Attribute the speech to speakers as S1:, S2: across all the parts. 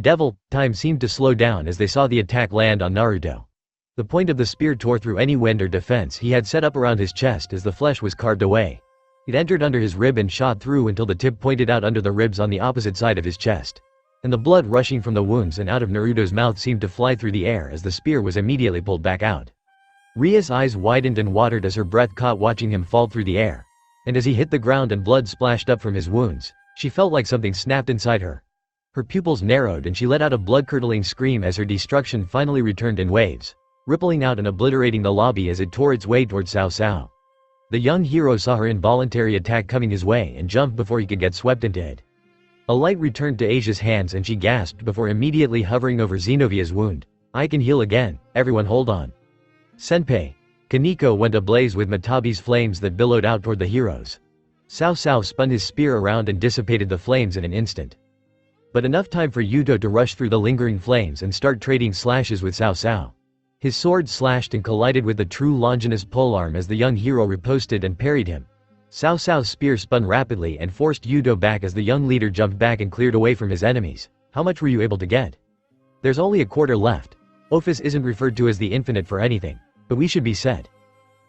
S1: Devil, time seemed to slow down as they saw the attack land on Naruto. The point of the spear tore through any wind or defense he had set up around his chest as the flesh was carved away. It entered under his rib and shot through until the tip pointed out under the ribs on the opposite side of his chest. And the blood rushing from the wounds and out of Naruto's mouth seemed to fly through the air as the spear was immediately pulled back out. Ria's eyes widened and watered as her breath caught watching him fall through the air. And as he hit the ground and blood splashed up from his wounds, she felt like something snapped inside her. Her pupils narrowed and she let out a blood-curdling scream as her destruction finally returned in waves, rippling out and obliterating the lobby as it tore its way towards Cao Cao. The young hero saw her involuntary attack coming his way and jumped before he could get swept into it. A light returned to Asia's hands and she gasped before immediately hovering over Xenovia's wound. "I can heal again, everyone hold on." "Senpai." Kaneko went ablaze with Matabi's flames that billowed out toward the heroes. Cao Cao spun his spear around and dissipated the flames in an instant. But enough time for Yuto to rush through the lingering flames and start trading slashes with Cao Cao. His sword slashed and collided with the true Longinus polearm as the young hero riposted and parried him. Cao Cao's spear spun rapidly and forced Yuto back as the young leader jumped back and cleared away from his enemies. "How much were you able to get?" "There's only a quarter left. Ophis isn't referred to as the infinite for anything. But we should be set."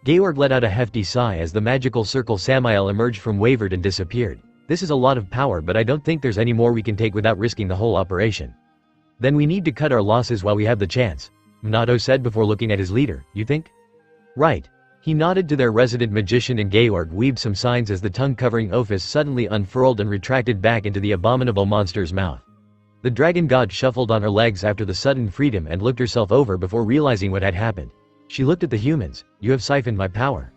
S1: Georg let out a hefty sigh as the magical circle Samael emerged from wavered and disappeared. "This is a lot of power, but I don't think there's any more we can take without risking the whole operation." "Then we need to cut our losses while we have the chance," Minato said before looking at his leader. "You think?" "Right." He nodded to their resident magician and Georg weaved some signs as the tongue covering Ophis suddenly unfurled and retracted back into the abominable monster's mouth. The dragon god shuffled on her legs after the sudden freedom and looked herself over before realizing what had happened. She looked at the humans. "You have siphoned my power.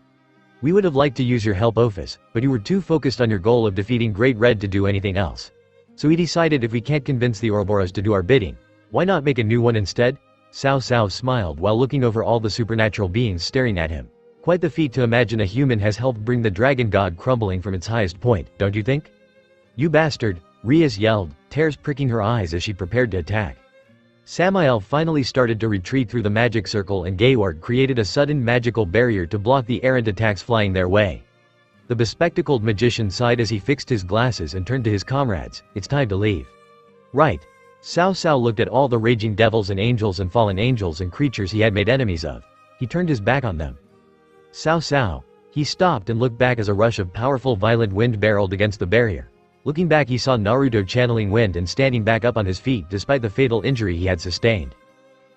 S1: We would have liked to use your help, Ophis, but you were too focused on your goal of defeating Great Red to do anything else. So we decided if we can't convince the Ouroboros to do our bidding, why not make a new one instead?" Cao Cao smiled while looking over all the supernatural beings staring at him. "Quite the feat to imagine a human has helped bring the dragon god crumbling from its highest point, don't you think?" "You bastard," Rias yelled, tears pricking her eyes as she prepared to attack. Samael finally started to retreat through the magic circle and Georg created a sudden magical barrier to block the errant attacks flying their way. The bespectacled magician sighed as he fixed his glasses and turned to his comrades. "It's time to leave." "Right." Cao Cao looked at all the raging devils and angels and fallen angels and creatures he had made enemies of. He turned his back on them. "Cao Cao." He stopped and looked back as a rush of powerful violent wind barreled against the barrier. Looking back he saw Naruto channeling wind and standing back up on his feet despite the fatal injury he had sustained.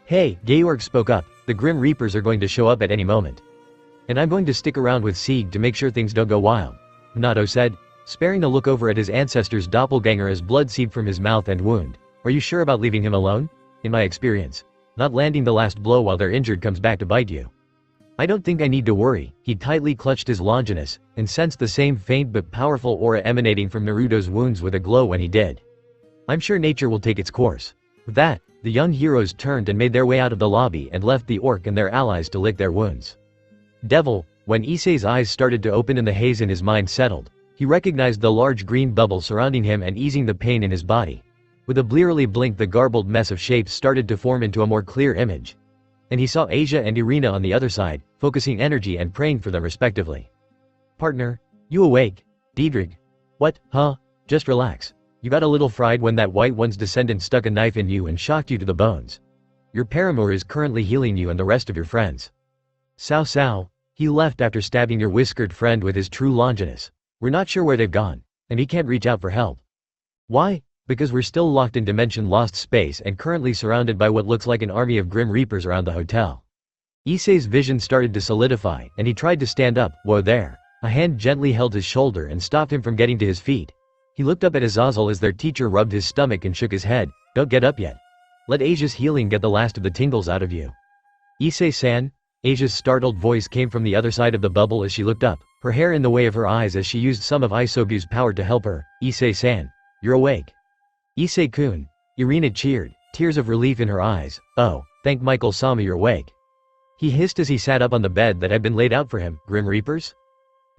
S1: "Hey," Georg spoke up, "the Grim Reapers are going to show up at any moment. And I'm going to stick around with Sieg to make sure things don't go wild," Minato said, sparing a look over at his ancestor's doppelganger as blood seeped from his mouth and wound. "Are you sure about leaving him alone? In my experience, not landing the last blow while they're injured comes back to bite you." "I don't think I need to worry." He tightly clutched his Longinus, and sensed the same faint but powerful aura emanating from Naruto's wounds with a glow when he did. "I'm sure nature will take its course." With that, the young heroes turned and made their way out of the lobby and left the orc and their allies to lick their wounds. Devil, when Issei's eyes started to open and the haze in his mind settled, he recognized the large green bubble surrounding him and easing the pain in his body. With a blearily blink the garbled mess of shapes started to form into a more clear image. And he saw Asia and Irina on the other side, focusing energy and praying for them respectively. "Partner, you awake?" "Diedrich." "What, huh? Just relax. You got a little fried when that white one's descendant stuck a knife in you and shocked you to the bones. Your paramour is currently healing you and the rest of your friends." "Cao Cao, he left after stabbing your whiskered friend with his true Longinus. We're not sure where they've gone, and he can't reach out for help." "Why?" "Because we're still locked in dimension-lost space and currently surrounded by what looks like an army of Grim Reapers around the hotel." Issei's vision started to solidify, and he tried to stand up. Whoa there. A hand gently held his shoulder and stopped him from getting to his feet. He looked up at Azazel as their teacher rubbed his stomach and shook his head. "Don't get up yet. Let Asia's healing get the last of the tingles out of you." "Issei-san?" Asia's startled voice came from the other side of the bubble as she looked up, her hair in the way of her eyes as she used some of Isobu's power to help her. "Issei-san, you're awake." "Issei-kun." Irina cheered, tears of relief in her eyes. "Oh, thank Michael-sama you're awake." He hissed as he sat up on the bed that had been laid out for him. "Grim Reapers?"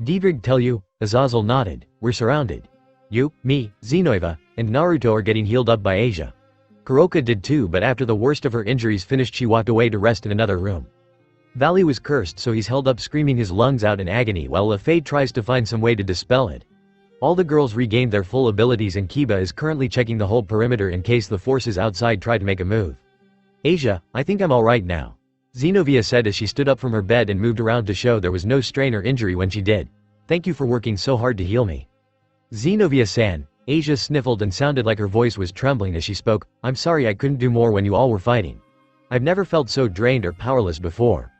S1: "Diedrich tell you?" Azazel nodded. "We're surrounded. You, me, Xenoiva, and Naruto are getting healed up by Asia. Kuroka did too, but after the worst of her injuries finished she walked away to rest in another room. Valley was cursed so he's held up screaming his lungs out in agony while Lafay tries to find some way to dispel it. All the girls regained their full abilities and Kiba is currently checking the whole perimeter in case the forces outside try to make a move. Asia, I think I'm alright now. Xenovia said as she stood up from her bed and moved around to show there was no strain or injury when she did. Thank you for working so hard to heal me. Xenovia-san, Asia sniffled and sounded like her voice was trembling as she spoke, I'm sorry I couldn't do more when you all were fighting. I've never felt so drained or powerless before.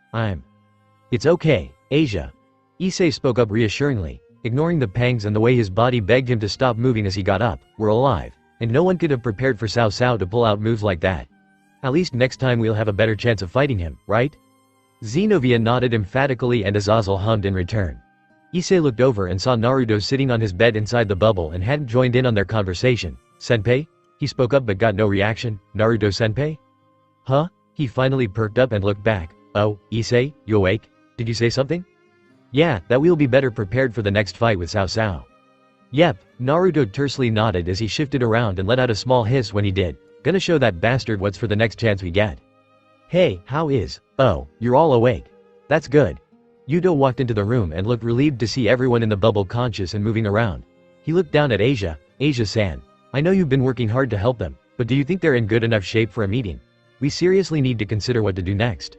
S1: It's okay, Asia. Issei spoke up reassuringly, ignoring the pangs and the way his body begged him to stop moving as he got up. We're alive, and no one could have prepared for Cao Cao to pull out moves like that. At least next time we'll have a better chance of fighting him, right? Xenovia nodded emphatically and Azazel hummed in return. Issei looked over and saw Naruto sitting on his bed inside the bubble and hadn't joined in on their conversation. Senpai? He spoke up but got no reaction. Naruto-senpai? Huh? He finally perked up and looked back. Oh, Issei, you awake? Did you say something? Yeah, that we'll be better prepared for the next fight with Cao Cao. Yep, Naruto tersely nodded as he shifted around and let out a small hiss when he did. Gonna show that bastard what's for the next chance we get. Hey, how is? Oh, you're all awake. That's good. Yuto walked into the room and looked relieved to see everyone in the bubble conscious and moving around. He looked down at Asia. Asia-san, I know you've been working hard to help them, but do you think they're in good enough shape for a meeting? We seriously need to consider what to do next.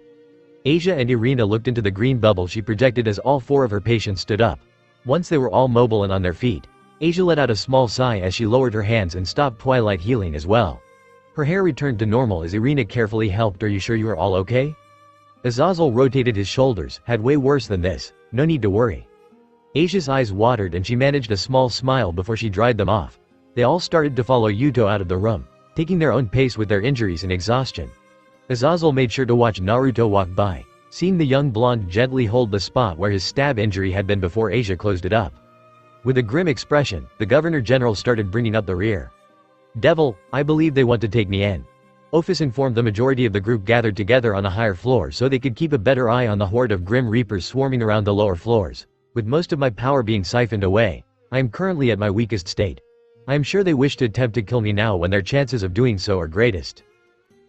S1: Asia and Irina looked into the green bubble she projected as all four of her patients stood up. Once they were all mobile and on their feet, Asia let out a small sigh as she lowered her hands and stopped twilight healing as well. Her hair returned to normal as Irina carefully helped. Are you sure you are all okay? Azazel rotated his shoulders. Had way worse than this, no need to worry. Asia's eyes watered and she managed a small smile before she dried them off. They all started to follow Yuto out of the room, taking their own pace with their injuries and exhaustion. Azazel made sure to watch Naruto walk by, seeing the young blonde gently hold the spot where his stab injury had been before Asia closed it up. With a grim expression, the Governor-General started bringing up the rear. Devil, I believe they want to take me in. Ophis informed the majority of the group gathered together on a higher floor so they could keep a better eye on the horde of Grim Reapers swarming around the lower floors. With most of my power being siphoned away, I am currently at my weakest state. I am sure they wish to attempt to kill me now when their chances of doing so are greatest.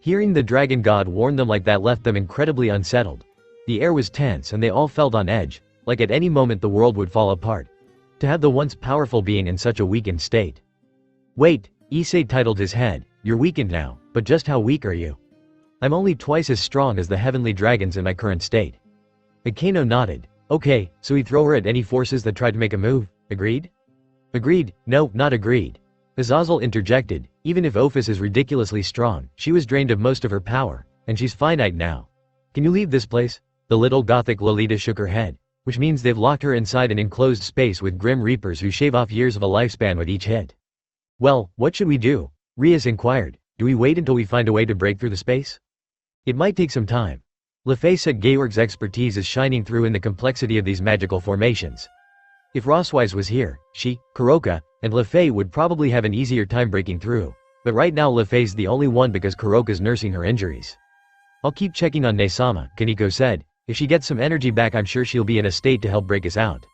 S1: Hearing the dragon god warn them like that left them incredibly unsettled. The air was tense and they all felt on edge, like at any moment the world would fall apart. To have the once powerful being in such a weakened state. Wait, Issei titled his head, you're weakened now, but just how weak are you? I'm only twice as strong as the heavenly dragons in my current state. Akeno nodded. Okay, so we throw her at any forces that try to make a move, agreed? Agreed, no, not agreed. Azazel interjected, even if Ophis is ridiculously strong, she was drained of most of her power, and she's finite now. Can you leave this place? The little gothic Lolita shook her head, which means they've locked her inside an enclosed space with Grim Reapers who shave off years of a lifespan with each hit. Well, what should we do? Rias inquired. Do we wait until we find a way to break through the space? It might take some time. Lefei said Georg's expertise is shining through in the complexity of these magical formations. If Rosswise was here, she, Kuroka, and Lefei would probably have an easier time breaking through. But right now Lefei's the only one because Kuroka's nursing her injuries. I'll keep checking on Nesama, Kaneko said. If she gets some energy back I'm sure she'll be in a state to help break us out.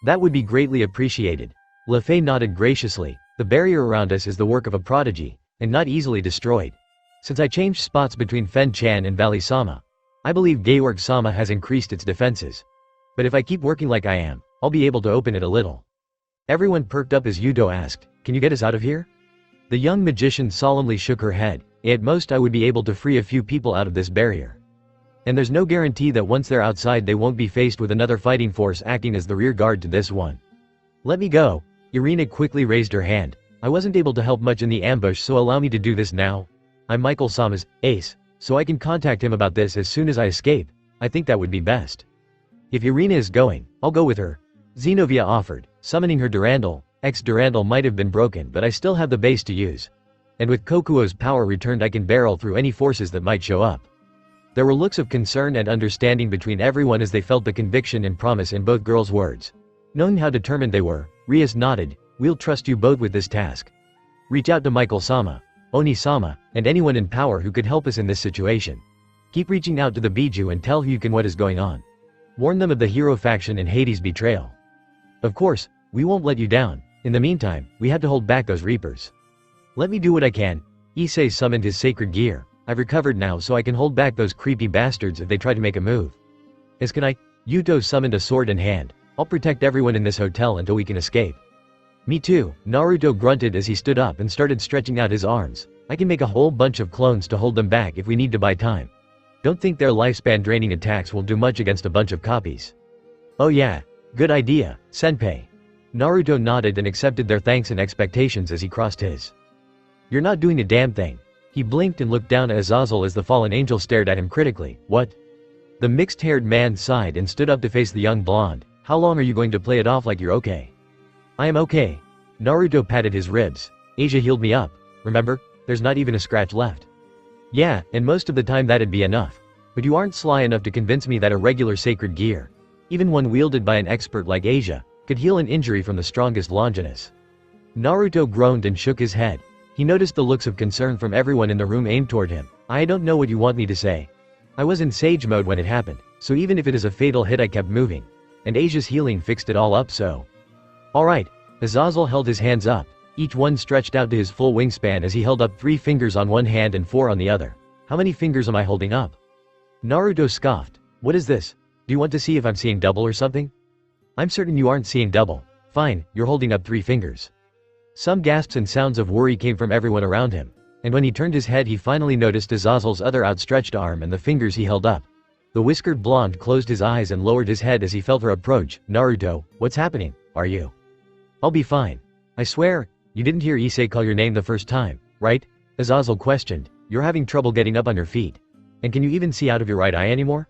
S1: That would be greatly appreciated. Lefei nodded graciously. The barrier around us is the work of a prodigy, and not easily destroyed. Since I changed spots between Fen-chan and Valley-sama, I believe Georg-sama has increased its defenses. But if I keep working like I am, I'll be able to open it a little. Everyone perked up as Yuto asked, can you get us out of here? The young magician solemnly shook her head. At most I would be able to free a few people out of this barrier. And there's no guarantee that once they're outside they won't be faced with another fighting force acting as the rear guard to this one. Let me go. Irina quickly raised her hand. I wasn't able to help much in the ambush so allow me to do this now. I'm Michael-sama's ace, so I can contact him about this as soon as I escape. I think that would be best. If Irina is going, I'll go with her. Xenovia offered, summoning her Durandal. Durandal might have been broken but I still have the base to use. And with Kokuo's power returned I can barrel through any forces that might show up. There were looks of concern and understanding between everyone as they felt the conviction and promise in both girls' words. Knowing how determined they were, Rias nodded, we'll trust you both with this task. Reach out to Michael-sama, Oni-sama, and anyone in power who could help us in this situation. Keep reaching out to the Biju and tell Hyukin what is going on. Warn them of the hero faction and Hades' betrayal. Of course, we won't let you down. In the meantime, we have to hold back those Reapers. Let me do what I can. Issei summoned his sacred gear. I've recovered now so I can hold back those creepy bastards if they try to make a move. As can I? Yuto summoned a sword in hand. I'll protect everyone in this hotel until we can escape. Me too, Naruto grunted as he stood up and started stretching out his arms. I can make a whole bunch of clones to hold them back if we need to buy time. Don't think their lifespan draining attacks will do much against a bunch of copies. Oh yeah, good idea, senpai. Naruto nodded and accepted their thanks and expectations as he crossed his. You're not doing a damn thing. He blinked and looked down at Azazel as the fallen angel stared at him critically. What? The mixed-haired man sighed and stood up to face the young blonde. How long are you going to play it off like you're okay? I am okay. Naruto patted his ribs. Asia healed me up, remember? There's not even a scratch left. Yeah, and most of the time that'd be enough. But you aren't sly enough to convince me that a regular sacred gear, even one wielded by an expert like Asia, could heal an injury from the strongest Longinus. Naruto groaned and shook his head. He noticed the looks of concern from everyone in the room aimed toward him. I don't know what you want me to say. I was in sage mode when it happened, so even if it is a fatal hit I kept moving. And Asia's healing fixed it all up so. Alright, Azazel held his hands up, each one stretched out to his full wingspan as he held up 3 fingers on one hand and 4 on the other. How many fingers am I holding up? Naruto scoffed. What is this? Do you want to see if I'm seeing double or something? I'm certain you aren't seeing double. Fine, you're holding up 3 fingers. Some gasps and sounds of worry came from everyone around him, and when he turned his head he finally noticed Azazel's other outstretched arm and the fingers he held up. The whiskered blonde closed his eyes and lowered his head as he felt her approach. Naruto, what's happening? Are you? I'll be fine. I swear, you didn't hear Issei call your name the first time, right? Azazel questioned. You're having trouble getting up on your feet. And can you even see out of your right eye anymore?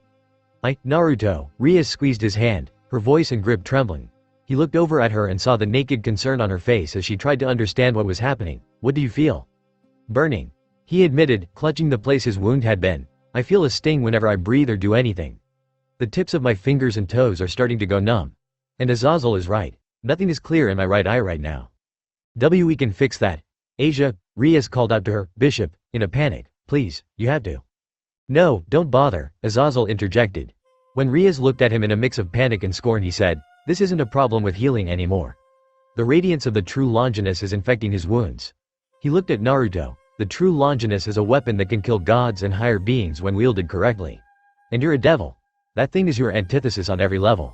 S1: Naruto. Ria squeezed his hand, her voice and grip trembling. He looked over at her and saw the naked concern on her face as she tried to understand what was happening. What do you feel? Burning. He admitted, clutching the place his wound had been. I feel a sting whenever I breathe or do anything. The tips of my fingers and toes are starting to go numb. And Azazel is right. Nothing is clear in my right eye right now. We can fix that. Asia, Rias called out to her. Bishop, in a panic. Please, you have to. No, don't bother, Azazel interjected. When Rias looked at him in a mix of panic and scorn he said, this isn't a problem with healing anymore. The radiance of the true Longinus is infecting his wounds. He looked at Naruto. The true Longinus is a weapon that can kill gods and higher beings when wielded correctly. And you're a devil. That thing is your antithesis on every level.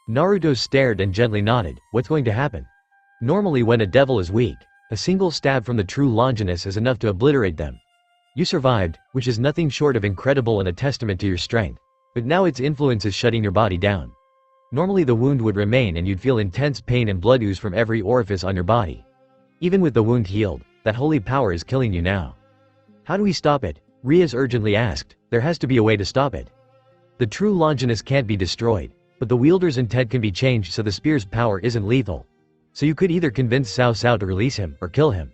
S1: Naruto stared and gently nodded. What's going to happen? Normally when a devil is weak, a single stab from the true Longinus is enough to obliterate them. You survived, which is nothing short of incredible and a testament to your strength. But now its influence is shutting your body down. Normally the wound would remain and you'd feel intense pain and blood ooze from every orifice on your body. Even with the wound healed, that holy power is killing you now. How do we stop it? Rias urgently asked. There has to be a way to stop it. The true Longinus can't be destroyed, but the wielder's intent can be changed so the spear's power isn't lethal. So you could either convince Cao Cao to release him or kill him.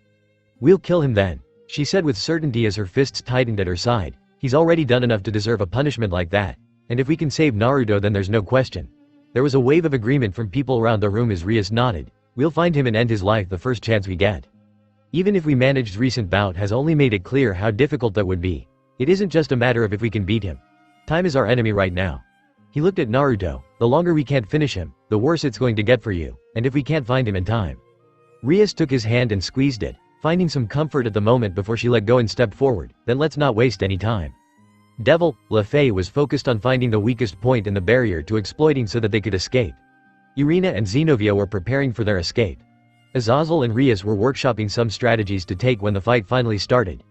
S1: We'll kill him then, she said with certainty as her fists tightened at her side. He's already done enough to deserve a punishment like that, and if we can save Naruto then there's no question. There was a wave of agreement from people around the room as Rias nodded. We'll find him and end his life the first chance we get. Even if we managed, recent bout has only made it clear how difficult that would be. It isn't just a matter of if we can beat him. Time is our enemy right now. He looked at Naruto. The longer we can't finish him, the worse it's going to get for you, and if we can't find him in time. Rias took his hand and squeezed it, finding some comfort at the moment before she let go and stepped forward. Then let's not waste any time. Devil, Le Fay was focused on finding the weakest point in the barrier to exploiting so that they could escape. Irina and Zenobia were preparing for their escape. Azazel and Rias were workshopping some strategies to take when the fight finally started.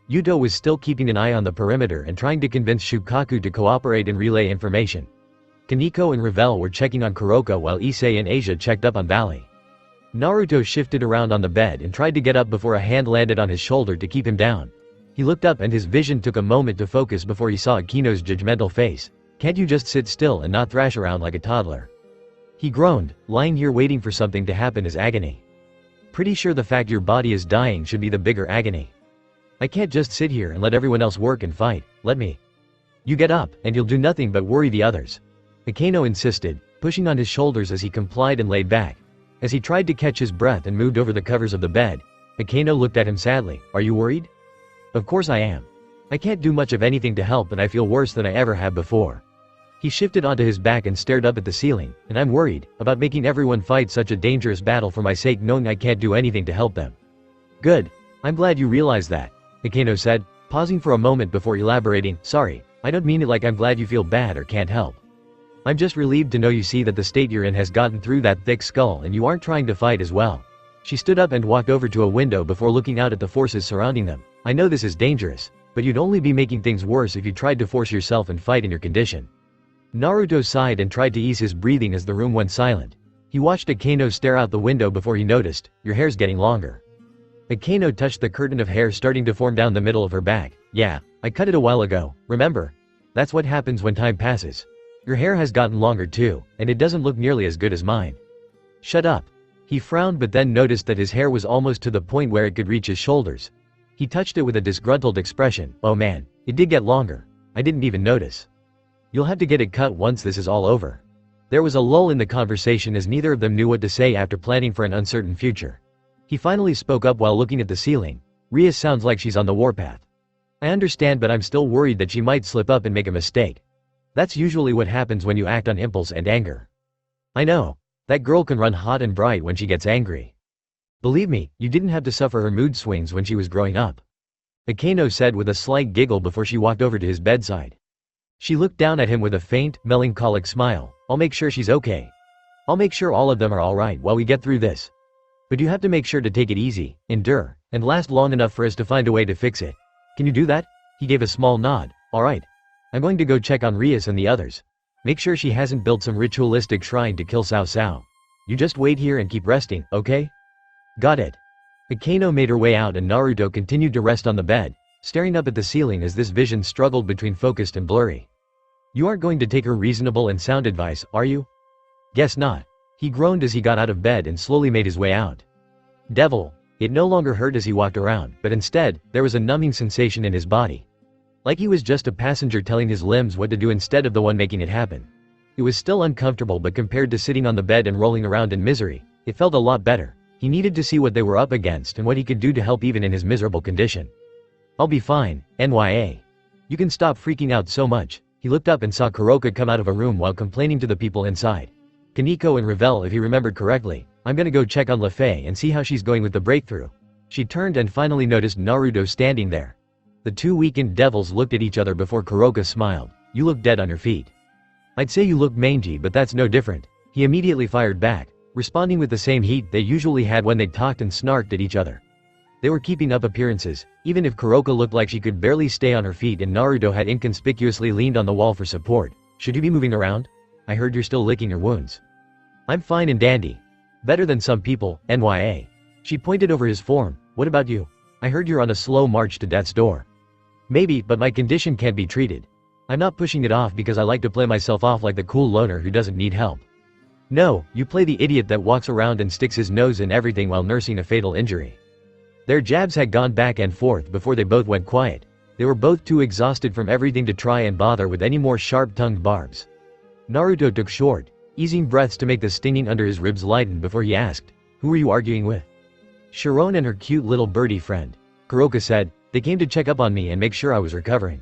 S1: Yuto was still keeping an eye on the perimeter and trying to convince Shukaku to cooperate and relay information. Kaneko and Ravel were checking on Kuroko while Issei and Asia checked up on Valley. Naruto shifted around on the bed and tried to get up before a hand landed on his shoulder to keep him down. He looked up and his vision took a moment to focus before he saw Akino's judgmental face. Can't you just sit still and not thrash around like a toddler? He groaned. Lying here waiting for something to happen is agony. Pretty sure the fact your body is dying should be the bigger agony. I can't just sit here and let everyone else work and fight. Let me. You get up, and you'll do nothing but worry the others. Akino insisted, pushing on his shoulders as he complied and laid back. As he tried to catch his breath and moved over the covers of the bed, Akino looked at him sadly. Are you worried? Of course I am. I can't do much of anything to help and I feel worse than I ever have before. He shifted onto his back and stared up at the ceiling, and I'm worried about making everyone fight such a dangerous battle for my sake knowing I can't do anything to help them. Good. I'm glad you realize that, Akino said, pausing for a moment before elaborating. Sorry, I don't mean it like I'm glad you feel bad or can't help. I'm just relieved to know you see that the state you're in has gotten through that thick skull and you aren't trying to fight as well. She stood up and walked over to a window before looking out at the forces surrounding them. I know this is dangerous, but you'd only be making things worse if you tried to force yourself and fight in your condition. Naruto sighed and tried to ease his breathing as the room went silent. He watched Akano stare out the window before he noticed, your hair's getting longer. Akano touched the curtain of hair starting to form down the middle of her back. Yeah, I cut it a while ago, remember? That's what happens when time passes. Your hair has gotten longer too, and it doesn't look nearly as good as mine. Shut up. He frowned but then noticed that his hair was almost to the point where it could reach his shoulders. He touched it with a disgruntled expression. Oh man, it did get longer. I didn't even notice. You'll have to get it cut once this is all over. There was a lull in the conversation as neither of them knew what to say after planning for an uncertain future. He finally spoke up while looking at the ceiling. Ria sounds like she's on the warpath. I understand, but I'm still worried that she might slip up and make a mistake. That's usually what happens when you act on impulse and anger. I know. That girl can run hot and bright when she gets angry. Believe me, you didn't have to suffer her mood swings when she was growing up. Akano said with a slight giggle before she walked over to his bedside. She looked down at him with a faint, melancholic smile. I'll make sure she's okay. I'll make sure all of them are alright while we get through this. But you have to make sure to take it easy, endure, and last long enough for us to find a way to fix it. Can you do that? He gave a small nod. Alright. I'm going to go check on Rias and the others. Make sure she hasn't built some ritualistic shrine to kill Cao Cao. You just wait here and keep resting, okay? Got it. Akano made her way out and Naruto continued to rest on the bed, staring up at the ceiling as this vision struggled between focused and blurry. You aren't going to take her reasonable and sound advice, are you? Guess not. He groaned as he got out of bed and slowly made his way out. Devil. It no longer hurt as he walked around, but instead, there was a numbing sensation in his body. Like he was just a passenger telling his limbs what to do instead of the one making it happen. It was still uncomfortable, but compared to sitting on the bed and rolling around in misery, it felt a lot better. He needed to see what they were up against and what he could do to help even in his miserable condition. I'll be fine, NYA. You can stop freaking out so much. He looked up and saw Kuroka come out of a room while complaining to the people inside. Kaneko and Ravel, if he remembered correctly. I'm gonna go check on Lefei and see how she's going with the breakthrough. She turned and finally noticed Naruto standing there. The two weakened devils looked at each other before Kuroka smiled. You look dead on your feet. I'd say you look mangy, but that's no different. He immediately fired back, responding with the same heat they usually had when they talked and snarked at each other. They were keeping up appearances, even if Kuroka looked like she could barely stay on her feet and Naruto had inconspicuously leaned on the wall for support. Should you be moving around? I heard you're still licking your wounds. I'm fine and dandy. Better than some people, NYA. She pointed over his form. What about you? I heard you're on a slow march to death's door. Maybe, but my condition can't be treated. I'm not pushing it off because I like to play myself off like the cool loner who doesn't need help. No, you play the idiot that walks around and sticks his nose in everything while nursing a fatal injury. Their jabs had gone back and forth before they both went quiet. They were both too exhausted from everything to try and bother with any more sharp-tongued barbs. Naruto took short, easing breaths to make the stinging under his ribs lighten before he asked, who were you arguing with? Sharon and her cute little birdie friend. Kuroka said, they came to check up on me and make sure I was recovering.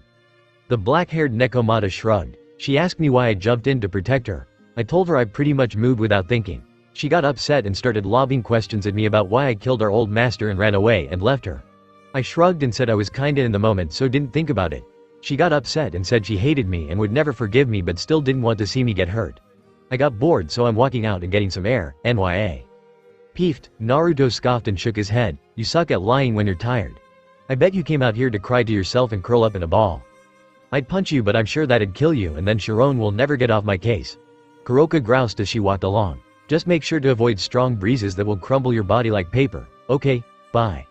S1: The black-haired Nekomata shrugged. She asked me why I jumped in to protect her. I told her I pretty much moved without thinking. She got upset and started lobbing questions at me about why I killed our old master and ran away and left her. I shrugged and said I was kinda in the moment so didn't think about it. She got upset and said she hated me and would never forgive me but still didn't want to see me get hurt. I got bored so I'm walking out and getting some air, NYA. Peeved, Naruto scoffed and shook his head. You suck at lying when you're tired. I bet you came out here to cry to yourself and curl up in a ball. I'd punch you but I'm sure that'd kill you and then Sharon will never get off my case. Kuroka groused as she walked along. Just make sure to avoid strong breezes that will crumble your body like paper, okay, bye.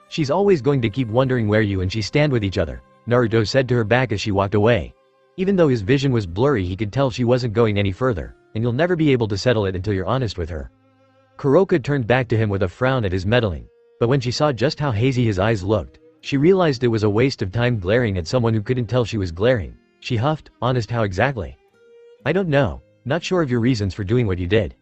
S1: She's always going to keep wondering where you and she stand with each other, Naruto said to her back as she walked away. Even though his vision was blurry he could tell she wasn't going any further, and you'll never be able to settle it until you're honest with her. Kuroka turned back to him with a frown at his meddling, but when she saw just how hazy his eyes looked, she realized it was a waste of time glaring at someone who couldn't tell she was glaring. She huffed, honest how exactly? I don't know, not sure of your reasons for doing what you did.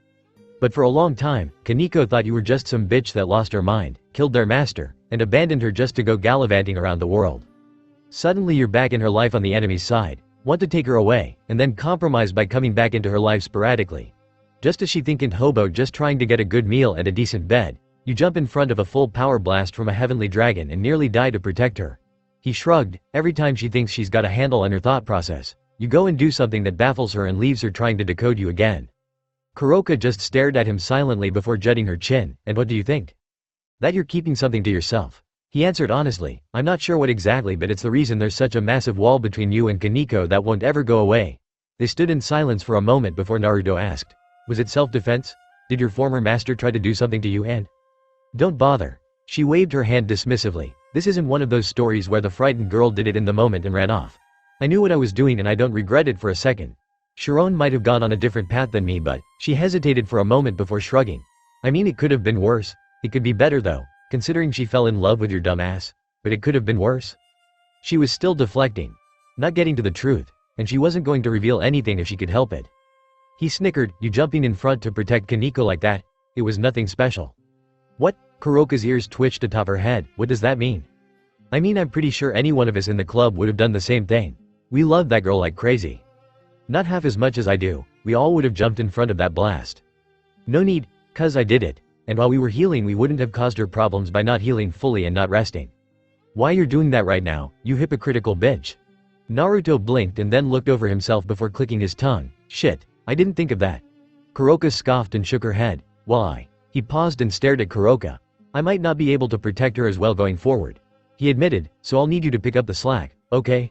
S1: But for a long time, Kaneko thought you were just some bitch that lost her mind, killed their master, and abandoned her just to go gallivanting around the world. Suddenly you're back in her life on the enemy's side, want to take her away, and then compromise by coming back into her life sporadically. Just as she thinking hobo just trying to get a good meal and a decent bed, you jump in front of a full power blast from a heavenly dragon and nearly die to protect her. He shrugged. Every time she thinks she's got a handle on her thought process, you go and do something that baffles her and leaves her trying to decode you again. Kuroka just stared at him silently before jutting her chin. And what do you think? That you're keeping something to yourself. He answered honestly, I'm not sure what exactly, but it's the reason there's such a massive wall between you and Kaneko that won't ever go away. They stood in silence for a moment before Naruto asked, was it self-defense? Did your former master try to do something to you and? Don't bother. She waved her hand dismissively. This isn't one of those stories where the frightened girl did it in the moment and ran off. I knew what I was doing and I don't regret it for a second. Sharon might have gone on a different path than me, but she hesitated for a moment before shrugging. I mean, it could have been worse. It could be better though, considering she fell in love with your dumb ass. But it could have been worse. She was still deflecting, not getting to the truth, and she wasn't going to reveal anything if she could help it. He snickered, you jumping in front to protect Kaneko like that? It was nothing special. What? Kuroka's ears twitched atop her head. What does that mean? I mean, I'm pretty sure any one of us in the club would have done the same thing. We love that girl like crazy. Not half as much as I do. We all would have jumped in front of that blast. No need, cuz I did it. And while we were healing, we wouldn't have caused her problems by not healing fully and not resting. Why you're doing that right now, you hypocritical bitch. Naruto blinked and then looked over himself before clicking his tongue. Shit, I didn't think of that. Kuroka scoffed and shook her head. Why? He paused and stared at Kuroka. I might not be able to protect her as well going forward. He admitted, so I'll need you to pick up the slack, okay?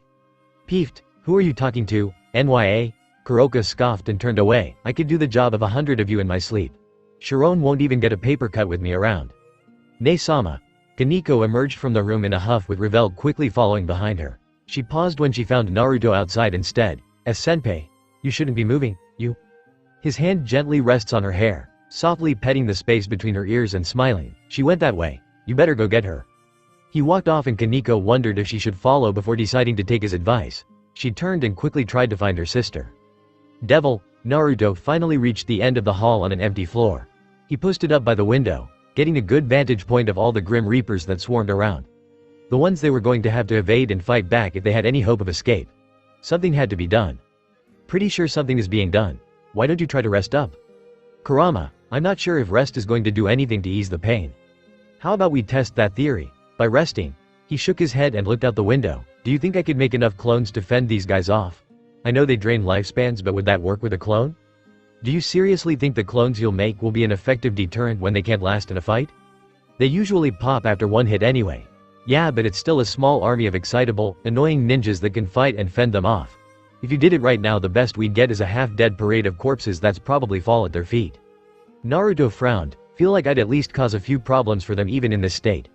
S1: Peeved, who are you talking to, NYA? Kuroka scoffed and turned away. I could do the job of 100 of you in my sleep. Sharon won't even get a paper cut with me around. Ne-sama. Kaneko emerged from the room in a huff with Revel quickly following behind her. She paused when she found Naruto outside instead. Senpai. You shouldn't be moving, you. His hand gently rests on her hair, softly petting the space between her ears and smiling. She went that way. You better go get her. He walked off and Kaneko wondered if she should follow before deciding to take his advice. She turned and quickly tried to find her sister. Devil. Naruto finally reached the end of the hall on an empty floor. He posted up by the window, getting a good vantage point of all the Grim Reapers that swarmed around. The ones they were going to have to evade and fight back if they had any hope of escape. Something had to be done. Pretty sure something is being done. Why don't you try to rest up? Kurama, I'm not sure if rest is going to do anything to ease the pain. How about we test that theory? By resting. He shook his head and looked out the window. Do you think I could make enough clones to fend these guys off? I know they drain lifespans, but would that work with a clone? Do you seriously think the clones you'll make will be an effective deterrent when they can't last in a fight? They usually pop after one hit anyway. Yeah, but it's still a small army of excitable, annoying ninjas that can fight and fend them off. If you did it right now, the best we'd get is a half-dead parade of corpses that's probably fall at their feet. Naruto frowned. Feel like I'd at least cause a few problems for them even in this state.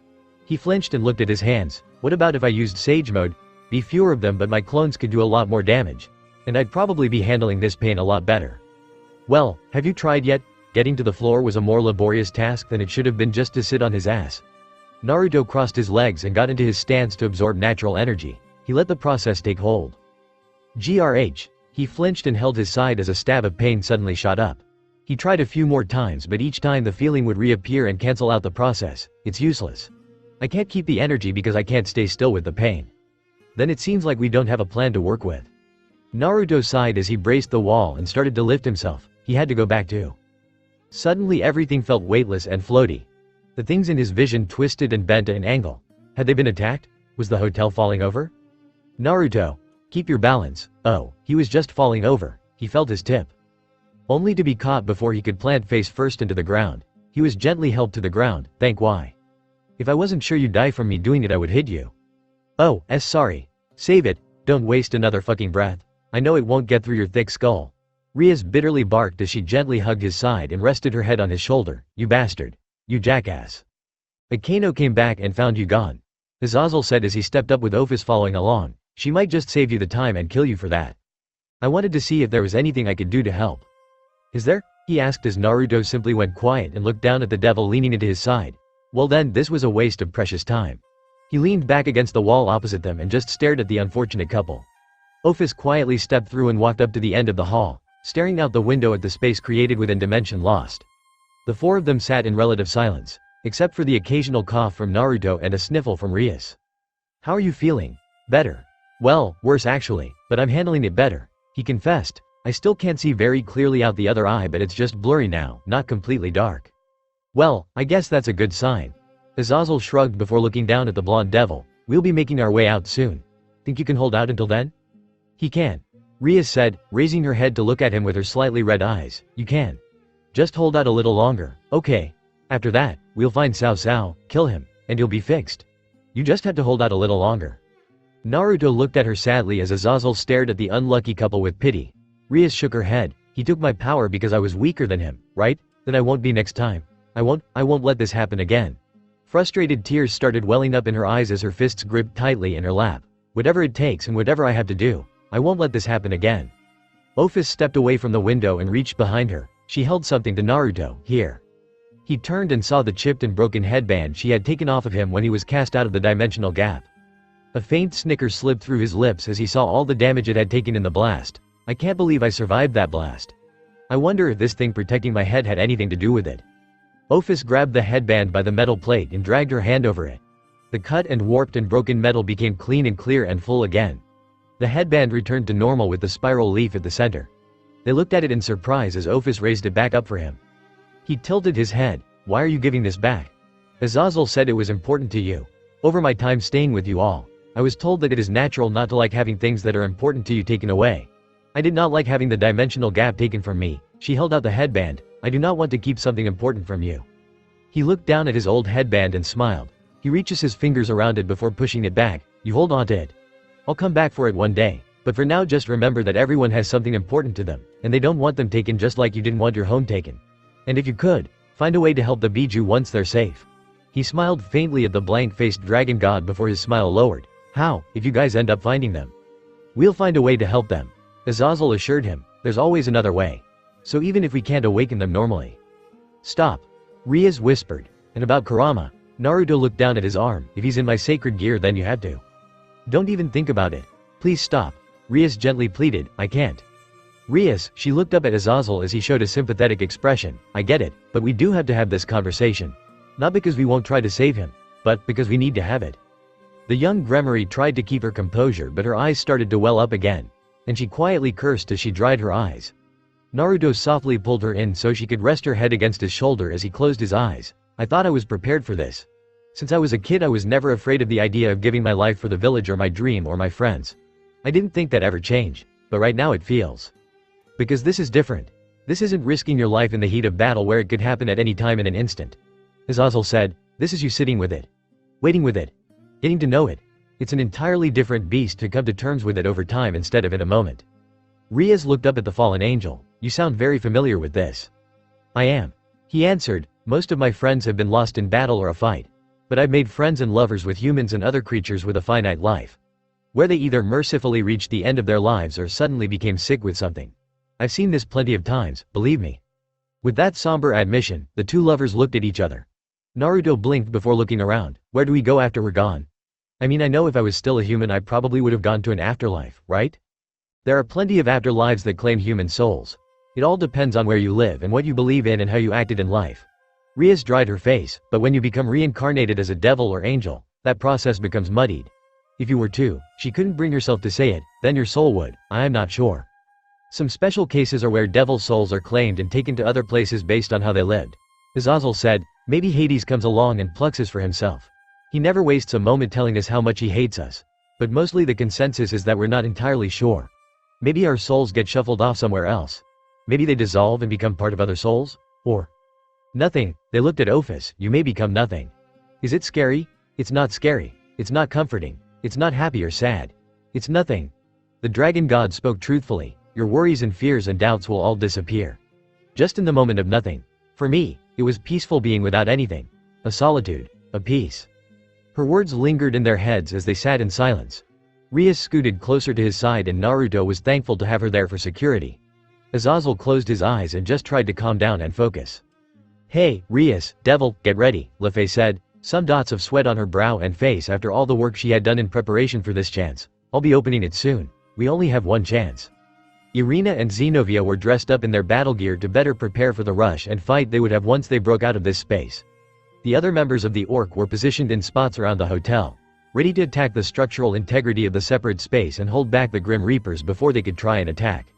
S1: He flinched and looked at his hands. What about if I used Sage Mode? Be fewer of them, but my clones could do a lot more damage. And I'd probably be handling this pain a lot better. Well, have you tried yet? Getting to the floor was a more laborious task than it should have been just to sit on his ass. Naruto crossed his legs and got into his stance to absorb natural energy. He let the process take hold. GRH. He flinched and held his side as a stab of pain suddenly shot up. He tried a few more times, but each time the feeling would reappear and cancel out the process. It's useless. I can't keep the energy because I can't stay still with the pain. Then it seems like we don't have a plan to work with. Naruto sighed as he braced the wall and started to lift himself. He had to go back too. Suddenly everything felt weightless and floaty. The things in his vision twisted and bent at an angle. Had they been attacked? Was the hotel falling over? Naruto, keep your balance. Oh, he was just falling over. He felt his tip. Only to be caught before he could plant face first into the ground. He was gently helped to the ground. Thank why. If I wasn't sure you'd die from me doing it, I would hit you. Oh, sorry. Save it. Don't waste another fucking breath. I know it won't get through your thick skull. Rias bitterly barked as she gently hugged his side and rested her head on his shoulder. You bastard. You jackass. Akeno came back and found you gone. Azazel said as he stepped up with Ophis following along. She might just save you the time and kill you for that. I wanted to see if there was anything I could do to help. Is there? He asked as Naruto simply went quiet and looked down at the devil leaning into his side. Well then, this was a waste of precious time. He leaned back against the wall opposite them and just stared at the unfortunate couple. Ophis quietly stepped through and walked up to the end of the hall, staring out the window at the space created within Dimension Lost. The four of them sat in relative silence, except for the occasional cough from Naruto and a sniffle from Rias. How are you feeling? Better. Well, worse actually, but I'm handling it better, he confessed. I still can't see very clearly out the other eye, but it's just blurry now, not completely dark. Well, I guess that's a good sign. Azazel shrugged before looking down at the blonde devil. We'll be making our way out soon. Think you can hold out until then? He can. Rias said, raising her head to look at him with her slightly red eyes. You can. Just hold out a little longer, okay? After that, we'll find Cao Cao, kill him, and you'll be fixed. You just had to hold out a little longer." Naruto looked at her sadly as Azazel stared at the unlucky couple with pity. Rias shook her head. "He took my power because I was weaker than him, right? Then I won't be next time. I won't let this happen again." Frustrated tears started welling up in her eyes as her fists gripped tightly in her lap. "Whatever it takes and whatever I have to do, I won't let this happen again." Ophis stepped away from the window and reached behind her. She held something to Naruto. "Here." He turned and saw the chipped and broken headband she had taken off of him when he was cast out of the dimensional gap. A faint snicker slipped through his lips as he saw all the damage it had taken in the blast. "I can't believe I survived that blast. I wonder if this thing protecting my head had anything to do with it." Ophis grabbed the headband by the metal plate and dragged her hand over it. The cut and warped and broken metal became clean and clear and full again. The headband returned to normal with the spiral leaf at the center. They looked at it in surprise as Ophis raised it back up for him. He tilted his head. "Why are you giving this back?" "Azazel said it was important to you. Over my time staying with you all, I was told that it is natural not to like having things that are important to you taken away. I did not like having the dimensional gap taken from me." She held out the headband. "I do not want to keep something important from you." He looked down at his old headband and smiled. He reaches his fingers around it before pushing it back. "You hold on to it. I'll come back for it one day, but for now just remember that everyone has something important to them, and they don't want them taken just like you didn't want your home taken. And if you could, find a way to help the Biju once they're safe." He smiled faintly at the blank-faced dragon god before his smile lowered. "How, if you guys end up finding them?" "We'll find a way to help them," Azazel assured him. "There's always another way. So even if we can't awaken them normally." "Stop," Rias whispered. "And about Kurama?" Naruto looked down at his arm. "If he's in my sacred gear then you had to. Don't even think about it. Please stop," Rias gently pleaded. "I can't." "Rias," she looked up at Azazel as he showed a sympathetic expression. "I get it, but we do have to have this conversation. Not because we won't try to save him, but because we need to have it." The young Gremory tried to keep her composure but her eyes started to well up again. And she quietly cursed as she dried her eyes. Naruto softly pulled her in so she could rest her head against his shoulder as he closed his eyes. "I thought I was prepared for this. Since I was a kid I was never afraid of the idea of giving my life for the village or my dream or my friends. I didn't think that ever changed, but right now it feels. Because this is different. This isn't risking your life in the heat of battle where it could happen at any time in an instant." Azazel said, "This is you sitting with it. Waiting with it. Getting to know it. It's an entirely different beast to come to terms with it over time instead of in a moment." Rias looked up at the fallen angel. "You sound very familiar with this." "I am," he answered. "Most of my friends have been lost in battle or a fight. But I've made friends and lovers with humans and other creatures with a finite life. Where they either mercifully reached the end of their lives or suddenly became sick with something. I've seen this plenty of times, believe me." With that somber admission, the two lovers looked at each other. Naruto blinked before looking around. "Where do we go after we're gone? I mean I know if I was still a human I probably would have gone to an afterlife, right? There are plenty of afterlives that claim human souls. It all depends on where you live and what you believe in and how you acted in life." Rias dried her face. "But when you become reincarnated as a devil or angel, that process becomes muddied. If you were to," she couldn't bring herself to say it, "then your soul would, I'm not sure. Some special cases are where devil souls are claimed and taken to other places based on how they lived." Azazel said, "Maybe Hades comes along and plucks us for himself. He never wastes a moment telling us how much he hates us. But mostly the consensus is that we're not entirely sure. Maybe our souls get shuffled off somewhere else. Maybe they dissolve and become part of other souls? Or nothing." They looked at Ophis. "You may become nothing. Is it scary?" "It's not scary. It's not comforting. It's not happy or sad. It's nothing." The dragon god spoke truthfully. "Your worries and fears and doubts will all disappear. Just in the moment of nothing. For me, it was peaceful being without anything. A solitude. A peace." Her words lingered in their heads as they sat in silence. Rias scooted closer to his side and Naruto was thankful to have her there for security. Azazel closed his eyes and just tried to calm down and focus. "Hey, Rias, devil, get ready," Lefei said, some dots of sweat on her brow and face after all the work she had done in preparation for this chance. "I'll be opening it soon. We only have one chance." Irina and Zenobia were dressed up in their battle gear to better prepare for the rush and fight they would have once they broke out of this space. The other members of the Orc were positioned in spots around the hotel, ready to attack the structural integrity of the separate space and hold back the Grim Reapers before they could try and attack.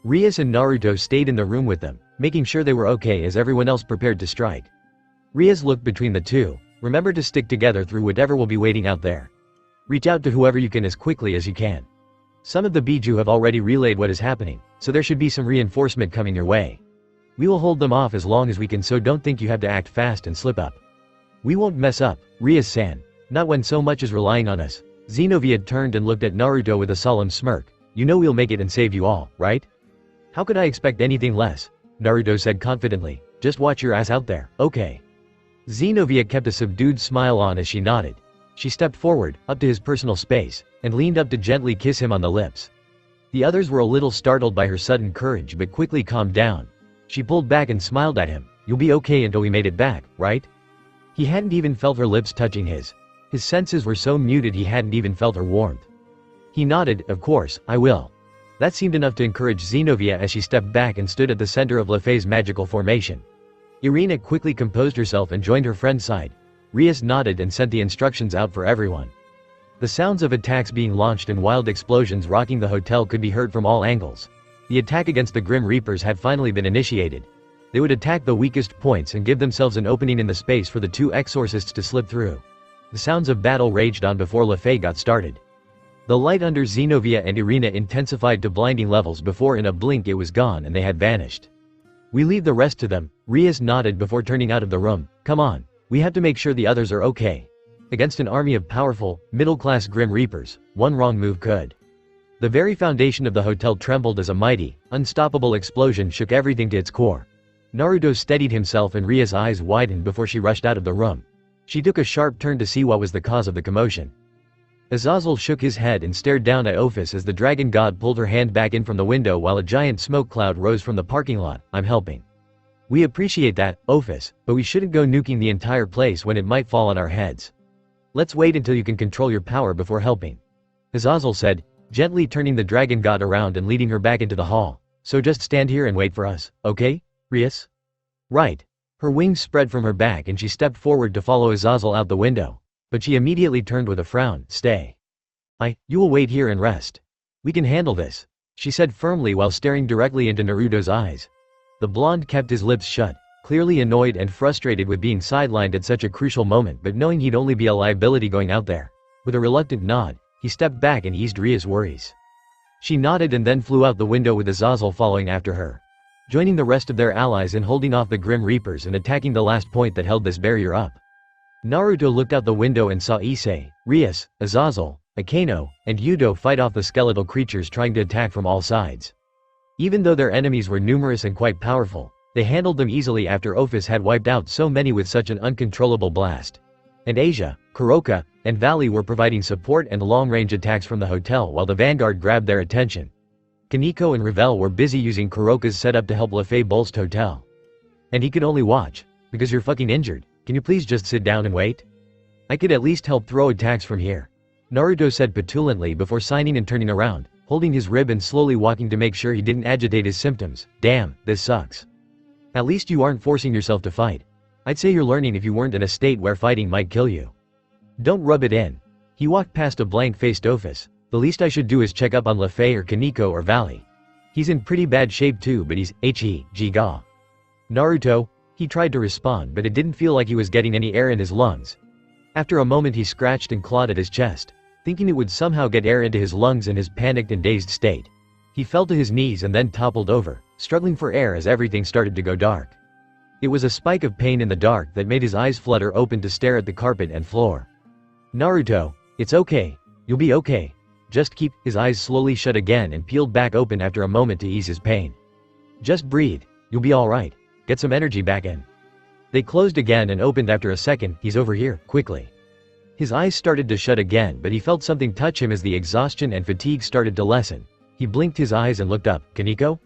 S1: Rias and Naruto stayed in the room with them, making sure they were okay as everyone else prepared to strike. Rias looked between the two. "Remember to stick together through whatever will be waiting out there. Reach out to whoever you can as quickly as you can. Some of the Biju have already relayed what is happening, so there should be some reinforcement coming your way. We will hold them off as long as we can, so don't think you have to act fast and slip up. We won't mess up, Rias-san. Not when so much is relying on us. Xenovia turned and looked at Naruto with a solemn smirk. You know we'll make it and save you all, right? How could I expect anything less? Naruto said confidently. Just watch your ass out there, okay? Xenovia kept a subdued smile on as she nodded. She stepped forward, up to his personal space, and leaned up to gently kiss him on the lips. The others were a little startled by her sudden courage but quickly calmed down. She pulled back and smiled at him. You'll be okay until we made it back, right? He hadn't even felt her lips touching his. His senses were so muted he hadn't even felt her warmth. He nodded, of course, I will. That seemed enough to encourage Xenovia as she stepped back and stood at the center of Lefay's magical formation. Irina quickly composed herself and joined her friend's side. Rias nodded and sent the instructions out for everyone. The sounds of attacks being launched and wild explosions rocking the hotel could be heard from all angles. The attack against the Grim Reapers had finally been initiated. They would attack the weakest points and give themselves an opening in the space for the two exorcists to slip through. The sounds of battle raged on before Lefay got started. The light under Xenovia and Irina intensified to blinding levels before in a blink it was gone and they had vanished. We leave the rest to them, Rias nodded before turning out of the room. Come on, we have to make sure the others are okay. Against an army of powerful, middle-class Grim Reapers, one wrong move could. The very foundation of the hotel trembled as a mighty, unstoppable explosion shook everything to its core. Naruto steadied himself and Ria's eyes widened before she rushed out of the room. She took a sharp turn to see what was the cause of the commotion. Azazel shook his head and stared down at Ophis as the dragon god pulled her hand back in from the window while a giant smoke cloud rose from the parking lot. I'm helping. We appreciate that, Ophis, but we shouldn't go nuking the entire place when it might fall on our heads. Let's wait until you can control your power before helping. Azazel said, gently turning the dragon god around and leading her back into the hall. So just stand here and wait for us, okay, Rias? Right. Her wings spread from her back and she stepped forward to follow Azazel out the window. But she immediately turned with a frown. Stay. You will wait here and rest. We can handle this, she said firmly while staring directly into Naruto's eyes. The blonde kept his lips shut, clearly annoyed and frustrated with being sidelined at such a crucial moment but knowing he'd only be a liability going out there. With a reluctant nod, he stepped back and eased Ria's worries. She nodded and then flew out the window with Azazel following after her, joining the rest of their allies in holding off the Grim Reapers and attacking the last point that held this barrier up. Naruto looked out the window and saw Issei, Rias, Azazel, Akeno, and Yudo fight off the skeletal creatures trying to attack from all sides. Even though their enemies were numerous and quite powerful, they handled them easily after Ophis had wiped out so many with such an uncontrollable blast. And Asia, Kuroka, and Valley were providing support and long-range attacks from the hotel while the vanguard grabbed their attention. Kaneko and Ravel were busy using Kuroka's setup to help Lefay bolst hotel. And he could only watch. Because you're fucking injured, can you please just sit down and wait? I could at least help throw attacks from here, Naruto said petulantly before signing and turning around, holding his rib and slowly walking to make sure he didn't agitate his symptoms. Damn, this sucks. At least you aren't forcing yourself to fight. I'd say you're learning if you weren't in a state where fighting might kill you. Don't rub it in. He walked past a blank-faced Ophis. The least I should do is check up on Lefay or Kaneko or Valley. He's in pretty bad shape too, but he's G-ga. Naruto, he tried to respond but it didn't feel like he was getting any air in his lungs. After a moment he scratched and clawed at his chest, thinking it would somehow get air into his lungs in his panicked and dazed state. He fell to his knees and then toppled over, struggling for air as everything started to go dark. It was a spike of pain in the dark that made his eyes flutter open to stare at the carpet and floor. Naruto, it's okay. You'll be okay. Just keep. His eyes slowly shut again and peeled back open after a moment to ease his pain. Just breathe. You'll be alright. Get some energy back in. They closed again and opened after a second. He's over here, quickly. His eyes started to shut again but he felt something touch him as the exhaustion and fatigue started to lessen. He blinked his eyes and looked up. Kaneko?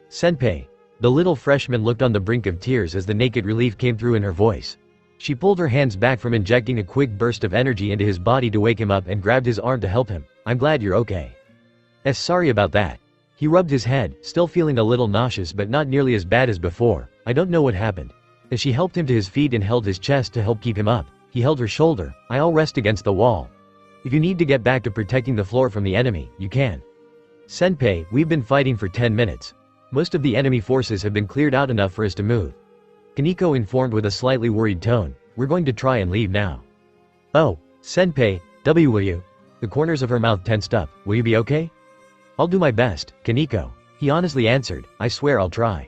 S1: Senpai. The little freshman looked on the brink of tears as the naked relief came through in her voice. She pulled her hands back from injecting a quick burst of energy into his body to wake him up and grabbed his arm to help him. I'm glad you're okay. Sorry about that. He rubbed his head, still feeling a little nauseous but not nearly as bad as before. I don't know what happened. As she helped him to his feet and held his chest to help keep him up, he held her shoulder. I'll rest against the wall. If you need to get back to protecting the floor from the enemy, you can. Senpai, we've been fighting for 10 minutes. Most of the enemy forces have been cleared out enough for us to move. Kaneko informed with a slightly worried tone. We're going to try and leave now. Oh, Senpai, will you? The corners of her mouth tensed up. Will you be okay? I'll do my best, Kaneko. He honestly answered. I swear I'll try.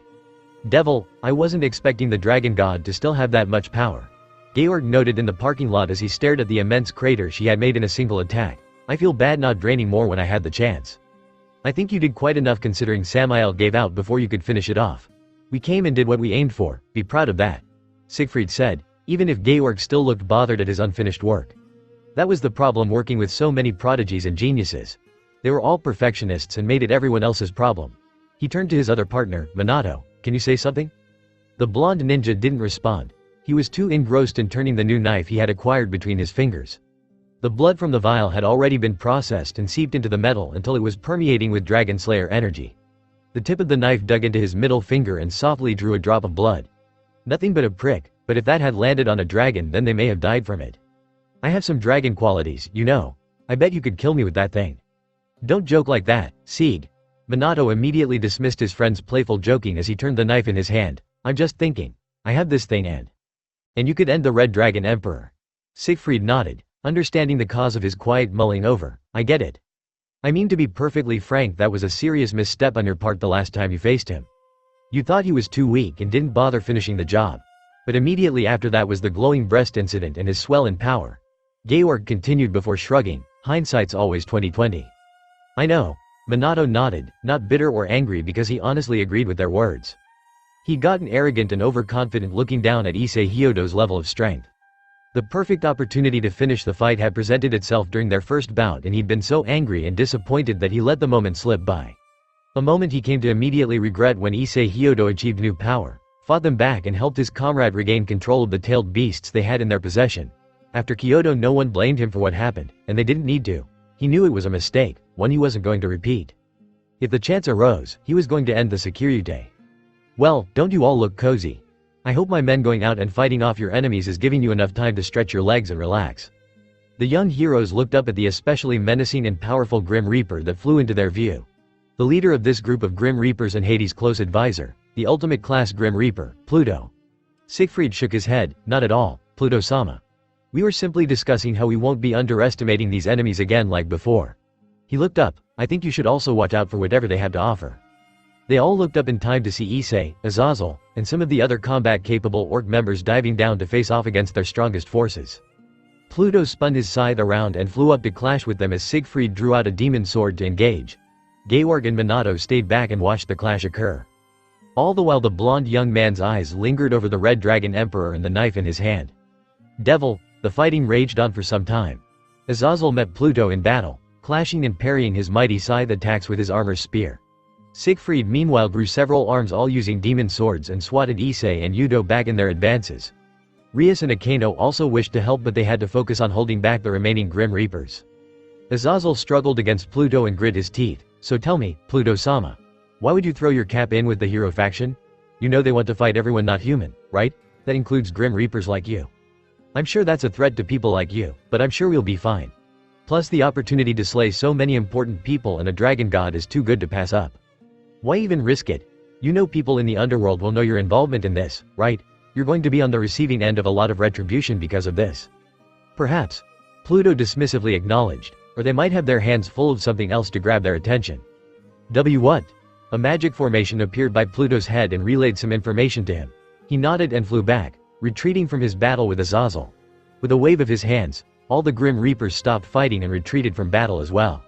S1: Devil, I wasn't expecting the dragon god to still have that much power. Georg noted in the parking lot as he stared at the immense crater she had made in a single attack. I feel bad not draining more when I had the chance. I think you did quite enough considering Samael gave out before you could finish it off. We came and did what we aimed for, be proud of that. Siegfried said, even if Georg still looked bothered at his unfinished work. That was the problem working with so many prodigies and geniuses. They were all perfectionists and made it everyone else's problem. He turned to his other partner, Minato. Can you say something? The blonde ninja didn't respond. He was too engrossed in turning the new knife he had acquired between his fingers. The blood from the vial had already been processed and seeped into the metal until it was permeating with Dragon Slayer energy. The tip of the knife dug into his middle finger and softly drew a drop of blood. Nothing but a prick, but if that had landed on a dragon then they may have died from it. I have some dragon qualities, you know. I bet you could kill me with that thing. Don't joke like that, Sieg. Minato immediately dismissed his friend's playful joking as he turned the knife in his hand. I'm just thinking. I have this thing and you could end the Red Dragon Emperor. Siegfried nodded, understanding the cause of his quiet mulling over. I get it. I mean, to be perfectly frank, that was a serious misstep on your part the last time you faced him. You thought he was too weak and didn't bother finishing the job. But immediately after that was the glowing breast incident and his swell in power. Georg continued before shrugging, hindsight's always 20/20. I know. Minato nodded, not bitter or angry because he honestly agreed with their words. He'd gotten arrogant and overconfident looking down at Issei Hyodo's level of strength. The perfect opportunity to finish the fight had presented itself during their first bout and he'd been so angry and disappointed that he let the moment slip by. A moment he came to immediately regret when Issei Hyodo achieved new power, fought them back and helped his comrade regain control of the tailed beasts they had in their possession. After Kyoto no one blamed him for what happened, and they didn't need to. He knew it was a mistake, one he wasn't going to repeat. If the chance arose, he was going to end the Sekiryute. Well, don't you all look cozy? I hope my men going out and fighting off your enemies is giving you enough time to stretch your legs and relax. The young heroes looked up at the especially menacing and powerful Grim Reaper that flew into their view. The leader of this group of Grim Reapers and Hades' close advisor, the ultimate class Grim Reaper, Pluto. Siegfried shook his head, not at all, Pluto-sama. We were simply discussing how we won't be underestimating these enemies again like before. He looked up. I think you should also watch out for whatever they have to offer. They all looked up in time to see Issei, Azazel, and some of the other combat-capable orc members diving down to face off against their strongest forces. Pluto spun his scythe around and flew up to clash with them as Siegfried drew out a demon sword to engage. Georg and Minato stayed back and watched the clash occur. All the while the blonde young man's eyes lingered over the Red Dragon Emperor and the knife in his hand. Devil, the fighting raged on for some time. Azazel met Pluto in battle, clashing and parrying his mighty scythe attacks with his armor spear. Siegfried meanwhile grew several arms all using demon swords and swatted Issei and Yudo back in their advances. Rias and Akano also wished to help but they had to focus on holding back the remaining Grim Reapers. Azazel struggled against Pluto and grit his teeth. So tell me, Pluto-sama. Why would you throw your cap in with the hero faction? You know they want to fight everyone not human, right? That includes Grim Reapers like you. I'm sure that's a threat to people like you, but I'm sure we'll be fine. Plus the opportunity to slay so many important people and a dragon god is too good to pass up. Why even risk it? You know people in the underworld will know your involvement in this, right? You're going to be on the receiving end of a lot of retribution because of this. Perhaps. Pluto dismissively acknowledged, or they might have their hands full of something else to grab their attention. What? A magic formation appeared by Pluto's head and relayed some information to him. He nodded and flew back, retreating from his battle with Azazel. With a wave of his hands, all the Grim Reapers stopped fighting and retreated from battle as well.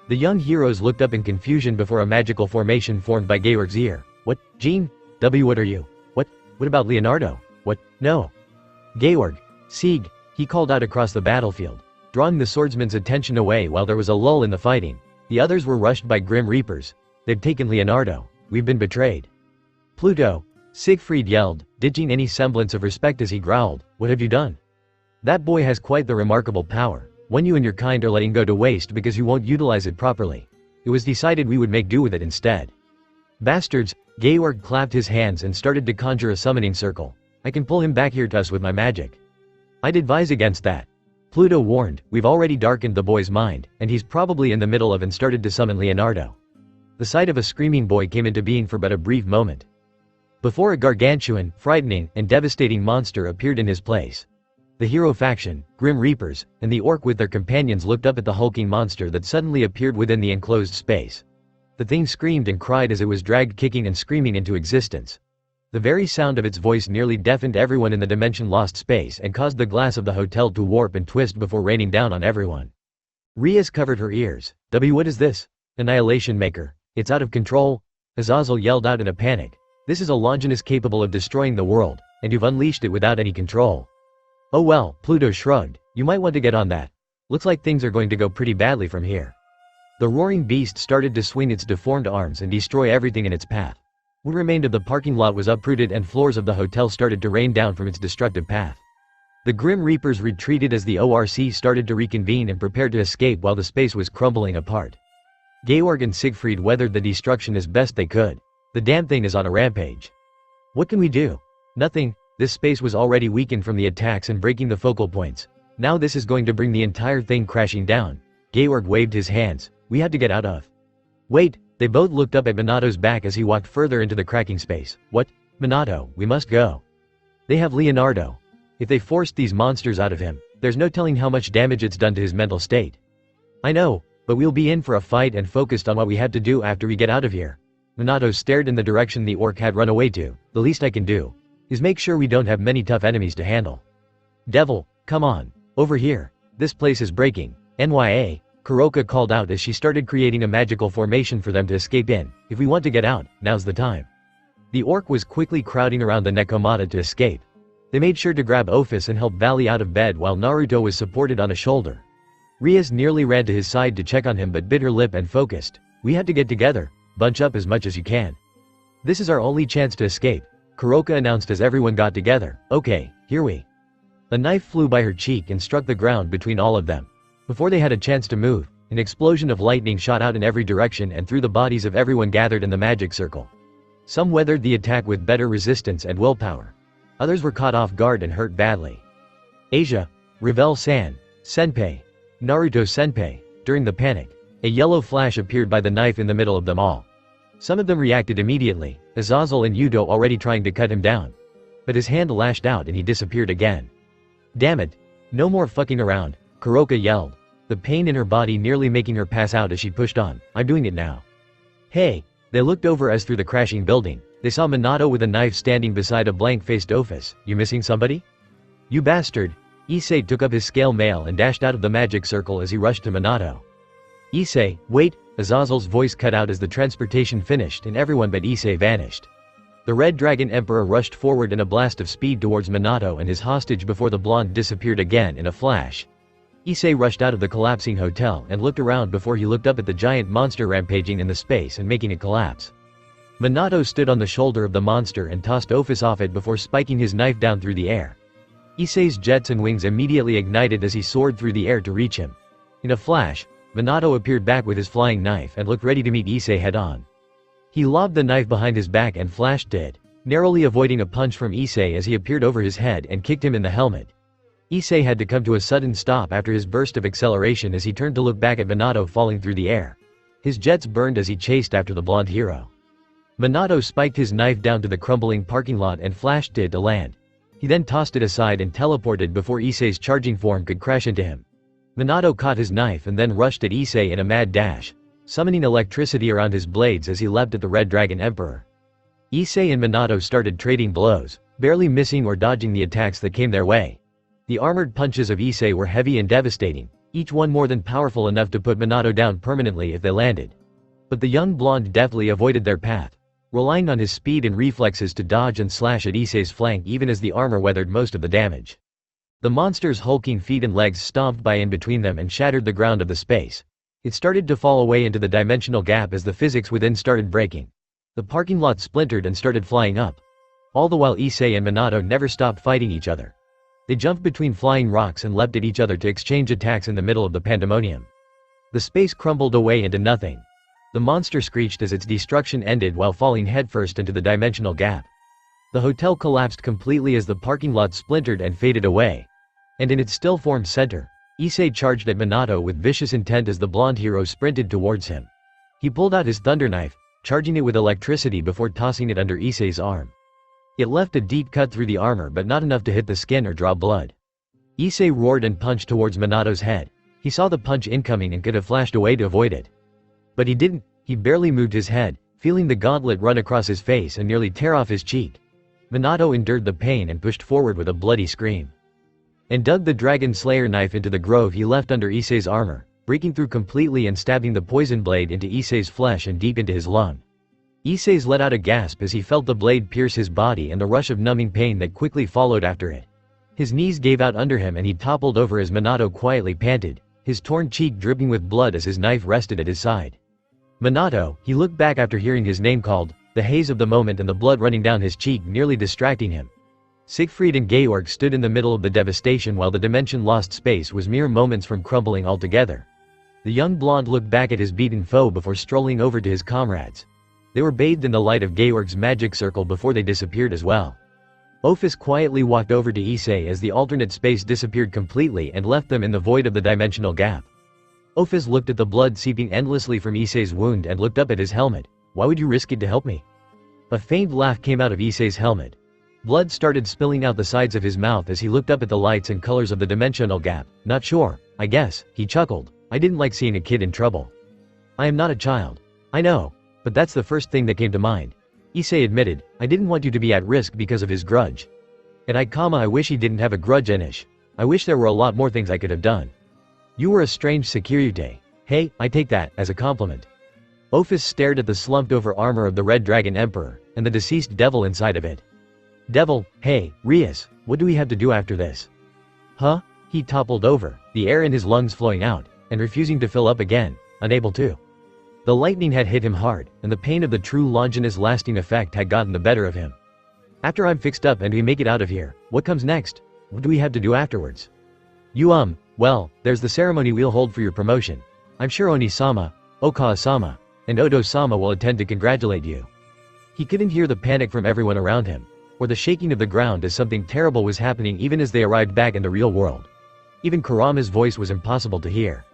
S1: The young heroes looked up in confusion before a magical formation formed by Georg's ear. What, Jean? What are you? What about Leonardo? What? No. Georg. Sieg, he called out across the battlefield, drawing the swordsman's attention away while there was a lull in the fighting. The others were rushed by Grim Reapers. They've taken Leonardo. We've been betrayed. Pluto. Siegfried yelled, ditching any semblance of respect as he growled, what have you done? That boy has quite the remarkable power. One you and your kind are letting go to waste because you won't utilize it properly. It was decided we would make do with it instead. Bastards. Georg clapped his hands and started to conjure a summoning circle. I can pull him back here to us with my magic. I'd advise against that. Pluto warned, we've already darkened the boy's mind, and he's probably in the middle of and started to summon Leonardo. The sight of a screaming boy came into being for but a brief moment, before a gargantuan, frightening, and devastating monster appeared in his place. The hero faction, Grim Reapers, and the orc with their companions looked up at the hulking monster that suddenly appeared within the enclosed space. The thing screamed and cried as it was dragged kicking and screaming into existence. The very sound of its voice nearly deafened everyone in the dimension-lost space and caused the glass of the hotel to warp and twist before raining down on everyone. Riaz covered her ears. What is this? Annihilation Maker. It's out of control. Azazel yelled out in a panic. This is a Longinus capable of destroying the world, and you've unleashed it without any control. Oh well, Pluto shrugged. You might want to get on that. Looks like things are going to go pretty badly from here. The roaring beast started to swing its deformed arms and destroy everything in its path. What remained of the parking lot was uprooted and floors of the hotel started to rain down from its destructive path. The Grim Reapers retreated as the ORC started to reconvene and prepared to escape while the space was crumbling apart. Georg and Siegfried weathered the destruction as best they could. The damn thing is on a rampage. What can we do? Nothing. This space was already weakened from the attacks and breaking the focal points. Now this is going to bring the entire thing crashing down. Georg waved his hands. We had to get out of. Wait, they both looked up at Minato's back as he walked further into the cracking space. What? Minato, we must go. They have Leonardo. If they forced these monsters out of him, there's no telling how much damage it's done to his mental state. I know, but we'll be in for a fight and focused on what we have to do after we get out of here. Minato stared in the direction the orc had run away to. The least I can do is make sure we don't have many tough enemies to handle. Devil, come on, over here. This place is breaking. NYA, Kuroka called out as she started creating a magical formation for them to escape in. If we want to get out, now's the time. The orc was quickly crowding around the Nekomata to escape. They made sure to grab Ophis and help Valley out of bed while Naruto was supported on a shoulder. Riaz nearly ran to his side to check on him but bit her lip and focused. We had to get together. Bunch up as much as you can. This is our only chance to escape, Kuroka announced as everyone got together. Okay, here we. A knife flew by her cheek and struck the ground between all of them. Before they had a chance to move, an explosion of lightning shot out in every direction and through the bodies of everyone gathered in the magic circle. Some weathered the attack with better resistance and willpower. Others were caught off guard and hurt badly. Asia, Revel-san, Senpai, Naruto-senpai. During the panic, a yellow flash appeared by the knife in the middle of them all. Some of them reacted immediately, Azazel and Yudo already trying to cut him down. But his hand lashed out and he disappeared again. Damn it. No more fucking around, Kuroka yelled, the pain in her body nearly making her pass out as she pushed on. I'm doing it now. Hey. They looked over as through the crashing building. They saw Minato with a knife standing beside a blank-faced Ophis. You missing somebody? You bastard. Issei took up his scale mail and dashed out of the magic circle as he rushed to Minato. Issei, wait. Azazel's voice cut out as the transportation finished and everyone but Issei vanished. The Red Dragon Emperor rushed forward in a blast of speed towards Minato and his hostage before the blonde disappeared again in a flash. Issei rushed out of the collapsing hotel and looked around before he looked up at the giant monster rampaging in the space and making it collapse. Minato stood on the shoulder of the monster and tossed Ophis off it before spiking his knife down through the air. Issei's jets and wings immediately ignited as he soared through the air to reach him. In a flash, Minato appeared back with his flying knife and looked ready to meet Issei head-on. He lobbed the knife behind his back and flashed it, narrowly avoiding a punch from Issei as he appeared over his head and kicked him in the helmet. Issei had to come to a sudden stop after his burst of acceleration as he turned to look back at Minato falling through the air. His jets burned as he chased after the blonde hero. Minato spiked his knife down to the crumbling parking lot and flashed it to land. He then tossed it aside and teleported before Issei's charging form could crash into him. Minato caught his knife and then rushed at Issei in a mad dash, summoning electricity around his blades as he leapt at the Red Dragon Emperor. Issei and Minato started trading blows, barely missing or dodging the attacks that came their way. The armored punches of Issei were heavy and devastating, each one more than powerful enough to put Minato down permanently if they landed. But the young blonde deftly avoided their path, relying on his speed and reflexes to dodge and slash at Issei's flank even as the armor weathered most of the damage. The monster's hulking feet and legs stomped by in between them and shattered the ground of the space. It started to fall away into the dimensional gap as the physics within started breaking. The parking lot splintered and started flying up. All the while Issei and Minato never stopped fighting each other. They jumped between flying rocks and leapt at each other to exchange attacks in the middle of the pandemonium. The space crumbled away into nothing. The monster screeched as its destruction ended while falling headfirst into the dimensional gap. The hotel collapsed completely as the parking lot splintered and faded away. And in its still-formed center, Issei charged at Minato with vicious intent as the blonde hero sprinted towards him. He pulled out his thunder knife, charging it with electricity before tossing it under Issei's arm. It left a deep cut through the armor but not enough to hit the skin or draw blood. Issei roared and punched towards Minato's head. He saw the punch incoming and could have flashed away to avoid it. But he didn't. He barely moved his head, feeling the gauntlet run across his face and nearly tear off his cheek. Minato endured the pain and pushed forward with a bloody scream. And dug the Dragon Slayer knife into the grove he left under Issei's armor, breaking through completely and stabbing the poison blade into Issei's flesh and deep into his lung. Issei let out a gasp as he felt the blade pierce his body and the rush of numbing pain that quickly followed after it. His knees gave out under him and he toppled over as Minato quietly panted, his torn cheek dripping with blood as his knife rested at his side. Minato, he looked back after hearing his name called, the haze of the moment and the blood running down his cheek nearly distracting him. Siegfried and Georg stood in the middle of the devastation while the dimension-lost space was mere moments from crumbling altogether. The young blonde looked back at his beaten foe before strolling over to his comrades. They were bathed in the light of Georg's magic circle before they disappeared as well. Ophis quietly walked over to Issei as the alternate space disappeared completely and left them in the void of the dimensional gap. Ophis looked at the blood seeping endlessly from Issei's wound and looked up at his helmet. Why would you risk it to help me? A faint laugh came out of Issei's helmet. Blood started spilling out the sides of his mouth as he looked up at the lights and colors of the dimensional gap. Not sure, I guess, he chuckled. I didn't like seeing a kid in trouble. I am not a child. I know. But that's the first thing that came to mind. Issei admitted, I didn't want you to be at risk because of his grudge. And I wish he didn't have a grudge Enish. I wish there were a lot more things I could have done. You were a strange Securite. Hey, I take that as a compliment. Ophis stared at the slumped over armor of the Red Dragon Emperor, and the deceased devil inside of it. Devil, hey, Rias, what do we have to do after this? Huh? He toppled over, the air in his lungs flowing out, and refusing to fill up again, unable to. The lightning had hit him hard, and the pain of the true Longinus lasting effect had gotten the better of him. After I'm fixed up and we make it out of here, what comes next? What do we have to do afterwards? Well, there's the ceremony we'll hold for your promotion. I'm sure Oni-sama, Okawa-sama, and Odo-sama will attend to congratulate you. He couldn't hear the panic from everyone around him, or the shaking of the ground as something terrible was happening even as they arrived back in the real world. Even Kurama's voice was impossible to hear.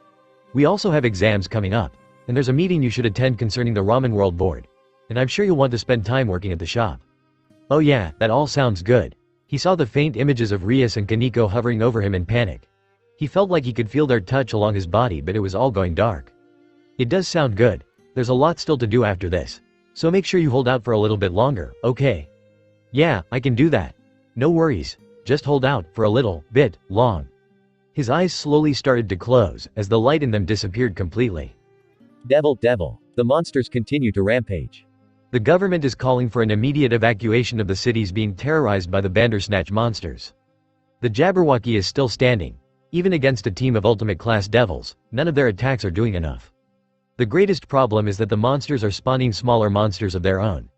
S1: We also have exams coming up, and there's a meeting you should attend concerning the Ramen World Board. And I'm sure you'll want to spend time working at the shop. Oh yeah, that all sounds good. He saw the faint images of Rias and Kaneko hovering over him in panic. He felt like he could feel their touch along his body, but it was all going dark. It does sound good. There's a lot still to do after this. So make sure you hold out for a little bit longer, okay? Yeah, I can do that. No worries. Just hold out for a little bit long. His eyes slowly started to close as the light in them disappeared completely. Devil, the monsters continue to rampage. The government is calling for an immediate evacuation of the cities being terrorized by the Bandersnatch monsters. The Jabberwocky is still standing. Even against a team of ultimate-class devils, none of their attacks are doing enough. The greatest problem is that the monsters are spawning smaller monsters of their own.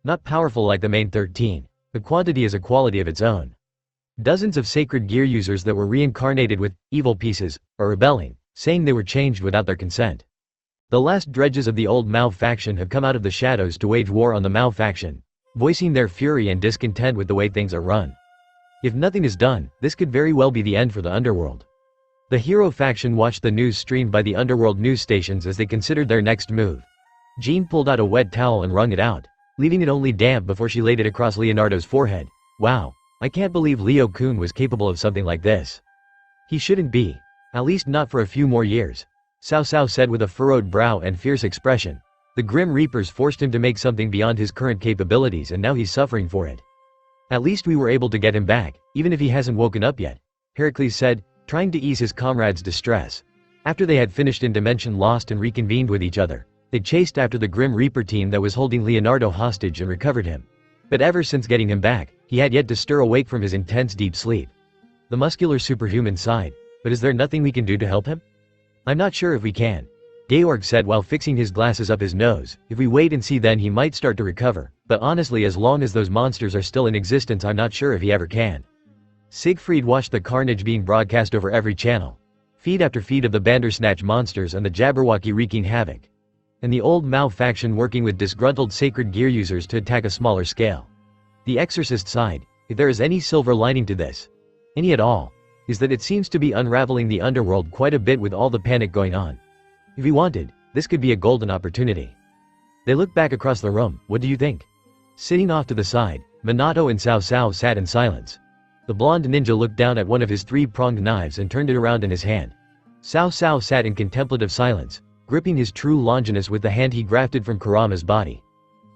S1: Not powerful like the main 13, but quantity is a quality of its own. Dozens of sacred gear users that were reincarnated with evil pieces are rebelling, saying they were changed without their consent. The last dredges of the old Mao faction have come out of the shadows to wage war on the Mao faction, voicing their fury and discontent with the way things are run. If nothing is done, this could very well be the end for the underworld. The hero faction watched the news streamed by the underworld news stations as they considered their next move. Jean pulled out a wet towel and wrung it out, leaving it only damp before she laid it across Leonardo's forehead. Wow, I can't believe Leo-kun was capable of something like this. He shouldn't be. At least not for a few more years. Cao Cao said with a furrowed brow and fierce expression. The Grim Reapers forced him to make something beyond his current capabilities and now he's suffering for it. At least we were able to get him back, even if he hasn't woken up yet, Heracles said, trying to ease his comrades' distress. After they had finished in Dimension Lost and reconvened with each other, they chased after the Grim Reaper team that was holding Leonardo hostage and recovered him. But ever since getting him back, he had yet to stir awake from his intense deep sleep. The muscular superhuman sighed, but is there nothing we can do to help him? I'm not sure if we can. Georg said while fixing his glasses up his nose, if we wait and see then he might start to recover, but honestly as long as those monsters are still in existence I'm not sure if he ever can. Siegfried watched the carnage being broadcast over every channel. Feed after feed of the Bandersnatch monsters and the Jabberwocky wreaking havoc. And the old Mao faction working with disgruntled sacred gear users to attack a smaller scale. The Exorcist sighed, if there is any silver lining to this, any at all, is that it seems to be unraveling the underworld quite a bit with all the panic going on. If he wanted, this could be a golden opportunity. They looked back across the room, what do you think? Sitting off to the side, Minato and Cao Cao sat in silence. The blonde ninja looked down at one of his three-pronged knives and turned it around in his hand. Cao Cao sat in contemplative silence, gripping his true Longinus with the hand he grafted from Kurama's body.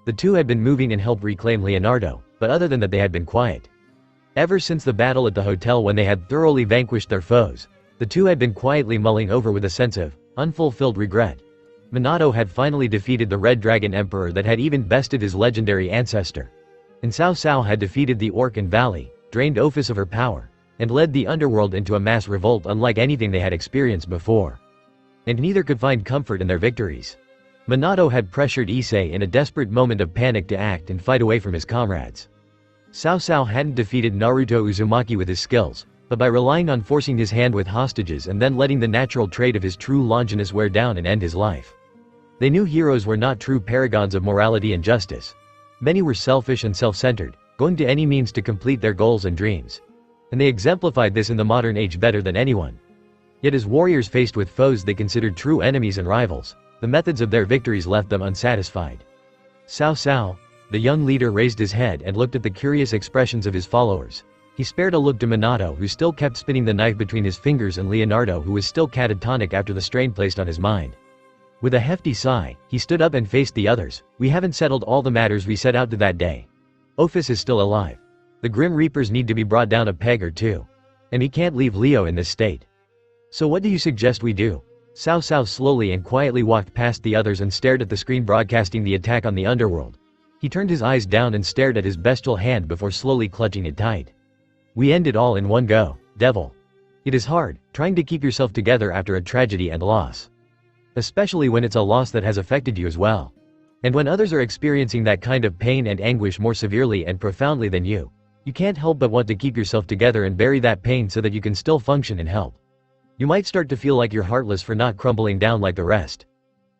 S1: The two had been moving and helped reclaim Leonardo, but other than that they had been quiet. Ever since the battle at the hotel when they had thoroughly vanquished their foes, the two had been quietly mulling over with a sense of unfulfilled regret. Minato had finally defeated the Red Dragon Emperor that had even bested his legendary ancestor. And Cao Cao had defeated the Orc Valley, drained Ophis of her power, and led the underworld into a mass revolt unlike anything they had experienced before. And neither could find comfort in their victories. Minato had pressured Issei in a desperate moment of panic to act and fight away from his comrades. Cao Cao hadn't defeated Naruto Uzumaki with his skills, but by relying on forcing his hand with hostages and then letting the natural trait of his true Longinus wear down and end his life. They knew heroes were not true paragons of morality and justice. Many were selfish and self-centered, going to any means to complete their goals and dreams. And they exemplified this in the modern age better than anyone. Yet as warriors faced with foes they considered true enemies and rivals, the methods of their victories left them unsatisfied. Cao Cao, the young leader, raised his head and looked at the curious expressions of his followers. He spared a look to Minato, who still kept spinning the knife between his fingers, and Leonardo, who was still catatonic after the strain placed on his mind. With a hefty sigh, he stood up and faced the others. "We haven't settled all the matters we set out to that day. Ophis is still alive. The Grim Reapers need to be brought down a peg or two. And he can't leave Leo in this state. So what do you suggest we do?" Cao Cao slowly and quietly walked past the others and stared at the screen broadcasting the attack on the underworld. He turned his eyes down and stared at his bestial hand before slowly clutching it tight. "We end it all in one go, devil. It is hard, trying to keep yourself together after a tragedy and loss. Especially when it's a loss that has affected you as well. And when others are experiencing that kind of pain and anguish more severely and profoundly than you can't help but want to keep yourself together and bury that pain so that you can still function and help. You might start to feel like you're heartless for not crumbling down like the rest.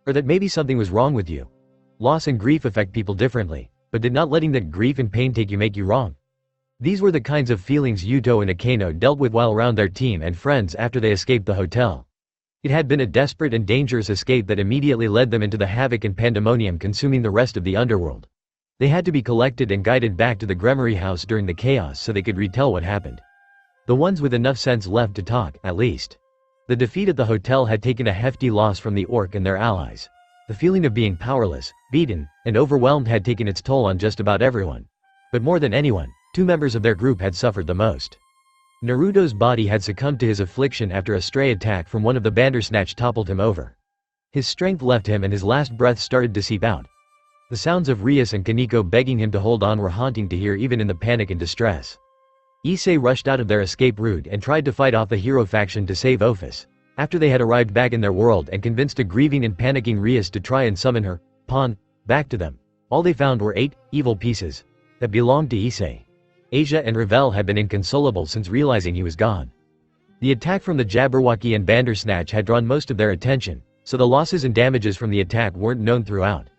S1: Or that maybe something was wrong with you. Loss and grief affect people differently, but did not letting that grief and pain take you make you wrong?" These were the kinds of feelings Yuto and Akeno dealt with while around their team and friends after they escaped the hotel. It had been a desperate and dangerous escape that immediately led them into the havoc and pandemonium consuming the rest of the underworld. They had to be collected and guided back to the Gremory house during the chaos so they could retell what happened. The ones with enough sense left to talk, at least. The defeat at the hotel had taken a hefty loss from the Orc and their allies. The feeling of being powerless, beaten, and overwhelmed had taken its toll on just about everyone. But more than anyone, two members of their group had suffered the most. Naruto's body had succumbed to his affliction after a stray attack from one of the Bandersnatch toppled him over. His strength left him and his last breath started to seep out. The sounds of Rias and Kaneko begging him to hold on were haunting to hear even in the panic and distress. Issei rushed out of their escape route and tried to fight off the hero faction to save Ophis. After they had arrived back in their world and convinced a grieving and panicking Rias to try and summon her, pawn, back to them, all they found were 8 evil pieces that belonged to Issei. Asia and Ravel had been inconsolable since realizing he was gone. The attack from the Jabberwocky and Bandersnatch had drawn most of their attention, so the losses and damages from the attack weren't known throughout.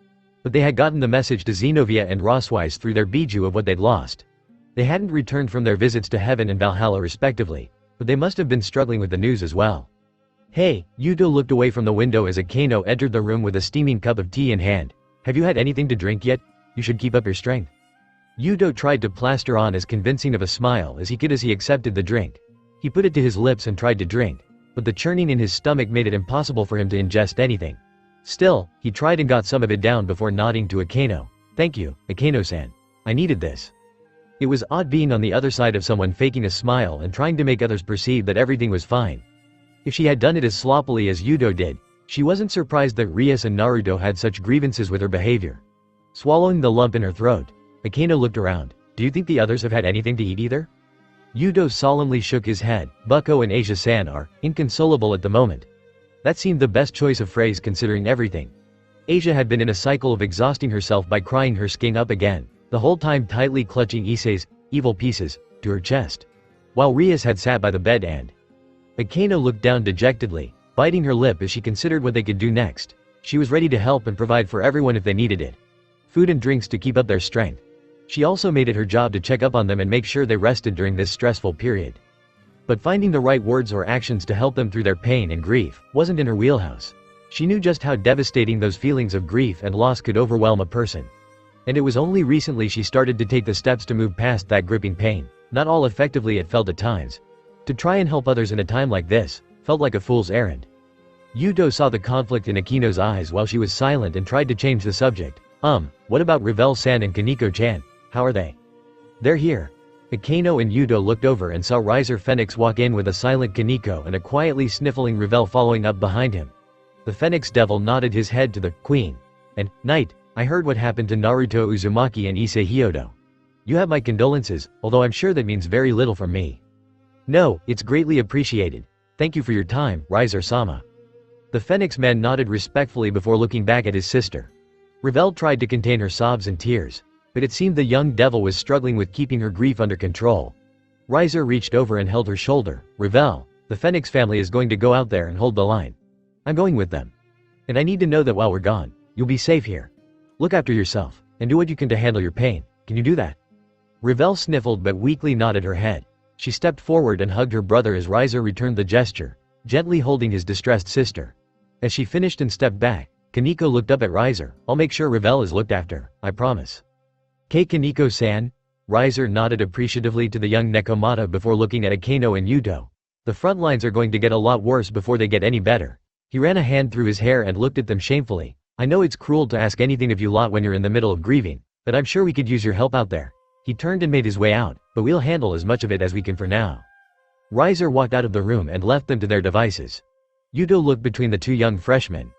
S1: But they had gotten the message to Xenovia and Rossweiss through their bijou of what they'd lost. They hadn't returned from their visits to Heaven and Valhalla respectively, but they must have been struggling with the news as well. "Hey," Yuto looked away from the window as Akeno entered the room with a steaming cup of tea in hand. "Have you had anything to drink yet? You should keep up your strength." Yuto tried to plaster on as convincing of a smile as he could as he accepted the drink. He put it to his lips and tried to drink, but the churning in his stomach made it impossible for him to ingest anything. Still, he tried and got some of it down before nodding to Akeno. "Thank you, Akeno-san. I needed this." It was odd being on the other side of someone faking a smile and trying to make others perceive that everything was fine. If she had done it as sloppily as Yuto did, she wasn't surprised that Rias and Naruto had such grievances with her behavior. Swallowing the lump in her throat, Akeno looked around. "Do you think the others have had anything to eat either?" Yuto solemnly shook his head. "Bucko and Asia-san are inconsolable at the moment." That seemed the best choice of phrase considering everything. Asia had been in a cycle of exhausting herself by crying her skin up again, the whole time tightly clutching Issei's evil pieces to her chest, while Rias had sat by the bed and Akeno looked down dejectedly, biting her lip as she considered what they could do next. She was ready to help and provide for everyone if they needed it. Food and drinks to keep up their strength. She also made it her job to check up on them and make sure they rested during this stressful period. But finding the right words or actions to help them through their pain and grief wasn't in her wheelhouse. She knew just how devastating those feelings of grief and loss could overwhelm a person. And it was only recently she started to take the steps to move past that gripping pain, not all effectively it felt at times. To try and help others in a time like this felt like a fool's errand. Yuto saw the conflict in Akeno's eyes while she was silent and tried to change the subject. What about Ravel-san and Kaneko-chan? How are they?" They're here. Akano and Yudo looked over and saw Riser Phoenix walk in with a silent Kaneko and a quietly sniffling Revel following up behind him. The Phoenix Devil nodded his head to the Queen. And, Knight, I heard what happened to Naruto Uzumaki and Issei Hyodo. You have my condolences, although I'm sure that means very little from me. No, it's greatly appreciated. Thank you for your time, Riser-sama. The Phoenix man nodded respectfully before looking back at his sister. Revel tried to contain her sobs and tears, but it seemed the young devil was struggling with keeping her grief under control. Riser reached over and held her shoulder. Revel, the Phoenix family is going to go out there and hold the line. I'm going with them. And I need to know that while we're gone, you'll be safe here. Look after yourself, and do what you can to handle your pain. Can you do that? Revel sniffled but weakly nodded her head. She stepped forward and hugged her brother as Riser returned the gesture, gently holding his distressed sister. As she finished and stepped back, Kaneko looked up at Riser. I'll make sure Revel is looked after, I promise. Kaneko-san? Riser nodded appreciatively to the young Nekomata before looking at Akano and Yudo. The front lines are going to get a lot worse before they get any better. He ran a hand through his hair and looked at them shamefully. I know it's cruel to ask anything of you lot when you're in the middle of grieving, but I'm sure we could use your help out there. He turned and made his way out, but we'll handle as much of it as we can for now. Riser walked out of the room and left them to their devices. Yudo looked between the two young freshmen.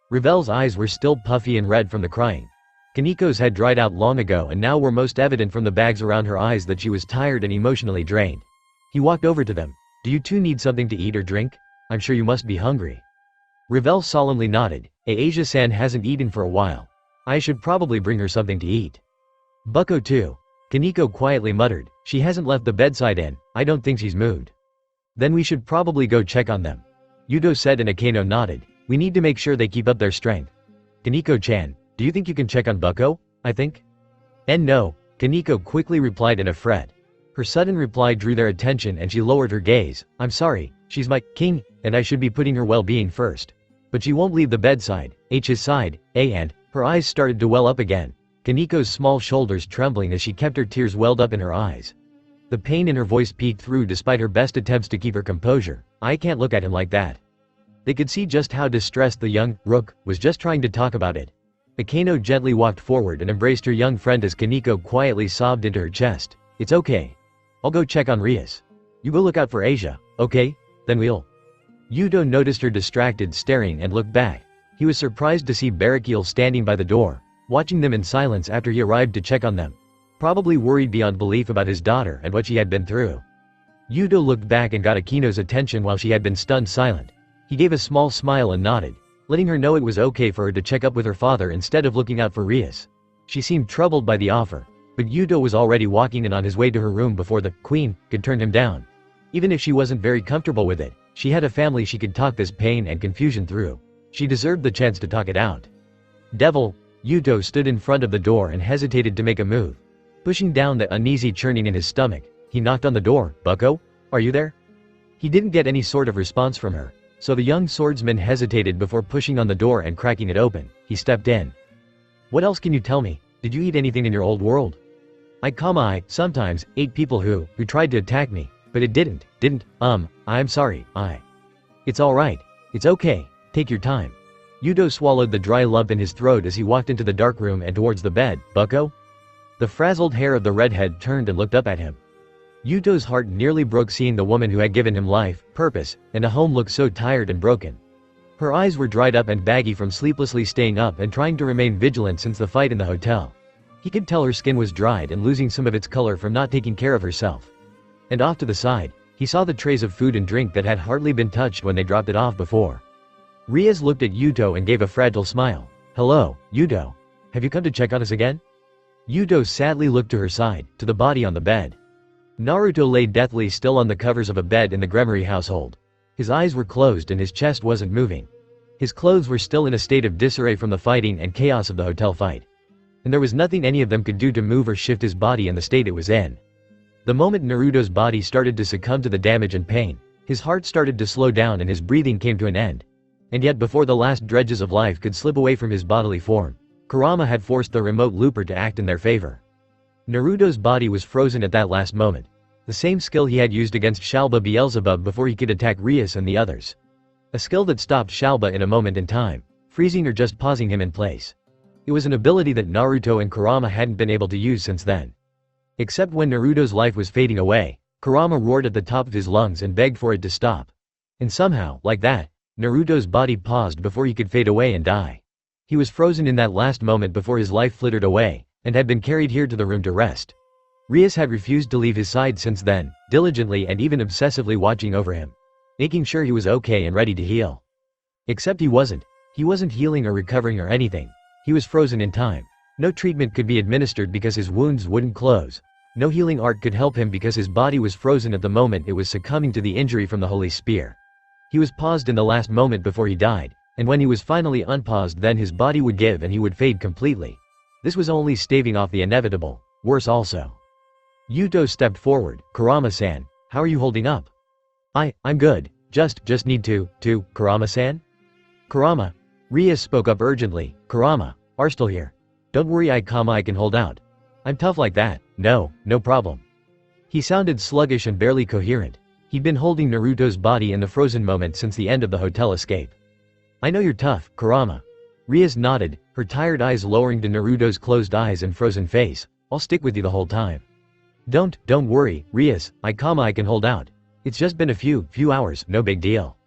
S1: Revel's eyes were still puffy and red from the crying. Kaneko's had dried out long ago and now were most evident from the bags around her eyes that she was tired and emotionally drained. He walked over to them. Do you two need something to eat or drink? I'm sure you must be hungry. Revel solemnly nodded. Asia-san hasn't eaten for a while. I should probably bring her something to eat. Bucko too. Kaneko quietly muttered. She hasn't left the bedside and I don't think she's moved. Then we should probably go check on them. Yudo said and Akano nodded. We need to make sure they keep up their strength. Kaneko-chan, do you think you can check on Bucko? I think. And no, Kaneko quickly replied in a fret. Her sudden reply drew their attention and she lowered her gaze. I'm sorry, she's my king, and I should be putting her well-being first. But she won't leave the bedside, his side, and her eyes started to well up again. Kaneko's small shoulders trembling as she kept her tears welled up in her eyes. The pain in her voice peeked through despite her best attempts to keep her composure. I can't look at him like that. They could see just how distressed the young rook was just trying to talk about it. Akano gently walked forward and embraced her young friend as Kaneko quietly sobbed into her chest. It's okay. I'll go check on Rias. You go look out for Asia, okay? Then we'll. Yudo noticed her distracted staring and looked back. He was surprised to see Barakiel standing by the door, watching them in silence after he arrived to check on them. Probably worried beyond belief about his daughter and what she had been through. Yudo looked back and got Akino's attention while she had been stunned silent. He gave a small smile and nodded, letting her know it was okay for her to check up with her father instead of looking out for Rias. She seemed troubled by the offer, but Yudo was already walking in on his way to her room before the queen could turn him down. Even if she wasn't very comfortable with it, she had a family she could talk this pain and confusion through. She deserved the chance to talk it out. Devil, Yudo stood in front of the door and hesitated to make a move. Pushing down the uneasy churning in his stomach, he knocked on the door. Bucko? Are you there? He didn't get any sort of response from her, so the young swordsman hesitated before pushing on the door and cracking it open. He stepped in. What else can you tell me? Did you eat anything in your old world? I sometimes ate people who tried to attack me, but it didn't. I'm sorry, It's alright. It's okay. Take your time. Yudo swallowed the dry lump in his throat as he walked into the dark room and towards the bed. Bucko? The frazzled hair of the redhead turned and looked up at him. Yudo's heart nearly broke seeing the woman who had given him life, purpose, and a home look so tired and broken. Her eyes were dried up and baggy from sleeplessly staying up and trying to remain vigilant since the fight in the hotel. He could tell her skin was dried and losing some of its color from not taking care of herself. And off to the side, he saw the trays of food and drink that had hardly been touched when they dropped it off before. Rias looked at Yudo and gave a fragile smile. Hello, Yudo. Have you come to check on us again? Yudo sadly looked to her side, to the body on the bed. Naruto lay deathly still on the covers of a bed in the Gremory household. His eyes were closed and his chest wasn't moving. His clothes were still in a state of disarray from the fighting and chaos of the hotel fight. And there was nothing any of them could do to move or shift his body in the state it was in. The moment Naruto's body started to succumb to the damage and pain, his heart started to slow down and his breathing came to an end. And yet before the last dredges of life could slip away from his bodily form, Kurama had forced the remote looper to act in their favor. Naruto's body was frozen at that last moment. The same skill he had used against Shalba Beelzebub before he could attack Rias and the others. A skill that stopped Shalba in a moment in time, freezing or just pausing him in place. It was an ability that Naruto and Kurama hadn't been able to use since then. Except when Naruto's life was fading away, Kurama roared at the top of his lungs and begged for it to stop. And somehow, like that, Naruto's body paused before he could fade away and die. He was frozen in that last moment before his life flittered away, and had been carried here to the room to rest. Rias had refused to leave his side since then, diligently and even obsessively watching over him, making sure he was okay and ready to heal. Except he wasn't. He wasn't healing or recovering or anything. He was frozen in time. No treatment could be administered because his wounds wouldn't close. No healing art could help him because his body was frozen at the moment it was succumbing to the injury from the holy spear. He was paused in the last moment before he died, and when he was finally unpaused, then his body would give and he would fade completely. This was only staving off the inevitable. Worse also. Yuto stepped forward. Kurama-san, how are you holding up? I'm good. Just need to, Kurama-san? Kurama. Rias spoke up urgently. Kurama, are still here. Don't worry, I can hold out. I'm tough like that. No problem. He sounded sluggish and barely coherent. He'd been holding Naruto's body in the frozen moment since the end of the hotel escape. I know you're tough, Kurama. Rias nodded, her tired eyes lowering to Naruto's closed eyes and frozen face. I'll stick with you the whole time. Don't worry, Rias, I can hold out. It's just been a few hours, no big deal.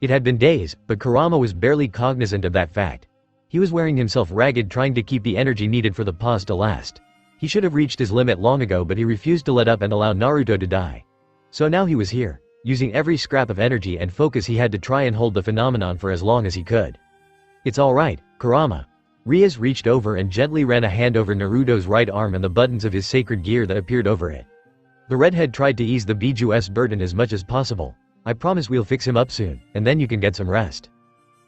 S1: It had been days, but Kurama was barely cognizant of that fact. He was wearing himself ragged trying to keep the energy needed for the pause to last. He should have reached his limit long ago, but he refused to let up and allow Naruto to die. So now he was here, using every scrap of energy and focus he had to try and hold the phenomenon for as long as he could. It's alright, Kurama. Rias reached over and gently ran a hand over Naruto's right arm and the buttons of his sacred gear that appeared over it. The redhead tried to ease the Biju's burden as much as possible. I promise we'll fix him up soon, and then you can get some rest.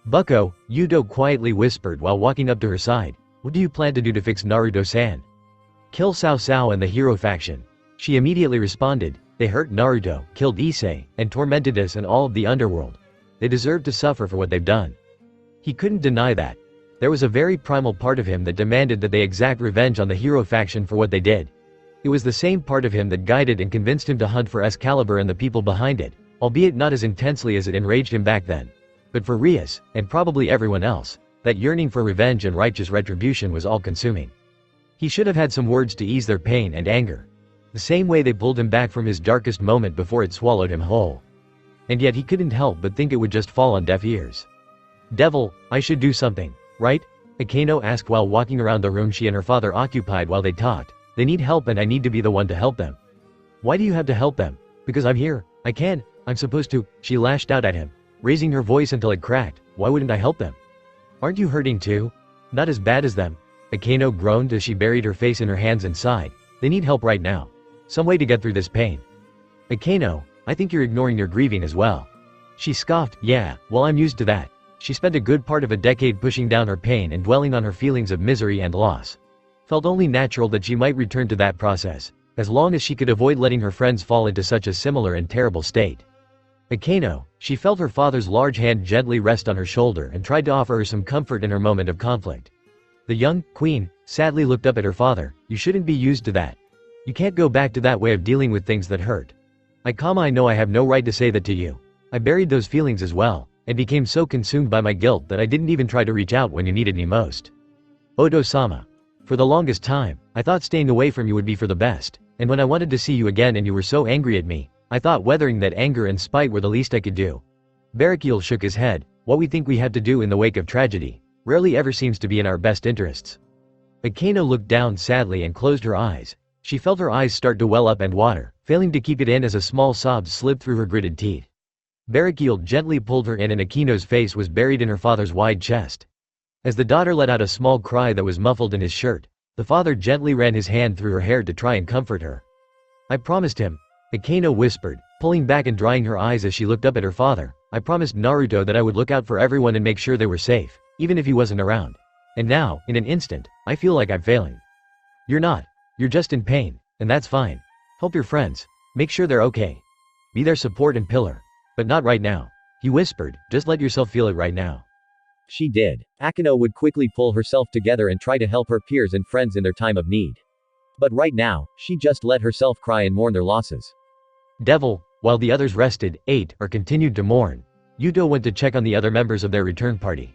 S1: Bucko, Yuto quietly whispered while walking up to her side. What do you plan to do to fix Naruto-san? Kill Sao and the hero faction. She immediately responded. They hurt Naruto, killed Issei, and tormented us and all of the underworld. They deserve to suffer for what they've done. He couldn't deny that. There was a very primal part of him that demanded that they exact revenge on the hero faction for what they did. It was the same part of him that guided and convinced him to hunt for Excalibur and the people behind it, albeit not as intensely as it enraged him back then. But for Rias, and probably everyone else, that yearning for revenge and righteous retribution was all-consuming. He should have had some words to ease their pain and anger. The same way they pulled him back from his darkest moment before it swallowed him whole. And yet he couldn't help but think it would just fall on deaf ears. Devil, I should do something, right? Akeno asked while walking around the room she and her father occupied while they talked. They need help and I need to be the one to help them. Why do you have to help them? Because I'm here. I'm supposed to. She lashed out at him, raising her voice until it cracked. Why wouldn't I help them? Aren't you hurting too? Not as bad as them. Akeno groaned as she buried her face in her hands and sighed. They need help right now. Some way to get through this pain. Akeno, I think you're ignoring your grieving as well. She scoffed. Yeah, well, I'm used to that. She spent a good part of a decade pushing down her pain and dwelling on her feelings of misery and loss. Felt only natural that she might return to that process, as long as she could avoid letting her friends fall into such a similar and terrible state. Akeno, she felt her father's large hand gently rest on her shoulder and tried to offer her some comfort in her moment of conflict. The young queen sadly looked up at her father. You shouldn't be used to that. You can't go back to that way of dealing with things that hurt. I know I have no right to say that to you. I buried those feelings as well, and became so consumed by my guilt that I didn't even try to reach out when you needed me most. Odo-sama. For the longest time, I thought staying away from you would be for the best, and when I wanted to see you again and you were so angry at me, I thought weathering that anger and spite were the least I could do. Barakiel shook his head. What we think we have to do in the wake of tragedy rarely ever seems to be in our best interests. Akeno looked down sadly and closed her eyes. She felt her eyes start to well up and water, failing to keep it in as a small sob slid through her gritted teeth. Barakiel gently pulled her in and Akeno's face was buried in her father's wide chest. As the daughter let out a small cry that was muffled in his shirt, the father gently ran his hand through her hair to try and comfort her. I promised him, Akeno whispered, pulling back and drying her eyes as she looked up at her father. I promised Naruto that I would look out for everyone and make sure they were safe, even if he wasn't around. And now, in an instant, I feel like I'm failing. You're not. You're just in pain, and that's fine. Help your friends. Make sure they're okay. Be their support and pillar. But not right now. He whispered, just let yourself feel it right now. She did. Akeno would quickly pull herself together and try to help her peers and friends in their time of need. But right now, she just let herself cry and mourn their losses. Devil, while the others rested, ate, or continued to mourn, Yuto went to check on the other members of their return party.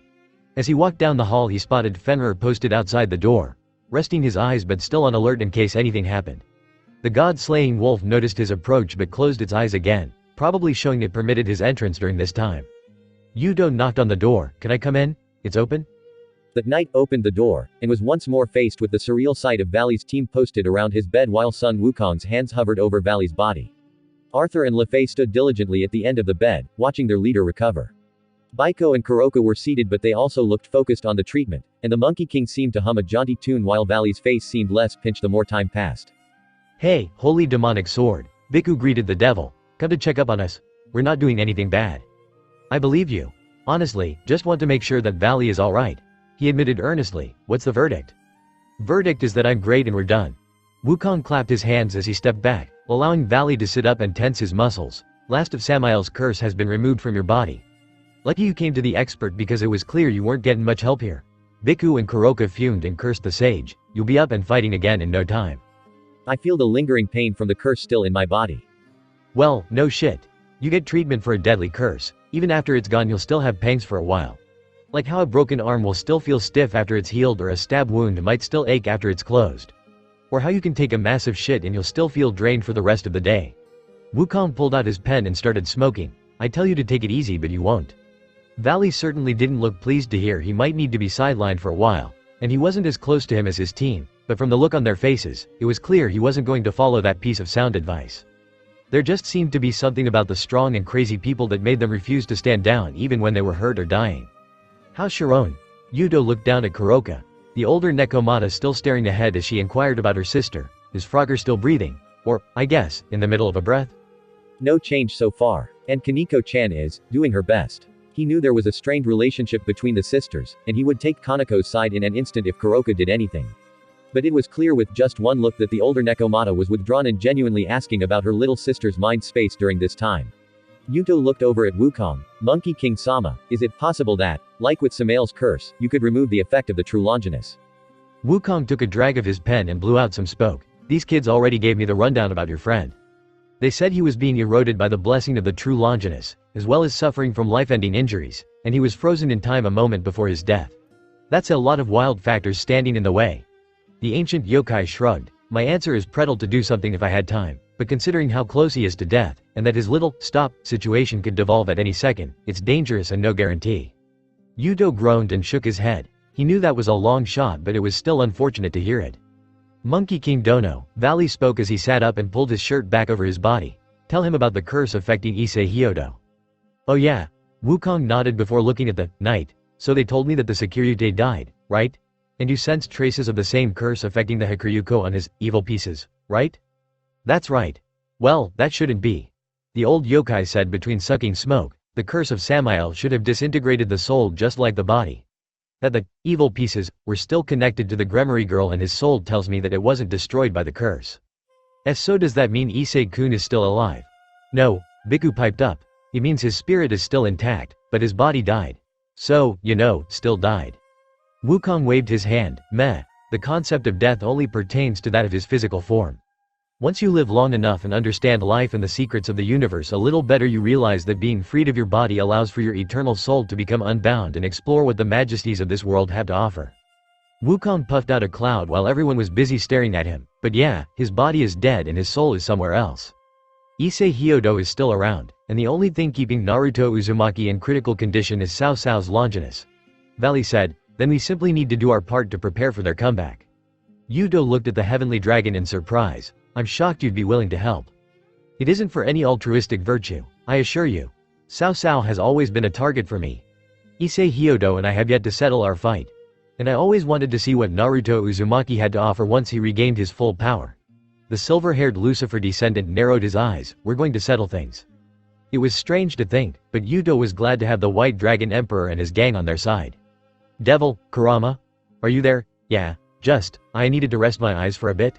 S1: As he walked down the hall he spotted Fenrir posted outside the door, resting his eyes but still on alert in case anything happened. The god-slaying wolf noticed his approach but closed its eyes again, probably showing it permitted his entrance during this time. Yudo knocked on the door. "Can I come in? It's open?"
S2: The knight opened the door, and was once more faced with the surreal sight of Valley's team posted around his bed while Sun Wukong's hands hovered over Valley's body. Arthur and Lefei stood diligently at the end of the bed, watching their leader recover. Baiko and Kuroka were seated but they also looked focused on the treatment, and the Monkey King seemed to hum a jaunty tune while Valley's face seemed less pinched the more time passed.
S1: "Hey, holy demonic sword," Biku greeted the devil. "Come to check up on us. We're not doing anything bad." "I believe you. Honestly, just want to make sure that Valley is alright," he admitted earnestly. "What's the verdict?" "Verdict is that I'm great and we're done." Wukong clapped his hands as he stepped back, allowing Valley to sit up and tense his muscles. "Last of Samael's curse has been removed from your body. Lucky you came to the expert because it was clear you weren't getting much help here." Biku and Kuroka fumed and cursed the sage. "You'll be up and fighting again in no time."
S2: "I feel the lingering pain from the curse still in my body."
S1: "Well, no shit. You get treatment for a deadly curse. Even after it's gone you'll still have pangs for a while. Like how a broken arm will still feel stiff after it's healed or a stab wound might still ache after it's closed. Or how you can take a massive shit and you'll still feel drained for the rest of the day." Wukong pulled out his pen and started smoking. "I tell you to take it easy but you won't." Valley certainly didn't look pleased to hear he might need to be sidelined for a while, and he wasn't as close to him as his team, but from the look on their faces, it was clear he wasn't going to follow that piece of sound advice. There just seemed to be something about the strong and crazy people that made them refuse to stand down even when they were hurt or dying. "How's Sharon?" Yudo looked down at Kuroka. The older Nekomata still staring ahead as she inquired about her sister. "Is Frogger still breathing? Or, I guess, in the middle of a breath?"
S2: "No change so far. And Kaneko-chan is doing her best." He knew there was a strained relationship between the sisters, and he would take Kaneko's side in an instant if Kuroka did anything. But it was clear with just one look that the older Nekomata was withdrawn and genuinely asking about her little sister's mind space during this time. Yuto looked over at Wukong. "Monkey King Sama, is it possible that, like with Samael's curse, you could remove the effect of the true Longinus?"
S1: Wukong took a drag of his pen and blew out some smoke. "These kids already gave me the rundown about your friend. They said he was being eroded by the blessing of the true Longinus, as well as suffering from life-ending injuries, and he was frozen in time a moment before his death. That's a lot of wild factors standing in the way." The ancient yokai shrugged. "My answer is Pretzel to do something if I had time, but considering how close he is to death, and that his little, stop, situation could devolve at any second, it's dangerous and no guarantee." Yudo groaned and shook his head. He knew that was a long shot but it was still unfortunate to hear it. "Monkey King Dono," Valley spoke as he sat up and pulled his shirt back over his body. "Tell him about the curse affecting Issei Hyodo." "Oh yeah." Wukong nodded before looking at the knight. "So they told me that the Sekiryuke died, right? And you sensed traces of the same curse affecting the Hakuryuko on his evil pieces, right?" "That's right." "Well, that shouldn't be," the old yokai said between sucking smoke. "The curse of Samael should have disintegrated the soul just like the body. That the evil pieces were still connected to the Gremory girl and his soul tells me that it wasn't destroyed by the curse." So does that mean Issei-kun is still alive?" "No," Biku piped up. "It means his spirit is still intact, but his body died. So, still died." Wukong waved his hand. "Meh. The concept of death only pertains to that of his physical form. Once you live long enough and understand life and the secrets of the universe a little better you realize that being freed of your body allows for your eternal soul to become unbound and explore what the majesties of this world have to offer." Wukong puffed out a cloud while everyone was busy staring at him. "But yeah, his body is dead and his soul is somewhere else. Issei Hyodo is still around, and the only thing keeping Naruto Uzumaki in critical condition is Cao Cao's Longinus." Valley said, "Then we simply need to do our part to prepare for their comeback." Yudo looked at the heavenly dragon in surprise. "I'm shocked you'd be willing to help." "It isn't for any altruistic virtue, I assure you. Cao Cao has always been a target for me. Issei Hyodo and I have yet to settle our fight. And I always wanted to see what Naruto Uzumaki had to offer once he regained his full power." The silver-haired Lucifer descendant narrowed his eyes. "We're going to settle things." It was strange to think, but Yudo was glad to have the White Dragon Emperor and his gang on their side. "Devil, Kurama? Are you there?" "Yeah, I needed to rest my eyes for a bit."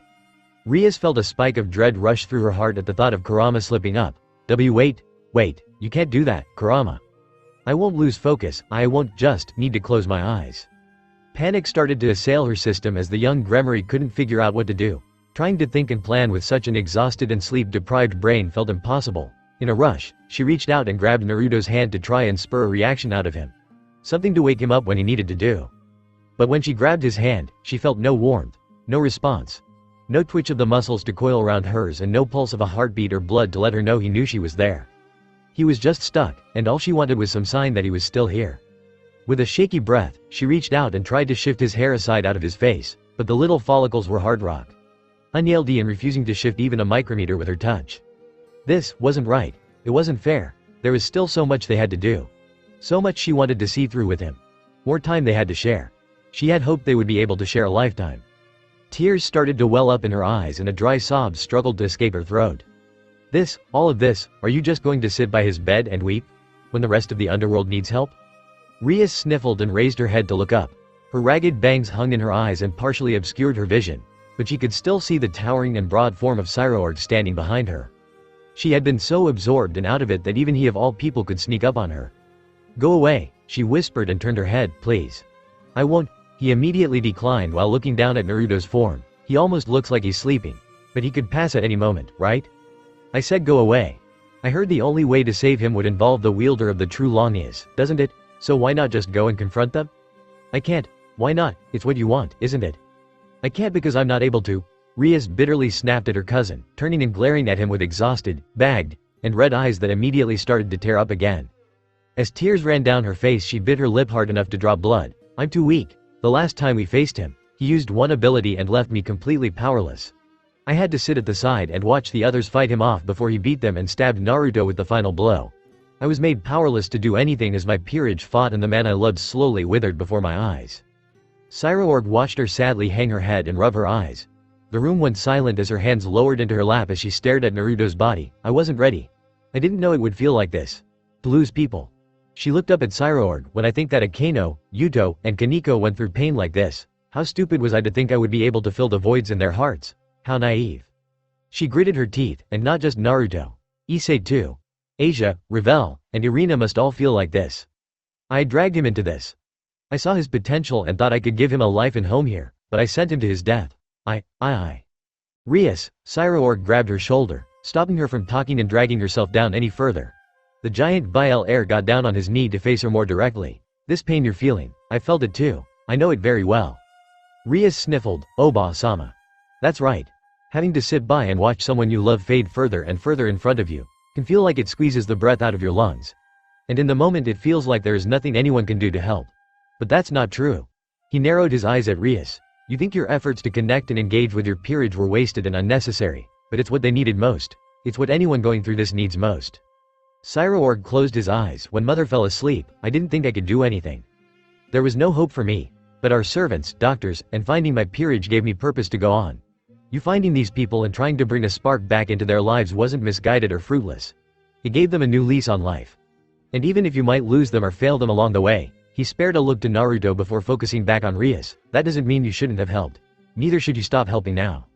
S1: Rias felt a spike of dread rush through her heart at the thought of Kurama slipping up. Wait, you can't do that, Kurama. I won't lose focus, I won't just need to close my eyes." Panic started to assail her system as the young Gremory couldn't figure out what to do. Trying to think and plan with such an exhausted and sleep-deprived brain felt impossible. In a rush, she reached out and grabbed Naruto's hand to try and spur a reaction out of him. Something to wake him up when he needed to do. But when she grabbed his hand, she felt no warmth, no response. No twitch of the muscles to coil around hers and no pulse of a heartbeat or blood to let her know he knew she was there. He was just stuck, and all she wanted was some sign that he was still here. With a shaky breath, she reached out and tried to shift his hair aside out of his face, but the little follicles were hard rock. Unyielding and refusing to shift even a micrometer with her touch. This wasn't right. It wasn't fair. There was still so much they had to do. So much she wanted to see through with him. More time they had to share. She had hoped they would be able to share a lifetime. Tears started to well up in her eyes and a dry sob struggled to escape her throat. All of this, are you just going to sit by his bed and weep? When the rest of the underworld needs help? Rias sniffled and raised her head to look up. Her ragged bangs hung in her eyes and partially obscured her vision, but she could still see the towering and broad form of Cyroorg standing behind her. She had been so absorbed and out of it that even he of all people could sneak up on her. Go away, she whispered and turned her head, please. I won't. He immediately declined while looking down at Naruto's form. He almost looks like he's sleeping. But he could pass at any moment, right? I said go away. I heard the only way to save him would involve the wielder of the true Longias, doesn't it? So why not just go and confront them? I can't. Why not? It's what you want, isn't it? I can't because I'm not able to. Rias bitterly snapped at her cousin, turning and glaring at him with exhausted, bagged, and red eyes that immediately started to tear up again. As tears ran down her face she bit her lip hard enough to drop blood. I'm too weak. The last time we faced him, he used one ability and left me completely powerless. I had to sit at the side and watch the others fight him off before he beat them and stabbed Naruto with the final blow. I was made powerless to do anything as my peerage fought and the man I loved slowly withered before my eyes. Cyroorg watched her sadly hang her head and rub her eyes. The room went silent as her hands lowered into her lap as she stared at Naruto's body. I wasn't ready. I didn't know it would feel like this. To lose people. She looked up at Cyroorg. When I think that Akano, Yuto, and Kaneko went through pain like this, how stupid was I to think I would be able to fill the voids in their hearts? How naive. She gritted her teeth, and not just Naruto. Issei too. Asia, Ravel, and Irina must all feel like this. I had dragged him into this. I saw his potential and thought I could give him a life and home here, but I sent him to his death. Rias, Cyroorg grabbed her shoulder, stopping her from talking and dragging herself down any further. The giant Bael Air got down on his knee to face her more directly. This pain you're feeling, I felt it too. I know it very well. Rias sniffled, Oba-sama. That's right. Having to sit by and watch someone you love fade further and further in front of you can feel like it squeezes the breath out of your lungs. And in the moment it feels like there is nothing anyone can do to help. But that's not true. He narrowed his eyes at Rias. You think your efforts to connect and engage with your peerage were wasted and unnecessary, but it's what they needed most. It's what anyone going through this needs most. Cyroorg closed his eyes. When mother fell asleep, I didn't think I could do anything. There was no hope for me. But our servants, doctors, and finding my peerage gave me purpose to go on. You finding these people and trying to bring a spark back into their lives wasn't misguided or fruitless. It gave them a new lease on life. And even if you might lose them or fail them along the way, he spared a look to Naruto before focusing back on Rias. That doesn't mean you shouldn't have helped. Neither should you stop helping now.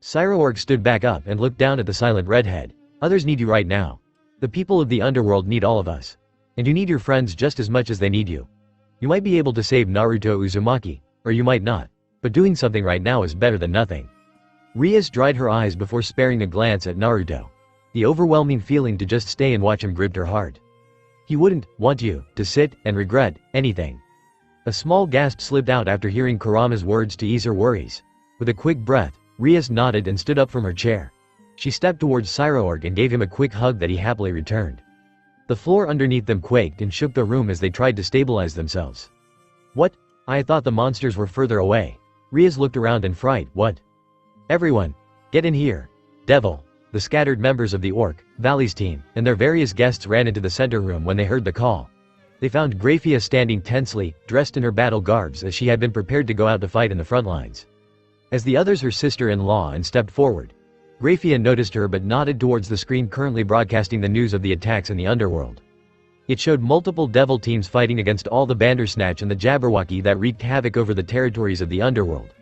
S1: Cyroorg stood back up and looked down at the silent redhead. Others need you right now. The people of the underworld need all of us. And you need your friends just as much as they need you. You might be able to save Naruto Uzumaki, or you might not. But doing something right now is better than nothing. Rias dried her eyes before sparing a glance at Naruto. The overwhelming feeling to just stay and watch him gripped her heart. He wouldn't want you to sit and regret anything. A small gasp slipped out after hearing Kurama's words to ease her worries. With a quick breath, Rias nodded and stood up from her chair. She stepped towards Cyroorg and gave him a quick hug that he happily returned. The floor underneath them quaked and shook the room as they tried to stabilize themselves. What? I thought the monsters were further away. Rias looked around in fright. What? Everyone, get in here. Devil. The scattered members of the Orc Valley's team and their various guests ran into the center room when they heard the call. They found Grafia standing tensely, dressed in her battle garbs as she had been prepared to go out to fight in the front lines. As the others her sister-in-law and stepped forward, Grafia noticed her but nodded towards the screen currently broadcasting the news of the attacks in the underworld. It showed multiple devil teams fighting against all the Bandersnatch and the Jabberwocky that wreaked havoc over the territories of the underworld.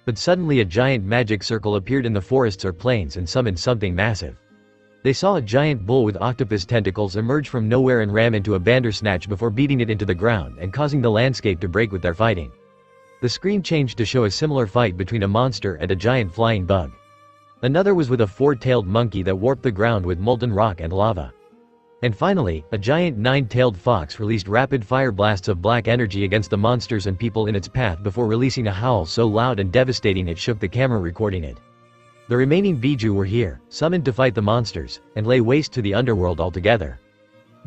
S1: But suddenly a giant magic circle appeared in the forests or plains and summoned something massive. They saw a giant bull with octopus tentacles emerge from nowhere and ram into a Bandersnatch before beating it into the ground and causing the landscape to break with their fighting. The screen changed to show a similar fight between a monster and a giant flying bug. Another was with a four-tailed monkey that warped the ground with molten rock and lava. And finally, a giant nine-tailed fox released rapid fire blasts of black energy against the monsters and people in its path before releasing a howl so loud and devastating it shook the camera recording it. The remaining Biju were here, summoned to fight the monsters, and lay waste to the underworld altogether.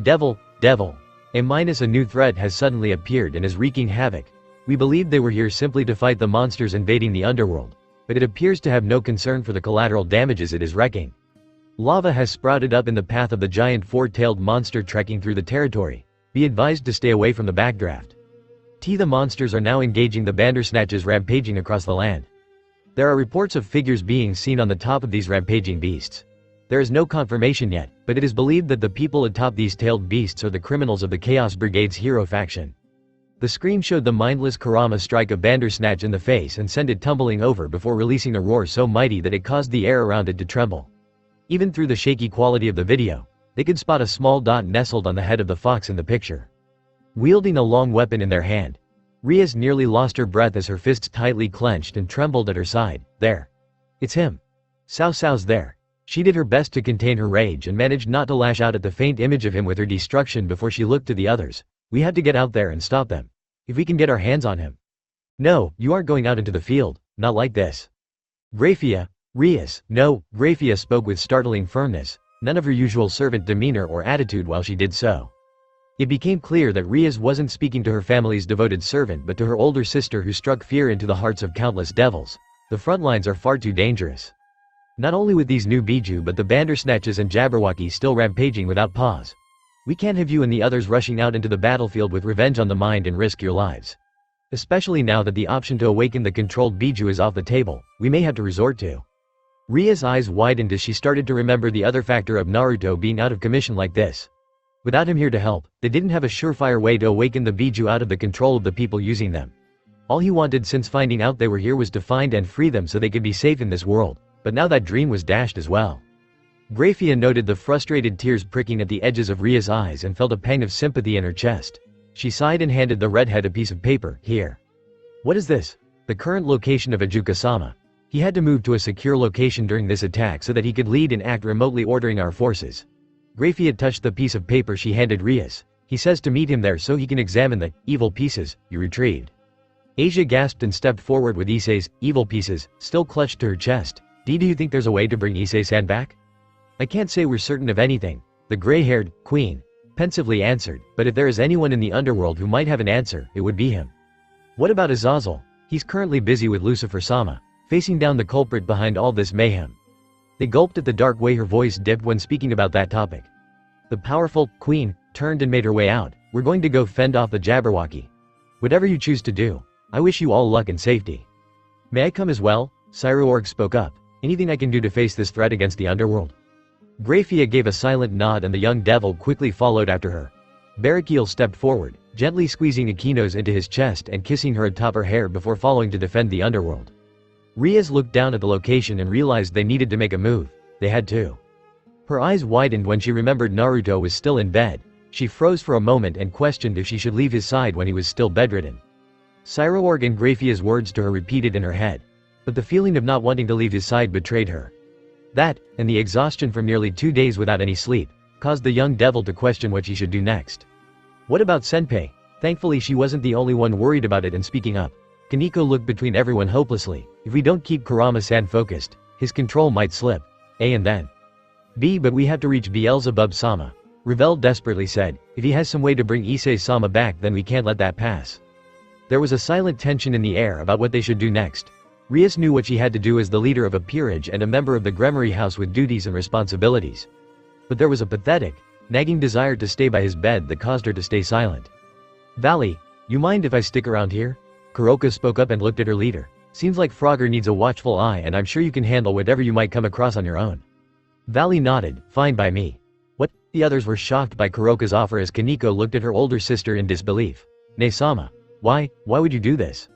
S1: Devil, devil. A new threat has suddenly appeared and is wreaking havoc. We believed they were here simply to fight the monsters invading the underworld, but it appears to have no concern for the collateral damages it is wrecking. Lava has sprouted up in the path of the giant four-tailed monster trekking through the territory. Be advised to stay away from the backdraft. The monsters are now engaging the Bandersnatches rampaging across the land. There are reports of figures being seen on the top of these rampaging beasts. There is no confirmation yet, but it is believed that the people atop these tailed beasts are the criminals of the Chaos Brigade's hero faction. The screen showed the mindless Kurama strike a Bandersnatch in the face and send it tumbling over before releasing a roar so mighty that it caused the air around it to tremble. Even through the shaky quality of the video, they could spot a small dot nestled on the head of the fox in the picture. Wielding a long weapon in their hand, Rias nearly lost her breath as her fists tightly clenched and trembled at her side. There. It's him. Cao Cao's there. She did her best to contain her rage and managed not to lash out at the faint image of him with her destruction before she looked to the others. We have to get out there and stop them. If we can get our hands on him. No, you aren't going out into the field, not like this. Grafia. Rias. No, Grafia spoke with startling firmness, none of her usual servant demeanor or attitude while she did so. It became clear that Rias wasn't speaking to her family's devoted servant but to her older sister who struck fear into the hearts of countless devils. The front lines are far too dangerous. Not only with these new Biju but the Bandersnatches and Jabberwocky still rampaging without pause. We can't have you and the others rushing out into the battlefield with revenge on the mind and risk your lives. Especially now that the option to awaken the controlled Biju is off the table, we may have to resort to. Ria's eyes widened as she started to remember the other factor of Naruto being out of commission like this. Without him here to help, they didn't have a surefire way to awaken the Biju out of the control of the people using them. All he wanted since finding out they were here was to find and free them so they could be safe in this world, but now that dream was dashed as well. Grafia noted the frustrated tears pricking at the edges of Ria's eyes and felt a pang of sympathy in her chest. She sighed and handed the redhead a piece of paper. Here. What is this? The current location of Ajuka-sama. He had to move to a secure location during this attack so that he could lead and act remotely ordering our forces. Grafia touched the piece of paper she handed Rias. He says to meet him there so he can examine the evil pieces you retrieved. Asia gasped and stepped forward with Issei's evil pieces still clutched to her chest. Do you think there's a way to bring Issei-san back? I can't say we're certain of anything, the gray-haired queen pensively answered, but if there is anyone in the underworld who might have an answer, it would be him. What about Azazel? He's currently busy with Lucifer-sama, facing down the culprit behind all this mayhem. They gulped at the dark way her voice dipped when speaking about that topic. The powerful queen turned and made her way out. We're going to go fend off the Jabberwocky. Whatever you choose to do, I wish you all luck and safety. May I come as well? Cyruorg spoke up. Anything I can do to face this threat against the underworld? Grafia gave a silent nod and the young devil quickly followed after her. Barakiel stepped forward, gently squeezing Akinos into his chest and kissing her atop her hair before following to defend the underworld. Rias looked down at the location and realized they needed to make a move. They had to. Her eyes widened when she remembered Naruto was still in bed. She froze for a moment and questioned if she should leave his side when he was still bedridden. Cyruorg and Grafia's words to her repeated in her head. But the feeling of not wanting to leave his side betrayed her. That, and the exhaustion from nearly 2 days without any sleep, caused the young devil to question what she should do next. What about Senpei? Thankfully she wasn't the only one worried about it and speaking up. Kaneko looked between everyone hopelessly. If we don't keep Kurama-san focused, his control might slip. A and then B, but we have to reach Beelzebub-sama. Ravel desperately said, if he has some way to bring Issei-sama back then we can't let that pass. There was a silent tension in the air about what they should do next. Rias knew what she had to do as the leader of a peerage and a member of the Gremory house with duties and responsibilities. But there was a pathetic, nagging desire to stay by his bed that caused her to stay silent. Valley, you mind if I stick around here? Kuroka spoke up and looked at her leader. Seems like Frogger needs a watchful eye and I'm sure you can handle whatever you might come across on your own. Valley nodded, fine by me. What? The others were shocked by Kuroka's offer as Kaneko looked at her older sister in disbelief. Ne-sama. Why would you do this?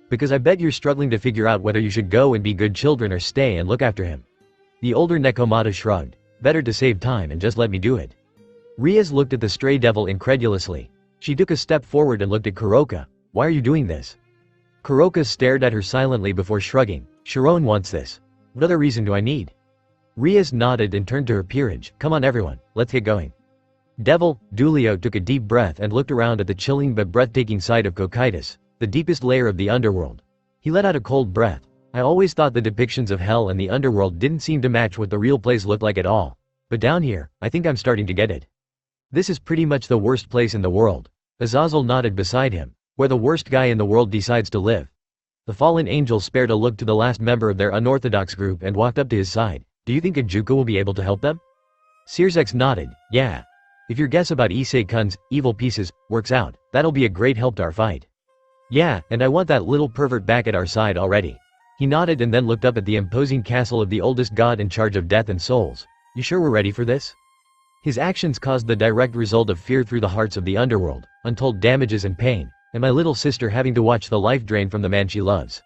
S1: Because I bet you're struggling to figure out whether you should go and be good children or stay and look after him. The older Nekomata shrugged. Better to save time and just let me do it. Rias looked at the stray devil incredulously. She took a step forward and looked at Kuroka. Why are you doing this? Kuroka stared at her silently before shrugging. Sharon wants this. What other reason do I need? Rias nodded and turned to her peerage. Come on everyone, let's get going. Devil, Dulio took a deep breath and looked around at the chilling but breathtaking sight of Cocytus, the deepest layer of the underworld. He let out a cold breath. I always thought the depictions of hell and the underworld didn't seem to match what the real place looked like at all. But down here, I think I'm starting to get it. This is pretty much the worst place in the world. Azazel nodded beside him. Where the worst guy in the world decides to live. The fallen angel spared a look to the last member of their unorthodox group and walked up to his side. Do you think Ajuka will be able to help them? Sirzex nodded. Yeah. If your guess about Issei-kun's evil pieces works out, that'll be a great help to our fight. Yeah, and I want that little pervert back at our side already. He nodded and then looked up at the imposing castle of the oldest god in charge of death and souls. You sure we're ready for this? His actions caused the direct result of fear through the hearts of the underworld, untold damages and pain, and my little sister having to watch the life drain from the man she loves.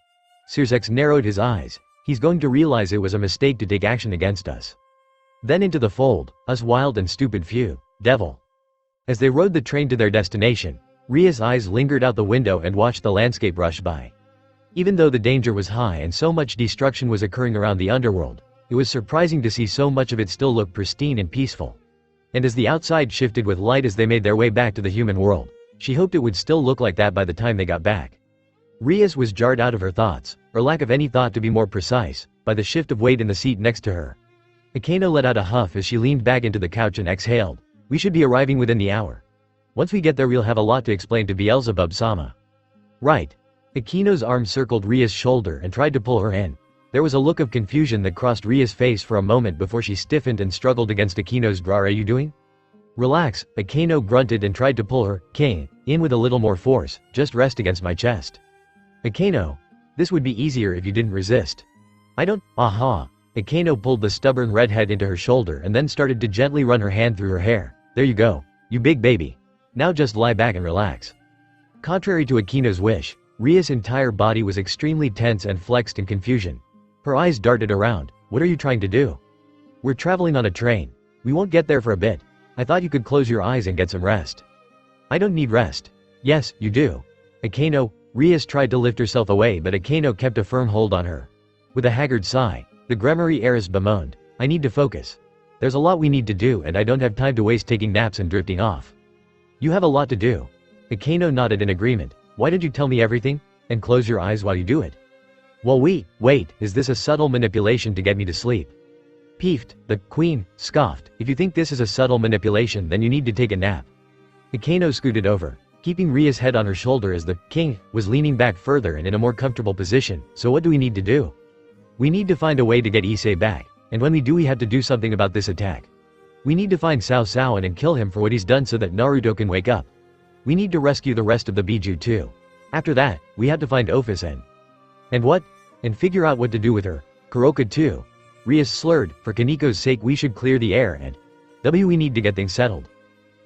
S1: Sirzex narrowed his eyes. He's going to realize it was a mistake to take action against us. Then into the fold, us wild and stupid few, devil. As they rode the train to their destination, Ria's eyes lingered out the window and watched the landscape rush by. Even though the danger was high and so much destruction was occurring around the underworld, it was surprising to see so much of it still look pristine and peaceful. And as the outside shifted with light as they made their way back to the human world, she hoped it would still look like that by the time they got back. Rias was jarred out of her thoughts, or lack of any thought to be more precise, by the shift of weight in the seat next to her. Akeno let out a huff as she leaned back into the couch and exhaled. We should be arriving within the hour. Once we get there we'll have a lot to explain to Beelzebub-sama. Right. Akino's arm circled Ria's shoulder and tried to pull her in. There was a look of confusion that crossed Ria's face for a moment before she stiffened and struggled against Akino's draw. Are you doing? Relax, Akeno grunted and tried to pull her, in with a little more force. Just rest against my chest. Akeno. This would be easier if you didn't resist. I don't, aha. Akeno pulled the stubborn redhead into her shoulder and then started to gently run her hand through her hair. There you go. You big baby. Now just lie back and relax. Contrary to Akino's wish, Ria's entire body was extremely tense and flexed in confusion. Her eyes darted around. What are you trying to do? We're traveling on a train. We won't get there for a bit. I thought you could close your eyes and get some rest. I don't need rest. Yes, you do. Akeno. Rias tried to lift herself away but Akeno kept a firm hold on her. With a haggard sigh, the Gremory heiress bemoaned. I need to focus. There's a lot we need to do and I don't have time to waste taking naps and drifting off. You have a lot to do. Akeno nodded in agreement. Why don't you tell me everything? And close your eyes while you do it. Well wait, is this a subtle manipulation to get me to sleep? Peeved, the queen, scoffed. If you think this is a subtle manipulation then you need to take a nap. Akeno scooted over, keeping Ria's head on her shoulder as the king was leaning back further and in a more comfortable position. So what do we need to do? We need to find a way to get Issei back, and when we do we have to do something about this attack. We need to find Cao Cao and kill him for what he's done so that Naruto can wake up. We need to rescue the rest of the Biju too. After that, we have to find Office and what? And figure out what to do with her. Kuroka too. Rias slurred. For Kaniko's sake we should clear the air and we need to get things settled.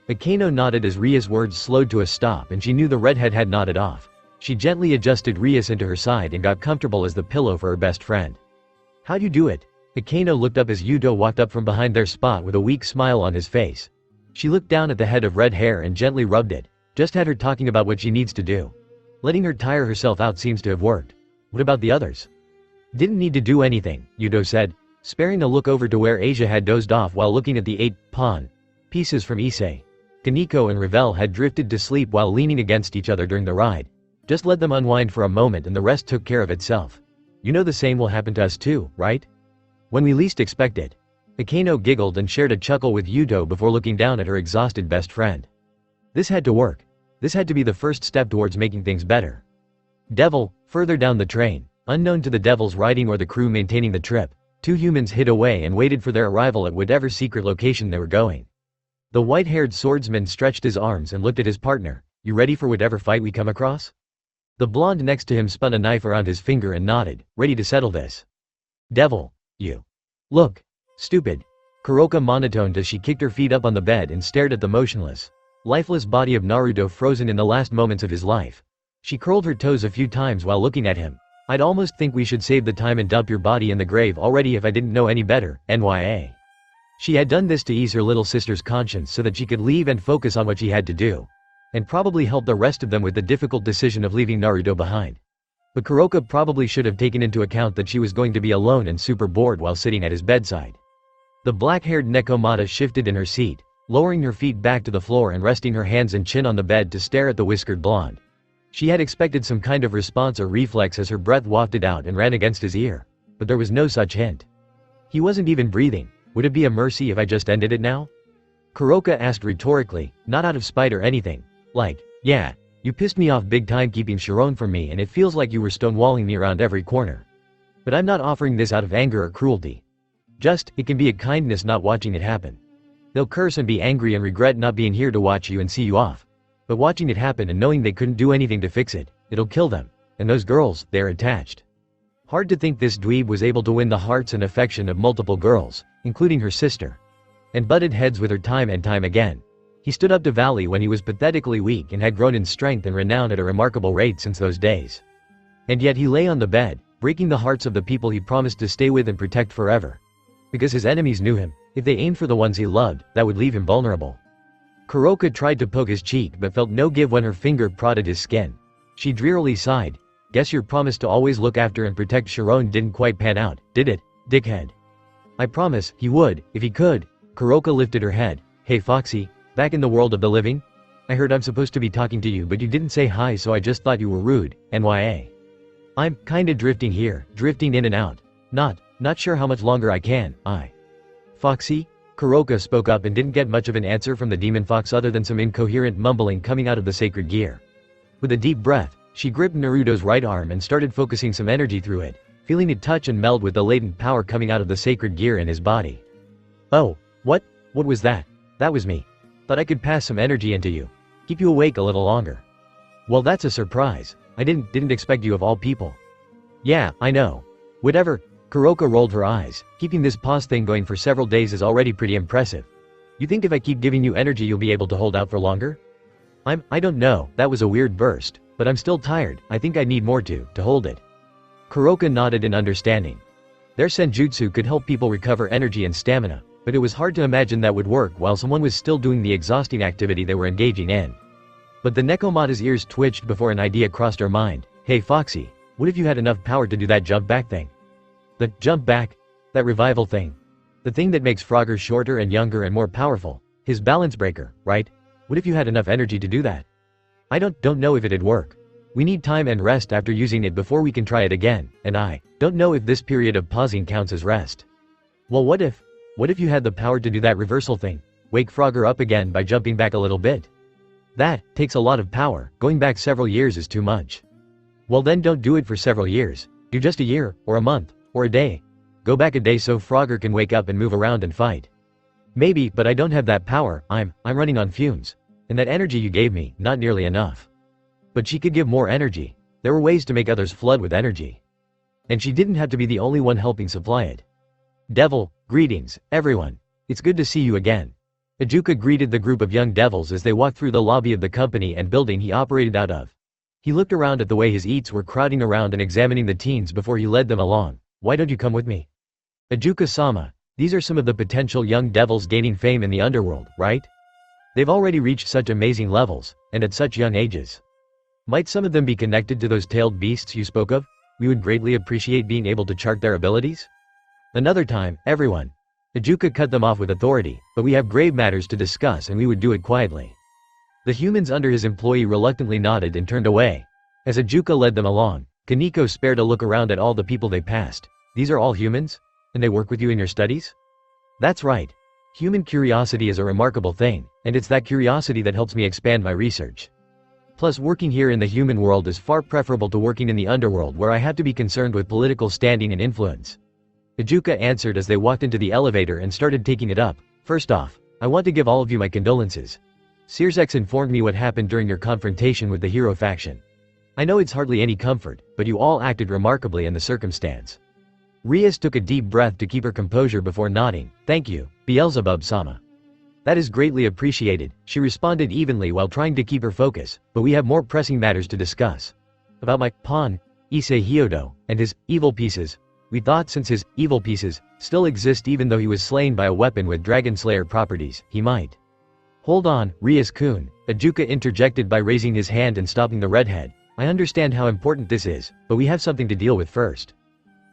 S1: Akeno nodded as Ria's words slowed to a stop and she knew the redhead had nodded off. She gently adjusted Rias into her side and got comfortable as the pillow for her best friend. How'd you do it? Akeno looked up as Yudo walked up from behind their spot with a weak smile on his face. She looked down at the head of red hair and gently rubbed it. Just had her talking about what she needs to do. Letting her tire herself out seems to have worked. What about the others? Didn't need to do anything, Yudo said, sparing a look over to where Asia had dozed off while looking at the 8 pawn pieces from Issei. Kaniko and Ravel had drifted to sleep while leaning against each other during the ride. Just let them unwind for a moment and the rest took care of itself. You know the same will happen to us too, right? When we least expect it. Akeno giggled and shared a chuckle with Yudo before looking down at her exhausted best friend. This had to work. This had to be the first step towards making things better. Devil, further down the train, unknown to the devils riding or the crew maintaining the trip, 2 humans hid away and waited for their arrival at whatever secret location they were going. The white-haired swordsman stretched his arms and looked at his partner. You ready for whatever fight we come across? The blonde next to him spun a knife around his finger and nodded, ready to settle this. Devil, you. Look. Stupid. Kuroka monotoned as she kicked her feet up on the bed and stared at the motionless, lifeless body of Naruto frozen in the last moments of his life. She curled her toes a few times while looking at him. I'd almost think we should save the time and dump your body in the grave already if I didn't know any better, NYA. She had done this to ease her little sister's conscience so that she could leave and focus on what she had to do. And probably help the rest of them with the difficult decision of leaving Naruto behind. But Kuroka probably should have taken into account that she was going to be alone and super bored while sitting at his bedside. The black-haired Nekomata shifted in her seat, lowering her feet back to the floor and resting her hands and chin on the bed to stare at the whiskered blonde. She had expected some kind of response or reflex as her breath wafted out and ran against his ear. But there was no such hint. He wasn't even breathing. Would it be a mercy if I just ended it now? Kuroka asked rhetorically, not out of spite or anything. Like, yeah, you pissed me off big time keeping Sharon from me and it feels like you were stonewalling me around every corner. But I'm not offering this out of anger or cruelty. Just, it can be a kindness not watching it happen. They'll curse and be angry and regret not being here to watch you and see you off. But watching it happen and knowing they couldn't do anything to fix it, it'll kill them. And those girls, they're attached. Hard to think this dweeb was able to win the hearts and affection of multiple girls, including her sister. And butted heads with her time and time again. He stood up to Valley when he was pathetically weak and had grown in strength and renown at a remarkable rate since those days. And yet he lay on the bed, breaking the hearts of the people he promised to stay with and protect forever. Because his enemies knew him, if they aimed for the ones he loved, that would leave him vulnerable. Kuroka tried to poke his cheek but felt no give when her finger prodded his skin. She drearily sighed. Guess your promise to always look after and protect Sharon didn't quite pan out, did it, dickhead? I promise, he would, if he could. Kuroka lifted her head. Hey Foxy, back in the world of the living? I heard I'm supposed to be talking to you but you didn't say hi so I just thought you were rude, NYA. I'm kinda drifting here, drifting in and out. Not sure how much longer I can, Foxy? Kuroka spoke up and didn't get much of an answer from the demon fox other than some incoherent mumbling coming out of the sacred gear. With a deep breath, she gripped Naruto's right arm and started focusing some energy through it, feeling it touch and meld with the latent power coming out of the sacred gear in his body. Oh, what was that? That was me. Thought I could pass some energy into you. Keep you awake a little longer. Well, that's a surprise. I didn't expect you of all people. Yeah, I know. Whatever. Kuroka rolled her eyes. Keeping this pause thing going for several days is already pretty impressive. You think if I keep giving you energy you'll be able to hold out for longer? I don't know, that was a weird burst, but I'm still tired. I think I need more to hold it. Kuroka nodded in understanding. Their senjutsu could help people recover energy and stamina, but it was hard to imagine that would work while someone was still doing the exhausting activity they were engaging in. But the Nekomata's ears twitched before an idea crossed her mind. Hey Foxy, what if you had enough power to do that jump back thing? The jump back? That revival thing. The thing that makes Frogger shorter and younger and more powerful. His balance breaker, right? What if you had enough energy to do that? I don't know if it'd work. We need time and rest after using it before we can try it again, and I don't know if this period of pausing counts as rest. Well, what if you had the power to do that reversal thing? Wake Frogger up again by jumping back a little bit. That takes a lot of power. Going back several years is too much. Well then don't do it for several years. Do just a year, or a month, or a day. Go back a day so Frogger can wake up and move around and fight. Maybe, but I don't have that power. I'm running on fumes. And that energy you gave me, not nearly enough. But she could give more energy. There were ways to make others flood with energy. And she didn't have to be the only one helping supply it. Devil, greetings, everyone. It's good to see you again. Ajuka greeted the group of young devils as they walked through the lobby of the company and building he operated out of. He looked around at the way his eats were crowding around and examining the teens before he led them along. Why don't you come with me? Ajuka-sama, these are some of the potential young devils gaining fame in the underworld, right? They've already reached such amazing levels, and at such young ages. Might some of them be connected to those tailed beasts you spoke of? We would greatly appreciate being able to chart their abilities. Another time, everyone. Ajuka cut them off with authority, but we have grave matters to discuss and we would do it quietly. The humans under his employee reluctantly nodded and turned away. As Ajuka led them along, Kaneko spared a look around at all the people they passed. These are all humans? And they work with you in your studies? That's right. Human curiosity is a remarkable thing, and it's that curiosity that helps me expand my research. Plus working here in the human world is far preferable to working in the underworld where I have to be concerned with political standing and influence. Ajuka answered as they walked into the elevator and started taking it up. First off, I want to give all of you my condolences. Searsex informed me what happened during your confrontation with the hero faction. I know it's hardly any comfort, but you all acted remarkably in the circumstance. Rias took a deep breath to keep her composure before nodding. Thank you, Beelzebub-sama. That is greatly appreciated, she responded evenly while trying to keep her focus, but we have more pressing matters to discuss. About my pawn, Issei Hyodo, and his evil pieces. We thought since his evil pieces still exist even though he was slain by a weapon with Dragon Slayer properties, he might. Hold on, Rias-kun, Ajuka interjected by raising his hand and stopping the redhead. I understand how important this is, but we have something to deal with first.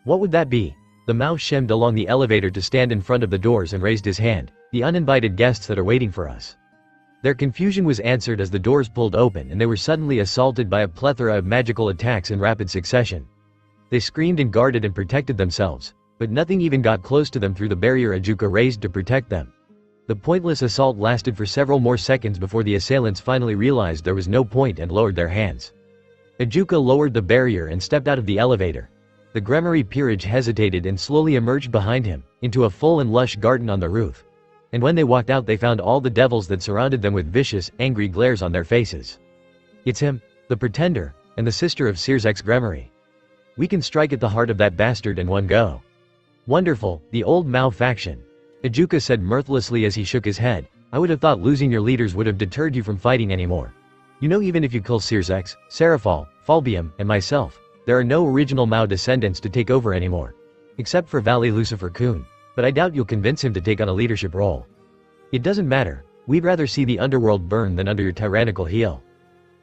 S1: What would that be? The mouse shimmed along the elevator to stand in front of the doors and raised his hand. The uninvited guests that are waiting for us. Their confusion was answered as the doors pulled open and they were suddenly assaulted by a plethora of magical attacks in rapid succession. They screamed and guarded and protected themselves, but nothing even got close to them through the barrier Ajuka raised to protect them. The pointless assault lasted for several more seconds before the assailants finally realized there was no point and lowered their hands. Ajuka lowered the barrier and stepped out of the elevator. The Gremory peerage hesitated and slowly emerged behind him, into a full and lush garden on the roof. And when they walked out they found all the devils that surrounded them with vicious, angry glares on their faces. It's him, the Pretender, and the sister of Sirzek's Gremory. We can strike at the heart of that bastard in one go. Wonderful, the old Mao faction. Ajuka said mirthlessly as he shook his head. I would have thought losing your leaders would have deterred you from fighting anymore. You know, even if you kill Sirzek, Serafal, Falbium, and myself, there are no original Mao descendants to take over anymore. Except for Valley Lucifer Kun. But I doubt you'll convince him to take on a leadership role. It doesn't matter, we'd rather see the underworld burn than under your tyrannical heel.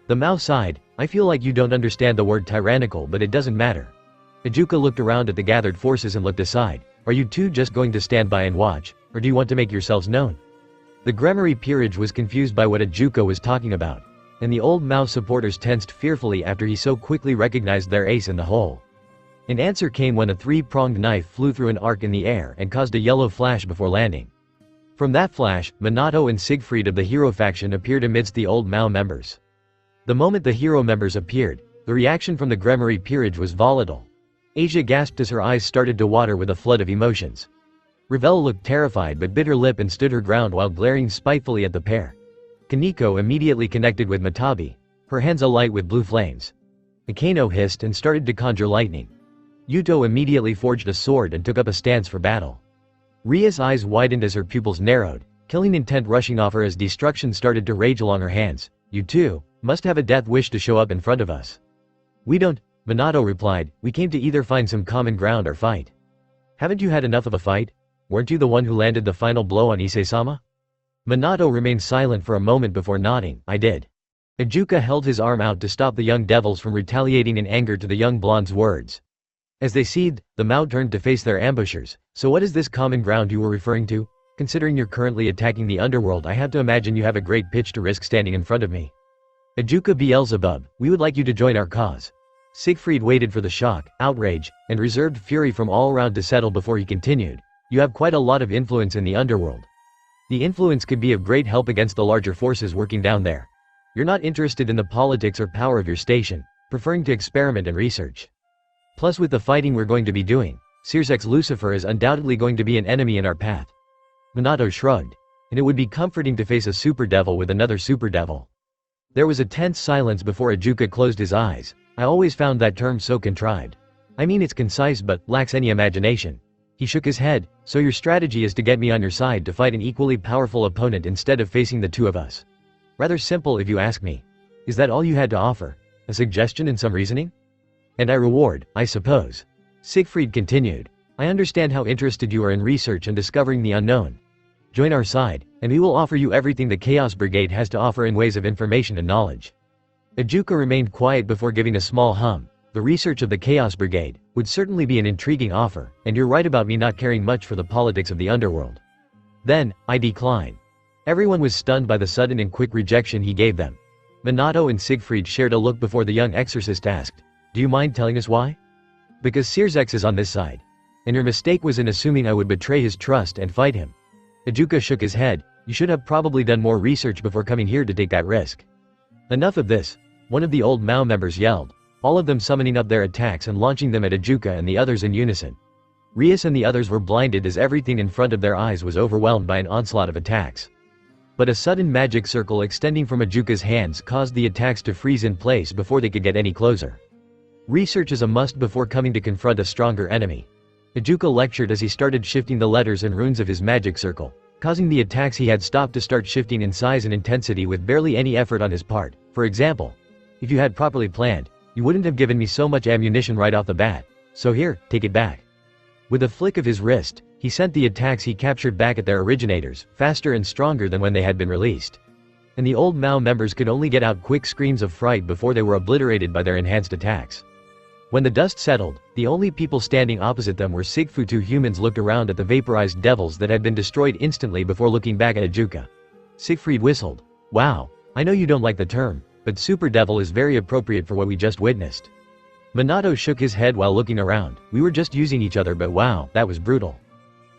S1: The Mao sighed, I feel like you don't understand the word tyrannical, but it doesn't matter. Ajuka looked around at the gathered forces and looked aside. Are you two just going to stand by and watch, or do you want to make yourselves known? The Gremory peerage was confused by what Ajuka was talking about, and the old Mao supporters tensed fearfully after he so quickly recognized their ace in the hole. An answer came when a three-pronged knife flew through an arc in the air and caused a yellow flash before landing. From that flash, Minato and Siegfried of the hero faction appeared amidst the old Mao members. The moment the hero members appeared, the reaction from the Gremory peerage was volatile. Asia gasped as her eyes started to water with a flood of emotions. Ravel looked terrified but bit her lip and stood her ground while glaring spitefully at the pair. Kaneko immediately connected with Matabi, her hands alight with blue flames. Akeno hissed and started to conjure lightning. Yuto immediately forged a sword and took up a stance for battle. Ria's eyes widened as her pupils narrowed, killing intent rushing off her as destruction started to rage along her hands. You too must have a death wish to show up in front of us. We don't, Minato replied, we came to either find some common ground or fight. Haven't you had enough of a fight? Weren't you the one who landed the final blow on Ise-sama? Minato remained silent for a moment before nodding, I did. Ajuka held his arm out to stop the young devils from retaliating in anger to the young blonde's words. As they seethed, the Mao turned to face their ambushers. So what is this common ground you were referring to? Considering you're currently attacking the underworld, I have to imagine you have a great pitch to risk standing in front of me. Ajuka Beelzebub, we would like you to join our cause. Siegfried waited for the shock, outrage, and reserved fury from all around to settle before he continued. You have quite a lot of influence in the underworld. The influence could be of great help against the larger forces working down there. You're not interested in the politics or power of your station, preferring to experiment and research. Plus with the fighting we're going to be doing, Sirzek's Lucifer is undoubtedly going to be an enemy in our path. Minato shrugged. And it would be comforting to face a super devil with another super devil. There was a tense silence before Ajuka closed his eyes. I always found that term so contrived. I mean it's concise but lacks any imagination. He shook his head. So your strategy is to get me on your side to fight an equally powerful opponent instead of facing the two of us. Rather simple if you ask me. Is that all you had to offer? A suggestion and some reasoning? And I reward, I suppose. Siegfried continued. I understand how interested you are in research and discovering the unknown. Join our side, and we will offer you everything the Chaos Brigade has to offer in ways of information and knowledge. Ajuka remained quiet before giving a small hum. The research of the Chaos Brigade would certainly be an intriguing offer, and you're right about me not caring much for the politics of the underworld. Then, I decline. Everyone was stunned by the sudden and quick rejection he gave them. Minato and Siegfried shared a look before the young exorcist asked, do you mind telling us why? Because Sirzek is on this side. And your mistake was in assuming I would betray his trust and fight him. Ajuka shook his head. You should have probably done more research before coming here to take that risk. Enough of this. One of the old Mao members yelled, all of them summoning up their attacks and launching them at Ajuka and the others in unison. Rias and the others were blinded as everything in front of their eyes was overwhelmed by an onslaught of attacks. But a sudden magic circle extending from Ajuka's hands caused the attacks to freeze in place before they could get any closer. Research is a must before coming to confront a stronger enemy. Ajuka lectured as he started shifting the letters and runes of his magic circle, causing the attacks he had stopped to start shifting in size and intensity with barely any effort on his part. For example, if you had properly planned, you wouldn't have given me so much ammunition right off the bat. So here, take it back. With a flick of his wrist, he sent the attacks he captured back at their originators, faster and stronger than when they had been released. And the old Mao members could only get out quick screams of fright before they were obliterated by their enhanced attacks. When the dust settled, the only people standing opposite them were Siegfu. Two humans looked around at the vaporized devils that had been destroyed instantly before looking back at Ajuka. Siegfried whistled. Wow, I know you don't like the term, but Super Devil is very appropriate for what we just witnessed. Minato shook his head while looking around. We were just using each other, but wow, that was brutal.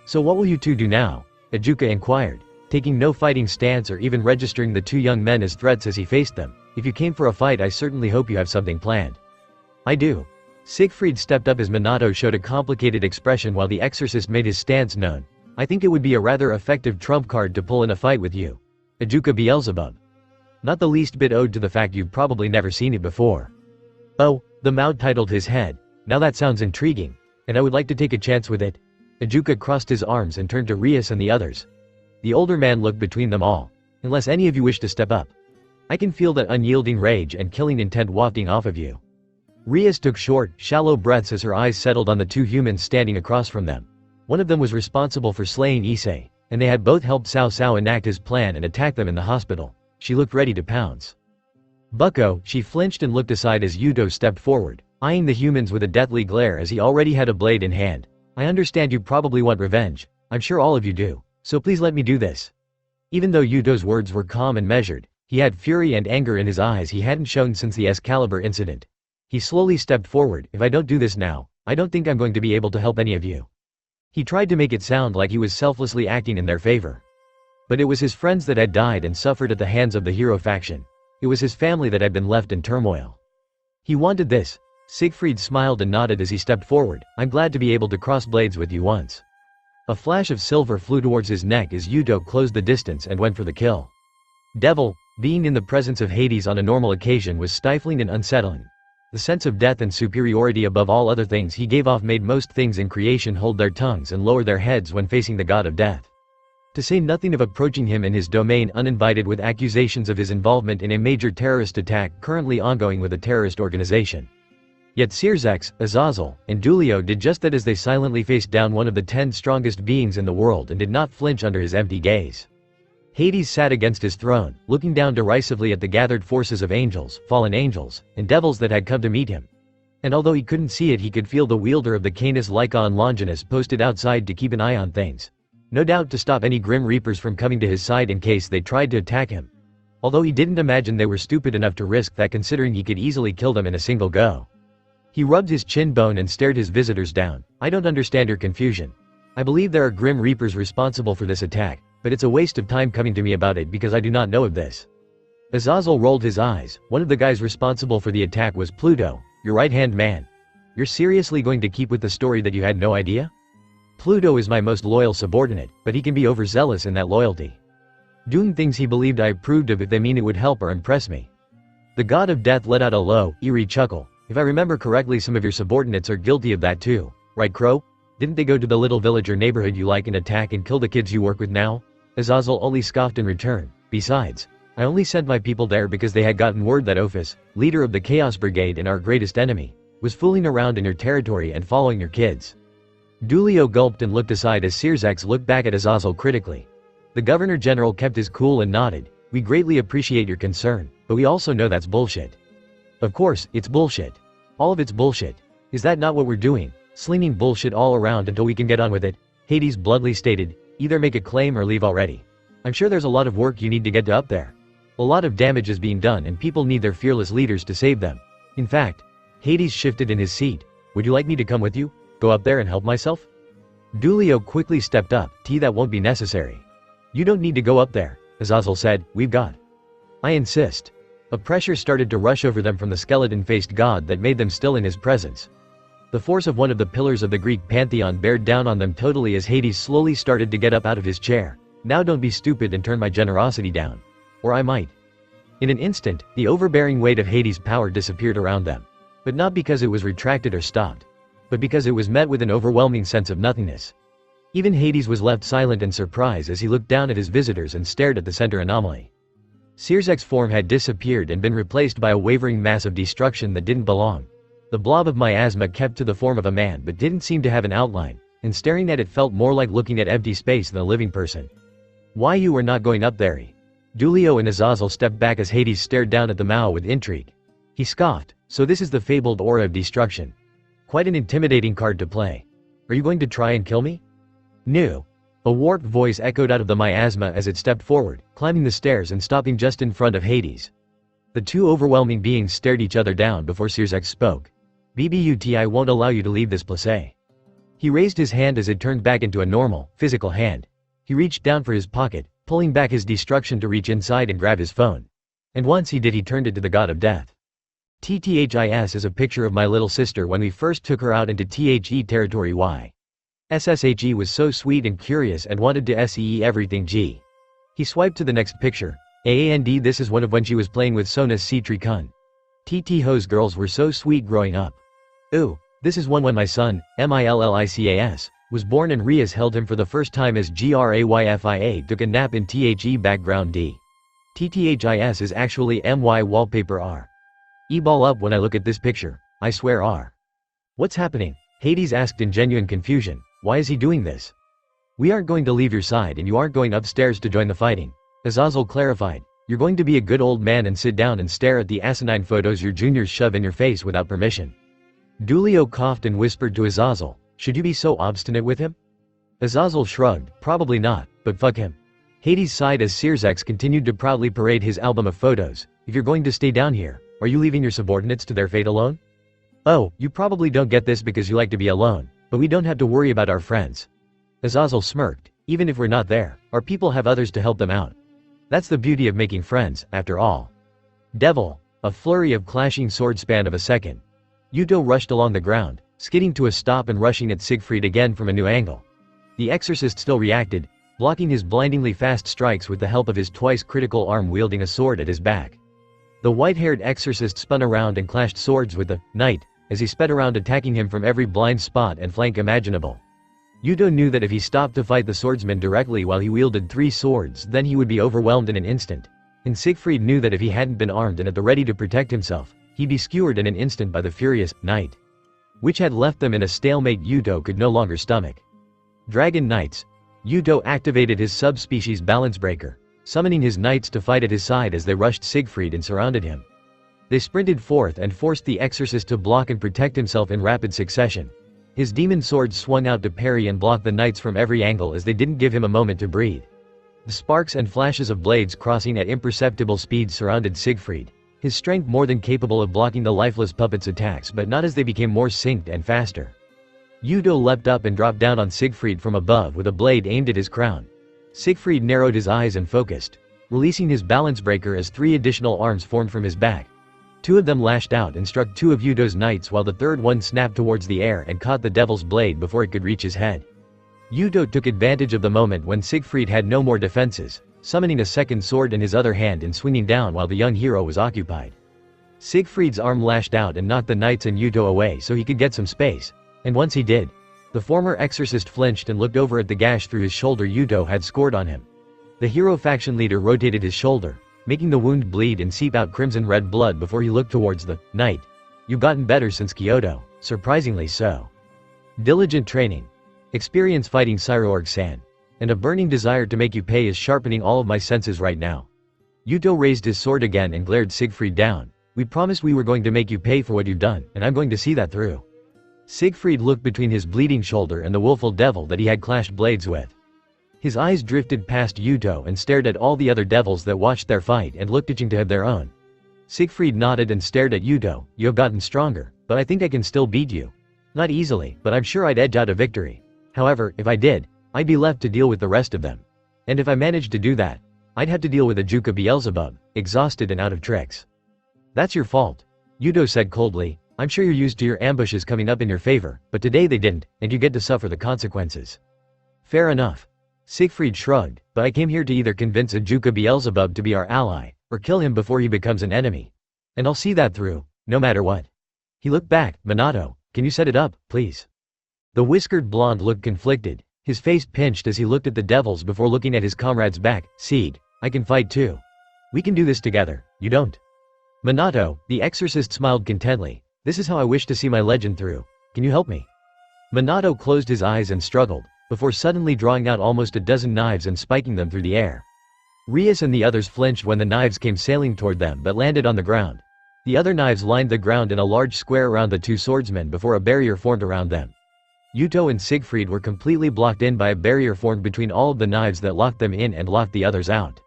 S1: So what will you two do now? Ajuka inquired, taking no fighting stance or even registering the two young men as threats as he faced them. If you came for a fight, I certainly hope you have something planned. I do. Siegfried stepped up as Minato showed a complicated expression while the exorcist made his stance known. I think it would be a rather effective trump card to pull in a fight with you. Ajuka Beelzebub. Not the least bit owed to the fact you've probably never seen it before. Oh, the Maud titled his head. Now that sounds intriguing, and I would like to take a chance with it. Ajuka crossed his arms and turned to Rias and the others. The older man looked between them all. Unless any of you wish to step up. I can feel that unyielding rage and killing intent wafting off of you. Rias took short, shallow breaths as her eyes settled on the two humans standing across from them. One of them was responsible for slaying Issei, and they had both helped Cao Cao enact his plan and attack them in the hospital. She looked ready to pounce. Bucko, she flinched and looked aside as Yuto stepped forward, eyeing the humans with a deathly glare as he already had a blade in hand. I understand you probably want revenge. I'm sure all of you do. So please let me do this. Even though Yuto's words were calm and measured, he had fury and anger in his eyes he hadn't shown since the Excalibur incident. He slowly stepped forward. If I don't do this now, I don't think I'm going to be able to help any of you. He tried to make it sound like he was selflessly acting in their favor. But it was his friends that had died and suffered at the hands of the hero faction. It was his family that had been left in turmoil. He wanted this. Siegfried smiled and nodded as he stepped forward. I'm glad to be able to cross blades with you once. A flash of silver flew towards his neck as Yuto closed the distance and went for the kill. Devil, being in the presence of Hades on a normal occasion was stifling and unsettling. The sense of death and superiority above all other things he gave off made most things in creation hold their tongues and lower their heads when facing the god of death. To say nothing of approaching him in his domain uninvited with accusations of his involvement in a major terrorist attack currently ongoing with a terrorist organization. Yet Searzax, Azazel, and Dulio did just that as they silently faced down one of the 10 strongest beings in the world and did not flinch under his empty gaze. Hades sat against his throne, looking down derisively at the gathered forces of angels, fallen angels, and devils that had come to meet him. And although he couldn't see it, he could feel the wielder of the Canis Lycaon Longinus posted outside to keep an eye on things. No doubt to stop any Grim Reapers from coming to his side in case they tried to attack him. Although he didn't imagine they were stupid enough to risk that considering he could easily kill them in a single go. He rubbed his chin bone and stared his visitors down. I don't understand your confusion. I believe there are Grim Reapers responsible for this attack, but it's a waste of time coming to me about it because I do not know of this. Azazel rolled his eyes. One of the guys responsible for the attack was Pluto, your right-hand man. You're seriously going to keep with the story that you had no idea? Pluto is my most loyal subordinate, but he can be overzealous in that loyalty. Doing things he believed I approved of if they mean it would help or impress me. The god of death let out a low, eerie chuckle. If I remember correctly, some of your subordinates are guilty of that too, right Crow? Didn't they go to the little village or neighborhood you like and attack and kill the kids you work with now? Azazel only scoffed in return. Besides, I only sent my people there because they had gotten word that Ophis, leader of the Chaos Brigade and our greatest enemy, was fooling around in your territory and following your kids. Dulio gulped and looked aside as Searzax looked back at Azazel critically. The Governor General kept his cool and nodded. We greatly appreciate your concern, but we also know that's bullshit. Of course, it's bullshit. All of it's bullshit. Is that not what we're doing? Slinging bullshit all around until we can get on with it? Hades bluntly stated. Either make a claim or leave already. I'm sure there's a lot of work you need to get to up there. A lot of damage is being done and people need their fearless leaders to save them. In fact, Hades shifted in his seat. Would you like me to come with you? Go up there and help myself? Dulio quickly stepped up. That won't be necessary. You don't need to go up there, Azazel said. We've got. I insist. A pressure started to rush over them from the skeleton-faced god that made them still in his presence. The force of one of the pillars of the Greek pantheon bared down on them totally as Hades slowly started to get up out of his chair. Now don't be stupid and turn my generosity down. Or I might. In an instant, the overbearing weight of Hades' power disappeared around them. But not because it was retracted or stopped, but because it was met with an overwhelming sense of nothingness. Even Hades was left silent in surprise as he looked down at his visitors and stared at the center anomaly. Searzek's form had disappeared and been replaced by a wavering mass of destruction that didn't belong. The blob of miasma kept to the form of a man but didn't seem to have an outline, and staring at it felt more like looking at empty space than a living person. Why you were not going up there? Dulio and Azazel stepped back as Hades stared down at the Mao with intrigue. He scoffed. So this is the fabled aura of destruction. Quite an intimidating card to play. Are you going to try and kill me? No. A warped voice echoed out of the miasma as it stepped forward, climbing the stairs and stopping just in front of Hades. The two overwhelming beings stared each other down before Searsex spoke. "BBUT, I won't allow you to leave this place." He raised his hand as it turned back into a normal, physical hand. He reached down for his pocket, pulling back his destruction to reach inside and grab his phone. And once he did, he turned it to the god of death. "TTHIS is a picture of my little sister when we first took her out into THE territory. SSHE was so sweet and curious and wanted to SEE everything. G." He swiped to the next picture. "AAND, this is one of when she was playing with Sona's C-Tree-kun. TT Ho's girls were so sweet growing up. Ooh, this is one when my son, MILLICAS, was born and Rias held him for the first time as GRAYFIA took a nap in THE background. D. TTHIS is actually MY wallpaper R. E-ball up when I look at this picture, I swear R. What's happening?" Hades asked in genuine confusion. Why is he doing this? "We aren't going to leave your side and you aren't going upstairs to join the fighting," Azazel clarified. "You're going to be a good old man and sit down and stare at the asinine photos your juniors shove in your face without permission." Dulio coughed and whispered to Azazel, "Should you be so obstinate with him?" Azazel shrugged, "Probably not, but fuck him." Hades sighed as Searsex continued to proudly parade his album of photos. "If you're going to stay down here, are you leaving your subordinates to their fate alone? Oh, you probably don't get this because you like to be alone, but we don't have to worry about our friends." Azazel smirked. "Even if we're not there, our people have others to help them out. That's the beauty of making friends, after all." Devil. A flurry of clashing swords span of a second. Yuto rushed along the ground, skidding to a stop and rushing at Siegfried again from a new angle. The exorcist still reacted, blocking his blindingly fast strikes with the help of his twice critical arm wielding a sword at his back. The white-haired exorcist spun around and clashed swords with the knight, as he sped around attacking him from every blind spot and flank imaginable. Yuto knew that if he stopped to fight the swordsman directly while he wielded 3 swords, then he would be overwhelmed in an instant. And Siegfried knew that if he hadn't been armed and at the ready to protect himself, he'd be skewered in an instant by the furious knight. Which had left them in a stalemate Yuto could no longer stomach. Dragon Knights. Yuto activated his subspecies balance breaker, summoning his knights to fight at his side as they rushed Siegfried and surrounded him. They sprinted forth and forced the exorcist to block and protect himself in rapid succession. His demon sword swung out to parry and block the knights from every angle as they didn't give him a moment to breathe. The sparks and flashes of blades crossing at imperceptible speeds surrounded Siegfried, his strength more than capable of blocking the lifeless puppet's attacks, but not as they became more synced and faster. Yuto leapt up and dropped down on Siegfried from above with a blade aimed at his crown. Siegfried narrowed his eyes and focused, releasing his balance breaker as 3 additional arms formed from his back. 2 of them lashed out and struck 2 of Yuto's knights while the third one snapped towards the air and caught the devil's blade before it could reach his head. Yuto took advantage of the moment when Siegfried had no more defenses, summoning a second sword in his other hand and swinging down while the young hero was occupied. Siegfried's arm lashed out and knocked the knights and Yuto away so he could get some space, and once he did, the former exorcist flinched and looked over at the gash through his shoulder Yuto had scored on him. The hero faction leader rotated his shoulder, making the wound bleed and seep out crimson red blood before he looked towards the knight. "You've gotten better since Kyoto, surprisingly so. Diligent training, experience fighting Cyroorg-san, and a burning desire to make you pay is sharpening all of my senses right now." Yuto raised his sword again and glared Siegfried down. "We promised we were going to make you pay for what you've done, and I'm going to see that through." Siegfried looked between his bleeding shoulder and the willful devil that he had clashed blades with. His eyes drifted past Yuto and stared at all the other devils that watched their fight and looked itching to have their own. Siegfried nodded and stared at Yuto. "You have gotten stronger, but I think I can still beat you. Not easily, but I'm sure I'd edge out a victory. However, if I did, I'd be left to deal with the rest of them. And if I managed to do that, I'd have to deal with Ajuka Beelzebub, exhausted and out of tricks." "That's your fault," Yuto said coldly. "I'm sure you're used to your ambushes coming up in your favor, but today they didn't, and you get to suffer the consequences." "Fair enough." Siegfried shrugged, "But I came here to either convince Ajuka Beelzebub to be our ally, or kill him before he becomes an enemy. And I'll see that through, no matter what." He looked back. "Minato, can you set it up, please?" The whiskered blonde looked conflicted, his face pinched as he looked at the devils before looking at his comrade's back. "Sieg, I can fight too. We can do this together, you don't?" "Minato," the exorcist smiled contently, "this is how I wish to see my legend through. Can you help me?" Minato closed his eyes and struggled, before suddenly drawing out almost a dozen knives and spiking them through the air. Rias and the others flinched when the knives came sailing toward them but landed on the ground. The other knives lined the ground in a large square around the 2 swordsmen before a barrier formed around them. Yuto and Siegfried were completely blocked in by a barrier formed between all of the knives that locked them in and locked the others out.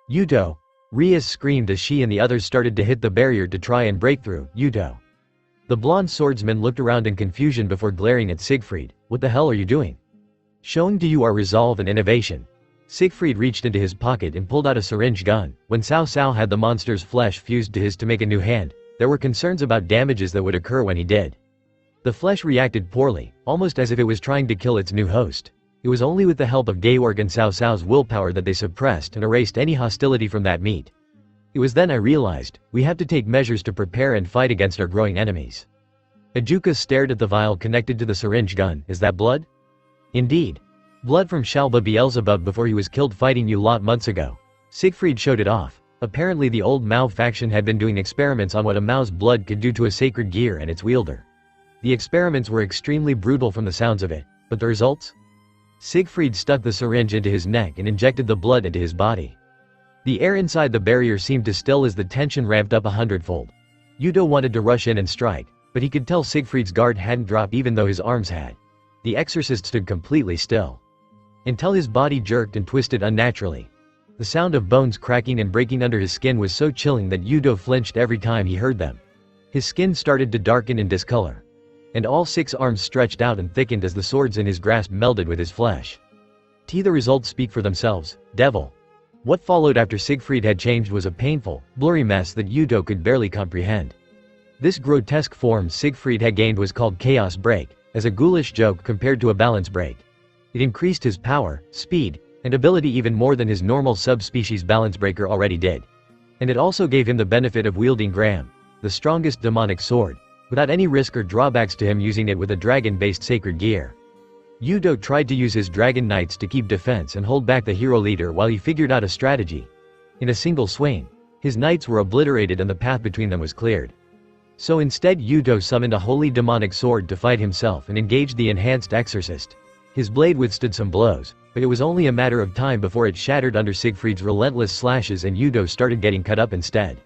S1: Yuto! Rias screamed as she and the others started to hit the barrier to try and break through. Yuto! The blonde swordsman looked around in confusion before glaring at Siegfried. What the hell are you doing? Showing to you our resolve and innovation. Siegfried reached into his pocket and pulled out a syringe gun. When Cao Cao had the monster's flesh fused to his to make a new hand, there were concerns about damages that would occur when he did. The flesh reacted poorly, almost as if it was trying to kill its new host. It was only with the help of Georg and Cao Cao's willpower that they suppressed and erased any hostility from that meat. It was then I realized, we have to take measures to prepare and fight against our growing enemies. Ajuka stared at the vial connected to the syringe gun. Is that blood? Indeed. Blood from Shalba Beelzebub before he was killed fighting you lot months ago. Siegfried showed it off. Apparently the old Mao faction had been doing experiments on what a Mao's blood could do to a sacred gear and its wielder. The experiments were extremely brutal from the sounds of it, but the results? Siegfried stuck the syringe into his neck and injected the blood into his body. The air inside the barrier seemed to still as the tension ramped up 100-fold. Yuto wanted to rush in and strike, but he could tell Siegfried's guard hadn't dropped even though his arms had. The exorcist stood completely still. Until his body jerked and twisted unnaturally. The sound of bones cracking and breaking under his skin was so chilling that Yuto flinched every time he heard them. His skin started to darken and discolor. And all 6 arms stretched out and thickened as the swords in his grasp melded with his flesh. The results speak for themselves, devil. What followed after Siegfried had changed was a painful, blurry mess that Yuto could barely comprehend. This grotesque form Siegfried had gained was called Chaos Break, as a ghoulish joke compared to a balance break. It increased his power, speed, and ability even more than his normal subspecies balance breaker already did. And it also gave him the benefit of wielding Gram, the strongest demonic sword, without any risk or drawbacks to him using it with a dragon-based sacred gear. Yuto tried to use his dragon knights to keep defense and hold back the hero leader while he figured out a strategy. In a single swing, his knights were obliterated and the path between them was cleared. So instead Yuto summoned a holy demonic sword to fight himself and engaged the enhanced exorcist. His blade withstood some blows, but it was only a matter of time before it shattered under Siegfried's relentless slashes and Yuto started getting cut up instead.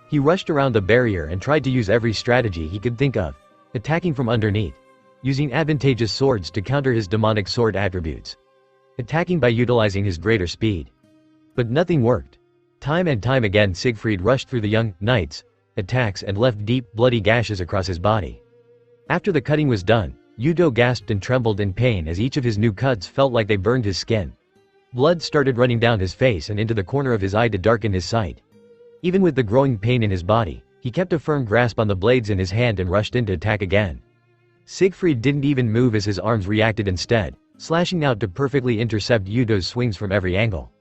S1: He rushed around the barrier and tried to use every strategy he could think of, attacking from underneath, using advantageous swords to counter his demonic sword attributes, attacking by utilizing his greater speed. But nothing worked. Time and time again Siegfried rushed through the young knight's attacks and left deep, bloody gashes across his body. After the cutting was done, Yuto gasped and trembled in pain as each of his new cuts felt like they burned his skin. Blood started running down his face and into the corner of his eye to darken his sight. Even with the growing pain in his body, he kept a firm grasp on the blades in his hand and rushed in to attack again. Siegfried didn't even move as his arms reacted instead, slashing out to perfectly intercept Yuto's swings from every angle.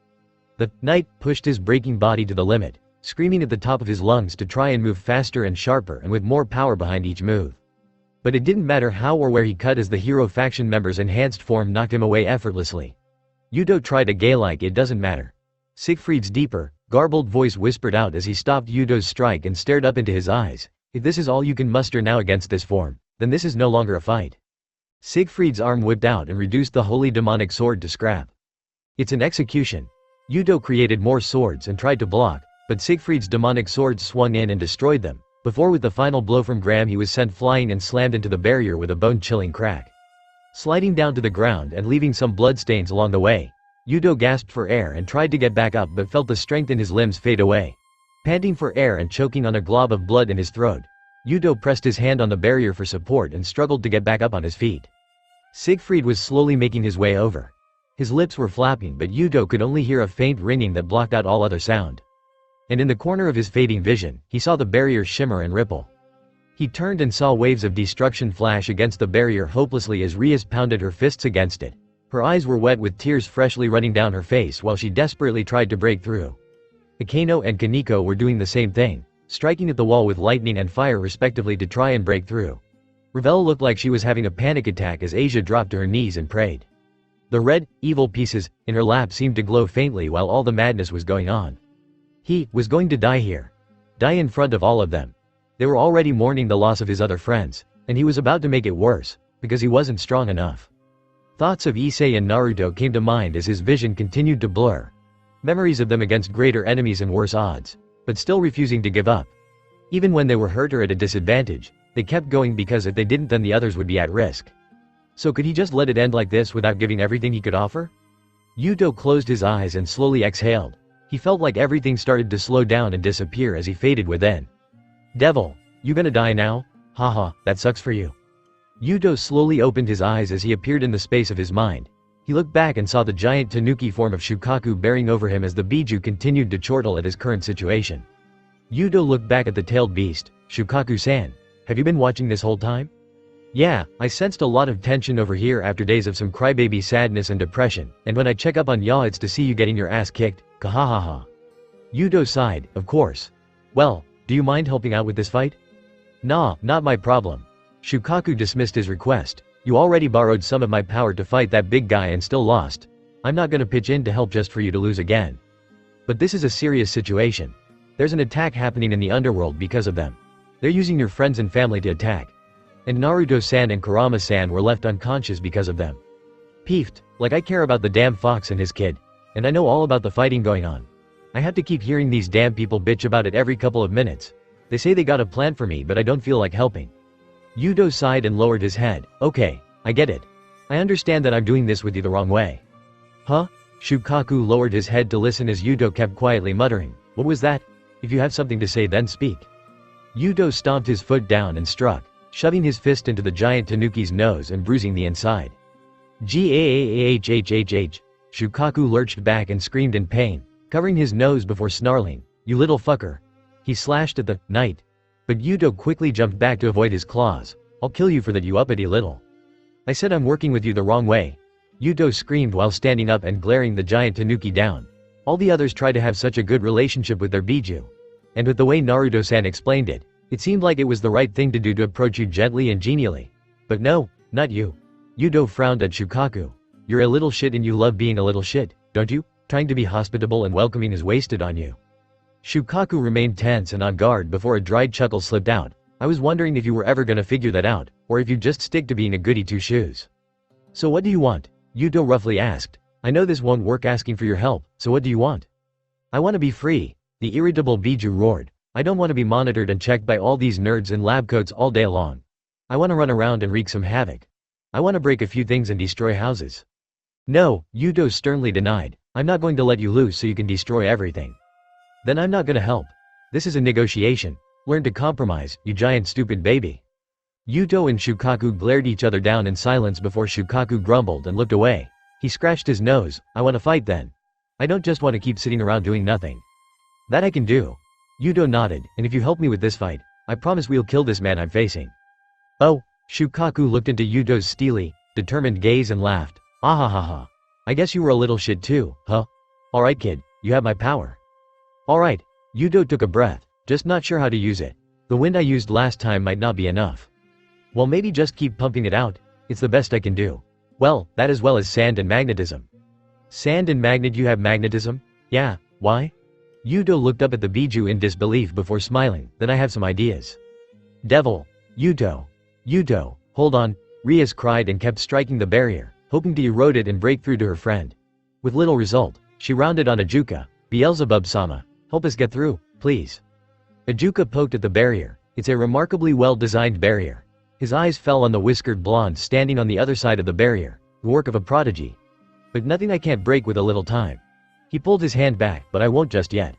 S1: The knight pushed his breaking body to the limit, screaming at the top of his lungs to try and move faster and sharper and with more power behind each move. But it didn't matter how or where he cut as the hero faction member's enhanced form knocked him away effortlessly. Yuto tried to gay like it doesn't matter. Siegfried's deeper, garbled voice whispered out as he stopped Yuto's strike and stared up into his eyes. If this is all you can muster now against this form, then this is no longer a fight. Siegfried's arm whipped out and reduced the holy demonic sword to scrap. It's an execution. Yuto created more swords and tried to block, but Siegfried's demonic swords swung in and destroyed them, before with the final blow from Gram he was sent flying and slammed into the barrier with a bone-chilling crack. Sliding down to the ground and leaving some bloodstains along the way, Yuto gasped for air and tried to get back up but felt the strength in his limbs fade away. Panting for air and choking on a glob of blood in his throat, Yuto pressed his hand on the barrier for support and struggled to get back up on his feet. Siegfried was slowly making his way over. His lips were flapping but Yuto could only hear a faint ringing that blocked out all other sound. And in the corner of his fading vision, he saw the barrier shimmer and ripple. He turned and saw waves of destruction flash against the barrier hopelessly as Rias pounded her fists against it. Her eyes were wet with tears freshly running down her face while she desperately tried to break through. Akeno and Kaneko were doing the same thing, striking at the wall with lightning and fire respectively to try and break through. Ravel looked like she was having a panic attack as Asia dropped to her knees and prayed. The red, evil pieces in her lap seemed to glow faintly while all the madness was going on. He was going to die here. Die in front of all of them. They were already mourning the loss of his other friends, and he was about to make it worse, because he wasn't strong enough. Thoughts of Issei and Naruto came to mind as his vision continued to blur. Memories of them against greater enemies and worse odds, but still refusing to give up. Even when they were hurt or at a disadvantage, they kept going because if they didn't then the others would be at risk. So could he just let it end like this without giving everything he could offer? Yuto closed his eyes and slowly exhaled. He felt like everything started to slow down and disappear as he faded within. Devil, you gonna die now? Haha, that sucks for you. Yuto slowly opened his eyes as he appeared in the space of his mind. He looked back and saw the giant tanuki form of Shukaku bearing over him as the Biju continued to chortle at his current situation. Yuto looked back at the tailed beast. Shukaku-san, have you been watching this whole time? Yeah, I sensed a lot of tension over here after days of some crybaby sadness and depression, and when I check up on ya it's to see you getting your ass kicked, kahahaha. Yuto sighed, of course. Well, do you mind helping out with this fight? Nah, not my problem. Shukaku dismissed his request. You already borrowed some of my power to fight that big guy and still lost. I'm not gonna pitch in to help just for you to lose again. But this is a serious situation. There's an attack happening in the underworld because of them. They're using your friends and family to attack. And Naruto-san and Kurama-san were left unconscious because of them. Peefed, like I care about the damn fox and his kid. And I know all about the fighting going on. I have to keep hearing these damn people bitch about it every couple of minutes. They say they got a plan for me but I don't feel like helping. Yuto sighed and lowered his head. Okay, I get it. I understand that I'm doing this with you the wrong way. Huh? Shukaku lowered his head to listen as Yuto kept quietly muttering. What was that? If you have something to say then speak. Yuto stomped his foot down and struck, shoving his fist into the giant tanuki's nose and bruising the inside. Gaahhhhh. Shukaku lurched back and screamed in pain, covering his nose before snarling, "You little fucker." He slashed at the knight. But Yuto quickly jumped back to avoid his claws. "I'll kill you for that, you uppity little." "I said I'm working with you the wrong way." Yuto screamed while standing up and glaring the giant tanuki down. All the others tried to have such a good relationship with their Biju. And with the way Naruto-san explained it, it seemed like it was the right thing to do to approach you gently and genially. But no, not you. Yuto frowned at Shukaku. "You're a little shit and you love being a little shit, don't you? Trying to be hospitable and welcoming is wasted on you." Shukaku remained tense and on guard before a dried chuckle slipped out. "I was wondering if you were ever gonna figure that out, or if you'd just stick to being a goody two-shoes." "So what do you want?" Yuto roughly asked. "I know this won't work asking for your help, so what do you want?" "I want to be free," the irritable Biju roared. "I don't want to be monitored and checked by all these nerds in lab coats all day long. I want to run around and wreak some havoc. I want to break a few things and destroy houses." "No," Yuto sternly denied. "I'm not going to let you loose so you can destroy everything." "Then I'm not gonna help. This is a negotiation. Learn to compromise, you giant stupid baby." Yuto and Shukaku glared each other down in silence before Shukaku grumbled and looked away. He scratched his nose. "I wanna fight then. I don't just want to keep sitting around doing nothing." "That I can do." Yuto nodded, "And if you help me with this fight, I promise we'll kill this man I'm facing." "Oh," Shukaku looked into Yuto's steely, determined gaze and laughed. "Ahahaha. I guess you were a little shit too, huh? Alright kid, you have my power." "Alright." Yuto took a breath, just not sure how to use it. "The wind I used last time might not be enough." "Well, maybe just keep pumping it out. It's the best I can do." "Well, that as well as sand and magnetism." "Sand and magnet, you have magnetism? Yeah, why?" Yuto looked up at the Biju in disbelief before smiling. "Then I have some ideas." "Devil." Yuto. "Yuto, hold on." Rias cried and kept striking the barrier, hoping to erode it and break through to her friend. With little result, she rounded on Ajuka. "Beelzebub-sama, help us get through, please." Ajuka poked at the barrier. It's a remarkably well-designed barrier. His eyes fell on the whiskered blonde standing on the other side of the barrier, the work of a prodigy. "But nothing I can't break with a little time." He pulled his hand back. "But I won't just yet."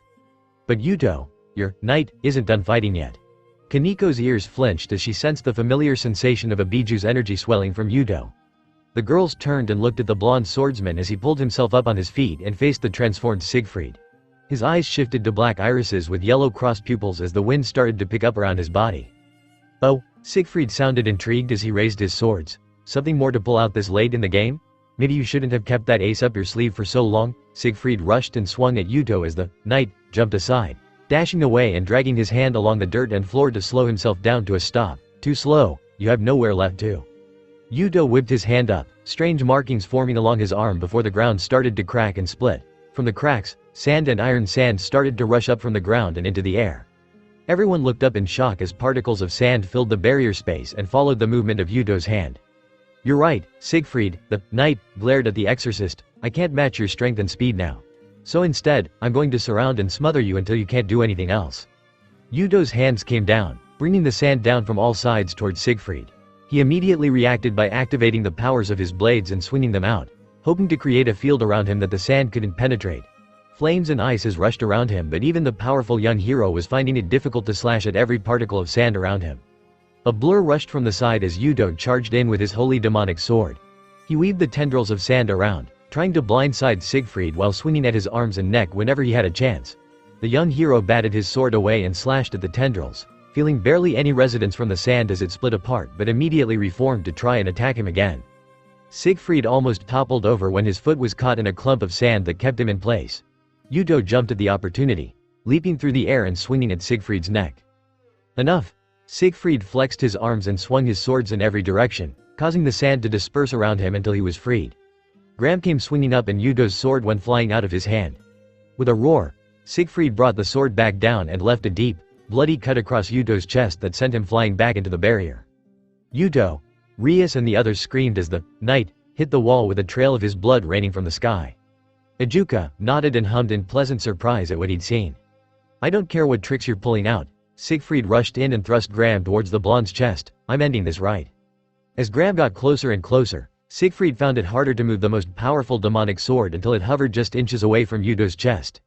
S1: "But Yuto, your knight isn't done fighting yet." Kaniko's ears flinched as she sensed the familiar sensation of a Biju's energy swelling from Yuto. The girls turned and looked at the blonde swordsman as he pulled himself up on his feet and faced the transformed Siegfried. His eyes shifted to black irises with yellow crossed pupils as the wind started to pick up around his body. "Oh," Siegfried sounded intrigued as he raised his swords. "Something more to pull out this late in the game? Maybe you shouldn't have kept that ace up your sleeve for so long." Siegfried rushed and swung at Yuto as the knight jumped aside, dashing away and dragging his hand along the dirt and floor to slow himself down to a stop. "Too slow, you have nowhere left to." Yuto whipped his hand up, strange markings forming along his arm before the ground started to crack and split. From the cracks, sand and iron sand started to rush up from the ground and into the air. Everyone looked up in shock as particles of sand filled the barrier space and followed the movement of Yuto's hand. "You're right, Siegfried," the knight glared at the exorcist. "I can't match your strength and speed now. So instead, I'm going to surround and smother you until you can't do anything else." Yuto's hands came down, bringing the sand down from all sides towards Siegfried. He immediately reacted by activating the powers of his blades and swinging them out, hoping to create a field around him that the sand couldn't penetrate. Flames and ices rushed around him, but even the powerful young hero was finding it difficult to slash at every particle of sand around him. A blur rushed from the side as Yudo charged in with his holy demonic sword. He weaved the tendrils of sand around, trying to blindside Siegfried while swinging at his arms and neck whenever he had a chance. The young hero batted his sword away and slashed at the tendrils, feeling barely any resistance from the sand as it split apart, but immediately reformed to try and attack him again. Siegfried almost toppled over when his foot was caught in a clump of sand that kept him in place. Yudo jumped at the opportunity, leaping through the air and swinging at Siegfried's neck. Enough! Siegfried flexed his arms and swung his swords in every direction, causing the sand to disperse around him until he was freed. Graham came swinging up and Yudo's sword went flying out of his hand. With a roar, Siegfried brought the sword back down and left a deep, bloody cut across Yudo's chest that sent him flying back into the barrier. Yudo, Rias and the others screamed as the knight hit the wall with a trail of his blood raining from the sky. Ijuka nodded and hummed in pleasant surprise at what he'd seen. "I don't care what tricks you're pulling out." Siegfried rushed in and thrust Graham towards the blonde's chest. "I'm ending this right." As Graham got closer and closer, Siegfried found it harder to move the most powerful demonic sword until it hovered just inches away from Yudo's chest.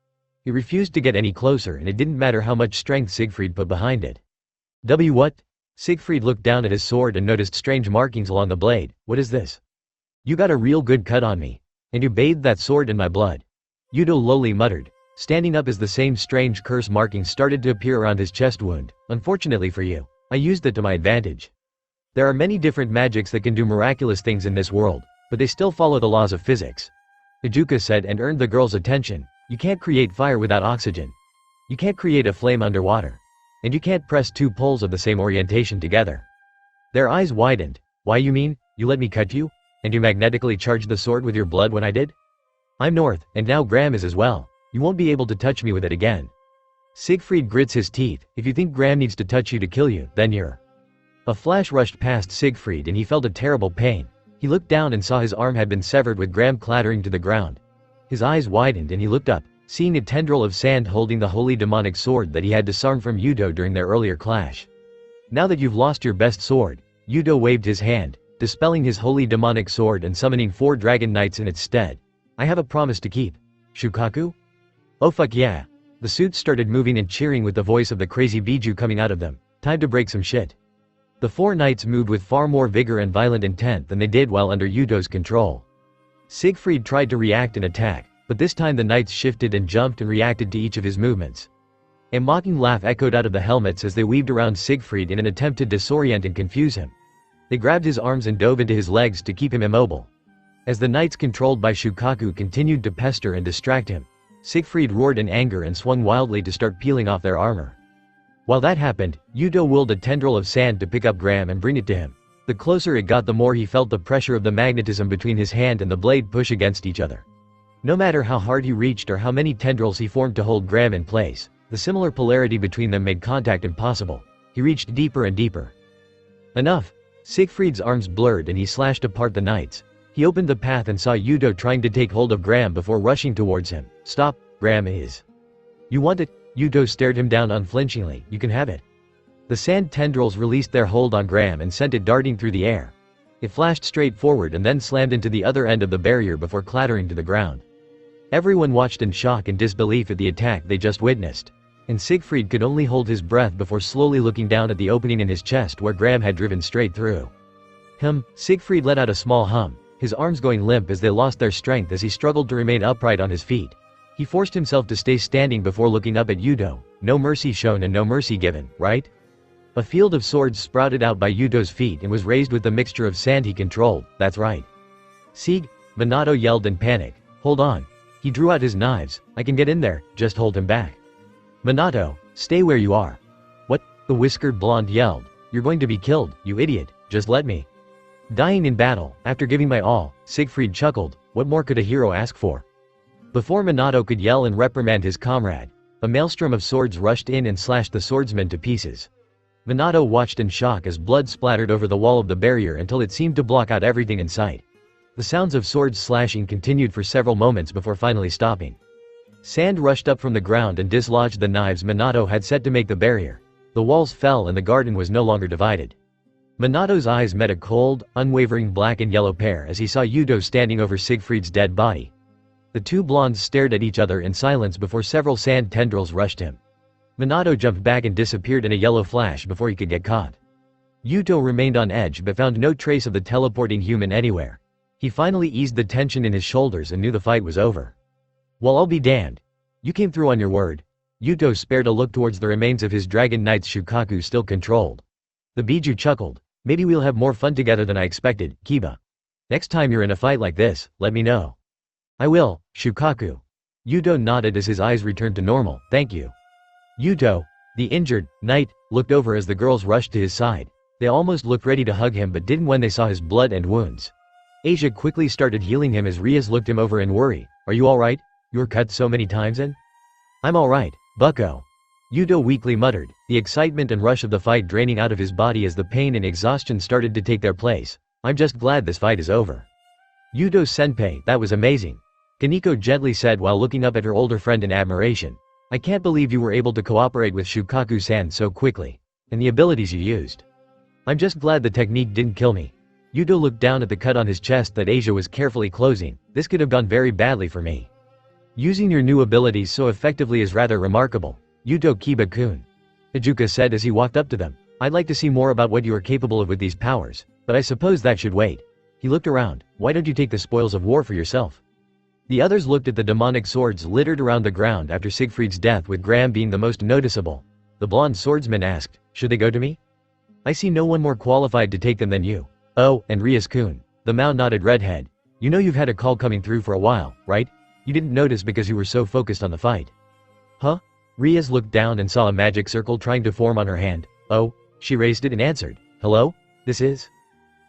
S1: He refused to get any closer, and it didn't matter how much strength Siegfried put behind it. What? Siegfried looked down at his sword and noticed strange markings along the blade. "What is this? You got a real good cut on me. And you bathed that sword in my blood." Yudo lowly muttered, standing up as the same strange curse markings started to appear around his chest wound. "Unfortunately for you, I used it to my advantage. There are many different magics that can do miraculous things in this world, but they still follow the laws of physics," Ijuka said and earned the girl's attention. "You can't create fire without oxygen. You can't create a flame underwater. And you can't press two poles of the same orientation together." Their eyes widened. "Why, you mean, you let me cut you? And you magnetically charged the sword with your blood when I did? I'm North, and now Graham is as well. You won't be able to touch me with it again." Siegfried grits his teeth. "If you think Graham needs to touch you to kill you, then you're..." A flash rushed past Siegfried and he felt a terrible pain. He looked down and saw his arm had been severed with Graham clattering to the ground. His eyes widened and he looked up, seeing a tendril of sand holding the holy demonic sword that he had disarmed from Yudo during their earlier clash. "Now that you've lost your best sword," Yudo waved his hand, dispelling his holy demonic sword and summoning 4 dragon knights in its stead. "I have a promise to keep. Shukaku?" "Oh fuck yeah." The suits started moving and cheering with the voice of the crazy Biju coming out of them. Time to break some shit. The 4 knights moved with far more vigor and violent intent than they did while under Yudo's control. Siegfried tried to react and attack, but this time the knights shifted and jumped and reacted to each of his movements. A mocking laugh echoed out of the helmets as they weaved around Siegfried in an attempt to disorient and confuse him. They grabbed his arms and dove into his legs to keep him immobile. As the knights controlled by Shukaku continued to pester and distract him, Siegfried roared in anger and swung wildly to start peeling off their armor. While that happened, Yudo willed a tendril of sand to pick up Graham and bring it to him. The closer it got, the more he felt the pressure of the magnetism between his hand and the blade push against each other. No matter how hard he reached or how many tendrils he formed to hold Graham in place, the similar polarity between them made contact impossible. He reached deeper and deeper. Enough! Siegfried's arms blurred and he slashed apart the knights. He opened the path and saw Yudo trying to take hold of Graham before rushing towards him. "Stop, Graham is. You want it?" Yudo stared him down unflinchingly. "You can have it." The sand tendrils released their hold on Graham and sent it darting through the air. It flashed straight forward and then slammed into the other end of the barrier before clattering to the ground. Everyone watched in shock and disbelief at the attack they just witnessed. And Siegfried could only hold his breath before slowly looking down at the opening in his chest where Graham had driven straight through. Siegfried let out a small hum, his arms going limp as they lost their strength as he struggled to remain upright on his feet. He forced himself to stay standing before looking up at Yudo. No mercy shown and no mercy given, right? A field of swords sprouted out by Yudo's feet and was raised with the mixture of sand he controlled. "That's right. Sieg," Minato yelled in panic. "Hold on." He drew out his knives. "I can get in there, just hold him back." "Minato, stay where you are." "What?" the whiskered blonde yelled. "You're going to be killed, you idiot, just let me." Dying in battle, after giving my all, Siegfried chuckled. What more could a hero ask for? Before Minato could yell and reprimand his comrade, a maelstrom of swords rushed in and slashed the swordsman to pieces. Minato watched in shock as blood splattered over the wall of the barrier until it seemed to block out everything in sight. The sounds of swords slashing continued for several moments before finally stopping. Sand rushed up from the ground and dislodged the knives Minato had set to make the barrier. The walls fell and the garden was no longer divided. Minato's eyes met a cold, unwavering black and yellow pair as he saw Yuto standing over Siegfried's dead body. The two blondes stared at each other in silence before several sand tendrils rushed him. Minato jumped back and disappeared in a yellow flash before he could get caught. Yuto remained on edge but found no trace of the teleporting human anywhere. He finally eased the tension in his shoulders and knew the fight was over. "Well, I'll be damned. You came through on your word." Yuto spared a look towards the remains of his Dragon Knight's Shukaku still controlled. The Biju chuckled. "Maybe we'll have more fun together than I expected, Kiba. Next time you're in a fight like this, let me know." "I will, Shukaku." Yuto nodded as his eyes returned to normal. "Thank you." Yuto, the injured knight, looked over as the girls rushed to his side. They almost looked ready to hug him but didn't when they saw his blood and wounds. Asia quickly started healing him as Rias looked him over in worry. "Are you alright? You were cut so many times and—" "I'm alright, bucko." Yuto weakly muttered, the excitement and rush of the fight draining out of his body as the pain and exhaustion started to take their place. "I'm just glad this fight is over." "Yuto-senpai, that was amazing," Kaneko gently said while looking up at her older friend in admiration. "I can't believe you were able to cooperate with Shukaku-san so quickly. And the abilities you used. I'm just glad the technique didn't kill me." Yuto looked down at the cut on his chest that Asia was carefully closing. "This could have gone very badly for me. Using your new abilities so effectively is rather remarkable, Yuto Kiba-kun," Ijuka said as he walked up to them. "I'd like to see more about what you are capable of with these powers, but I suppose that should wait." He looked around. "Why don't you take the spoils of war for yourself?" The others looked at the demonic swords littered around the ground after Siegfried's death, with Graham being the most noticeable. The blonde swordsman asked, "Should they go to me? I see no one more qualified to take them than you." "Oh, and Rias-kun," the Mao-knotted redhead. "You know you've had a call coming through for a while, right? You didn't notice because you were so focused on the fight." "Huh?" Rias looked down and saw a magic circle trying to form on her hand. "Oh." She raised it and answered, "Hello? This is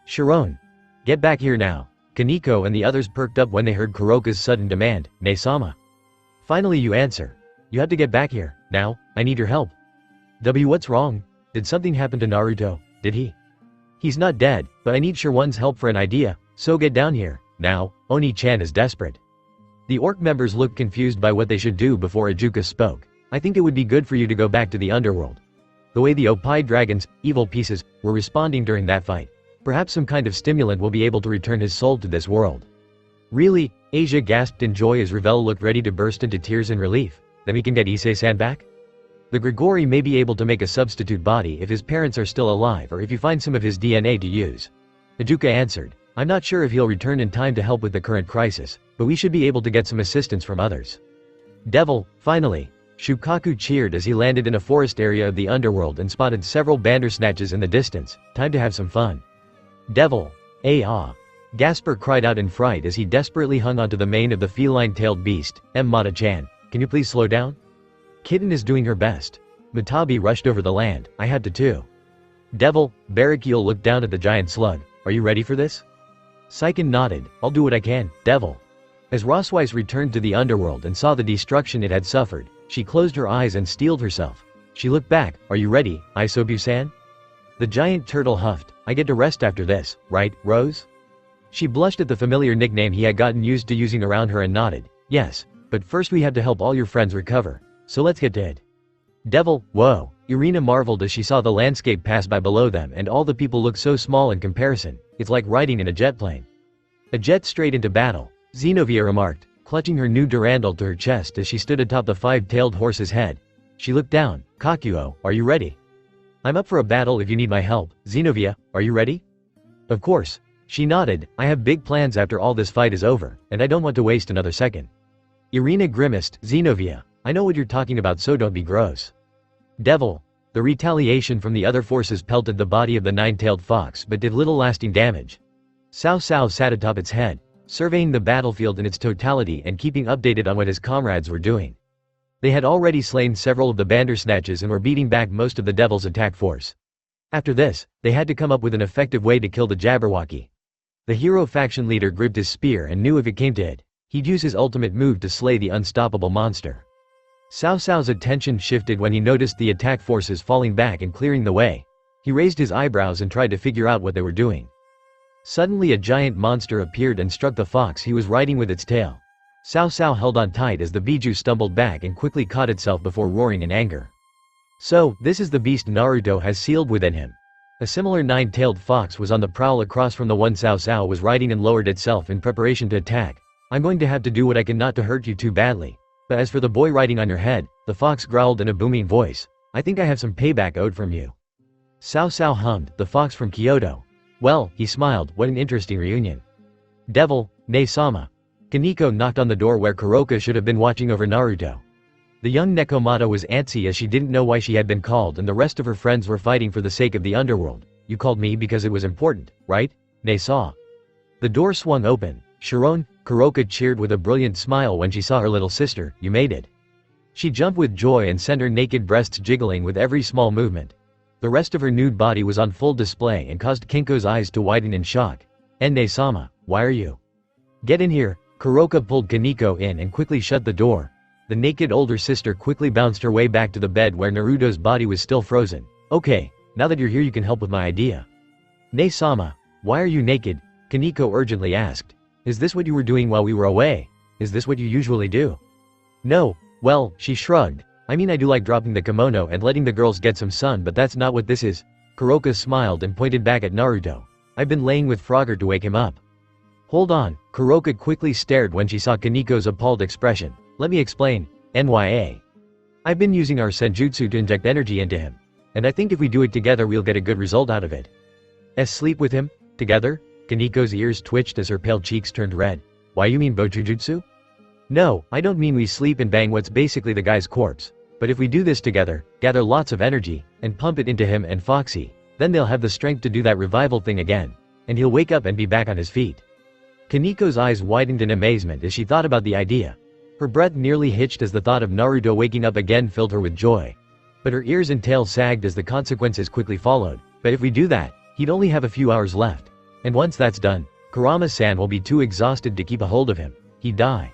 S1: Sharon. Get back here now." Kaneko and the others perked up when they heard Kuroka's sudden demand, "Ne-sama. Finally you answer. You have to get back here, now, I need your help." What's wrong? Did something happen to Naruto? Did he? He's not dead, but I need Sharon's help for an idea, so get down here, now, Oni-chan is desperate. The orc members looked confused by what they should do before Ijuka spoke. "I think it would be good for you to go back to the underworld. The way the Oppai dragons, evil pieces, were responding during that fight. Perhaps some kind of stimulant will be able to return his soul to this world." "Really?" Asia gasped in joy as Ravel looked ready to burst into tears in relief. "Then we can get Issei-san back? The Grigori may be able to make a substitute body if his parents are still alive or if you find some of his DNA to use." Ijuka answered, "I'm not sure if he'll return in time to help with the current crisis, but we should be able to get some assistance from others." "Devil, finally!" Shukaku cheered as he landed in a forest area of the underworld and spotted several bandersnatches in the distance. "Time to have some fun." "Devil! Ah!" Gasper cried out in fright as he desperately hung onto the mane of the feline-tailed beast. "Mata-chan, can you please slow down? Kitten is doing her best." Matabi rushed over the land. "I had to too." "Devil!" Barakiel looked down at the giant slug. "Are you ready for this?" Saiken nodded. "I'll do what I can, Devil." As Rosweiss returned to the underworld and saw the destruction it had suffered, she closed her eyes and steeled herself. She looked back. "Are you ready, Isobu-san?" The giant turtle huffed. "I get to rest after this, right, Rose?" She blushed at the familiar nickname he had gotten used to using around her and nodded. "Yes, but first we have to help all your friends recover. So let's get to it." "Devil, whoa." Irina marveled as she saw the landscape pass by below them and all the people look so small in comparison. "It's like riding in a jet plane." "A jet straight into battle," Zenobia remarked, clutching her new Durandal to her chest as she stood atop the five-tailed horse's head. She looked down. "Kakuo, are you ready?" "I'm up for a battle if you need my help. Zenobia, are you ready?" "Of course." She nodded. "I have big plans after all this fight is over, and I don't want to waste another second." Irina grimaced. "Zenobia, I know what you're talking about, so don't be gross." "Devil." The retaliation from the other forces pelted the body of the nine-tailed fox but did little lasting damage. Cao Cao sat atop its head, surveying the battlefield in its totality and keeping updated on what his comrades were doing. They had already slain several of the bandersnatches and were beating back most of the devil's attack force. After this, they had to come up with an effective way to kill the Jabberwocky. The hero faction leader gripped his spear and knew if it came to it, he'd use his ultimate move to slay the unstoppable monster. Cao Cao's attention shifted when he noticed the attack forces falling back and clearing the way. He raised his eyebrows and tried to figure out what they were doing. Suddenly a giant monster appeared and struck the fox he was riding with its tail. Cao Cao held on tight as the Biju stumbled back and quickly caught itself before roaring in anger. "So, this is the beast Naruto has sealed within him." A similar nine-tailed fox was on the prowl across from the one Cao Cao was riding and lowered itself in preparation to attack. I'm going to have to do what I can not to hurt you too badly. But as for the boy riding on your head, the fox growled in a booming voice. I think I have some payback owed from you. Cao Cao hummed, the fox from Kyoto. Well, he smiled, what an interesting reunion. Devil, Ne-sama. Kaneko knocked on the door where Kuroka should have been watching over Naruto. The young Nekomata was antsy as she didn't know why she had been called and the rest of her friends were fighting for the sake of the underworld. You called me because it was important, right? Ne saw. The door swung open. Sharon, Kuroka cheered with a brilliant smile when she saw her little sister. You made it. She jumped with joy and sent her naked breasts jiggling with every small movement. The rest of her nude body was on full display and caused Kinko's eyes to widen in shock. Ne-sama, why are you? Get in here. Kuroka pulled Kaneko in and quickly shut the door. The naked older sister quickly bounced her way back to the bed where Naruto's body was still frozen. Okay, now that you're here you can help with my idea. Ne-sama, why are you naked? Kaneko urgently asked. Is this what you were doing while we were away? Is this what you usually do? No, well, she shrugged. I mean I do like dropping the kimono and letting the girls get some sun but that's not what this is. Kuroka smiled and pointed back at Naruto. I've been laying with Frogger to wake him up. Hold on, Kuroka quickly stared when she saw Kaneko's appalled expression. Let me explain, NYA. I've been using our senjutsu to inject energy into him. And I think if we do it together we'll get a good result out of it. Sleep with him? Together? Kaneko's ears twitched as her pale cheeks turned red. Why you mean bojujutsu? No, I don't mean we sleep and bang what's basically the guy's corpse. But if we do this together, gather lots of energy, and pump it into him and Foxy, then they'll have the strength to do that revival thing again. And he'll wake up and be back on his feet. Kaneko's eyes widened in amazement as she thought about the idea. Her breath nearly hitched as the thought of Naruto waking up again filled her with joy. But her ears and tail sagged as the consequences quickly followed. But if we do that, he'd only have a few hours left. And once that's done, Kurama-san will be too exhausted to keep a hold of him. He'd die.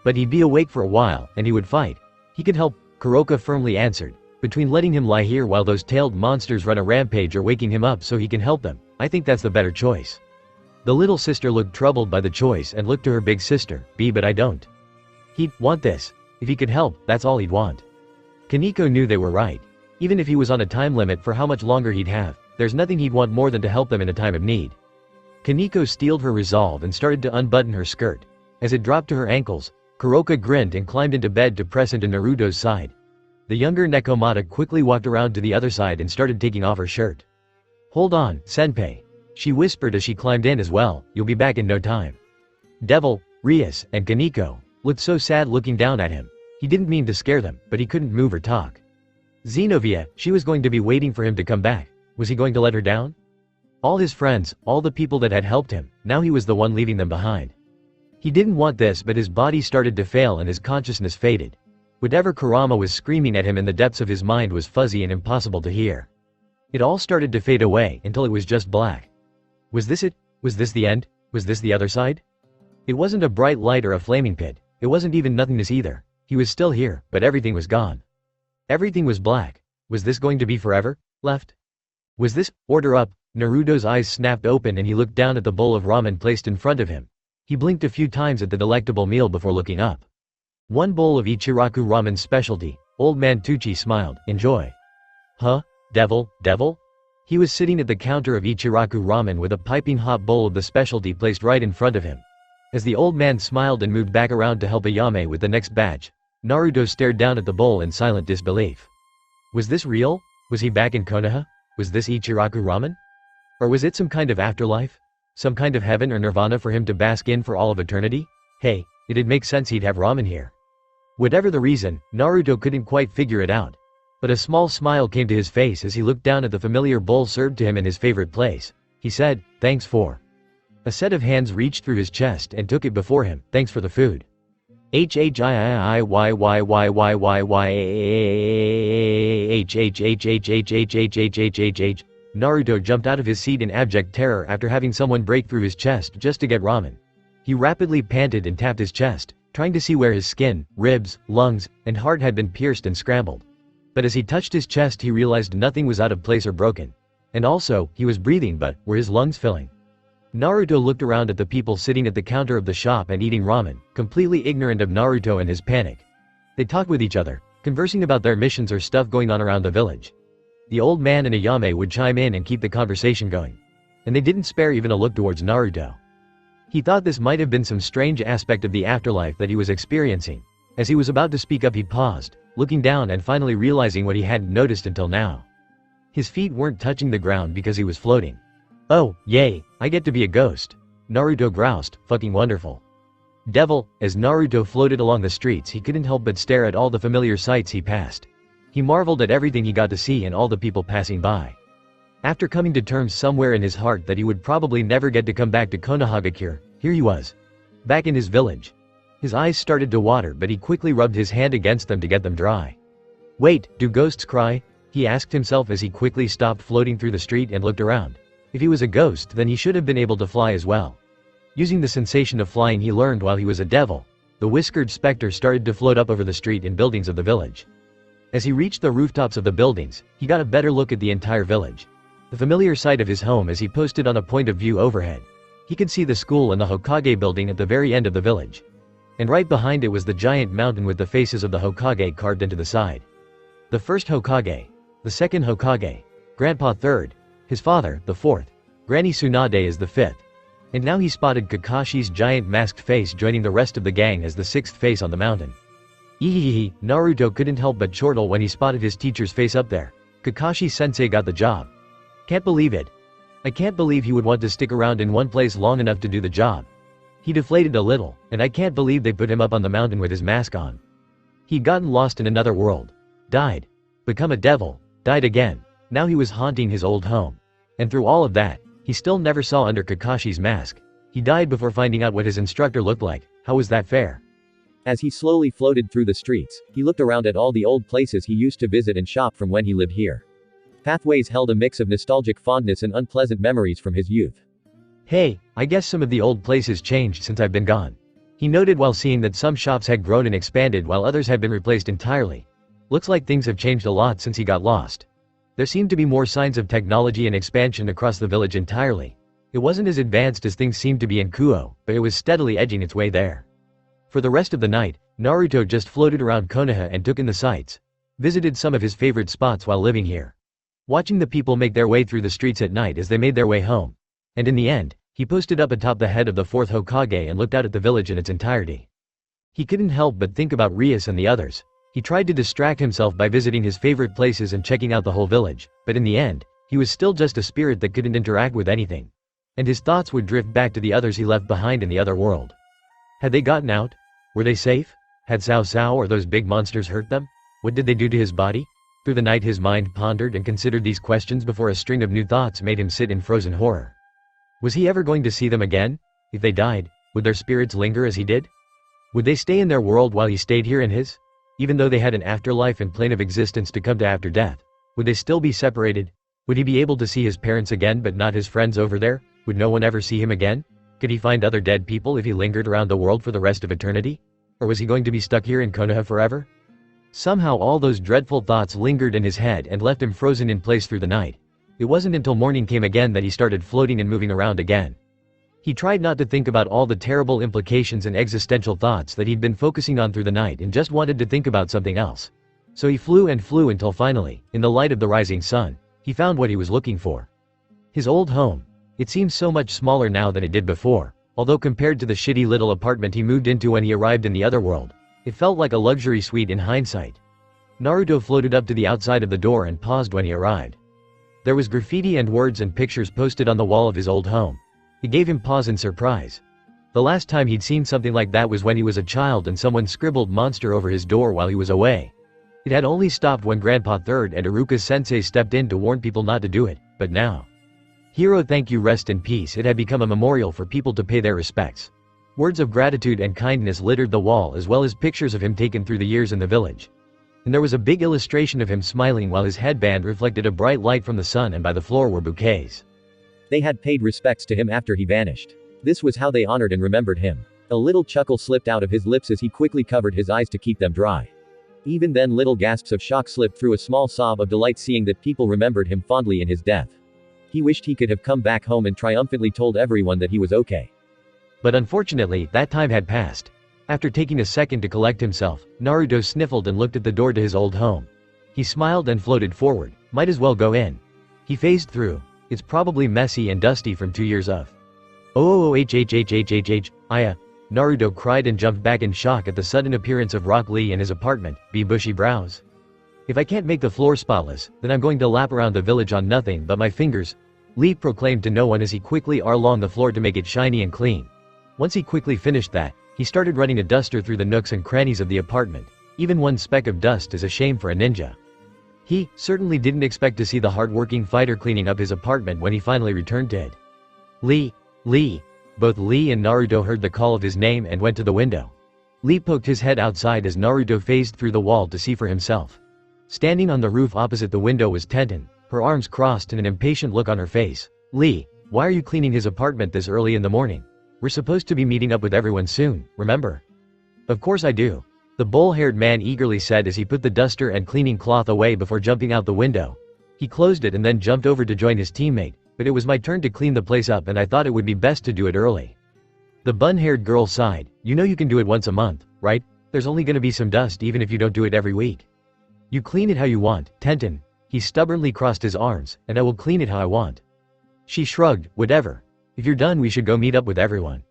S1: But he'd be awake for a while, and he would fight. He could help, Kuroka firmly answered. Between letting him lie here while those tailed monsters run a rampage or waking him up so he can help them, I think that's the better choice. The little sister looked troubled by the choice and looked to her big sister. But I don't. He'd want this. If he could help, that's all he'd want. Kaneko knew they were right. Even if he was on a time limit for how much longer he'd have, there's nothing he'd want more than to help them in a time of need. Kaneko steeled her resolve and started to unbutton her skirt. As it dropped to her ankles, Kuroka grinned and climbed into bed to press into Naruto's side. The younger Nekomata quickly walked around to the other side and started taking off her shirt. Hold on, senpai. She whispered as she climbed in as well, you'll be back in no time. Devil, Rias, and Kaneko looked so sad looking down at him. He didn't mean to scare them, but he couldn't move or talk. Xenovia, she was going to be waiting for him to come back. Was he going to let her down? All his friends, all the people that had helped him, now he was the one leaving them behind. He didn't want this but his body started to fail and his consciousness faded. Whatever Kurama was screaming at him in the depths of his mind was fuzzy and impossible to hear. It all started to fade away until it was just black. Was this it? Was this the end? Was this the other side? It wasn't a bright light or a flaming pit. It wasn't even nothingness either. He was still here, but everything was gone. Everything was black. Was this going to be forever? Left? Was this? Order up. Naruto's eyes snapped open and he looked down at the bowl of ramen placed in front of him. He blinked a few times at the delectable meal before looking up. One bowl of Ichiraku ramen specialty. Old man Tucci smiled. Enjoy. Huh? Devil? He was sitting at the counter of Ichiraku ramen with a piping hot bowl of the specialty placed right in front of him. As the old man smiled and moved back around to help Ayame with the next batch, Naruto stared down at the bowl in silent disbelief. Was this real? Was he back in Konoha? Was this Ichiraku ramen? Or was it some kind of afterlife? Some kind of heaven or nirvana for him to bask in for all of eternity? Hey, it'd make sense he'd have ramen here. Whatever the reason, Naruto couldn't quite figure it out. But a small smile came to his face as he looked down at the familiar bowl served to him in his favorite place. He said, thanks for. A set of hands reached through his chest and took it before him. Thanks for the food. Naruto jumped out of his seat in abject terror after having someone break through his chest just to get ramen. He rapidly panted and tapped his chest, trying to see where his skin, ribs, lungs, and heart had been pierced and scrambled. But as he touched his chest he realized nothing was out of place or broken. And also, he was breathing but, were his lungs filling? Naruto looked around at the people sitting at the counter of the shop and eating ramen, completely ignorant of Naruto and his panic. They talked with each other, conversing about their missions or stuff going on around the village. The old man and Ayame would chime in and keep the conversation going. And they didn't spare even a look towards Naruto. He thought this might have been some strange aspect of the afterlife that he was experiencing. As he was about to speak up, he paused, looking down and finally realizing what he hadn't noticed until now. His feet weren't touching the ground because he was floating. "Oh, yay, I get to be a ghost," Naruto groused, "fucking wonderful." Devil, as Naruto floated along the streets, he couldn't help but stare at all the familiar sights he passed. He marveled at everything he got to see and all the people passing by. After coming to terms somewhere in his heart that he would probably never get to come back to Konohagakure, here he was, back in his village. His eyes started to water, but he quickly rubbed his hand against them to get them dry. Wait, do ghosts cry? He asked himself as he quickly stopped floating through the street and looked around. If he was a ghost, then he should have been able to fly as well. Using the sensation of flying he learned while he was a devil, the whiskered specter started to float up over the street and buildings of the village. As he reached the rooftops of the buildings, he got a better look at the entire village. The familiar sight of his home as he posted on a point of view overhead. He could see the school and the Hokage building at the very end of the village. And right behind it was the giant mountain with the faces of the Hokage carved into the side. The first Hokage, the second Hokage, Grandpa third, his father, the fourth, Granny Tsunade is the fifth. And now he spotted Kakashi's giant masked face joining the rest of the gang as the sixth face on the mountain. Ehehehe, Naruto couldn't help but chortle when he spotted his teacher's face up there. Kakashi-sensei got the job. Can't believe it. I can't believe he would want to stick around in one place long enough to do the job. He deflated a little, and I can't believe they put him up on the mountain with his mask on. He'd gotten lost in another world. Died. Become a devil. Died again. Now he was haunting his old home. And through all of that, he still never saw under Kakashi's mask. He died before finding out what his instructor looked like. How was that fair?
S2: As he slowly floated through the streets, he looked around at all the old places he used to visit and shop from when he lived here. Pathways held a mix of nostalgic fondness and unpleasant memories from his youth.
S1: Hey, I guess some of the old places changed since I've been gone. He noted while seeing that some shops had grown and expanded while others had been replaced entirely. Looks like things have changed a lot since he got lost. There seemed to be more signs of technology and expansion across the village entirely. It wasn't as advanced as things seemed to be in Kuo, but it was steadily edging its way there. For the rest of the night, Naruto just floated around Konoha and took in the sights. Visited some of his favorite spots while living here. Watching the people make their way through the streets at night as they made their way home. And in the end, he posted up atop the head of the fourth Hokage and looked out at the village in its entirety. He couldn't help but think about Rias and the others. He tried to distract himself by visiting his favorite places and checking out the whole village, but in the end, he was still just a spirit that couldn't interact with anything. And his thoughts would drift back to the others he left behind in the other world. Had they gotten out? Were they safe? Had Cao Cao or those big monsters hurt them? What did they do to his body? Through the night his mind pondered and considered these questions before a string of new thoughts made him sit in frozen horror. Was he ever going to see them again? If they died, would their spirits linger as he did? Would they stay in their world while he stayed here in his? Even though they had an afterlife and plane of existence to come to after death, would they still be separated? Would he be able to see his parents again but not his friends over there? Would no one ever see him again? Could he find other dead people if he lingered around the world for the rest of eternity? Or was he going to be stuck here in Konoha forever? Somehow all those dreadful thoughts lingered in his head and left him frozen in place through the night. It wasn't until morning came again that he started floating and moving around again. He tried not to think about all the terrible implications and existential thoughts that he'd been focusing on through the night and just wanted to think about something else. So he flew and flew until finally, in the light of the rising sun, he found what he was looking for. His old home. It seemed so much smaller now than it did before, although compared to the shitty little apartment he moved into when he arrived in the other world, it felt like a luxury suite in hindsight. Naruto floated up to the outside of the door and paused when he arrived. There was graffiti and words and pictures posted on the wall of his old home. It gave him pause and surprise. The last time he'd seen something like that was when he was a child and someone scribbled monster over his door while he was away. It had only stopped when Grandpa Third and Iruka-sensei stepped in to warn people not to do it, but now. Hero thank you rest in peace. It had become a memorial for people to pay their respects. Words of gratitude and kindness littered the wall as well as pictures of him taken through the years in the village. And there was a big illustration of him smiling while his headband reflected a bright light from the sun, and by the floor were bouquets.
S2: They had paid respects to him after he vanished. This was how they honored and remembered him. A little chuckle slipped out of his lips as he quickly covered his eyes to keep them dry. Even then little gasps of shock slipped through a small sob of delight seeing that people remembered him fondly in his death. He wished he could have come back home and triumphantly told everyone that he was okay.
S1: But unfortunately, that time had passed. After taking a second to collect himself, Naruto sniffled and looked at the door to his old home. He smiled and floated forward, Might as well go in. He phased through. It's probably messy and dusty from 2 years of. Aya. Naruto cried and jumped back in shock at the sudden appearance of Rock Lee in his apartment, bushy brows. If I can't make the floor spotless, then I'm going to lap around the village on nothing but my fingers, Lee proclaimed to no one as he quickly along the floor to make it shiny and clean. Once he quickly finished that, he started running a duster through the nooks and crannies of the apartment. Even one speck of dust is a shame for a ninja. He certainly didn't expect to see the hard-working fighter cleaning up his apartment when he finally returned to it. Lee. Both Lee and Naruto heard the call of his name and went to the window. Lee poked his head outside as Naruto phased through the wall to see for himself. Standing on the roof opposite the window was Tenten, her arms crossed and an impatient look on her face. Lee, why are you cleaning his apartment this early in the morning? We're supposed to be meeting up with everyone soon, remember? Of course I do. The bull-haired man eagerly said as he put the duster and cleaning cloth away before jumping out the window. He closed it and then jumped over to join his teammate, but it was my turn to clean the place up and I thought it would be best to do it early. The bun-haired girl sighed. You know you can do it once a month, right? There's only gonna be some dust even if you don't do it every week. You clean it how you want, Tenten. He stubbornly crossed his arms, and I will clean it how I want. She shrugged, whatever. If you're done we should go meet up with everyone.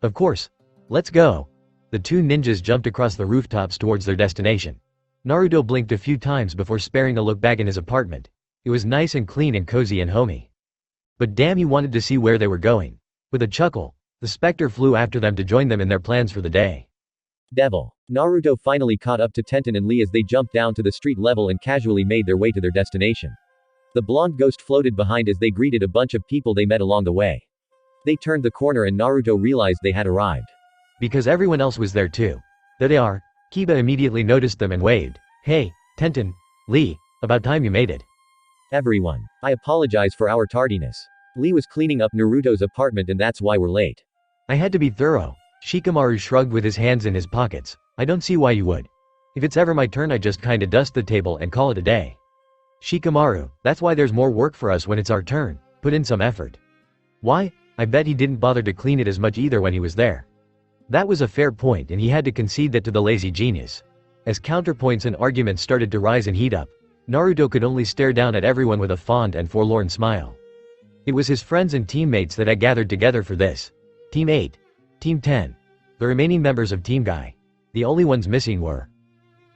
S1: Of course. Let's go. The two ninjas jumped across the rooftops towards their destination. Naruto blinked a few times before sparing a look back in his apartment. It was nice and clean and cozy and homey. But damn, he wanted to see where they were going. With a chuckle, the specter flew after them to join them in their plans for the day.
S2: Devil. Naruto finally caught up to Tenten and Lee as they jumped down to the street level and casually made their way to their destination. The blonde ghost floated behind as they greeted a bunch of people they met along the way. They turned the corner and Naruto realized they had arrived.
S1: Because everyone else was there too. There they are. Kiba immediately noticed them and waved. Hey, Tenten, Lee, about time you made it.
S2: Everyone. I apologize for our tardiness. Lee was cleaning up Naruto's apartment and that's why we're late.
S1: I had to be thorough. Shikamaru shrugged with his hands in his pockets. I don't see why you would. If it's ever my turn I just kinda dust the table and call it a day. Shikamaru, that's why there's more work for us when it's our turn. Put in some effort. Why? I bet he didn't bother to clean it as much either when he was there. That was a fair point and he had to concede that to the lazy genius. As counterpoints and arguments started to rise and heat up, Naruto could only stare down at everyone with a fond and forlorn smile. It was his friends and teammates that had gathered together for this. Team 8. Team 10. The remaining members of Team Guy. The only ones missing were.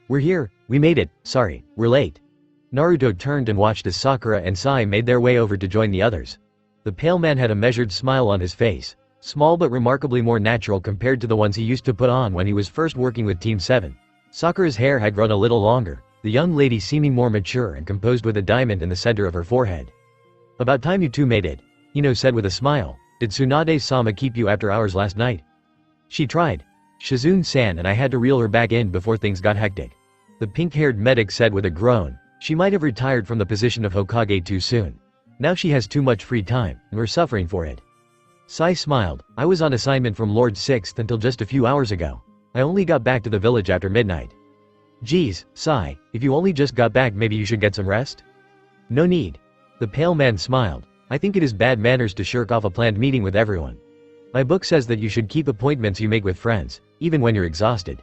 S1: We're here, we made it, sorry, we're late. Naruto turned and watched as Sakura and Sai made their way over to join the others. The pale man had a measured smile on his face, small but remarkably more natural compared to the ones he used to put on when he was first working with Team 7. Sakura's hair had grown a little longer, the young lady seeming more mature and composed with a diamond in the center of her forehead. About time you two made it, Ino said with a smile. Did Tsunade-sama keep you after hours last night? She tried. Shizune-san and I had to reel her back in before things got hectic. The pink-haired medic said with a groan. She might have retired from the position of Hokage too soon. Now she has too much free time, and we're suffering for it. Sai smiled. I was on assignment from Lord Sixth until just a few hours ago. I only got back to the village after midnight. Geez, Sai, if you only just got back maybe you should get some rest? No need. The pale man smiled. I think it is bad manners to shirk off a planned meeting with everyone. My book says that you should keep appointments you make with friends, even when you're exhausted.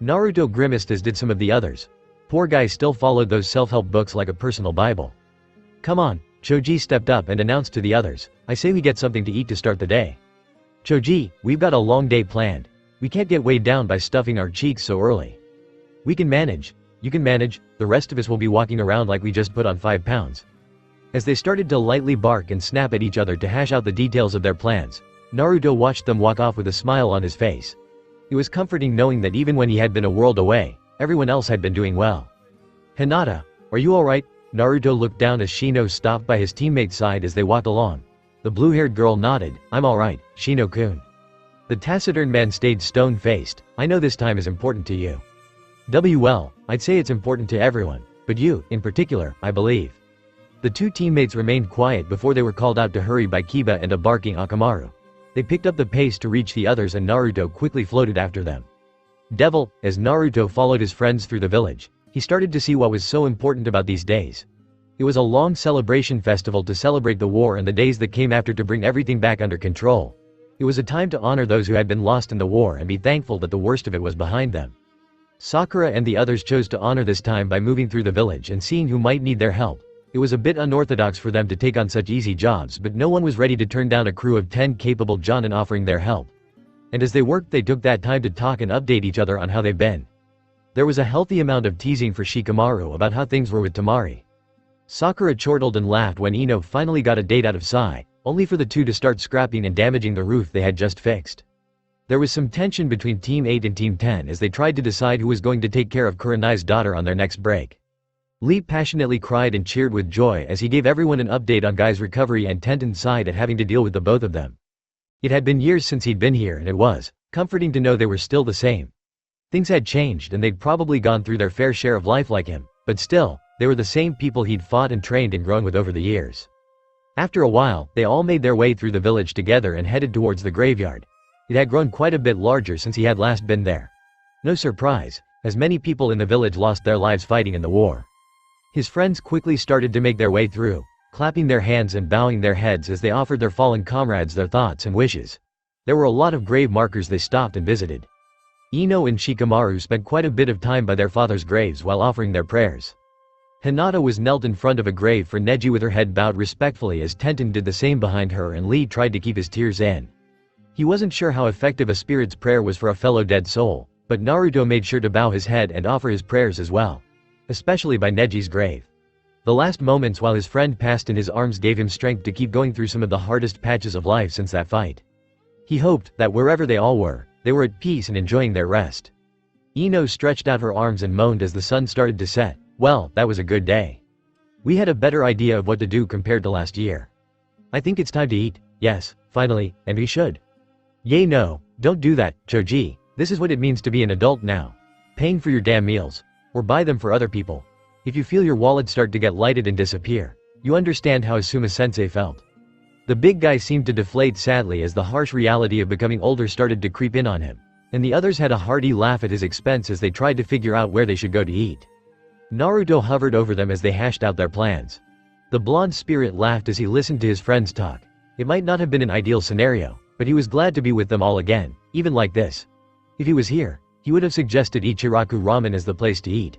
S1: Naruto grimaced as did some of the others. Poor guy still followed those self-help books like a personal Bible. Come on, Choji stepped up and announced to the others. I say we get something to eat to start the day. Choji, we've got a long day planned. We can't get weighed down by stuffing our cheeks so early. We can manage. You can manage, the rest of us will be walking around like we just put on 5 pounds. As they started to lightly bark and snap at each other to hash out the details of their plans, Naruto watched them walk off with a smile on his face. It was comforting knowing that even when he had been a world away, everyone else had been doing well. Hinata, are you alright? Naruto looked down as Shino stopped by his teammate's side as they walked along. The blue-haired girl nodded. I'm alright, Shino-kun. The taciturn man stayed stone-faced. I know this time is important to you. Well, I'd say it's important to everyone, but you, in particular, I believe. The two teammates remained quiet before they were called out to hurry by Kiba and a barking Akamaru. They picked up the pace to reach the others and Naruto quickly floated after them. Devil, as Naruto followed his friends through the village, he started to see what was so important about these days. It was a long celebration festival to celebrate the war and the days that came after to bring everything back under control. It was a time to honor those who had been lost in the war and be thankful that the worst of it was behind them. Sakura and the others chose to honor this time by moving through the village and seeing who might need their help, It was a bit unorthodox for them to take on such easy jobs, but no one was ready to turn down a crew of 10 capable jonin offering their help. And as they worked, they took that time to talk and update each other on how they've been. There was a healthy amount of teasing for Shikamaru about how things were with Tamari. Sakura chortled and laughed when Ino finally got a date out of Sai, only for the two to start scrapping and damaging the roof they had just fixed. There was some tension between Team 8 and Team 10 as they tried to decide who was going to take care of Kurenai's daughter on their next break. Lee passionately cried and cheered with joy as he gave everyone an update on Guy's recovery and Tenten sighed at having to deal with the both of them. It had been years since he'd been here, and it was comforting to know they were still the same. Things had changed and they'd probably gone through their fair share of life like him, but still, they were the same people he'd fought and trained and grown with over the years. After a while, they all made their way through the village together and headed towards the graveyard. It had grown quite a bit larger since he had last been there. No surprise, as many people in the village lost their lives fighting in the war. His friends quickly started to make their way through, clapping their hands and bowing their heads as they offered their fallen comrades their thoughts and wishes. There were a lot of grave markers they stopped and visited. Ino and Shikamaru spent quite a bit of time by their father's graves while offering their prayers. Hinata was knelt in front of a grave for Neji with her head bowed respectfully as Tenten did the same behind her, and Lee tried to keep his tears in. He wasn't sure how effective a spirit's prayer was for a fellow dead soul, but Naruto made sure to bow his head and offer his prayers as well. Especially by Neji's grave. The last moments while his friend passed in his arms gave him strength to keep going through some of the hardest patches of life since that fight. He hoped that wherever they all were, they were at peace and enjoying their rest. Ino stretched out her arms and moaned as the sun started to set. Well, that was a good day. We had a better idea of what to do compared to last year. I think it's time to eat, yes, finally, and we should. Yay, no, don't do that, Choji. This is what it means to be an adult now. Paying for your damn meals. Or buy them for other people. If you feel your wallet start to get lighted and disappear, you understand how Asuma-sensei felt. The big guy seemed to deflate sadly as the harsh reality of becoming older started to creep in on him, and the others had a hearty laugh at his expense as they tried to figure out where they should go to eat. Naruto hovered over them as they hashed out their plans. The blonde spirit laughed as he listened to his friends talk. It might not have been an ideal scenario, but he was glad to be with them all again, even like this. If he was here, he would have suggested Ichiraku Ramen as the place to eat.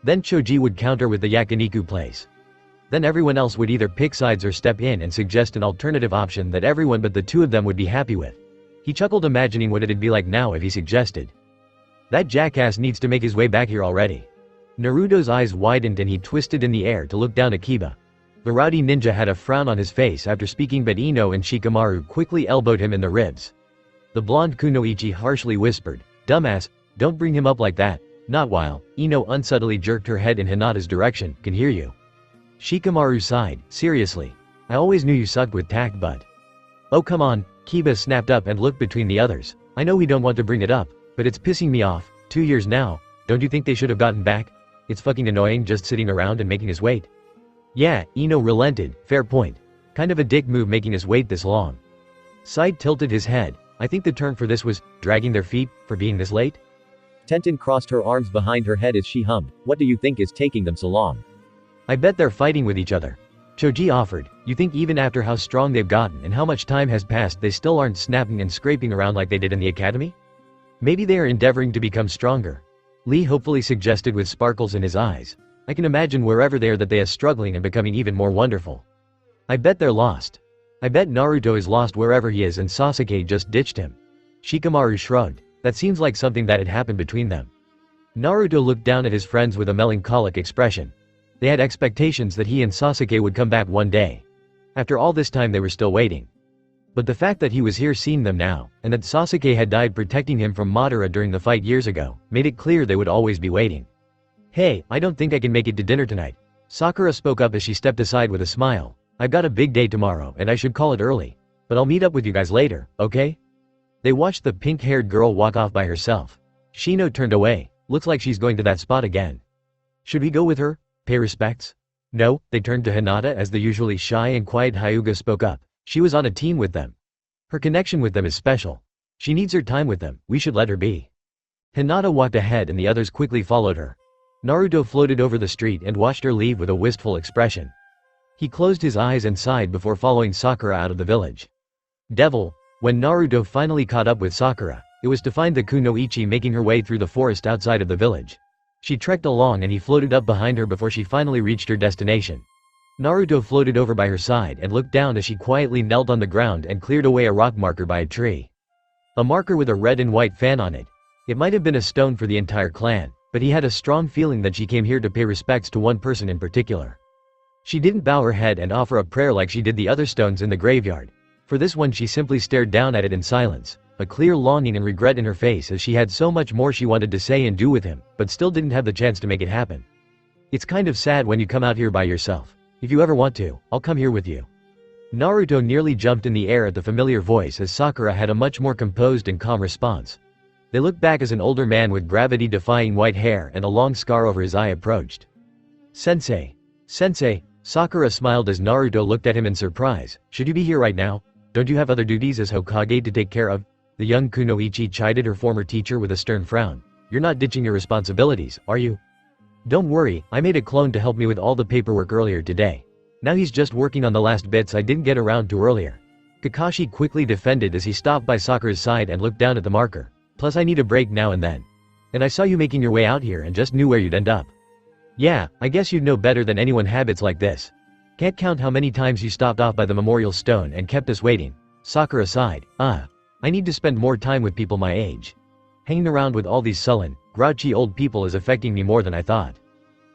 S1: Then Choji would counter with the yakiniku place. Then everyone else would either pick sides or step in and suggest an alternative option that everyone but the two of them would be happy with. He chuckled imagining what it'd be like now if he suggested. That jackass needs to make his way back here already. Naruto's eyes widened and he twisted in the air to look down at Kiba. The rowdy ninja had a frown on his face after speaking, but Ino and Shikamaru quickly elbowed him in the ribs. The blonde Kunoichi harshly whispered, "Dumbass, don't bring him up like that." Not while Ino unsubtly jerked her head in Hinata's direction. "Can hear you." Shikamaru sighed, "Seriously. I always knew you sucked with tact, but..." "Oh come on," Kiba snapped up and looked between the others. "I know we don't want to bring it up, but it's pissing me off. 2 years now. Don't you think they should have gotten back? It's fucking annoying just sitting around and making us wait." "Yeah," Ino relented, "fair point. Kind of a dick move making us wait this long." Side tilted his head. "I think the term for this was, dragging their feet, for being this late?"
S2: Tenten crossed her arms behind her head as she hummed, "What do you think is taking them so long?"
S1: "I bet they're fighting with each other." Choji offered, "You think even after how strong they've gotten and how much time has passed they still aren't snapping and scraping around like they did in the academy? Maybe they are endeavoring to become stronger." Lee hopefully suggested with sparkles in his eyes. "I can imagine wherever they are that they are struggling and becoming even more wonderful." "I bet they're lost. I bet Naruto is lost wherever he is and Sasuke just ditched him." Shikamaru shrugged. "That seems like something that had happened between them." Naruto looked down at his friends with a melancholic expression. They had expectations that he and Sasuke would come back one day. After all this time they were still waiting. But the fact that he was here seeing them now, and that Sasuke had died protecting him from Madara during the fight years ago, made it clear they would always be waiting. "Hey, I don't think I can make it to dinner tonight." Sakura spoke up as she stepped aside with a smile. "I've got a big day tomorrow and I should call it early. But I'll meet up with you guys later, okay?" They watched the pink-haired girl walk off by herself. Shino turned away. "Looks like she's going to that spot again. Should we go with her? Pay respects?" "No." They turned to Hinata as the usually shy and quiet Hyuga spoke up. "She was on a team with them. Her connection with them is special. She needs her time with them, we should let her be." Hinata walked ahead and the others quickly followed her. Naruto floated over the street and watched her leave with a wistful expression. He closed his eyes and sighed before following Sakura out of the village. Devil. When Naruto finally caught up with Sakura, it was to find the Kunoichi making her way through the forest outside of the village. She trekked along and he floated up behind her before she finally reached her destination. Naruto floated over by her side and looked down as she quietly knelt on the ground and cleared away a rock marker by a tree. A marker with a red and white fan on it. It might have been a stone for the entire clan, but he had a strong feeling that she came here to pay respects to one person in particular. She didn't bow her head and offer a prayer like she did the other stones in the graveyard. For this one she simply stared down at it in silence, a clear longing and regret in her face as she had so much more she wanted to say and do with him, but still didn't have the chance to make it happen. It's kind of sad when you come out here by yourself. If you ever want to, I'll come here with you. Naruto nearly jumped in the air at the familiar voice as Sakura had a much more composed and calm response. They looked back as an older man with gravity-defying white hair and a long scar over his eye approached. Sensei. Sensei, Sakura smiled as Naruto looked at him in surprise. Should you be here right now? Don't you have other duties as Hokage to take care of? The young Kunoichi chided her former teacher with a stern frown. You're not ditching your responsibilities, are you? Don't worry, I made a clone to help me with all the paperwork earlier today. Now he's just working on the last bits I didn't get around to earlier. Kakashi quickly defended as he stopped by Sakura's side and looked down at the marker. Plus I need a break now and then. And I saw you making your way out here and just knew where you'd end up. Yeah, I guess you'd know better than anyone habits like this. Can't count how many times you stopped off by the memorial stone and kept us waiting. Sakura sighed. I need to spend more time with people my age. Hanging around with all these sullen, grouchy old people is affecting me more than I thought.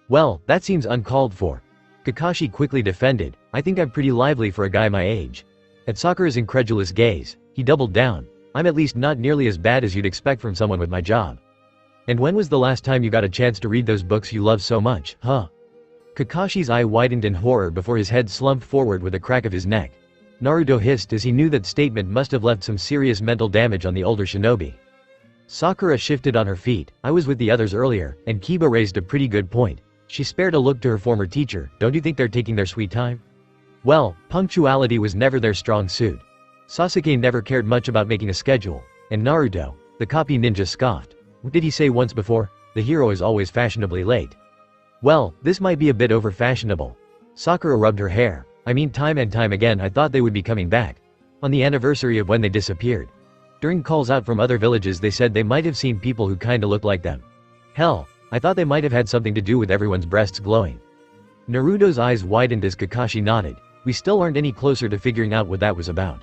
S1: Well, that seems uncalled for. Kakashi quickly defended. I think I'm pretty lively for a guy my age. At Sakura's incredulous gaze, he doubled down. I'm at least not nearly as bad as you'd expect from someone with my job. And when was the last time you got a chance to read those books you love so much, huh? Kakashi's eye widened in horror before his head slumped forward with a crack of his neck. Naruto hissed as he knew that statement must have left some serious mental damage on the older shinobi. Sakura shifted on her feet. I was with the others earlier, and Kiba raised a pretty good point. She spared a look to her former teacher. Don't you think they're taking their sweet time? Well, punctuality was never their strong suit. Sasuke never cared much about making a schedule, and Naruto, the copy ninja, scoffed. What did he say once before? The hero is always fashionably late. Well, this might be a bit over-fashionable. Sakura rubbed her hair. I mean, time and time again I thought they would be coming back. On the anniversary of when they disappeared. During calls out from other villages they said they might have seen people who kinda looked like them. Hell, I thought they might have had something to do with everyone's breasts glowing. Naruto's eyes widened as Kakashi nodded. We still aren't any closer to figuring out what that was about.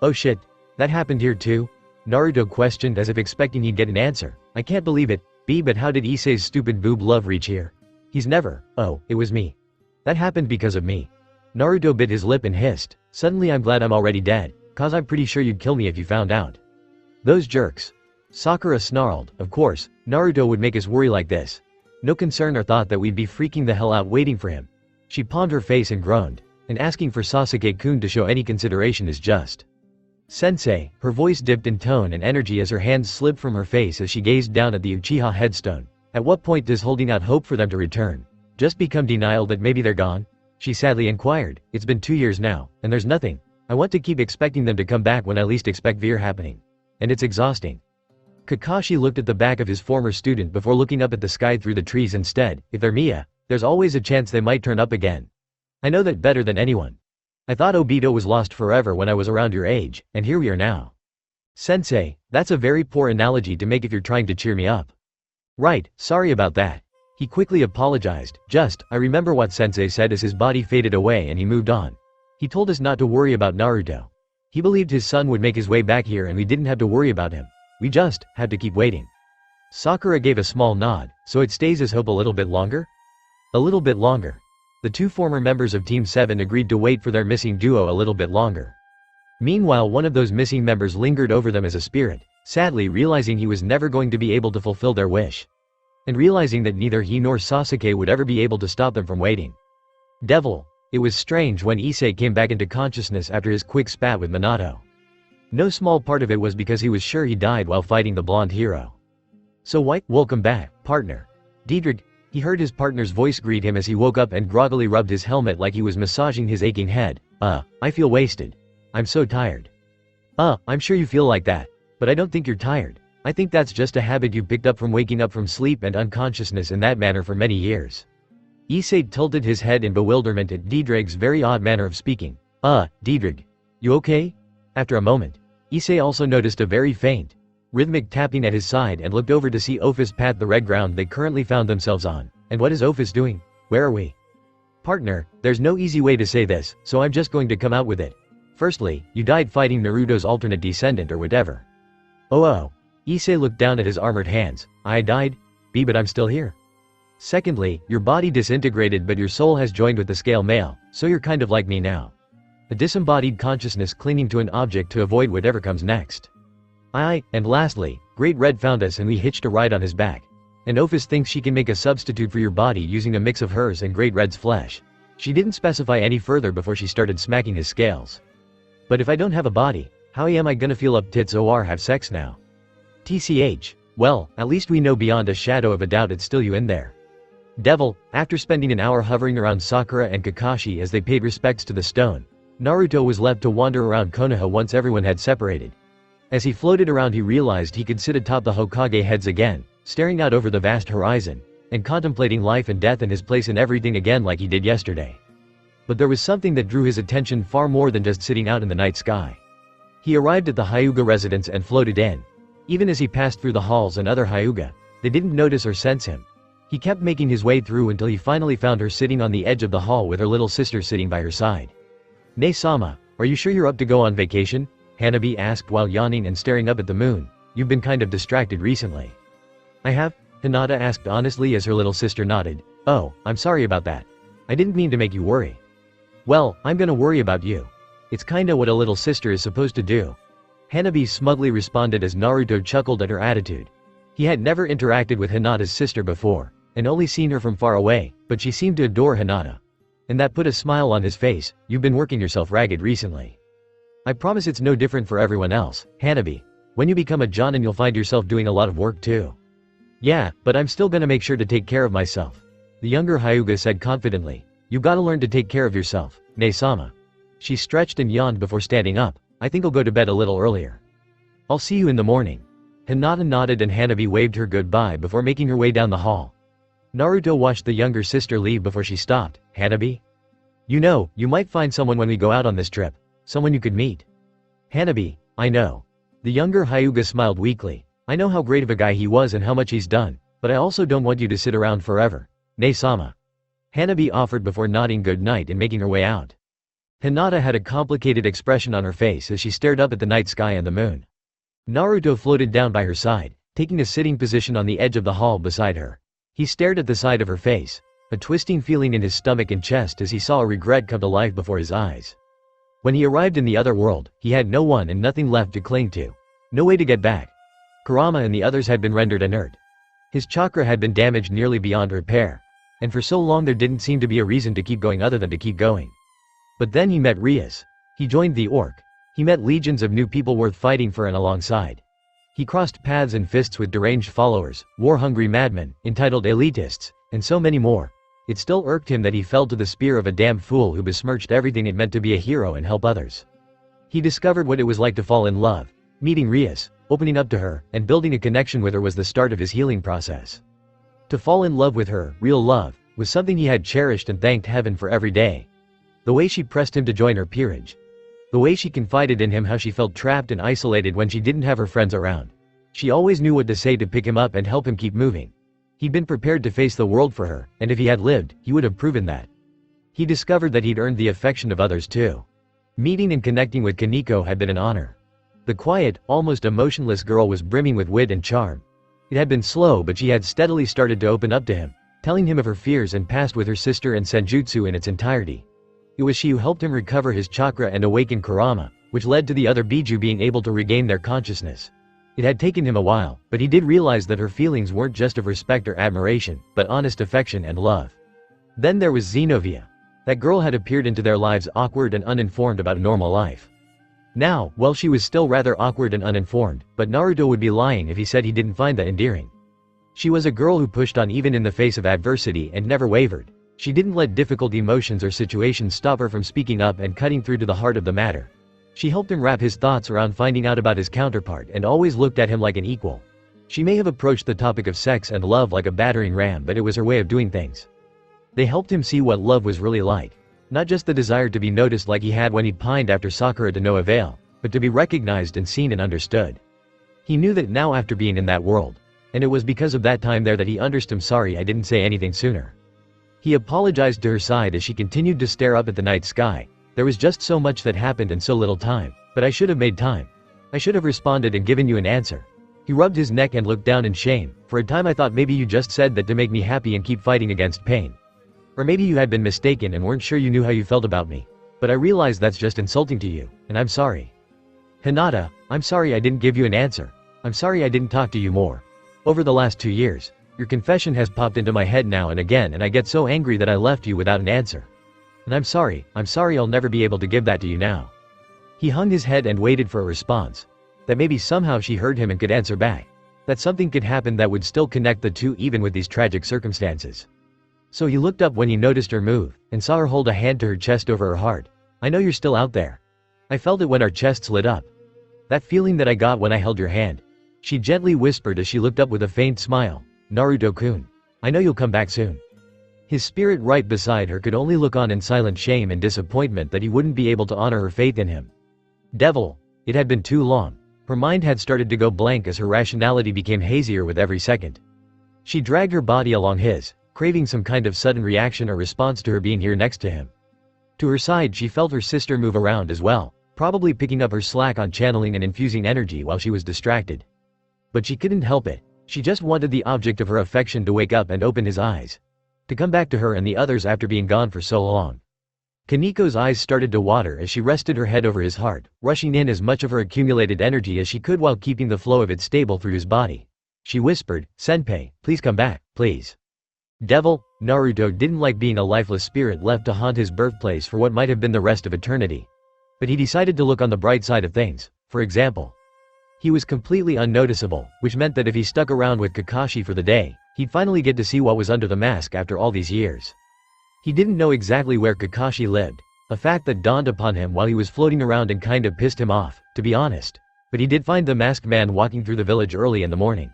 S1: Oh shit, that happened here too? Naruto questioned as if expecting he'd get an answer. I can't believe it, but how did Issei's stupid boob love reach here? He's never, oh, it was me. That happened because of me. Naruto bit his lip and hissed. Suddenly I'm glad I'm already dead, cause I'm pretty sure you'd kill me if you found out. Those jerks. Sakura snarled. Of course, Naruto would make us worry like this. No concern or thought that we'd be freaking the hell out waiting for him. She palmed her face and groaned. And asking for Sasuke-kun to show any consideration is just. Sensei, her voice dipped in tone and energy as her hands slid from her face as she gazed down at the Uchiha headstone. At what point does holding out hope for them to return just become denial that maybe they're gone? She sadly inquired. It's been 2 years now, and there's nothing. I want to keep expecting them to come back when I least expect Veer happening. And it's exhausting. Kakashi looked at the back of his former student before looking up at the sky through the trees instead. If they're Mia, there's always a chance they might turn up again. I know that better than anyone. I thought Obito was lost forever when I was around your age, and here we are now. Sensei, that's a very poor analogy to make if you're trying to cheer me up. Right, sorry about that. He quickly apologized. I remember what Sensei said as his body faded away and he moved on. He told us not to worry about Naruto. He believed his son would make his way back here and we didn't have to worry about him. We just had to keep waiting. Sakura gave a small nod. So it stays as hope a little bit longer? A little bit longer. The two former members of Team 7 agreed to wait for their missing duo a little bit longer. Meanwhile, one of those missing members lingered over them as a spirit, sadly realizing he was never going to be able to fulfill their wish. And realizing that neither he nor Sasuke would ever be able to stop them from waiting. Devil. It was strange when Issei came back into consciousness after his quick spat with Minato. No small part of it was because he was sure he died while fighting the blonde hero. So White, welcome back, partner. Diedrich. He heard his partner's voice greet him as he woke up and groggily rubbed his helmet like he was massaging his aching head. I feel wasted. I'm so tired. I'm sure you feel like that. But I don't think you're tired. I think that's just a habit you picked up from waking up from sleep and unconsciousness in that manner for many years. Issei tilted his head in bewilderment at Diedrich's very odd manner of speaking. Diedrich. You okay? After a moment, Issei also noticed a very faint, rhythmic tapping at his side and looked over to see Ophis pat the red ground they currently found themselves on. And what is Ophis doing? Where are we? Partner, there's no easy way to say this, so I'm just going to come out with it. Firstly, you died fighting Naruto's alternate descendant or whatever. Oh. Issei looked down at his armored hands. I died? But I'm still here. Secondly, your body disintegrated but your soul has joined with the scale male, so you're kind of like me now. A disembodied consciousness clinging to an object to avoid whatever comes next. And lastly, Great Red found us and we hitched a ride on his back. And Ophis thinks she can make a substitute for your body using a mix of hers and Great Red's flesh. She didn't specify any further before she started smacking his scales. But if I don't have a body, how am I gonna feel up tits or have sex now? TCH. Well, at least we know beyond a shadow of a doubt it's still you in there. Devil. After spending an hour hovering around Sakura and Kakashi as they paid respects to the stone, Naruto was left to wander around Konoha once everyone had separated. As he floated around he realized he could sit atop the Hokage heads again, staring out over the vast horizon, and contemplating life and death and his place in everything again like he did yesterday. But there was something that drew his attention far more than just sitting out in the night sky. He arrived at the Hyuga residence and floated in. Even as he passed through the halls and other Hyuga, they didn't notice or sense him. He kept making his way through until he finally found her sitting on the edge of the hall with her little sister sitting by her side. "Ne-sama, are you sure you're up to go on vacation?" Hanabi asked while yawning and staring up at the moon. "You've been kind of distracted recently." "I have?" Hinata asked honestly as her little sister nodded. "Oh, I'm sorry about that. I didn't mean to make you worry." "Well, I'm gonna worry about you. It's kinda what a little sister is supposed to do." Hanabi smugly responded as Naruto chuckled at her attitude. He had never interacted with Hinata's sister before, and only seen her from far away, but she seemed to adore Hinata. And that put a smile on his face. "You've been working yourself ragged recently. I promise it's no different for everyone else, Hanabi. When you become a Jonin you'll find yourself doing a lot of work too." "Yeah, but I'm still gonna make sure to take care of myself," the younger Hyuga said confidently. "You gotta learn to take care of yourself, Ne-sama." She stretched and yawned before standing up. "I think I'll go to bed a little earlier. I'll see you in the morning." Hinata nodded and Hanabi waved her goodbye before making her way down the hall. Naruto watched the younger sister leave before she stopped. "Hanabi? You might find someone when we go out on this trip. Someone you could meet." "Hanabi, I know." The younger Hyuga smiled weakly. "I know how great of a guy he was and how much he's done, but I also don't want you to sit around forever, Ne-sama." Hanabi offered before nodding good night and making her way out. Hinata had a complicated expression on her face as she stared up at the night sky and the moon. Naruto floated down by her side, taking a sitting position on the edge of the hall beside her. He stared at the side of her face, a twisting feeling in his stomach and chest as he saw a regret come to life before his eyes. When he arrived in the other world, he had no one and nothing left to cling to. No way to get back. Kurama and the others had been rendered inert. His chakra had been damaged nearly beyond repair, and for so long there didn't seem to be a reason to keep going other than to keep going. But then he met Rias. He joined the Orc. He met legions of new people worth fighting for and alongside. He crossed paths and fists with deranged followers, war-hungry madmen, entitled elitists, and so many more. It still irked him that he fell to the spear of a damned fool who besmirched everything it meant to be a hero and help others. He discovered what it was like to fall in love. Meeting Rias, opening up to her, and building a connection with her was the start of his healing process. To fall in love with her, real love, was something he had cherished and thanked heaven for every day. The way she pressed him to join her peerage. The way she confided in him how she felt trapped and isolated when she didn't have her friends around. She always knew what to say to pick him up and help him keep moving. He'd been prepared to face the world for her, and if he had lived, he would have proven that. He discovered that he'd earned the affection of others too. Meeting and connecting with Kaneko had been an honor. The quiet, almost emotionless girl was brimming with wit and charm. It had been slow but she had steadily started to open up to him, telling him of her fears and past with her sister and Senjutsu in its entirety. It was she who helped him recover his chakra and awaken Kurama, which led to the other Biju being able to regain their consciousness. It had taken him a while, but he did realize that her feelings weren't just of respect or admiration, but honest affection and love. Then there was Zenobia. That girl had appeared into their lives awkward and uninformed about normal life. Now, well, she was still rather awkward and uninformed, but Naruto would be lying if he said he didn't find that endearing. She was a girl who pushed on even in the face of adversity and never wavered. She didn't let difficult emotions or situations stop her from speaking up and cutting through to the heart of the matter. She helped him wrap his thoughts around finding out about his counterpart and always looked at him like an equal. She may have approached the topic of sex and love like a battering ram, but it was her way of doing things. They helped him see what love was really like. Not just the desire to be noticed like he had when he'd pined after Sakura to no avail, but to be recognized and seen and understood. He knew that now after being in that world. And it was because of that time there that he understood. "I'm sorry I didn't say anything sooner. He apologized to her side as she continued to stare up at the night sky. There was just so much that happened in so little time. But I should have made time. I should have responded and given you an answer. He rubbed his neck and looked down in shame. For a time I thought maybe you just said that to make me happy and keep fighting against pain. Or maybe you had been mistaken and weren't sure you knew how you felt about me. But I realize that's just insulting to you, and I'm sorry. Hinata, I'm sorry I didn't give you an answer. I'm sorry I didn't talk to you more. Over the last 2 years, your confession has popped into my head now and again and I get so angry that I left you without an answer. And I'm sorry I'll never be able to give that to you now. He hung his head and waited for a response. That maybe somehow she heard him and could answer back. That something could happen that would still connect the two even with these tragic circumstances. So he looked up when he noticed her move, and saw her hold a hand to her chest over her heart. I know you're still out there. I felt it when our chests lit up. That feeling that I got when I held your hand. She gently whispered as she looked up with a faint smile. Naruto-kun. I know you'll come back soon. His spirit right beside her could only look on in silent shame and disappointment that he wouldn't be able to honor her faith in him. Devil. It had been too long. Her mind had started to go blank as her rationality became hazier with every second. She dragged her body along his, craving some kind of sudden reaction or response to her being here next to him. To her side she felt her sister move around as well, probably picking up her slack on channeling and infusing energy while she was distracted. But she couldn't help it. She just wanted the object of her affection to wake up and open his eyes. To come back to her and the others after being gone for so long. Kaniko's eyes started to water as she rested her head over his heart, rushing in as much of her accumulated energy as she could while keeping the flow of it stable through his body. She whispered, Senpai, please come back, please. Devil. Naruto didn't like being a lifeless spirit left to haunt his birthplace for what might have been the rest of eternity. But he decided to look on the bright side of things. For example, he was completely unnoticeable, which meant that if he stuck around with Kakashi for the day, he'd finally get to see what was under the mask after all these years. He didn't know exactly where Kakashi lived, a fact that dawned upon him while he was floating around and kind of pissed him off, to be honest. But he did find the masked man walking through the village early in the morning.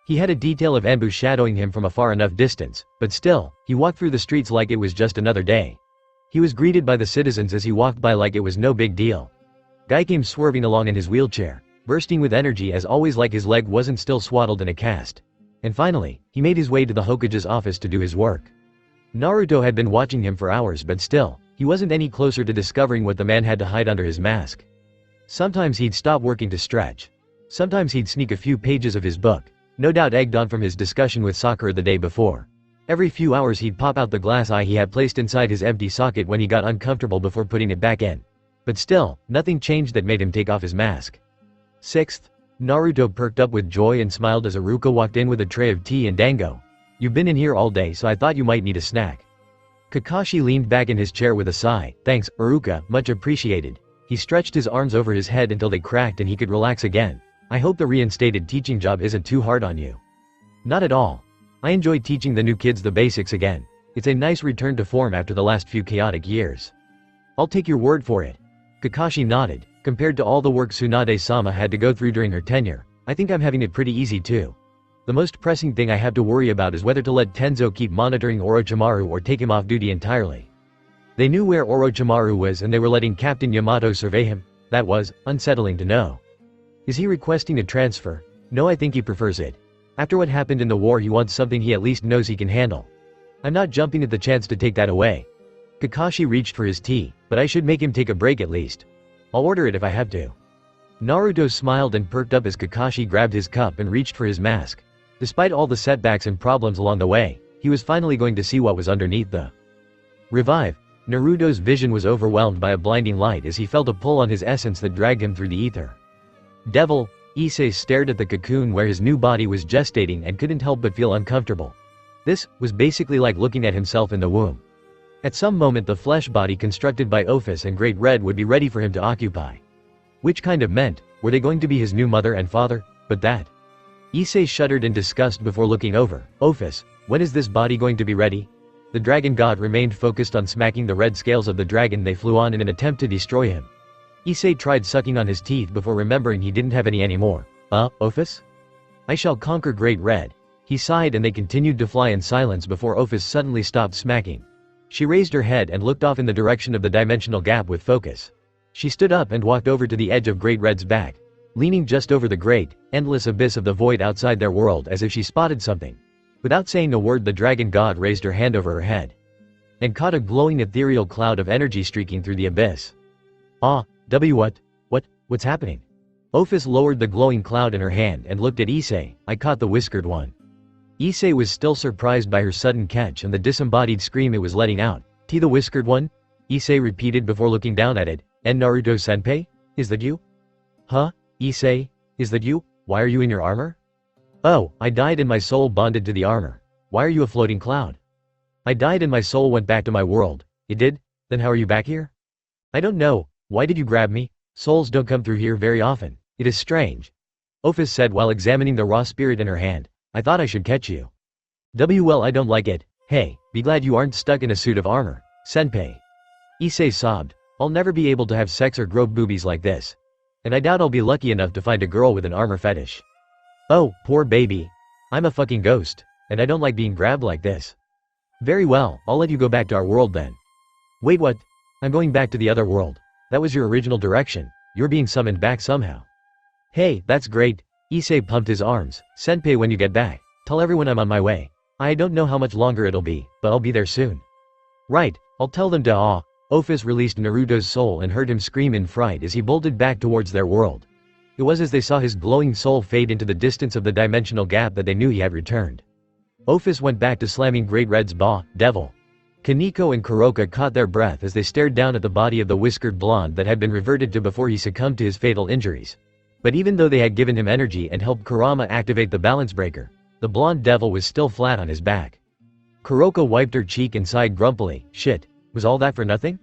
S1: He had a detail of Anbu shadowing him from a far enough distance, but still, he walked through the streets like it was just another day. He was greeted by the citizens as he walked by like it was no big deal. Guy came swerving along in his wheelchair, bursting with energy as always like his leg wasn't still swaddled in a cast. And finally, he made his way to the Hokage's office to do his work. Naruto had been watching him for hours but still, he wasn't any closer to discovering what the man had to hide under his mask. Sometimes he'd stop working to stretch. Sometimes he'd sneak a few pages of his book, no doubt egged on from his discussion with Sakura the day before. Every few hours he'd pop out the glass eye he had placed inside his empty socket when he got uncomfortable before putting it back in. But still, nothing changed that made him take off his mask. 6th. Naruto perked up with joy and smiled as Iruka walked in with a tray of tea and dango. You've been in here all day so I thought you might need a snack. Kakashi leaned back in his chair with a sigh. Thanks, Iruka, much appreciated. He stretched his arms over his head until they cracked and he could relax again. I hope the reinstated teaching job isn't too hard on you. Not at all. I enjoy teaching the new kids the basics again. It's a nice return to form after the last few chaotic years. I'll take your word for it. Kakashi nodded. Compared to all the work Tsunade-sama had to go through during her tenure, I think I'm having it pretty easy too. The most pressing thing I have to worry about is whether to let Tenzo keep monitoring Orochimaru or take him off duty entirely. They knew where Orochimaru was and they were letting Captain Yamato survey him. That was unsettling to know. Is he requesting a transfer? No, I think he prefers it. After what happened in the war he wants something he at least knows he can handle. I'm not jumping at the chance to take that away. Kakashi reached for his tea, but I should make him take a break at least. I'll order it if I have to. Naruto smiled and perked up as Kakashi grabbed his cup and reached for his mask. Despite all the setbacks and problems along the way, he was finally going to see what was underneath the revive. Naruto's vision was overwhelmed by a blinding light as he felt a pull on his essence that dragged him through the ether. Devil. Issei stared at the cocoon where his new body was gestating and couldn't help but feel uncomfortable. This was basically like looking at himself in the womb. At some moment the flesh body constructed by Ophis and Great Red would be ready for him to occupy. Which kind of meant, were they going to be his new mother and father? But that. Issei shuddered in disgust before looking over. Ophis, when is this body going to be ready? The dragon god remained focused on smacking the red scales of the dragon they flew on in an attempt to destroy him. Issei tried sucking on his teeth before remembering he didn't have any anymore. Ophis? I shall conquer Great Red. He sighed and they continued to fly in silence before Ophis suddenly stopped smacking. She raised her head and looked off in the direction of the dimensional gap with focus. She stood up and walked over to the edge of Great Red's back, leaning just over the great, endless abyss of the void outside their world as if she spotted something. Without saying a word the dragon god raised her hand over her head. and caught a glowing ethereal cloud of energy streaking through the abyss. What's happening? Ophis lowered the glowing cloud in her hand and looked at Issei. I caught the whiskered one. Issei was still surprised by her sudden catch and the disembodied scream it was letting out. The whiskered one? Issei repeated before looking down at it. And Naruto-senpai? Is that you? Huh? Issei? Is that you? Why are you in your armor? Oh, I died and my soul bonded to the armor. Why are you a floating cloud? I died and my soul went back to my world. It did? Then how are you back here? I don't know. Why did you grab me? Souls don't come through here very often. It is strange. Ophis said while examining the raw spirit in her hand. I thought I should catch you. Well, I don't like it. Hey, be glad you aren't stuck in a suit of armor. Senpai. Issei sobbed. I'll never be able to have sex or grow boobies like this. And I doubt I'll be lucky enough to find a girl with an armor fetish. Oh, poor baby. I'm a fucking ghost, and I don't like being grabbed like this. Very well, I'll let you go back to our world then. Wait, what? I'm going back to the other world. That was your original direction. You're being summoned back somehow. Hey, that's great. Issei pumped his arms. Senpai, when you get back, tell everyone I'm on my way. I don't know how much longer it'll be, but I'll be there soon. Right, I'll tell them to Ophis released Naruto's soul and heard him scream in fright as he bolted back towards their world. It was as they saw his glowing soul fade into the distance of the dimensional gap that they knew he had returned. Ophis went back to slamming Great Red's devil. Kaneko and Kuroka caught their breath as they stared down at the body of the whiskered blonde that had been reverted to before he succumbed to his fatal injuries. But even though they had given him energy and helped Kurama activate the balance breaker, the blonde devil was still flat on his back. Kuroka wiped her cheek and sighed grumpily. Shit, was all that for nothing?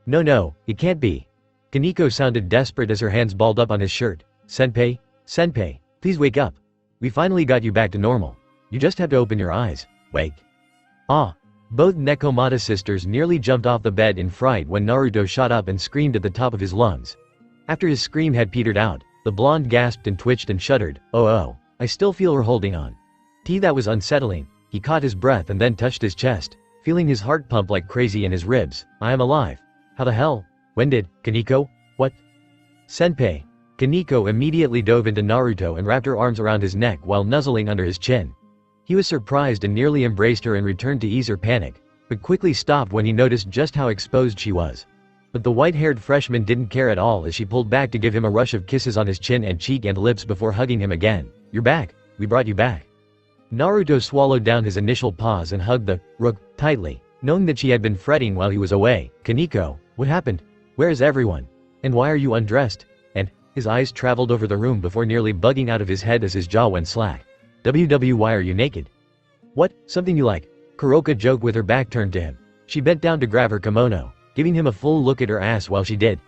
S1: No, it can't be. Kaneko sounded desperate as her hands balled up on his shirt. Senpai, please wake up. We finally got you back to normal. You just have to open your eyes. Wake. Both Nekomata sisters nearly jumped off the bed in fright when Naruto shot up and screamed at the top of his lungs. After his scream had petered out, the blonde gasped and twitched and shuddered. Oh, I still feel her holding on. That was unsettling. He caught his breath and then touched his chest, feeling his heart pump like crazy in his ribs. I am alive. How the hell? When did, Kaneko? What? Senpai. Kaneko immediately dove into Naruto and wrapped her arms around his neck while nuzzling under his chin. He was surprised and nearly embraced her in return to ease her panic, but quickly stopped when he noticed just how exposed she was. But the white-haired freshman didn't care at all as she pulled back to give him a rush of kisses on his chin and cheek and lips before hugging him again. You're back. We brought you back. Naruto swallowed down his initial pause and hugged the rook tightly, knowing that she had been fretting while he was away. Kaneko, what happened? Where is everyone? And why are you undressed? And his eyes traveled over the room before nearly bugging out of his head as his jaw went slack. Why are you naked? What, something you like? Kuroka joked with her back turned to him. She bent down to grab her kimono, giving him a full look at her ass while she did.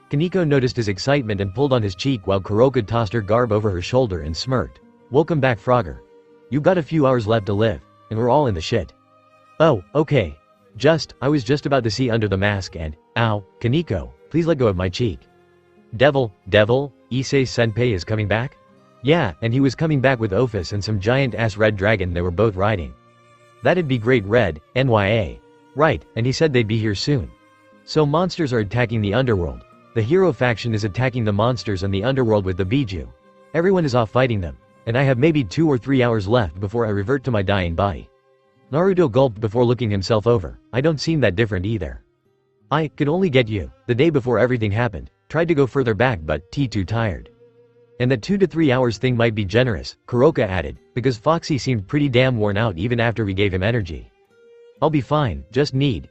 S1: Kaneko noticed his excitement and pulled on his cheek while Kuroka tossed her garb over her shoulder and smirked. Welcome back, Frogger. You got a few hours left to live, and we're all in the shit. Oh, okay. I was just about to see under the mask and, ow, Kaneko, please let go of my cheek. Devil, Issei-senpai is coming back? Yeah, and he was coming back with Ophis and some giant-ass red dragon they were both riding. That'd be great. Red, NYA. Right, and he said they'd be here soon. So monsters are attacking the underworld. The hero faction is attacking the monsters and the underworld with the Biju. Everyone is off fighting them, and I have maybe 2 or 3 hours left before I revert to my dying body. Naruto gulped before looking himself over. I don't seem that different either. I could only get you, the day before everything happened, tried to go further back but too tired. And that 2 to 3 hours thing might be generous, Kuroka added, because Foxy seemed pretty damn worn out even after we gave him energy. I'll be fine, just need,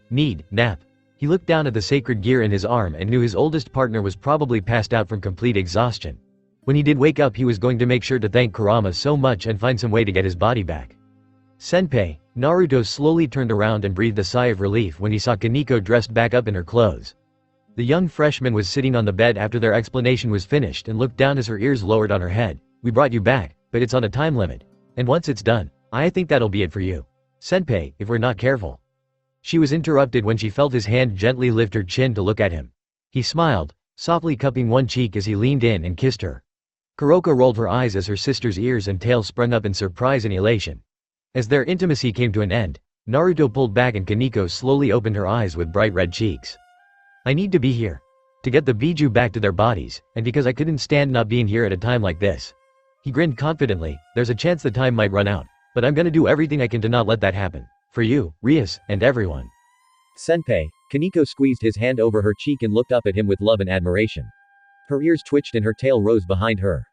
S1: nap. He looked down at the sacred gear in his arm and knew his oldest partner was probably passed out from complete exhaustion. When he did wake up he was going to make sure to thank Kurama so much and find some way to get his body back. Senpai, Naruto slowly turned around and breathed a sigh of relief when he saw Kaneko dressed back up in her clothes. The young freshman was sitting on the bed after their explanation was finished and looked down as her ears lowered on her head. We brought you back, but it's on a time limit. And once it's done, I think that'll be it for you. Senpai, if we're not careful. She was interrupted when she felt his hand gently lift her chin to look at him. He smiled, softly cupping one cheek as he leaned in and kissed her. Kuroka rolled her eyes as her sister's ears and tail sprung up in surprise and elation. As their intimacy came to an end, Naruto pulled back and Kaneko slowly opened her eyes with bright red cheeks. I need to be here. To get the Biju back to their bodies, and because I couldn't stand not being here at a time like this. He grinned confidently. There's a chance the time might run out, but I'm gonna do everything I can to not let that happen. For you, Rias, and everyone.
S2: Senpai, Kaneko squeezed his hand over her cheek and looked up at him with love and admiration. Her ears twitched and her tail rose behind her.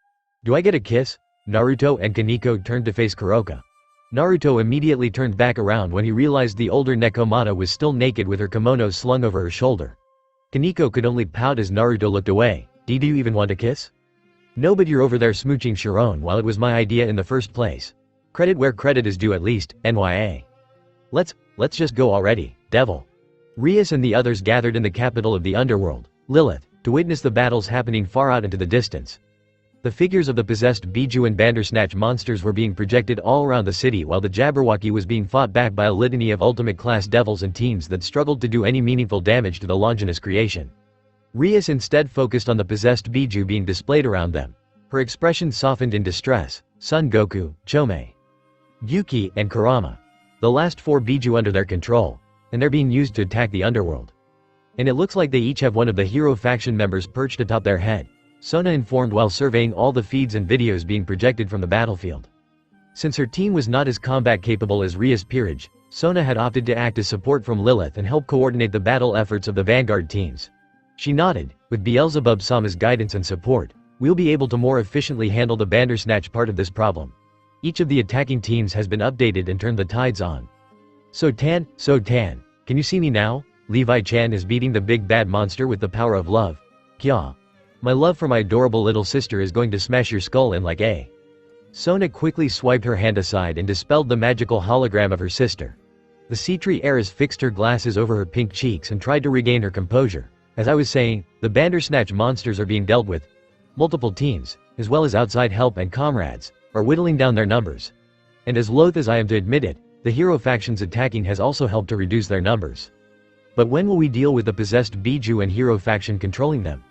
S1: Do I get a kiss? Naruto and Kaneko turned to face Kuroka. Naruto immediately turned back around when he realized the older Nekomata was still naked with her kimono slung over her shoulder. Kaneko could only pout as Naruto looked away. Do you even want a kiss? No, but you're over there smooching Sharon while it was my idea in the first place. Credit where credit is due, at least, NYA. Let's just go already, devil. Rias and the others gathered in the capital of the underworld, Lilith, to witness the battles happening far out into the distance. The figures of the possessed Biju and Bandersnatch monsters were being projected all around the city while the Jabberwocky was being fought back by a litany of ultimate-class devils and teams that struggled to do any meaningful damage to the Longinus creation. Rias instead focused on the possessed Biju being displayed around them. Her expression softened in distress. Son Goku, Chome, Yuki, and Kurama. The last 4 Biju under their control, and they're being used to attack the underworld. And it looks like they each have one of the hero faction members perched atop their head, Sona informed while surveying all the feeds and videos being projected from the battlefield. Since her team was not as combat capable as Ria's peerage, Sona had opted to act as support from Lilith and help coordinate the battle efforts of the vanguard teams. She nodded. With Beelzebub-sama's guidance and support, we'll be able to more efficiently handle the Bandersnatch part of this problem. Each of the attacking teams has been updated and turned the tides on. So Tan, can you see me now? Levi-chan is beating the big bad monster with the power of love. Kya. My love for my adorable little sister is going to smash your skull in like a. Sona quickly swiped her hand aside and dispelled the magical hologram of her sister. The Sea-Tree heiress fixed her glasses over her pink cheeks and tried to regain her composure. As I was saying, the Bandersnatch monsters are being dealt with. Multiple teams, as well as outside help and comrades, are whittling down their numbers. And as loath as I am to admit it, the hero factions attacking has also helped to reduce their numbers. But when will we deal with the possessed Biju and hero faction controlling them?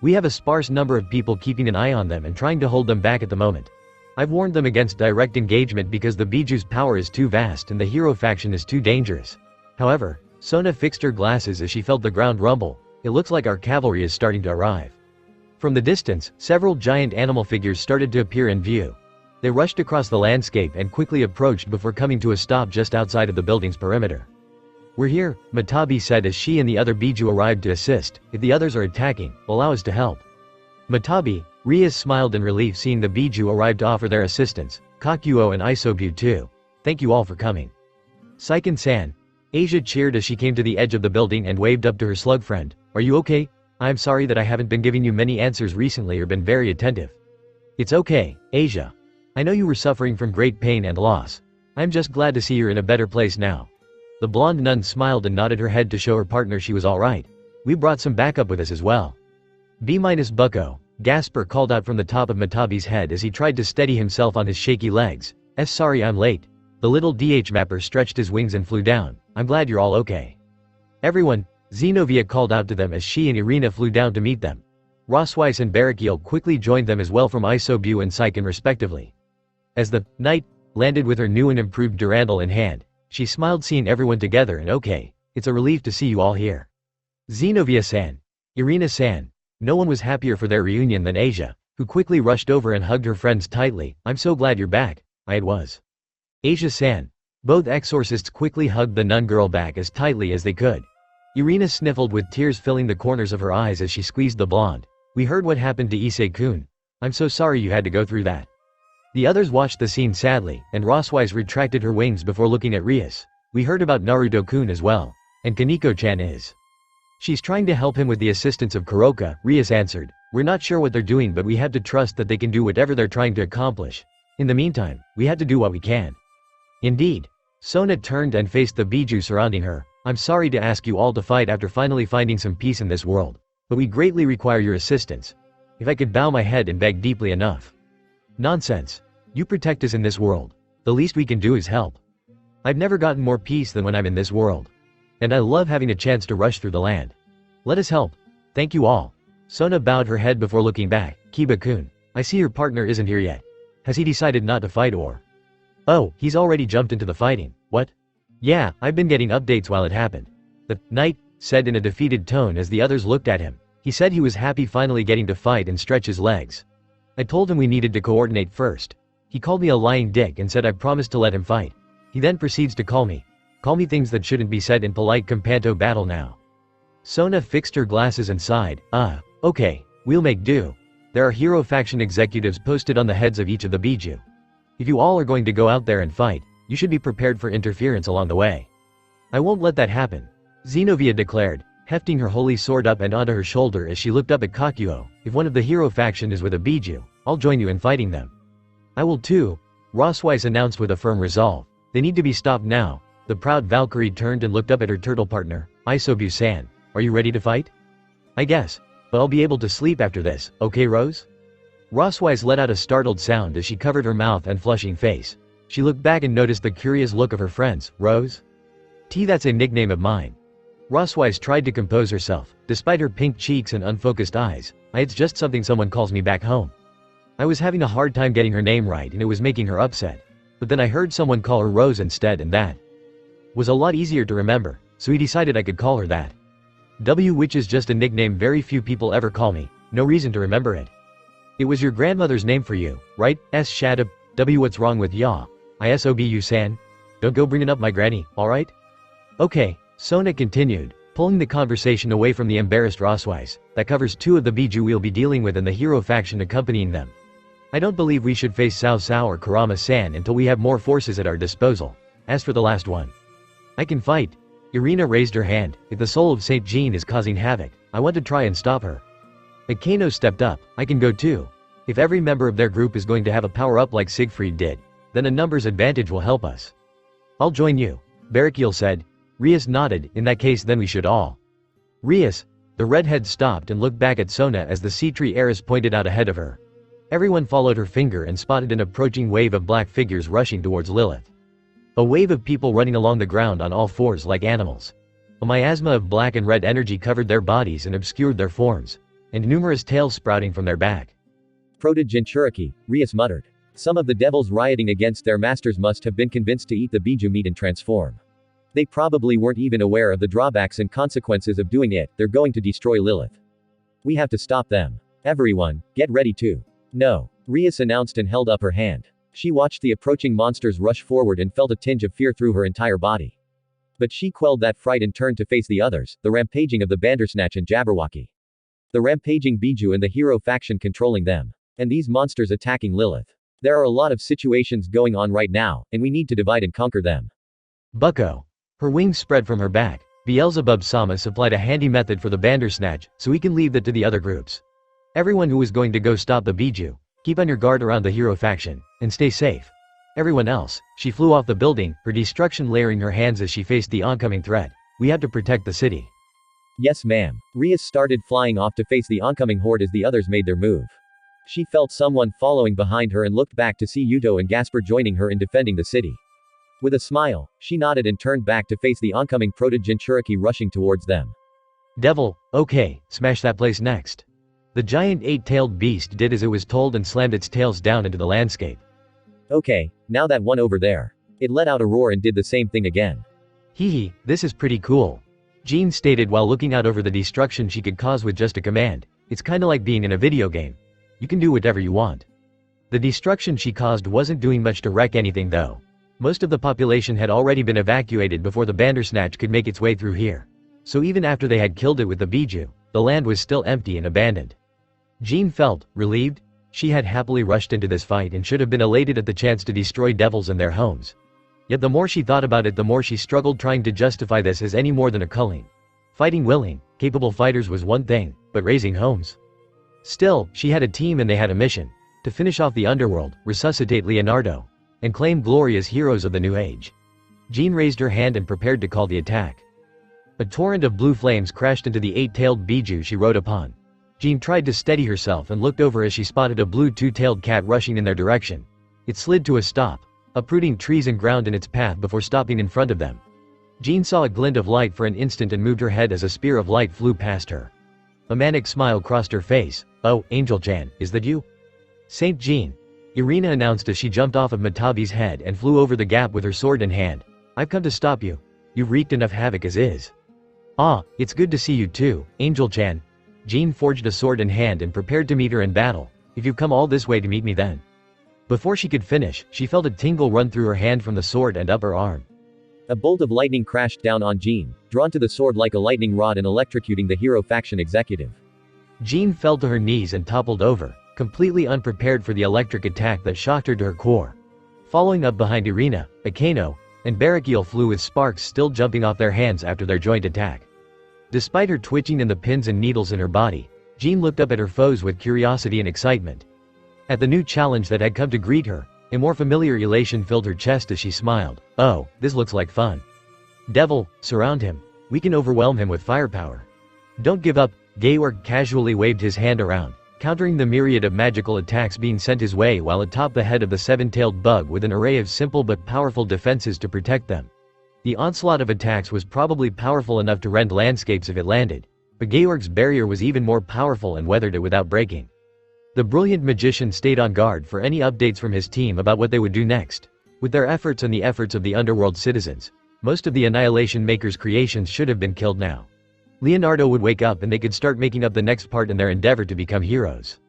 S1: We have a sparse number of people keeping an eye on them and trying to hold them back at the moment. I've warned them against direct engagement because the Biju's power is too vast and the hero faction is too dangerous. However, Sona fixed her glasses as she felt the ground rumble. It looks like our cavalry is starting to arrive. From the distance, several giant animal figures started to appear in view. They rushed across the landscape and quickly approached before coming to a stop just outside of the building's perimeter. We're here, Matabi said as she and the other Biju arrived to assist. If the others are attacking, allow us to help. Matabi, Rias smiled in relief seeing the Biju arrive to offer their assistance. Kakuo and Isobu too. Thank you all for coming. Saiken-san. Asia cheered as she came to the edge of the building and waved up to her slug friend. Are you okay? I'm sorry that I haven't been giving you many answers recently or been very attentive. It's okay, Asia. I know you were suffering from great pain and loss. I'm just glad to see you're in a better place now. The blonde nun smiled and nodded her head to show her partner she was alright. We brought some backup with us as well. B-Bucko, Gasper called out from the top of Matabi's head as he tried to steady himself on his shaky legs. Sorry I'm late. The little DH mapper stretched his wings and flew down. I'm glad you're all okay. Everyone, Xenovia called out to them as she and Irina flew down to meet them. Rossweiss and Barakiel quickly joined them as well from Isobu and Saiken respectively. As the knight landed with her new and improved Durandal in hand, she smiled seeing everyone together and okay, it's a relief to see you all here. Xenovia-san, Irina-san, no one was happier for their reunion than Asia, who quickly rushed over and hugged her friends tightly. I'm so glad you're back. It was. Asia-san. Both exorcists quickly hugged the nun girl back as tightly as they could. Irina sniffled with tears filling the corners of her eyes as she squeezed the blonde. We heard what happened to Issei-kun. I'm so sorry you had to go through that. The others watched the scene sadly, and Rossweiss retracted her wings before looking at Rias. We heard about Naruto-kun as well. And Kaneko-chan is. She's trying to help him with the assistance of Kuroka, Rias answered. We're not sure what they're doing but we have to trust that they can do whatever they're trying to accomplish. In the meantime, we have to do what we can. Indeed. Sona turned and faced the Biju surrounding her. I'm sorry to ask you all to fight after finally finding some peace in this world. But we greatly require your assistance. If I could bow my head and beg deeply enough. Nonsense. You protect us in this world. The least we can do is help. I've never gotten more peace than when I'm in this world. And I love having a chance to rush through the land. Let us help. Thank you all. Sona bowed her head before looking back. Kiba-kun, I see your partner isn't here yet. Has he decided not to fight or? Oh, he's already jumped into the fighting. What? Yeah, I've been getting updates while it happened. The knight said in a defeated tone as the others looked at him. He said he was happy finally getting to fight and stretch his legs. I told him we needed to coordinate first. He called me a lying dick and said I promised to let him fight. He then proceeds to call me Call me things that shouldn't be said in polite Campanto battle now. Sona fixed her glasses and sighed, okay, we'll make do. There are hero faction executives posted on the heads of each of the Biju. If you all are going to go out there and fight, you should be prepared for interference along the way. I won't let that happen, Zenobia declared, hefting her holy sword up and onto her shoulder as she looked up at Kakuo. If one of the hero faction is with a Biju, I'll join you in fighting them. I will too, Rossweiss announced with a firm resolve. They need to be stopped now. The proud Valkyrie turned and looked up at her turtle partner, Isobu-san. Are you ready to fight? I guess. But I'll be able to sleep after this, okay Rose? Rossweiss let out a startled sound as she covered her mouth and flushing face. She looked back and noticed the curious look of her friends. Rose? That's a nickname of mine. Rossweiss tried to compose herself, despite her pink cheeks and unfocused eyes. It's just something someone calls me back home. I was having a hard time getting her name right and it was making her upset. But then I heard someone call her Rose instead and that was a lot easier to remember, so he decided I could call her that. Which is just a nickname very few people ever call me, no reason to remember it. It was your grandmother's name for you, right? Shadab. What's wrong with ya? Isobu-san? Don't go bringing up my granny, alright? Okay, Sona continued, pulling the conversation away from the embarrassed Rossweiss. That covers 2 of the Biju we'll be dealing with and the hero faction accompanying them. I don't believe we should face Cao Cao or Kurama-san until we have more forces at our disposal. As for the last one, I can fight. Irina raised her hand. If the soul of Saint Jean is causing havoc, I want to try and stop her. Akeno stepped up. I can go too. If every member of their group is going to have a power-up like Siegfried did, then a numbers advantage will help us. I'll join you, Barakiel said. Rias nodded. In that case then we should all. Rias. The redhead stopped and looked back at Sona as the sea-tree heiress pointed out ahead of her. Everyone followed her finger and spotted an approaching wave of black figures rushing towards Lilith. A wave of people running along the ground on all fours like animals. A miasma of black and red energy covered their bodies and obscured their forms, and numerous tails sprouting from their back.
S2: Proto-Jinchuriki, Rias muttered. Some of the devils rioting against their masters must have been convinced to eat the Biju meat and transform. They probably weren't even aware of the drawbacks and consequences of doing it. They're going to destroy Lilith. We have to stop them. Everyone, get ready to. No. Rias announced and held up her hand. She watched the approaching monsters rush forward and felt a tinge of fear through her entire body. But she quelled that fright and turned to face the others, the rampaging of the Bandersnatch and Jabberwocky. The rampaging Biju and the hero faction controlling them. And these monsters attacking Lilith. There are a lot of situations going on right now, and we need to divide and conquer them.
S1: Bucko. Her wings spread from her back. Beelzebub Sama supplied a handy method for the Bandersnatch, so we can leave that to the other groups. Everyone who is going to go stop the Biju, keep on your guard around the hero faction, and stay safe. Everyone else, she flew off the building, her destruction layering her hands as she faced the oncoming threat. We have to protect the city.
S2: Yes ma'am. Rias started flying off to face the oncoming horde as the others made their move. She felt someone following behind her and looked back to see Yuto and Gasper joining her in defending the city. With a smile, she nodded and turned back to face the oncoming Proto-Jinchuriki rushing towards them.
S1: Devil, okay, smash that place next. The giant 8-tailed beast did as it was told and slammed its tails down into the landscape.
S2: Okay, now that one over there. It let out a roar and did the same thing again.
S1: Hee, this is pretty cool. Jean stated while looking out over the destruction she could cause with just a command. It's kinda like being in a video game. You can do whatever you want. The destruction she caused wasn't doing much to wreck anything though. Most of the population had already been evacuated before the Bandersnatch could make its way through here. So even after they had killed it with the Biju, the land was still empty and abandoned. Jean felt relieved. She had happily rushed into this fight and should have been elated at the chance to destroy devils and their homes. Yet the more she thought about it, the more she struggled trying to justify this as any more than a culling. Fighting willing, capable fighters was one thing, but raising homes. Still, she had a team and they had a mission. To finish off the underworld, resuscitate Leonardo, and claim glory as heroes of the new age. Jean raised her hand and prepared to call the attack. A torrent of blue flames crashed into the 8-tailed Biju she rode upon. Jean tried to steady herself and looked over as she spotted a blue 2-tailed cat rushing in their direction. It slid to a stop, uprooting trees and ground in its path before stopping in front of them. Jean saw a glint of light for an instant and moved her head as a spear of light flew past her. A manic smile crossed her face. Oh, Angel-chan, is that you? Saint Jean, Irina announced as she jumped off of Matabi's head and flew over the gap with her sword in hand. I've come to stop you. You've wreaked enough havoc as is. Ah, it's good to see you too, Angel-chan. Jean forged a sword in hand and prepared to meet her in battle. If you've come all this way to meet me then. Before she could finish, she felt a tingle run through her hand from the sword and up her arm.
S2: A bolt of lightning crashed down on Jean, drawn to the sword like a lightning rod and electrocuting the hero faction executive.
S1: Jean fell to her knees and toppled over, completely unprepared for the electric attack that shocked her to her core. Following up behind Irina, Akano, and Barakiel flew with sparks still jumping off their hands after their joint attack. Despite her twitching and the pins and needles in her body, Jean looked up at her foes with curiosity and excitement. At the new challenge that had come to greet her, a more familiar elation filled her chest as she smiled. "Oh, this looks like fun. Devil, surround him. We can overwhelm him with firepower. Don't give up." Georg casually waved his hand around, countering the myriad of magical attacks being sent his way while atop the head of the seven-tailed bug with an array of simple but powerful defenses to protect them. The onslaught of attacks was probably powerful enough to rend landscapes if it landed, but Georg's barrier was even more powerful and weathered it without breaking. The brilliant magician stayed on guard for any updates from his team about what they would do next. With their efforts and the efforts of the underworld citizens, most of the Annihilation Maker's creations should have been killed now. Leonardo would wake up and they could start making up the next part in their endeavor to become heroes.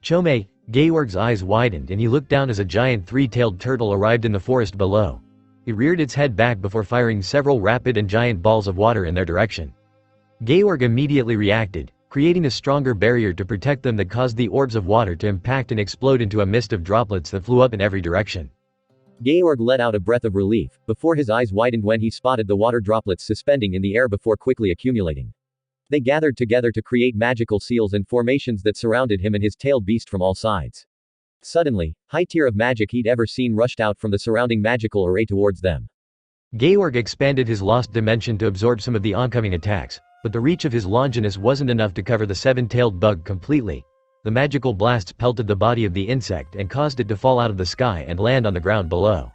S1: Chome, Georg's eyes widened and he looked down as a giant three-tailed turtle arrived in the forest below. It reared its head back before firing several rapid and giant balls of water in their direction. Georg immediately reacted, creating a stronger barrier to protect them that caused the orbs of water to impact and explode into a mist of droplets that flew up in every direction.
S2: Georg let out a breath of relief, before his eyes widened when he spotted the water droplets suspending in the air before quickly accumulating. They gathered together to create magical seals and formations that surrounded him and his tailed beast from all sides. Suddenly, high tier of magic he'd ever seen rushed out from the surrounding magical array towards them.
S1: Georg expanded his lost dimension to absorb some of the oncoming attacks, but the reach of his Longinus wasn't enough to cover the seven-tailed bug completely. The magical blasts pelted the body of the insect and caused it to fall out of the sky and land on the ground below.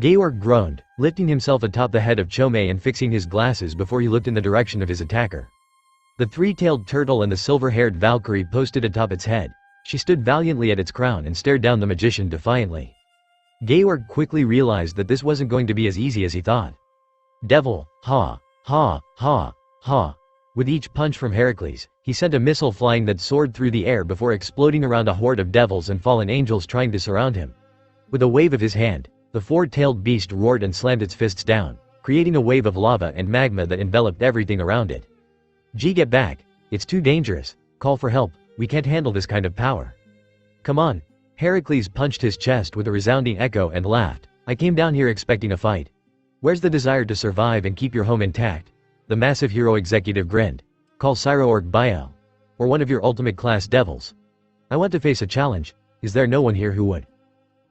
S1: Georg groaned, lifting himself atop the head of Chome and fixing his glasses before he looked in the direction of his attacker. The three-tailed turtle and the silver-haired Valkyrie posted atop its head. She stood valiantly at its crown and stared down the magician defiantly. Georg quickly realized that this wasn't going to be as easy as he thought. Devil, ha, ha, ha, ha. With each punch from Heracles, he sent a missile flying that soared through the air before exploding around a horde of devils and fallen angels trying to surround him. With a wave of his hand, the four-tailed beast roared and slammed its fists down, creating a wave of lava and magma that enveloped everything around it. Get back. It's too dangerous. Call for help. We can't handle this kind of power. Come on. Heracles punched his chest with a resounding echo and laughed. I came down here expecting a fight. Where's the desire to survive and keep your home intact? The massive hero executive grinned. Call Cyro or Bio. Or one of your ultimate class devils. I want to face a challenge. Is there no one here who would?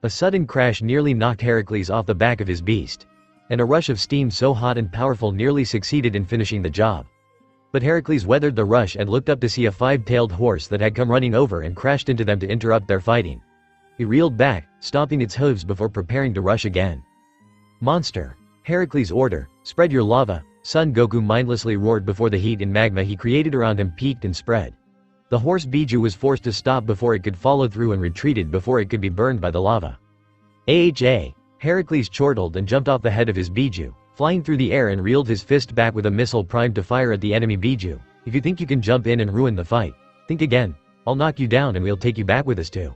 S1: A sudden crash nearly knocked Heracles off the back of his beast. And a rush of steam so hot and powerful nearly succeeded in finishing the job. But Heracles weathered the rush and looked up to see a five-tailed horse that had come running over and crashed into them to interrupt their fighting. He reeled back, stomping its hooves before preparing to rush again. Monster. Heracles' order, spread your lava. Son Goku mindlessly roared before the heat and magma he created around him peaked and spread. The horse Biju was forced to stop before it could follow through and retreated before it could be burned by the lava. AHA. Heracles chortled and jumped off the head of his Biju, flying through the air and reeled his fist back with a missile primed to fire at the enemy Biju. If you think you can jump in and ruin the fight, think again. I'll knock you down and we'll take you back with us too.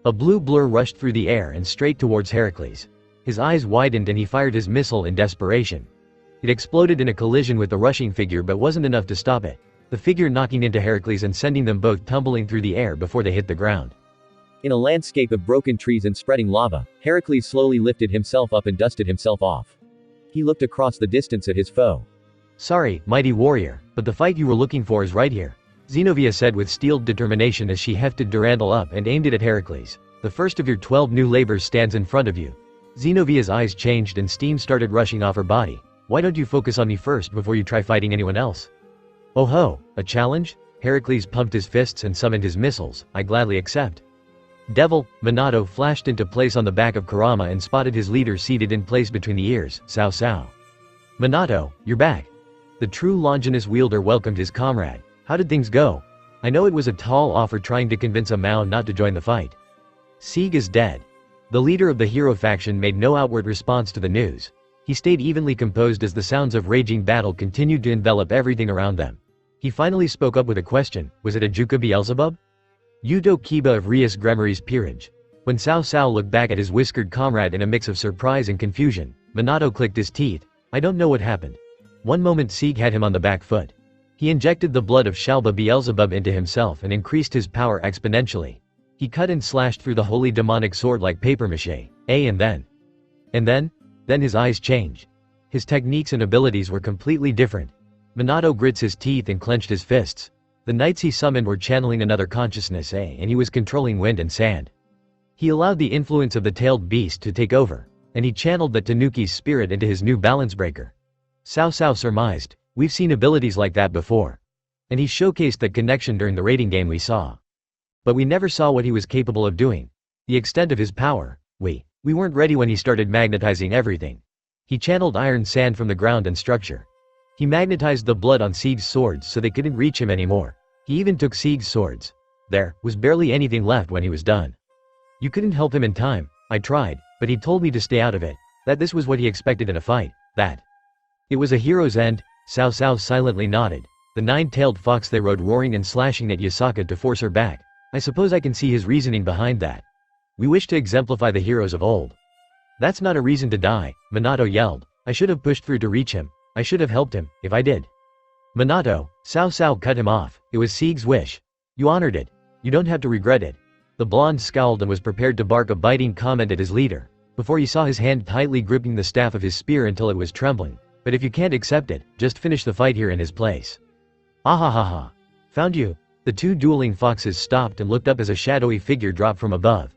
S1: A blue blur rushed through the air and straight towards Heracles. His eyes widened and he fired his missile in desperation. It exploded in a collision with the rushing figure but wasn't enough to stop it, the figure knocking into Heracles and sending them both tumbling through the air before they hit the ground. In a landscape of broken trees and spreading lava, Heracles slowly lifted himself up and dusted himself off. He looked across the distance at his foe. Sorry, mighty warrior, but the fight you were looking for is right here, Zenobia said with steeled determination as she hefted Durandal up and aimed it at Heracles. The first of your 12 new labors stands in front of you. Zenobia's eyes changed and steam started rushing off her body. Why don't you focus on me first before you try fighting anyone else? Oh ho, a challenge? Heracles pumped his fists and summoned his missiles. I gladly accept. Devil, Minato flashed into place on the back of Kurama and spotted his leader seated in place between the ears, Cao Cao. Minato, you're back. The true Longinus wielder welcomed his comrade. How did things go? I know it was a tall offer trying to convince a Mao not to join the fight. Sieg is dead. The leader of the hero faction made no outward response to the news. He stayed evenly composed as the sounds of raging battle continued to envelop everything around them. He finally spoke up with a question. Was it a Juka Beelzebub? Yuto Kiba of Rias Gremory's peerage. When Cao Cao looked back at his whiskered comrade in a mix of surprise and confusion, Minato clicked his teeth. I don't know what happened. One moment Sieg had him on the back foot. He injected the blood of Shalba Beelzebub into himself and increased his power exponentially. He cut and slashed through the holy demonic sword like papier-mâché. And then his eyes changed. His techniques and abilities were completely different. Minato grits his teeth and clenched his fists. The knights he summoned were channeling another consciousness, and he was controlling wind and sand. He allowed the influence of the tailed beast to take over, and he channeled that Tanuki's spirit into his new balance breaker. Cao Cao surmised, we've seen abilities like that before. And he showcased that connection during the raiding game we saw. But we never saw what he was capable of doing. The extent of his power, we weren't ready when he started magnetizing everything. He channeled iron sand from the ground and structure. He magnetized the blood on Sieg's swords so they couldn't reach him anymore. He even took Sieg's swords. There was barely anything left when he was done. You couldn't help him in time. I tried, but he told me to stay out of it, that this was what he expected in a fight, that it was a hero's end. Cao Cao silently nodded. The nine-tailed fox they rode roaring and slashing at Yasaka to force her back. I suppose I can see his reasoning behind that. We wish to exemplify the heroes of old. That's not a reason to die, Minato yelled. I should have pushed through to reach him. I should have helped him, if I did. Minato, Cao Cao cut him off. It was Sieg's wish. You honored it. You don't have to regret it. The blonde scowled and was prepared to bark a biting comment at his leader, before he saw his hand tightly gripping the staff of his spear until it was trembling. But if you can't accept it, just finish the fight here in his place. Ahahaha. Found you. The two dueling foxes stopped and looked up as a shadowy figure dropped from above.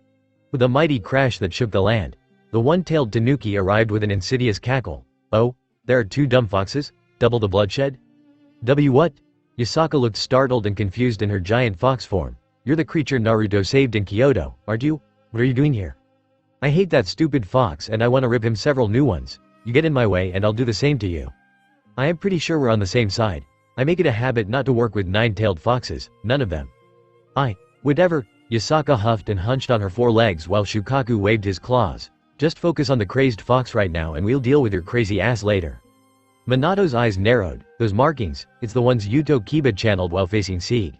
S1: With a mighty crash that shook the land, the one-tailed Tanuki arrived with an insidious cackle. Oh, there are two dumb foxes? Double the bloodshed? What? Yasaka looked startled and confused in her giant fox form. You're the creature Naruto saved in Kyoto, aren't you? What are you doing here? I hate that stupid fox and I want to rip him several new ones. You get in my way and I'll do the same to you. I am pretty sure we're on the same side. I make it a habit not to work with nine-tailed foxes, none of them. Whatever, Yasaka huffed and hunched on her four legs while Shukaku waved his claws. Just focus on the crazed fox right now and we'll deal with your crazy ass later. Minato's eyes narrowed. Those markings, it's the ones Yuto Kiba channeled while facing Sieg.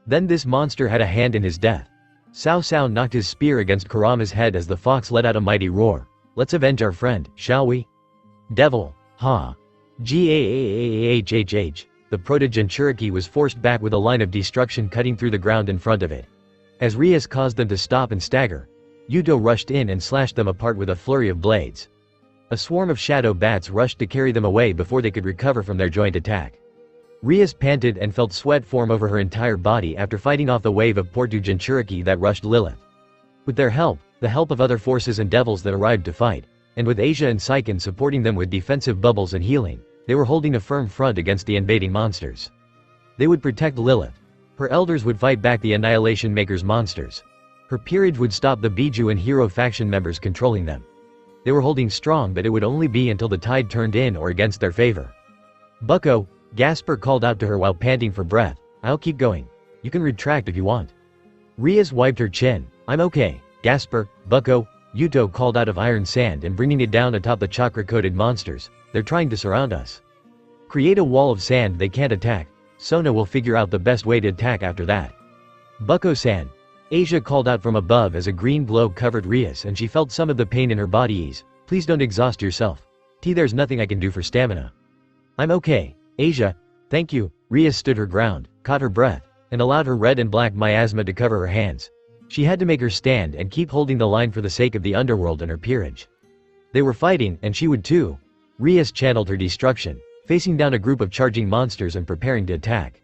S1: Then this monster had a hand in his death. Cao Cao knocked his spear against Kurama's head as the fox let out a mighty roar. Let's avenge our friend, shall we? Devil, ha. Gaahhh. The proto-Jinchuriki was forced back with a line of destruction cutting through the ground in front of it. As Rias caused them to stop and stagger, Yuto rushed in and slashed them apart with a flurry of blades. A swarm of shadow bats rushed to carry them away before they could recover from their joint attack. Rias panted and felt sweat form over her entire body after fighting off the wave of proto-Jinchuriki that rushed Lilith. With their help, the help of other forces and devils that arrived to fight, and with Asia and Seiken supporting them with defensive bubbles and healing, they were holding a firm front against the invading monsters. They would protect Lilith. Her elders would fight back the Annihilation Maker's monsters. Her peerage would stop the Biju and Hero faction members controlling them. They were holding strong, but it would only be until the tide turned in or against their favor. Bucko, Gasper called out to her while panting for breath. I'll keep going. You can retract if you want. Rias wiped her chin. I'm okay, Gasper, Bucko, Yuto called out of iron sand and bringing it down atop the chakra-coated monsters. They're trying to surround us. Create a wall of sand they can't attack. Sona will figure out the best way to attack after that. Bucko-san. Asia called out from above as a green glow covered Rias and she felt some of the pain in her body ease. Please don't exhaust yourself. There's nothing I can do for stamina. I'm okay, Asia. Thank you. Rias stood her ground, caught her breath, and allowed her red and black miasma to cover her hands. She had to make her stand and keep holding the line for the sake of the underworld and her peerage. They were fighting, and she would too. Rias channeled her destruction, facing down a group of charging monsters and preparing to attack.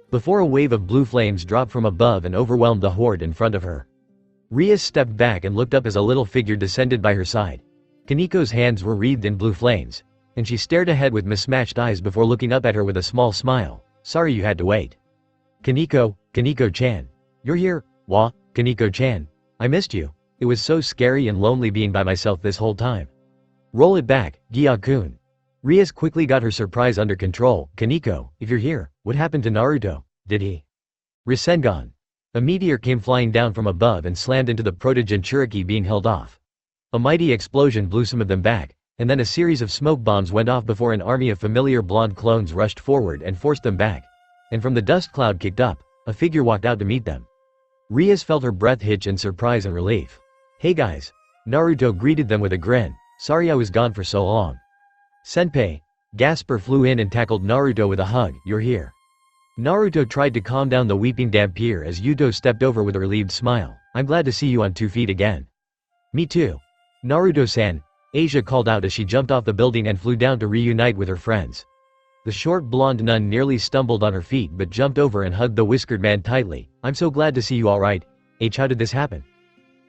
S1: Before a wave of blue flames dropped from above and overwhelmed the horde in front of her. Rias stepped back and looked up as a little figure descended by her side. Kaniko's hands were wreathed in blue flames, and she stared ahead with mismatched eyes before looking up at her with a small smile. Sorry you had to wait. Kaniko-chan. You're here? Wah, Kaniko-chan. I missed you. It was so scary and lonely being by myself this whole time. Roll it back, Gia-kun. Rias quickly got her surprise under control. Kaniko, if you're here, what happened to Naruto? Did he? Rasengan. A meteor came flying down from above and slammed into the proto-Jinchuriki being held off. A mighty explosion blew some of them back, and then a series of smoke bombs went off before an army of familiar blonde clones rushed forward and forced them back. And from the dust cloud kicked up, a figure walked out to meet them. Rias felt her breath hitch in surprise and relief. Hey guys. Naruto greeted them with a grin. Sorry I was gone for so long. Senpai. Gasper flew in and tackled Naruto with a hug. You're here. Naruto tried to calm down the weeping Dampier as Yuto stepped over with a relieved smile. I'm glad to see you on 2 feet again. Me too. Naruto-san, Asia called out as she jumped off the building and flew down to reunite with her friends. The short blonde nun nearly stumbled on her feet but jumped over and hugged the whiskered man tightly. I'm so glad to see you alright. H, how did this happen?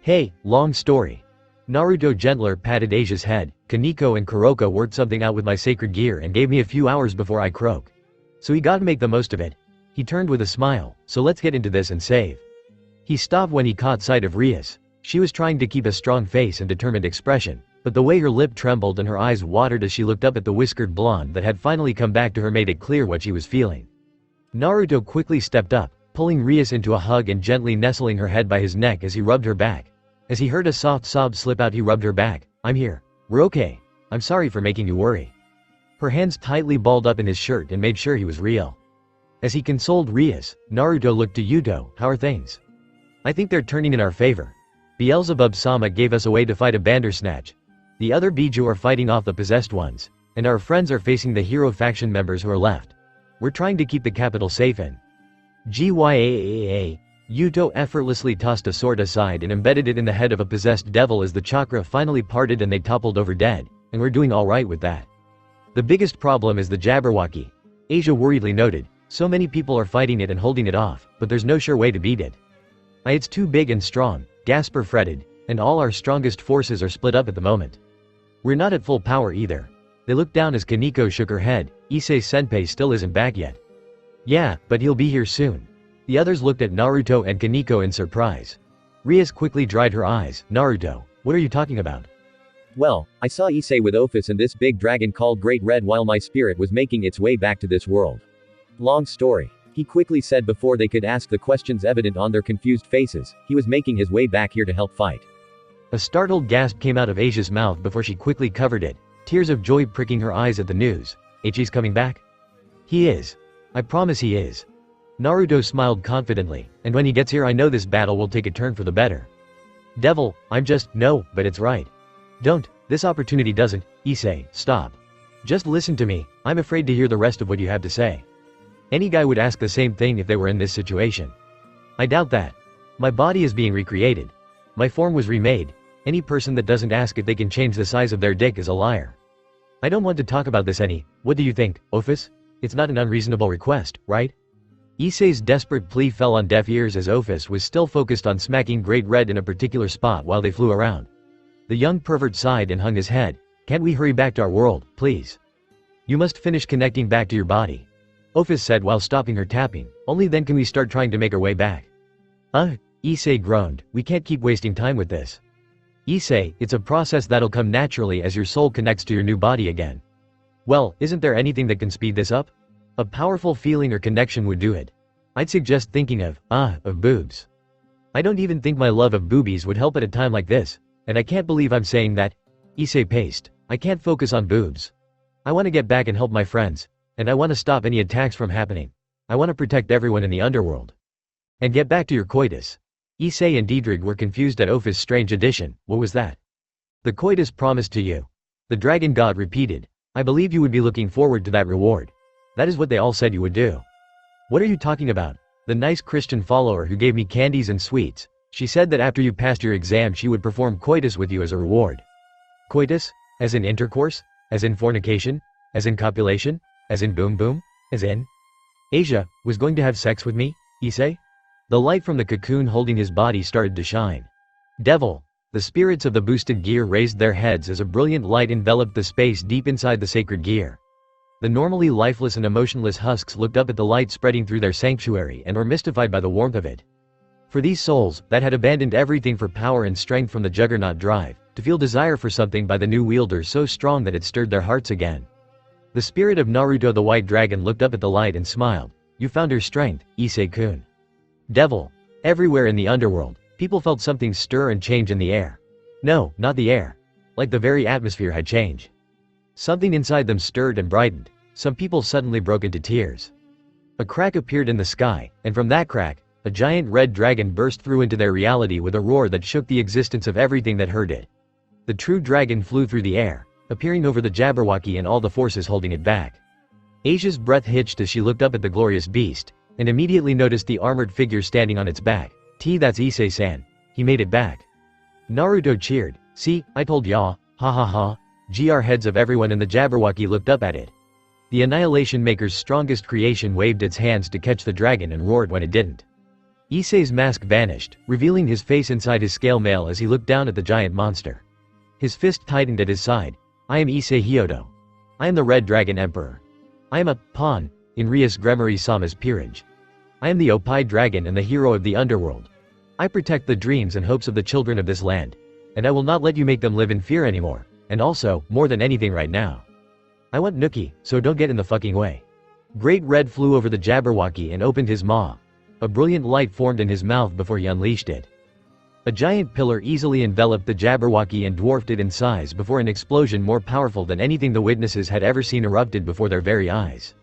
S1: Hey, long story. Naruto gentler patted Asia's head. Kaneko and Kuroko worked something out with my sacred gear and gave me a few hours before I croak. So he gotta make the most of it. He turned with a smile. So let's get into this and save. He stopped when he caught sight of Rias. She was trying to keep a strong face and determined expression, but the way her lip trembled and her eyes watered as she looked up at the whiskered blonde that had finally come back to her made it clear what she was feeling. Naruto quickly stepped up, pulling Rias into a hug and gently nestling her head by his neck as he rubbed her back. As he heard a soft sob slip out, he rubbed her back. I'm here. We're okay. I'm sorry for making you worry. Her hands tightly balled up in his shirt and made sure he was real. As he consoled Rias, Naruto looked to Yuto. How are things? I think they're turning in our favor. Beelzebub-sama gave us a way to fight a Bandersnatch. The other Biju are fighting off the possessed ones, and our friends are facing the hero faction members who are left. We're trying to keep the capital safe and… Gyaaa. Yuto effortlessly tossed a sword aside and embedded it in the head of a possessed devil as the chakra finally parted and they toppled over dead, and we're doing alright with that. The biggest problem is the Jabberwocky. Asia worriedly noted. So many people are fighting it and holding it off, but there's no sure way to beat it. It's too big and strong, Gasper fretted, and all our strongest forces are split up at the moment. We're not at full power either. They looked down as Kaneko shook her head. Issei-senpai still isn't back yet. Yeah, but he'll be here soon. The others looked at Naruto and Kaneko in surprise. Rias quickly dried her eyes. Naruto, what are you talking about?
S2: Well, I saw Issei with Ophis and this big dragon called Great Red while my spirit was making its way back to this world. Long story. He quickly said before they could ask the questions evident on their confused faces. He was making his way back here to help fight.
S1: A startled gasp came out of Asia's mouth before she quickly covered it, tears of joy pricking her eyes at the news. He's coming back? He is. I promise he is. Naruto smiled confidently, and when he gets here I know this battle will take a turn for the better. Devil, no, but it's right. Don't, this opportunity doesn't. Issei, stop. Just listen to me, I'm afraid to hear the rest of what you have to say. Any guy would ask the same thing if they were in this situation. I doubt that. My body is being recreated. My form was remade. Any person that doesn't ask if they can change the size of their dick is a liar. I don't want to talk about this any. What do you think, Ophis? It's not an unreasonable request, right? Issei's desperate plea fell on deaf ears as Ophis was still focused on smacking Great Red in a particular spot while they flew around. The young pervert sighed and hung his head. Can't we hurry back to our world, please? You must finish connecting back to your body. Ophis said while stopping her tapping. Only then can we start trying to make our way back. Issei groaned. We can't keep wasting time with this. Issei, it's a process that'll come naturally as your soul connects to your new body again. Well, isn't there anything that can speed this up? A powerful feeling or connection would do it. I'd suggest thinking of boobs. I don't even think my love of boobies would help at a time like this, and I can't believe I'm saying that. Issei paced. I can't focus on boobs. I want to get back and help my friends, and I want to stop any attacks from happening. I want to protect everyone in the underworld. And get back to your coitus. Issei and Diedrich were confused at Ophis' strange addition. What was that? The coitus promised to you. The dragon god repeated. I believe you would be looking forward to that reward. That is what they all said you would do. What are you talking about? The nice Christian follower who gave me candies and sweets. She said that after you passed your exam she would perform coitus with you as a reward. Coitus? As in intercourse? As in fornication? As in copulation? As in boom boom? As in? Asia was going to have sex with me? Issei? The light from the cocoon holding his body started to shine. Devil! The spirits of the boosted gear raised their heads as a brilliant light enveloped the space deep inside the sacred gear. The normally lifeless and emotionless husks looked up at the light spreading through their sanctuary and were mystified by the warmth of it. For these souls, that had abandoned everything for power and strength from the juggernaut drive, to feel desire for something by the new wielder so strong that it stirred their hearts again. The spirit of Naruto the White Dragon looked up at the light and smiled. You found her strength, Issei-kun. Devil. Everywhere in the underworld, people felt something stir and change in the air. No, not the air. Like the very atmosphere had changed. Something inside them stirred and brightened. Some people suddenly broke into tears. A crack appeared in the sky, and from that crack, a giant red dragon burst through into their reality with a roar that shook the existence of everything that heard it. The true dragon flew through the air, appearing over the Jabberwocky and all the forces holding it back. Asia's breath hitched as she looked up at the glorious beast, and immediately noticed the armored figure standing on its back. That's Issei-san. He made it back. Naruto cheered. See, I told ya, ha ha ha. GR heads of everyone in the Jabberwocky looked up at it. The Annihilation Maker's strongest creation waved its hands to catch the dragon and roared when it didn't. Issei's mask vanished, revealing his face inside his scale mail as he looked down at the giant monster. His fist tightened at his side. I am Issei Hyodo. I am the Red Dragon Emperor. I am a pawn in Rias Gremory-sama's peerage. I am the Oppai Dragon and the hero of the underworld. I protect the dreams and hopes of the children of this land, and I will not let you make them live in fear anymore, and also, more than anything right now, I want Nookie, so don't get in the fucking way. Great Red flew over the Jabberwocky and opened his maw. A brilliant light formed in his mouth before he unleashed it. A giant pillar easily enveloped the Jabberwocky and dwarfed it in size before an explosion more powerful than anything the witnesses had ever seen erupted before their very eyes.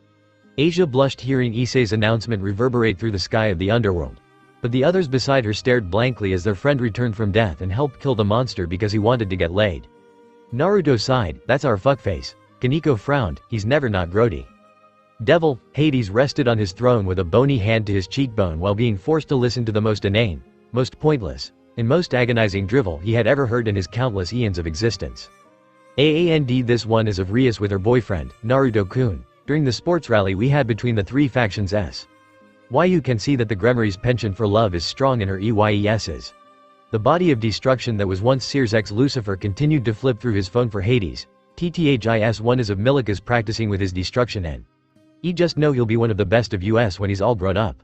S1: Asia blushed hearing Issei's announcement reverberate through the sky of the underworld. But the others beside her stared blankly as their friend returned from death and helped kill the monster because he wanted to get laid. Naruto sighed, that's our fuckface. Kaneko frowned, he's never not grody. Devil, Hades rested on his throne with a bony hand to his cheekbone while being forced to listen to the most inane, most pointless, and most agonizing drivel he had ever heard in his countless eons of existence. This one is of Rias with her boyfriend, Naruto-kun, during the sports rally we had between the three factions s. Why you can see that the Gremory's penchant for love is strong in her EYESs. The body of destruction that was once Sears X Lucifer continued to flip through his phone for Hades. One is of Milica's practicing with his destruction and you just know he'll be one of the best of us when he's all grown up.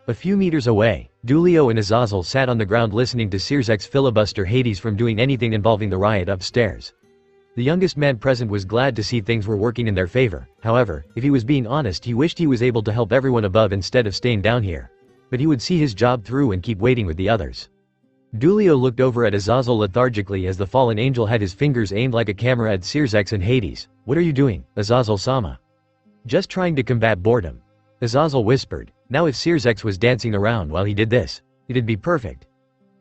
S1: A few meters away, Dulio and Azazel sat on the ground listening to Sears X filibuster Hades from doing anything involving the riot upstairs. The youngest man present was glad to see things were working in their favor. However, if he was being honest, he wished he was able to help everyone above instead of staying down here. But he would see his job through and keep waiting with the others. Dulio looked over at Azazel lethargically as the fallen angel had his fingers aimed like a camera at Sears X and Hades. What are you doing, Azazel-sama? Just trying to combat boredom. Azazel whispered. Now if Sears X was dancing around while he did this, it'd be perfect.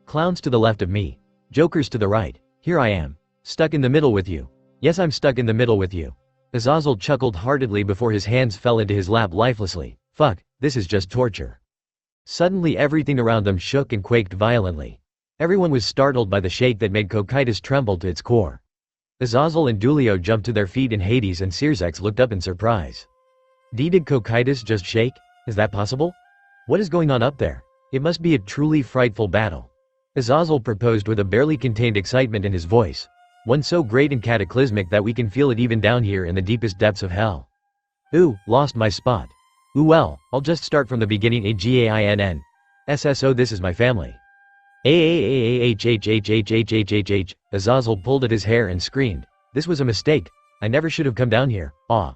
S1: Clowns to the left of me. Jokers to the right. Here I am. Stuck in the middle with you. Yes, I'm stuck in the middle with you. Azazel chuckled heartedly before his hands fell into his lap lifelessly. Fuck, this is just torture. Suddenly everything around them shook and quaked violently. Everyone was startled by the shake that made Cocytus tremble to its core. Azazel and Dulio jumped to their feet and Hades and Sears X looked up in surprise. Did Cocytus just shake? Is that possible? What is going on up there? It must be a truly frightful battle. Azazel proposed with a barely contained excitement in his voice. One so great and cataclysmic that we can feel it even down here in the deepest depths of hell. Ooh, lost my spot. Ooh well, I'll just start from the beginning. AGAINN. SSO this is my family. AAAAHHHHHHHH. Azazel pulled at his hair and screamed. This was a mistake. I never should have come down here. Ah.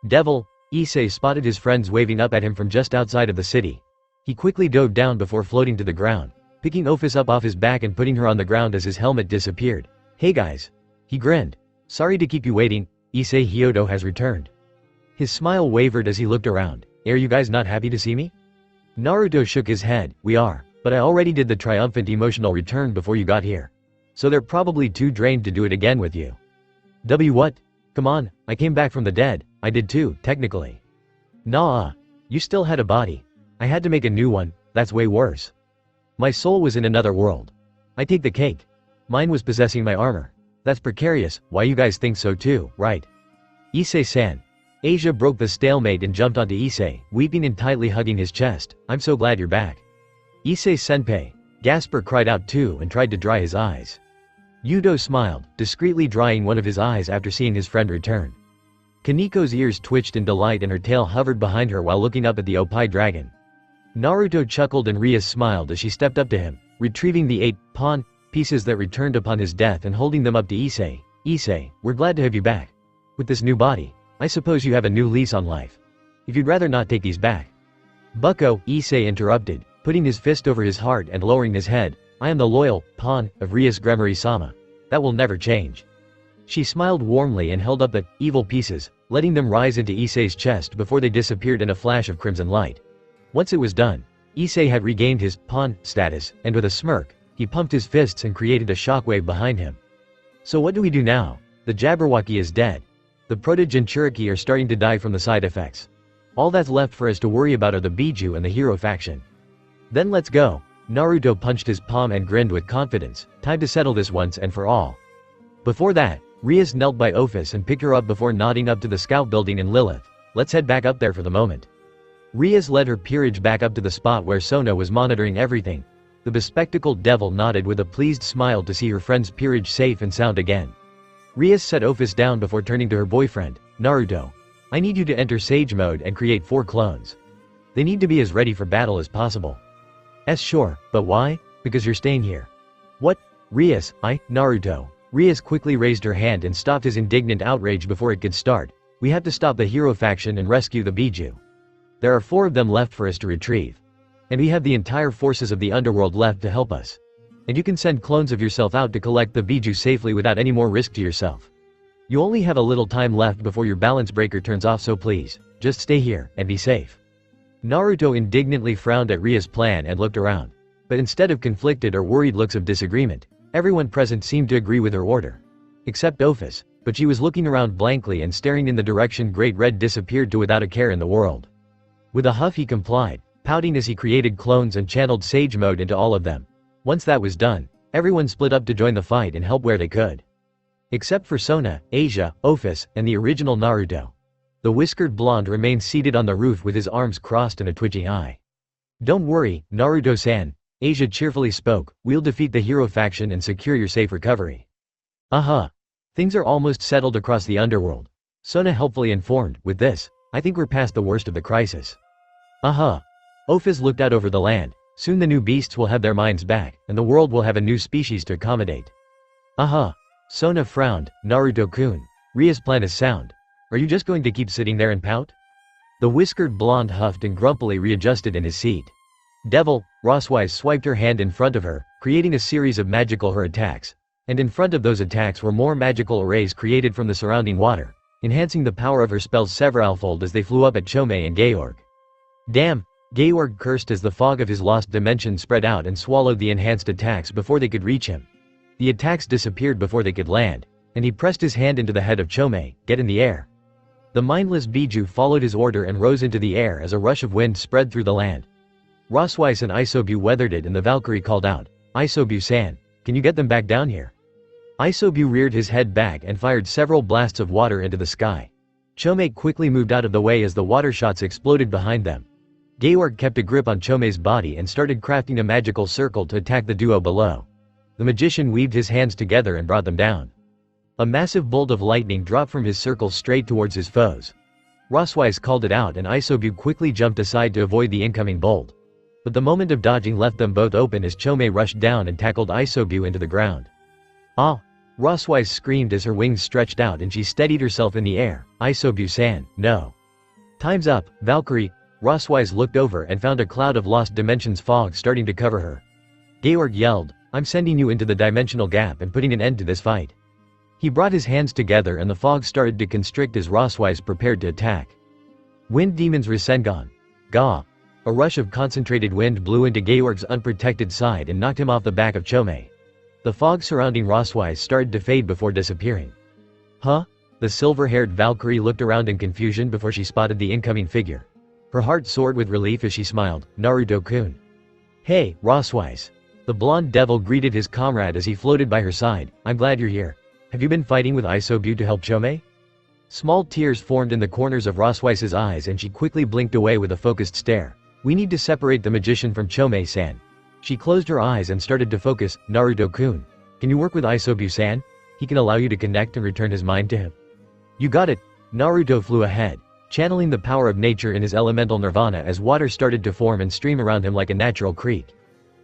S1: Devil, Issei spotted his friends waving up at him from just outside of the city. He quickly dove down before floating to the ground, picking Ophis up off his back and putting her on the ground as his helmet disappeared. Hey guys. He grinned. Sorry to keep you waiting, Issei Hyodo has returned. His smile wavered as he looked around. Are you guys not happy to see me? Naruto shook his head. We are, but I already did the triumphant emotional return before you got here. So they're probably too drained to do it again with you. What? Come on, I came back from the dead. I did too, technically. Nah, you still had a body. I had to make a new one, that's way worse. My soul was in another world. I take the cake. Mine was possessing my armor. That's precarious, why you guys think so too, right? Issei-san. Asia broke the stalemate and jumped onto Issei, weeping and tightly hugging his chest. I'm so glad you're back. Issei-senpai. Gasper cried out too and tried to dry his eyes. Yudo smiled, discreetly drying one of his eyes after seeing his friend return. Kaneko's ears twitched in delight and her tail hovered behind her while looking up at the Oppai dragon. Naruto chuckled and Rias smiled as she stepped up to him, retrieving the 8 pawn pieces that returned upon his death and holding them up to Issei. Issei, we're glad to have you back. With this new body, I suppose you have a new lease on life. If you'd rather not take these back. Bucko, Issei interrupted, putting his fist over his heart and lowering his head. I am the loyal pawn of Rias Gremory-sama. That will never change. She smiled warmly and held up the evil pieces, letting them rise into Issei's chest before they disappeared in a flash of crimson light. Once it was done, Issei had regained his pawn status, and with a smirk, he pumped his fists and created a shockwave behind him. So what do we do now? The Jabberwocky is dead. The Proto-Jinchuriki are starting to die from the side effects. All that's left for us to worry about are the Biju and the hero faction. Then let's go. Naruto punched his palm and grinned with confidence. Time to settle this once and for all. Before that, Rias knelt by Ophis and picked her up before nodding up to the scout building in Lilith. Let's head back up there for the moment. Rias led her peerage back up to the spot where Sona was monitoring everything. The bespectacled devil nodded with a pleased smile to see her friend's peerage safe and sound again. Rias set Ophis down before turning to her boyfriend. Naruto, I need you to enter Sage mode and create 4 clones. They need to be as ready for battle as possible. Sure, but why? Because you're staying here. What? Rias, Naruto. Rias quickly raised her hand and stopped his indignant outrage before it could start. We have to stop the hero faction and rescue the Biju. There are 4 of them left for us to retrieve. And we have the entire forces of the underworld left to help us. And you can send clones of yourself out to collect the Biju safely without any more risk to yourself. You only have a little time left before your balance breaker turns off, so please, just stay here and be safe. Naruto indignantly frowned at Ria's plan and looked around. But instead of conflicted or worried looks of disagreement, everyone present seemed to agree with her order. Except Ophis, but she was looking around blankly and staring in the direction Great Red disappeared to without a care in the world. With a huff he complied, pouting as he created clones and channeled Sage mode into all of them. Once that was done, everyone split up to join the fight and help where they could. Except for Sona, Asia, Ophis, and the original Naruto. The whiskered blonde remained seated on the roof with his arms crossed and a twitching eye. Don't worry, Naruto-san, Asia cheerfully spoke, we'll defeat the hero faction and secure your safe recovery. Things are almost settled across the underworld. Sona helpfully informed, with this, I think we're past the worst of the crisis. Ophis looked out over the land. Soon the new beasts will have their minds back, and the world will have a new species to accommodate. Sona frowned. Naruto-kun, Ria's plan is sound. Are you just going to keep sitting there and pout? The whiskered blonde huffed and grumpily readjusted in his seat. Devil, Rosswise swiped her hand in front of her, creating a series of magical her attacks. And in front of those attacks were more magical arrays created from the surrounding water, enhancing the power of her spells severalfold as they flew up at Chome and Georg. Damn! Georg cursed as the fog of his lost dimension spread out and swallowed the enhanced attacks before they could reach him. The attacks disappeared before they could land, and he pressed his hand into the head of Chome, get in the air. The mindless Biju followed his order and rose into the air as a rush of wind spread through the land. Rosswise and Isobu weathered it and the Valkyrie called out, Isobu-san, can you get them back down here? Isobu reared his head back and fired several blasts of water into the sky. Chome quickly moved out of the way as the water shots exploded behind them. Georg kept a grip on Chome's body and started crafting a magical circle to attack the duo below. The magician weaved his hands together and brought them down. A massive bolt of lightning dropped from his circle straight towards his foes. Rosswise called it out and Isobu quickly jumped aside to avoid the incoming bolt. But the moment of dodging left them both open as Chome rushed down and tackled Isobu into the ground. Rosswise screamed as her wings stretched out and she steadied herself in the air. Isobu-san, no. Time's up, Valkyrie. Rosswise looked over and found a cloud of lost dimensions fog starting to cover her. Georg yelled, I'm sending you into the dimensional gap and putting an end to this fight. He brought his hands together and the fog started to constrict as Rosswise prepared to attack. Wind Demon's Rasengan. Gah! A rush of concentrated wind blew into Georg's unprotected side and knocked him off the back of Chome. The fog surrounding Rosswise started to fade before disappearing. The silver-haired Valkyrie looked around in confusion before she spotted the incoming figure. Her heart soared with relief as she smiled, Naruto-kun. Hey, Rosswise. The blonde devil greeted his comrade as he floated by her side, I'm glad you're here. Have you been fighting with Isobu to help Chome? Small tears formed in the corners of Rosswise's eyes and she quickly blinked away with a focused stare. We need to separate the magician from Chome-san. She closed her eyes and started to focus, Naruto-kun. Can you work with Isobu-san? He can allow you to connect and return his mind to him. You got it. Naruto flew ahead, channeling the power of nature in his elemental nirvana as water started to form and stream around him like a natural creek.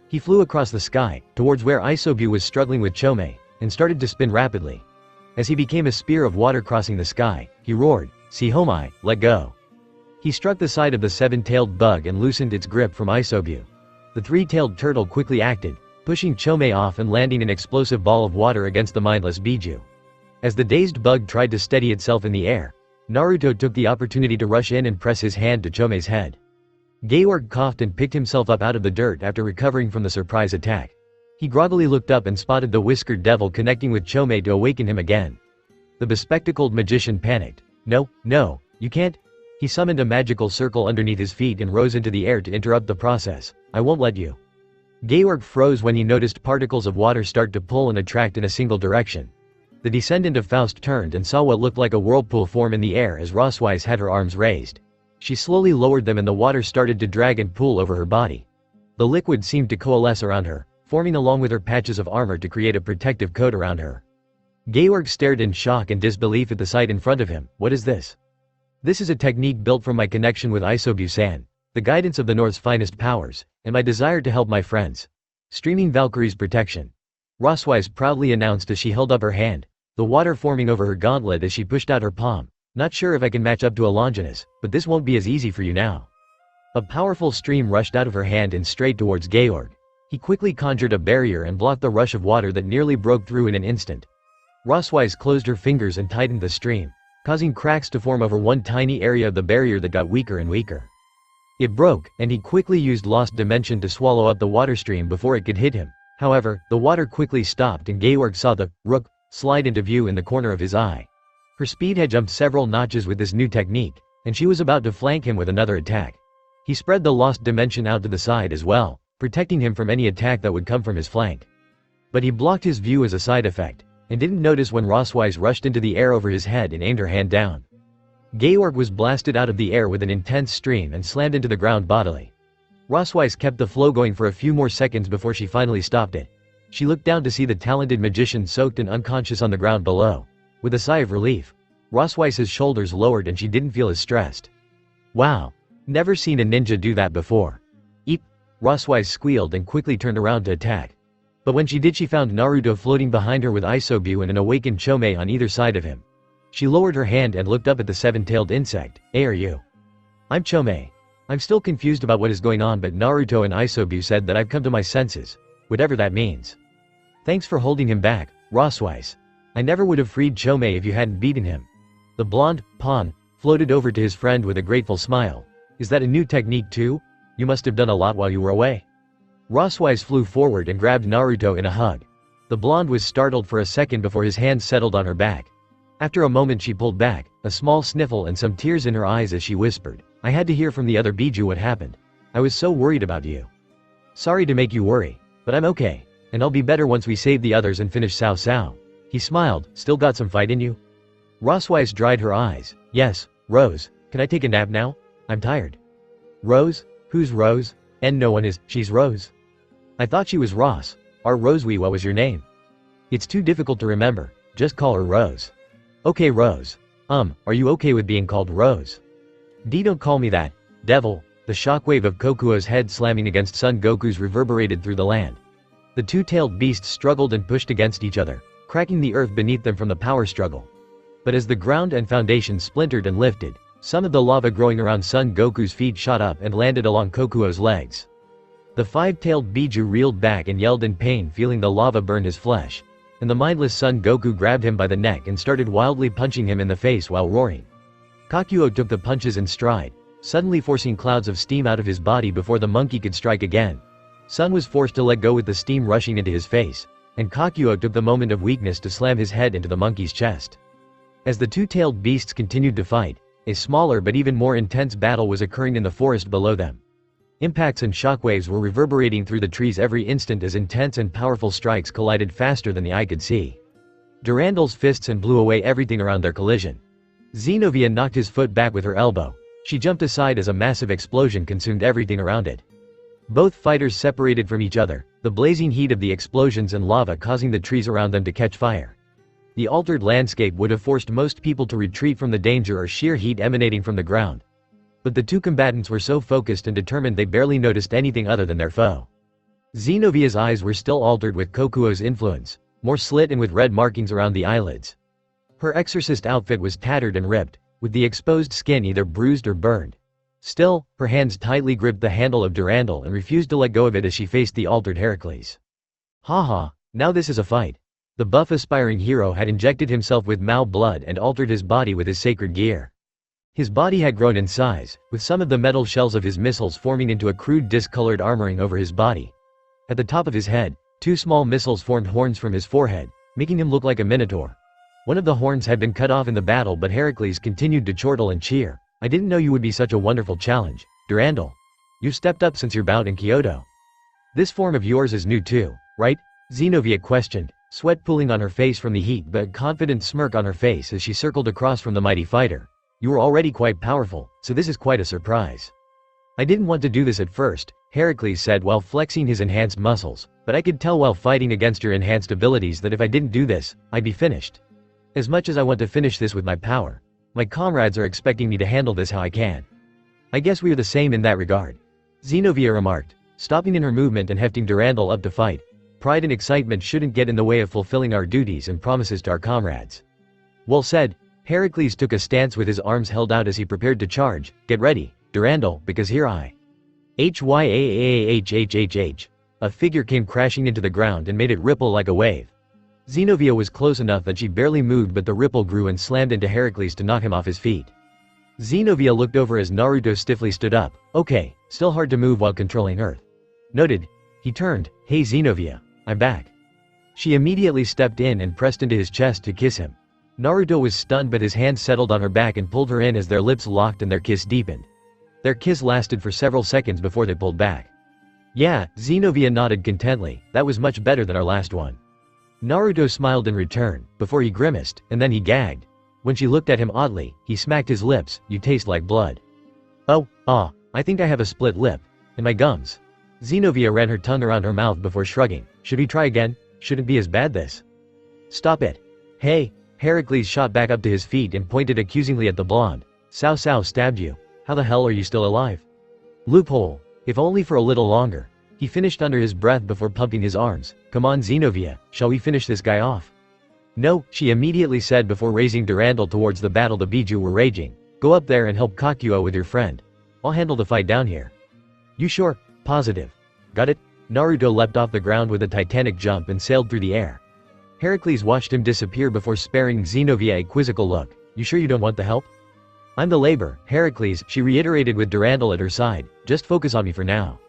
S1: He flew across the sky, towards where Isobu was struggling with Chome, and started to spin rapidly. As he became a spear of water crossing the sky, he roared, Sihomai, let go. He struck the side of the seven-tailed bug and loosened its grip from Isobu. The three-tailed turtle quickly acted, pushing Chome off and landing an explosive ball of water against the mindless Biju. As the dazed bug tried to steady itself in the air, Naruto took the opportunity to rush in and press his hand to Chome's head. Georg coughed and picked himself up out of the dirt after recovering from the surprise attack. He groggily looked up and spotted the whiskered devil connecting with Chomei to awaken him again. The bespectacled magician panicked. No, no, you can't. He summoned a magical circle underneath his feet and rose into the air to interrupt the process. I won't let you. Georg froze when he noticed particles of water start to pull and attract in a single direction. The descendant of Faust turned and saw what looked like a whirlpool form in the air as Rosweiss had her arms raised. She slowly lowered them and the water started to drag and pool over her body. The liquid seemed to coalesce around her, forming along with her patches of armor to create a protective coat around her. Georg stared in shock and disbelief at the sight in front of him. What is this? This is a technique built from my connection with Isobu-san, the guidance of the North's finest powers, and my desire to help my friends. Streaming Valkyrie's protection. Rosweiss proudly announced as she held up her hand, the water forming over her gauntlet as she pushed out her palm. Not sure if I can match up to a Longinus, but this won't be as easy for you now. A powerful stream rushed out of her hand and straight towards Georg. He quickly conjured a barrier and blocked the rush of water that nearly broke through in an instant. Rosweiss closed her fingers and tightened the stream, causing cracks to form over one tiny area of the barrier that got weaker and weaker. It broke, and he quickly used Lost Dimension to swallow up the water stream before it could hit him. However, the water quickly stopped and Georg saw the rook slide into view in the corner of his eye. Her speed had jumped several notches with this new technique, and she was about to flank him with another attack. He spread the Lost Dimension out to the side as well, protecting him from any attack that would come from his flank. But he blocked his view as a side effect, and didn't notice when Rosweiss rushed into the air over his head and aimed her hand down. Georg was blasted out of the air with an intense stream and slammed into the ground bodily. Rosweiss kept the flow going for a few more seconds before she finally stopped it. She looked down to see the talented magician soaked and unconscious on the ground below. With a sigh of relief, Rosweiss's shoulders lowered and she didn't feel as stressed. Wow. Never seen a ninja do that before. Eep. Rosweiss squealed and quickly turned around to attack. But when she did, she found Naruto floating behind her with Isobu and an awakened Chomei on either side of him. She lowered her hand and looked up at the seven-tailed insect. Hey, are you? I'm Chomei. I'm still confused about what is going on, but Naruto and Isobu said that I've come to my senses. Whatever that means. Thanks for holding him back, Rosweiss. I never would have freed Chomei if you hadn't beaten him. The blonde pawn floated over to his friend with a grateful smile. Is that a new technique too? You must have done a lot while you were away. Rosweiss flew forward and grabbed Naruto in a hug. The blonde was startled for a second before his hand settled on her back. After a moment she pulled back, a small sniffle and some tears in her eyes as she whispered, I had to hear from the other Biju what happened. I was so worried about you. Sorry to make you worry, but I'm okay, and I'll be better once we save the others and finish Cao Cao. He smiled. Still got some fight in you? Rosweiss dried her eyes. Yes, Rose. Can I take a nap now? I'm tired. Rose? Who's Rose? And no one is. She's Rose. I thought she was Ross. Our Rosewee, what was your name? It's too difficult to remember. Just call her Rose. Okay, Rose. Are you okay with being called Rose? Don't call me that. Devil. The shockwave of Kokuo's head slamming against Son Goku's reverberated through the land. The two-tailed beasts struggled and pushed against each other, cracking the earth beneath them from the power struggle. But as the ground and foundation splintered and lifted, some of the lava growing around Son Goku's feet shot up and landed along Kokuo's legs. The five-tailed Biju reeled back and yelled in pain, feeling the lava burn his flesh, and the mindless Son Goku grabbed him by the neck and started wildly punching him in the face while roaring. Kakuo took the punches in stride, suddenly forcing clouds of steam out of his body before the monkey could strike again. Son was forced to let go with the steam rushing into his face, and Kakuo took the moment of weakness to slam his head into the monkey's chest. As the two-tailed beasts continued to fight, a smaller but even more intense battle was occurring in the forest below them. Impacts and shockwaves were reverberating through the trees every instant as intense and powerful strikes collided faster than the eye could see. Durandal's fists and blew away everything around their collision. Xenovia knocked his foot back with her elbow. She jumped aside as a massive explosion consumed everything around it. Both fighters separated from each other, the blazing heat of the explosions and lava causing the trees around them to catch fire. The altered landscape would have forced most people to retreat from the danger or sheer heat emanating from the ground. But the two combatants were so focused and determined they barely noticed anything other than their foe. Xenovia's eyes were still altered with Kokuo's influence, more slit and with red markings around the eyelids. Her exorcist outfit was tattered and ripped, with the exposed skin either bruised or burned. Still, her hands tightly gripped the handle of Durandal and refused to let go of it as she faced the altered Heracles. Haha, now this is a fight. The buff aspiring hero had injected himself with Mao blood and altered his body with his sacred gear. His body had grown in size, with some of the metal shells of his missiles forming into a crude discolored armoring over his body. At the top of his head, 2 small missiles formed horns from his forehead, making him look like a minotaur. One of the horns had been cut off in the battle, but Heracles continued to chortle and cheer. "I didn't know you would be such a wonderful challenge, Durandal. You've stepped up since your bout in Kyoto. This form of yours is new too, right?" Zenobia questioned, sweat pooling on her face from the heat but a confident smirk on her face as she circled across from the mighty fighter. "You were already quite powerful, so this is quite a surprise." "I didn't want to do this at first," Heracles said while flexing his enhanced muscles, "but I could tell while fighting against your enhanced abilities that if I didn't do this, I'd be finished. As much as I want to finish this with my power, my comrades are expecting me to handle this how I can. I guess we are the same in that regard," Zenobia remarked, stopping in her movement and hefting Durandal up to fight. "Pride and excitement shouldn't get in the way of fulfilling our duties and promises to our comrades." "Well said." Heracles took a stance with his arms held out as he prepared to charge. "Get ready, Durandal, because here I HYAAHHHH. A figure came crashing into the ground and made it ripple like a wave. Zenobia was close enough that she barely moved, but the ripple grew and slammed into Heracles to knock him off his feet. Zenobia looked over as Naruto stiffly stood up. "Okay, still hard to move while controlling Earth." "Noted." He turned. "Hey Zenobia, I'm back." She immediately stepped in and pressed into his chest to kiss him. Naruto was stunned, but his hand settled on her back and pulled her in as their lips locked and their kiss deepened. Their kiss lasted for several seconds before they pulled back. "Yeah," Zenobia nodded contently, "that was much better than our last one." Naruto smiled in return, before he grimaced, and then he gagged. When she looked at him oddly, he smacked his lips. "You taste like blood." "Oh, I think I have a split lip. And my gums." Zenobia ran her tongue around her mouth before shrugging. "Should we try again? Shouldn't be as bad this." "Stop it." "Hey." Heracles shot back up to his feet and pointed accusingly at the blonde. "Cao Cao stabbed you. How the hell are you still alive?" "Loophole. If only for a little longer." He finished under his breath before pumping his arms. "Come on Zenobia, shall we finish this guy off?" "No," she immediately said before raising Durandal towards the battle. The Biju were raging. "Go up there and help Kakuo with your friend. I'll handle the fight down here." "You sure? Positive? Got it?" Naruto leapt off the ground with a titanic jump and sailed through the air. Heracles watched him disappear before sparing Zenobia a quizzical look. "You sure you don't want the help?" "I'm the labor, Heracles," she reiterated with Durandal at her side. "Just focus on me for now."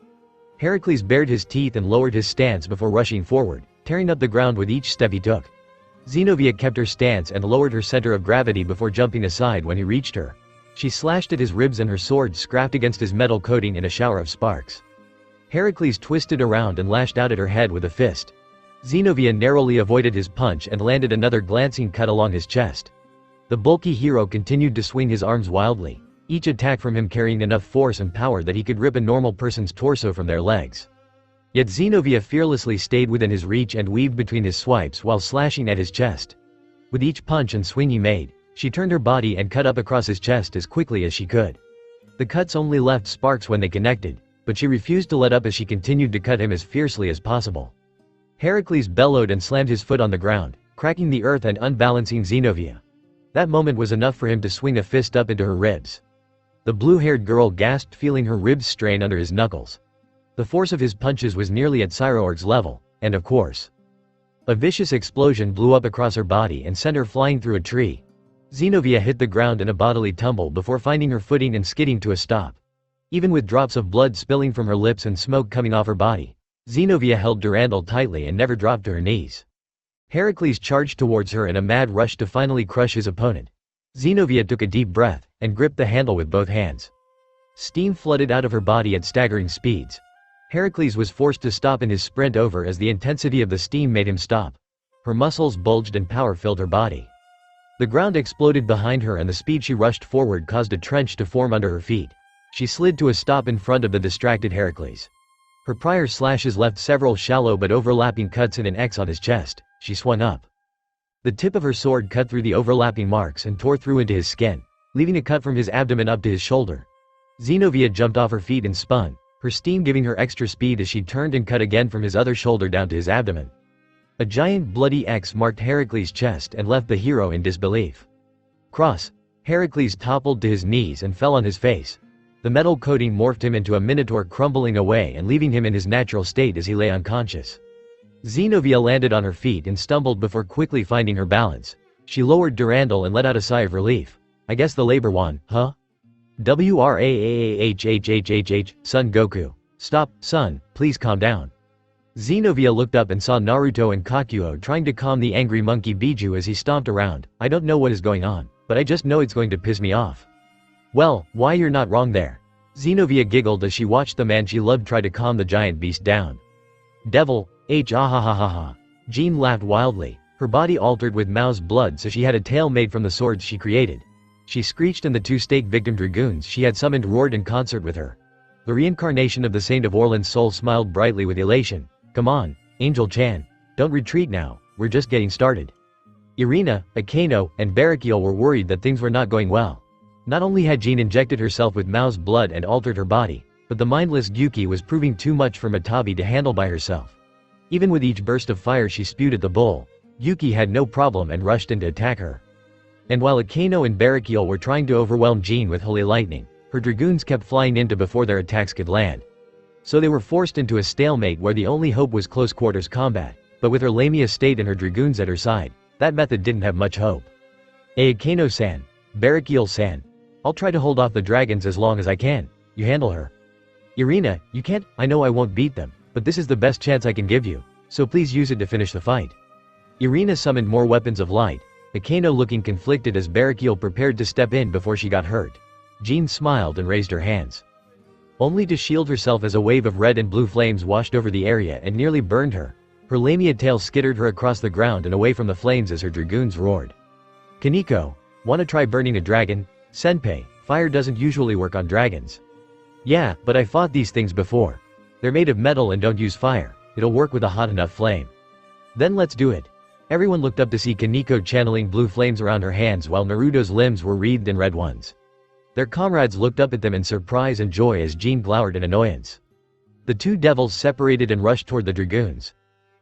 S1: Heracles bared his teeth and lowered his stance before rushing forward, tearing up the ground with each step he took. Zenobia kept her stance and lowered her center of gravity before jumping aside when he reached her. She slashed at his ribs and her sword scrapped against his metal coating in a shower of sparks. Heracles twisted around and lashed out at her head with a fist. Zenobia narrowly avoided his punch and landed another glancing cut along his chest. The bulky hero continued to swing his arms wildly, each attack from him carrying enough force and power that he could rip a normal person's torso from their legs. Yet Zenobia fearlessly stayed within his reach and weaved between his swipes while slashing at his chest. With each punch and swing he made, she turned her body and cut up across his chest as quickly as she could. The cuts only left sparks when they connected, but she refused to let up as she continued to cut him as fiercely as possible. Heracles bellowed and slammed his foot on the ground, cracking the earth and unbalancing Zenobia. That moment was enough for him to swing a fist up into her ribs. The blue-haired girl gasped, feeling her ribs strain under his knuckles. The force of his punches was nearly at Cyroarg's level, and of course, a vicious explosion blew up across her body and sent her flying through a tree. Zenobia hit the ground in a bodily tumble before finding her footing and skidding to a stop. Even with drops of blood spilling from her lips and smoke coming off her body, Zenobia held Durandal tightly and never dropped to her knees. Heracles charged towards her in a mad rush to finally crush his opponent. Zenobia took a deep breath and gripped the handle with both hands. Steam flooded out of her body at staggering speeds. Heracles was forced to stop in his sprint over as the intensity of the steam made him stop. Her muscles bulged and power filled her body. The ground exploded behind her and the speed she rushed forward caused a trench to form under her feet. She slid to a stop in front of the distracted Heracles. Her prior slashes left several shallow but overlapping cuts in an X on his chest. She swung up. The tip of her sword cut through the overlapping marks and tore through into his skin, leaving a cut from his abdomen up to his shoulder. Zenobia jumped off her feet and spun, her steam giving her extra speed as she turned and cut again from his other shoulder down to his abdomen. A giant bloody X marked Heracles' chest and left the hero in disbelief. Cross. Heracles toppled to his knees and fell on his face. The metal coating morphed him into a minotaur, crumbling away and leaving him in his natural state as he lay unconscious. Zenobia landed on her feet and stumbled before quickly finding her balance. She lowered Durandal and let out a sigh of relief. "I guess the labor won, huh?" WRAAHHHHH, Son Goku. Stop, son, please calm down. Xenovia looked up and saw Naruto and Kakuo trying to calm the angry monkey Biju as he stomped around. I don't know what is going on, but I just know it's going to piss me off. Well, why you're not wrong there. Xenovia giggled as she watched the man she loved try to calm the giant beast down. Devil, ah. Jean laughed wildly. Her body altered with Mao's blood so she had a tail made from the swords she created. She screeched and the two stake victim dragoons she had summoned roared in concert with her. The reincarnation of the Saint of Orland's soul smiled brightly with elation. Come on, Angel-chan. Don't retreat now, we're just getting started. Irina, Akano, and Barakiel were worried that things were not going well. Not only had Jean injected herself with Mao's blood and altered her body, but the mindless Gyuki was proving too much for Matabi to handle by herself. Even with each burst of fire she spewed at the bull, Gyuki had no problem and rushed in to attack her. And while Akano and Barakiel were trying to overwhelm Jean with holy lightning, her dragoons kept flying into before their attacks could land. So they were forced into a stalemate where the only hope was close quarters combat, but with her Lamia state and her dragoons at her side, that method didn't have much hope. Akano-san, Barakiel-san, I'll try to hold off the dragons as long as I can, you handle her. Irina, you can't, I know I won't beat them, but this is the best chance I can give you, so please use it to finish the fight. Irina summoned more weapons of light, Akano looking conflicted as Barakiel prepared to step in before she got hurt. Jean smiled and raised her hands. Only to shield herself as a wave of red and blue flames washed over the area and nearly burned her. Her Lamia tail skittered her across the ground and away from the flames as her dragoons roared. Kaneko, wanna try burning a dragon? Senpai, fire doesn't usually work on dragons. Yeah, but I fought these things before. They're made of metal and don't use fire, it'll work with a hot enough flame. Then let's do it. Everyone looked up to see Kaneko channeling blue flames around her hands while Naruto's limbs were wreathed in red ones. Their comrades looked up at them in surprise and joy as Jean glowered in annoyance. The two devils separated and rushed toward the dragoons.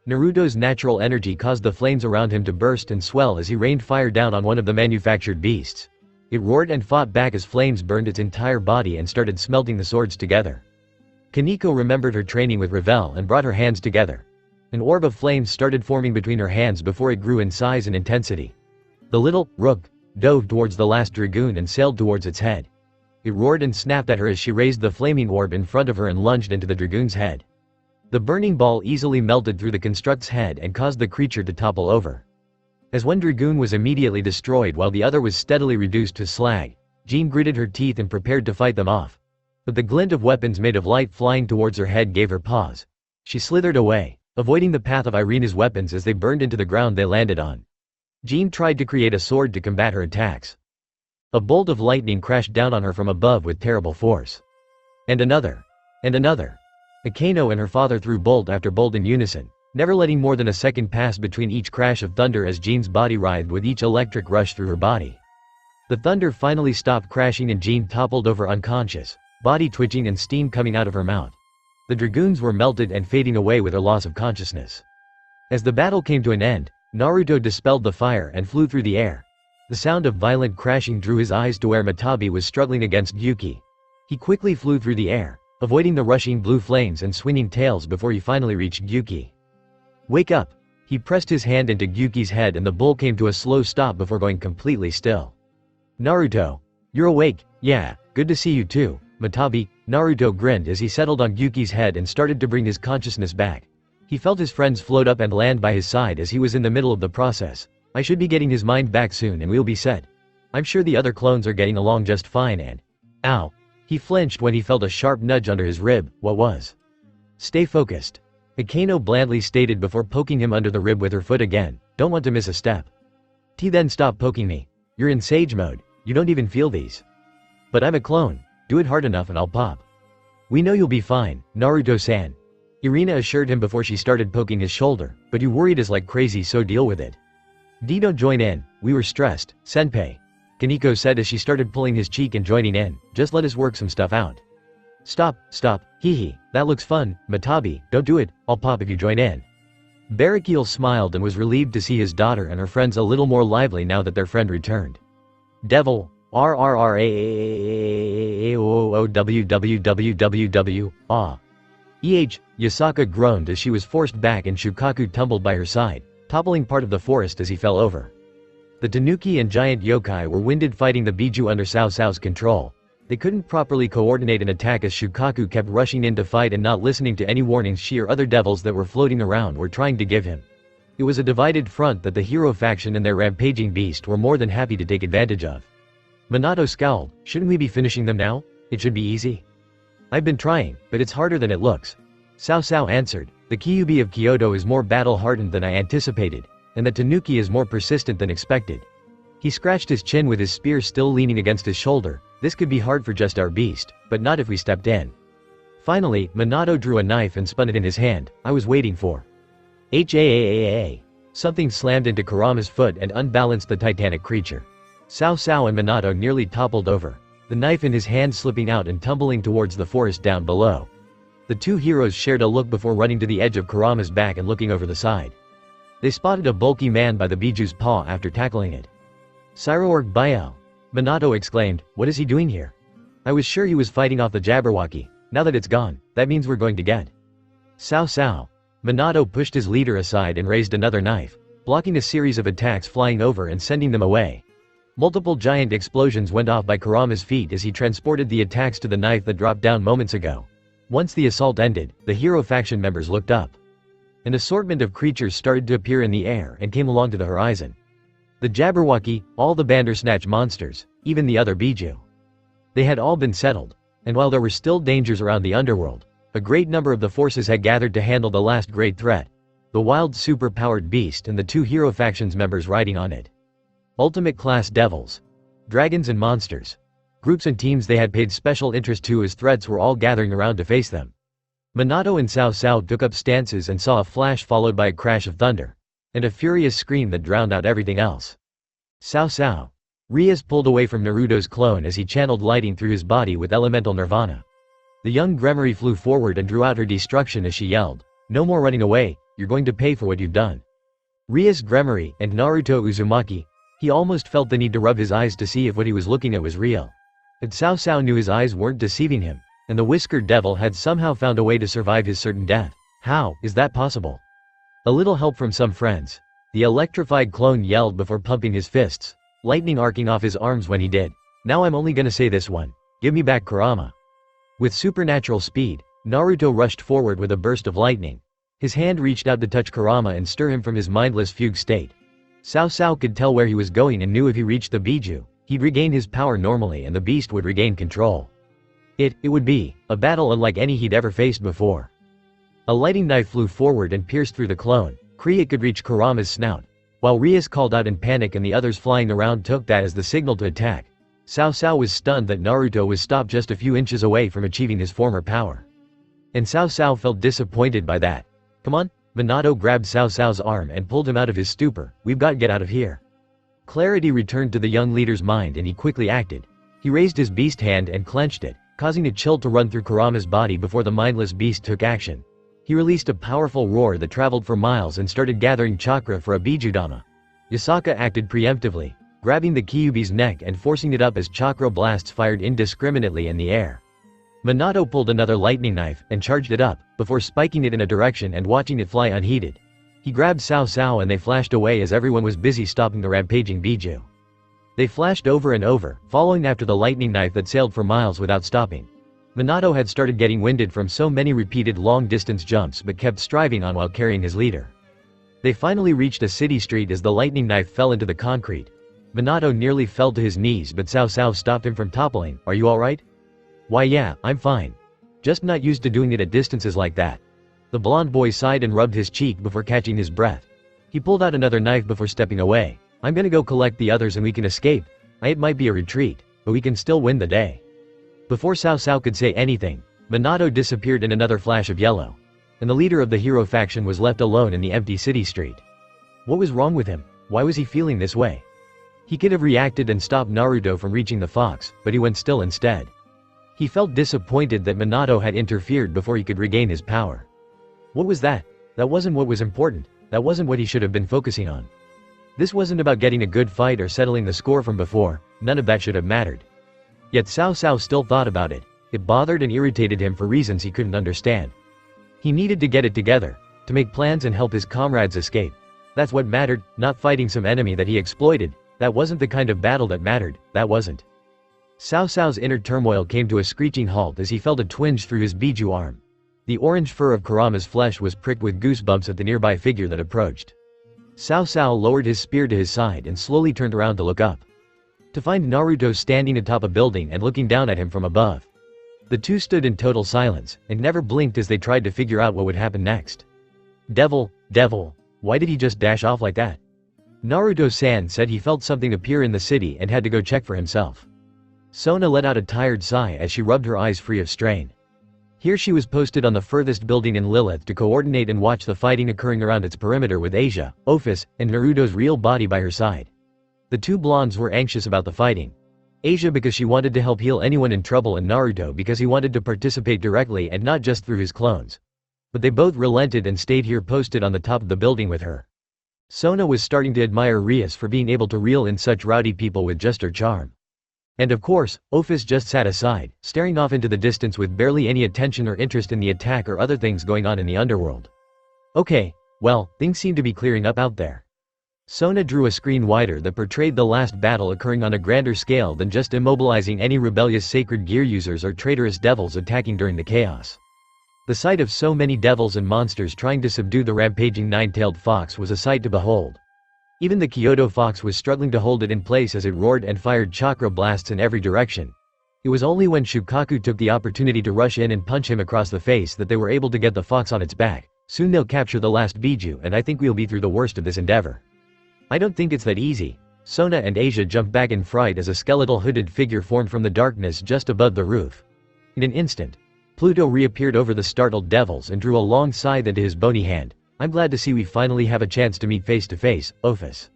S1: Naruto's natural energy caused the flames around him to burst and swell as he rained fire down on one of the manufactured beasts. It roared and fought back as flames burned its entire body and started smelting the swords together. Kaneko remembered her training with Ravel and brought her hands together. An orb of flames started forming between her hands before it grew in size and intensity. The little rook dove towards the last dragoon and sailed towards its head. It roared and snapped at her as she raised the flaming orb in front of her and lunged into the dragoon's head. The burning ball easily melted through the construct's head and caused the creature to topple over. As one dragoon was immediately destroyed while the other was steadily reduced to slag, Jean gritted her teeth and prepared to fight them off. But the glint of weapons made of light flying towards her head gave her pause. She slithered away, avoiding the path of Irina's weapons as they burned into the ground they landed on. Jean tried to create a sword to combat her attacks. A bolt of lightning crashed down on her from above with terrible force. And another. And another. Akano and her father threw bolt after bolt in unison, never letting more than a second pass between each crash of thunder as Jean's body writhed with each electric rush through her body. The thunder finally stopped crashing and Jean toppled over unconscious, body twitching and steam coming out of her mouth. The dragoons were melted and fading away with her loss of consciousness. As the battle came to an end, Naruto dispelled the fire and flew through the air. The sound of violent crashing drew his eyes to where Matabi was struggling against Gyuki. He quickly flew through the air, avoiding the rushing blue flames and swinging tails before he finally reached Gyuki. Wake up! He pressed his hand into Gyuki's head and the bull came to a slow stop before going completely still. Naruto! You're awake, yeah, good to see you too, Matabi. Naruto grinned as he settled on Gyuki's head and started to bring his consciousness back. He felt his friends float up and land by his side as he was in the middle of the process. I should be getting his mind back soon and we'll be set. I'm sure the other clones are getting along just fine and… Ow! He flinched when he felt a sharp nudge under his rib. What was? Stay focused. Akano blandly stated before poking him under the rib with her foot again. Don't want to miss a step. Then stop poking me. You're in sage mode, you don't even feel these. But I'm a clone, do it hard enough and I'll pop. We know you'll be fine, Naruto-san. Irina assured him before she started poking his shoulder, but you worried as like crazy so deal with it. Don't join in, we were stressed, senpai. Kaneko said as she started pulling his cheek and joining in, just let us work some stuff out. Stop, hee, that looks fun, Matabi, don't do it, I'll pop if you join in. Barakiel smiled and was relieved to see his daughter and her friends a little more lively now that their friend returned. Devil, RRRAAAAOOWWWW, ah. Yasaka groaned as she was forced back and Shukaku tumbled by her side, toppling part of the forest as he fell over. The Tanuki and giant yokai were winded fighting the Biju under Cao Cao's control. They couldn't properly coordinate an attack as Shukaku kept rushing in to fight and not listening to any warnings she or other devils that were floating around were trying to give him. It was a divided front that the hero faction and their rampaging beast were more than happy to take advantage of. Minato scowled. Shouldn't we be finishing them now? It should be easy. I've been trying, but it's harder than it looks. Cao Cao answered. The Kyuubi of Kyoto is more battle-hardened than I anticipated, and that Tanuki is more persistent than expected. He scratched his chin with his spear still leaning against his shoulder. This could be hard for just our beast, but not if we stepped in. Finally, Minato drew a knife and spun it in his hand. I was waiting for. H-A-A-A-A. Something slammed into Kurama's foot and unbalanced the titanic creature. Cao Cao and Minato nearly toppled over, the knife in his hand slipping out and tumbling towards the forest down below. The two heroes shared a look before running to the edge of Kurama's back and looking over the side. They spotted a bulky man by the Biju's paw after tackling it. Cyroark Bio! Minato exclaimed, what is he doing here? I was sure he was fighting off the Jabberwocky. Now that it's gone, that means we're going to get. Cao Cao. Minato pushed his leader aside and raised another knife, blocking a series of attacks flying over and sending them away. Multiple giant explosions went off by Kurama's feet as he transported the attacks to the knife that dropped down moments ago. Once the assault ended, the hero faction members looked up. An assortment of creatures started to appear in the air and came along to the horizon. The Jabberwocky, all the Bandersnatch monsters, even the other Biju. They had all been settled, and while there were still dangers around the underworld, a great number of the forces had gathered to handle the last great threat, the wild super-powered beast and the two hero factions members riding on it. Ultimate class devils, dragons and monsters. Groups and teams they had paid special interest to as threats were all gathering around to face them. Minato and Cao Cao took up stances and saw a flash followed by a crash of thunder, and a furious scream that drowned out everything else. Cao Cao. Rias pulled away from Naruto's clone as he channeled lighting through his body with elemental nirvana. The young Gremory flew forward and drew out her destruction as she yelled, no more running away, you're going to pay for what you've done. Rias Gremory and Naruto Uzumaki. He almost felt the need to rub his eyes to see if what he was looking at was real. But Cao Cao knew his eyes weren't deceiving him, and the whiskered devil had somehow found a way to survive his certain death. How is that possible? A little help from some friends. The electrified clone yelled before pumping his fists, lightning arcing off his arms when he did. Now I'm only gonna say this one. Give me back Kurama. With supernatural speed, Naruto rushed forward with a burst of lightning. His hand reached out to touch Kurama and stir him from his mindless fugue state. Cao Cao could tell where he was going and knew if he reached the Biju, he'd regain his power normally and the beast would regain control. It would be a battle unlike any he'd ever faced before. A lighting knife flew forward and pierced through the clone. It could reach Kurama's snout. While Rias called out in panic and the others flying around took that as the signal to attack, Cao Cao was stunned that Naruto was stopped just a few inches away from achieving his former power. And Cao Cao felt disappointed by that. Come on. Minato grabbed Cao Cao's arm and pulled him out of his stupor. We've got to get out of here. Clarity returned to the young leader's mind and he quickly acted. He raised his beast hand and clenched it, causing a chill to run through Kurama's body before the mindless beast took action. He released a powerful roar that traveled for miles and started gathering chakra for a Bijudama. Yasaka acted preemptively, grabbing the Kyuubi's neck and forcing it up as chakra blasts fired indiscriminately in the air. Minato pulled another lightning knife and charged it up, before spiking it in a direction and watching it fly unheeded. He grabbed Cao Cao and they flashed away as everyone was busy stopping the rampaging Biju. They flashed over and over, following after the lightning knife that sailed for miles without stopping. Minato had started getting winded from so many repeated long-distance jumps but kept striving on while carrying his leader. They finally reached a city street as the lightning knife fell into the concrete. Minato nearly fell to his knees but Cao Cao stopped him from toppling. Are you alright? Why yeah, I'm fine. Just not used to doing it at distances like that. The blond boy sighed and rubbed his cheek before catching his breath. He pulled out another knife before stepping away. I'm gonna go collect the others and we can escape. It might be a retreat, but we can still win the day. Before Cao Cao could say anything, Minato disappeared in another flash of yellow, and the leader of the hero faction was left alone in the empty city street. What was wrong with him? Why was he feeling this way? He could have reacted and stopped Naruto from reaching the fox, but he went still instead. He felt disappointed that Minato had interfered before he could regain his power. What was that? That wasn't what was important. That wasn't what he should have been focusing on. This wasn't about getting a good fight or settling the score from before. None of that should have mattered. Yet Cao Cao still thought about it. It bothered and irritated him for reasons he couldn't understand. He needed to get it together, to make plans and help his comrades escape. That's what mattered, not fighting some enemy that he exploited. That wasn't the kind of battle that mattered, that wasn't. Cao Cao's inner turmoil came to a screeching halt as he felt a twinge through his Biju arm. The orange fur of Kurama's flesh was pricked with goosebumps at the nearby figure that approached. Cao Cao lowered his spear to his side and slowly turned around to look up. To find Naruto standing atop a building and looking down at him from above. The two stood in total silence, and never blinked as they tried to figure out what would happen next. Devil, why did he just dash off like that? Naruto-san said he felt something appear in the city and had to go check for himself. Sona let out a tired sigh as she rubbed her eyes free of strain. Here she was posted on the furthest building in Lilith to coordinate and watch the fighting occurring around its perimeter with Asia, Ophis, and Naruto's real body by her side. The two blondes were anxious about the fighting. Asia because she wanted to help heal anyone in trouble, and Naruto because he wanted to participate directly and not just through his clones. But they both relented and stayed here posted on the top of the building with her. Sona was starting to admire Rias for being able to reel in such rowdy people with just her charm. And of course, Ophis just sat aside, staring off into the distance with barely any attention or interest in the attack or other things going on in the underworld. Okay, well, things seem to be clearing up out there. Sona drew a screen wider that portrayed the last battle occurring on a grander scale than just immobilizing any rebellious sacred gear users or traitorous devils attacking during the chaos. The sight of so many devils and monsters trying to subdue the rampaging nine-tailed fox was a sight to behold. Even the Kyoto fox was struggling to hold it in place as it roared and fired chakra blasts in every direction. It was only when Shukaku took the opportunity to rush in and punch him across the face that they were able to get the fox on its back. Soon they'll capture the last Biju, and I think we'll be through the worst of this endeavor. I don't think it's that easy. Sona and Asia jumped back in fright as a skeletal hooded figure formed from the darkness just above the roof. In an instant, Pluto reappeared over the startled devils and drew a long sigh into his bony hand. I'm glad to see we finally have a chance to meet face to face, Ophis.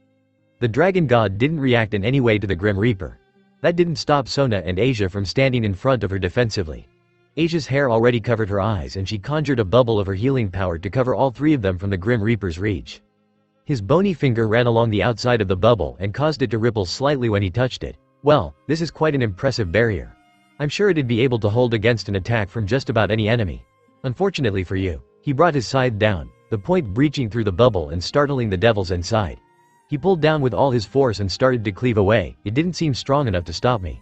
S1: The dragon god didn't react in any way to the Grim Reaper. That didn't stop Sona and Asia from standing in front of her defensively. Asia's hair already covered her eyes and she conjured a bubble of her healing power to cover all three of them from the Grim Reaper's reach. His bony finger ran along the outside of the bubble and caused it to ripple slightly when he touched it. Well, this is quite an impressive barrier. I'm sure it'd be able to hold against an attack from just about any enemy. Unfortunately for you, he brought his scythe down, the point breaching through the bubble and startling the devils inside. He pulled down with all his force and started to cleave away. It didn't seem strong enough to stop me.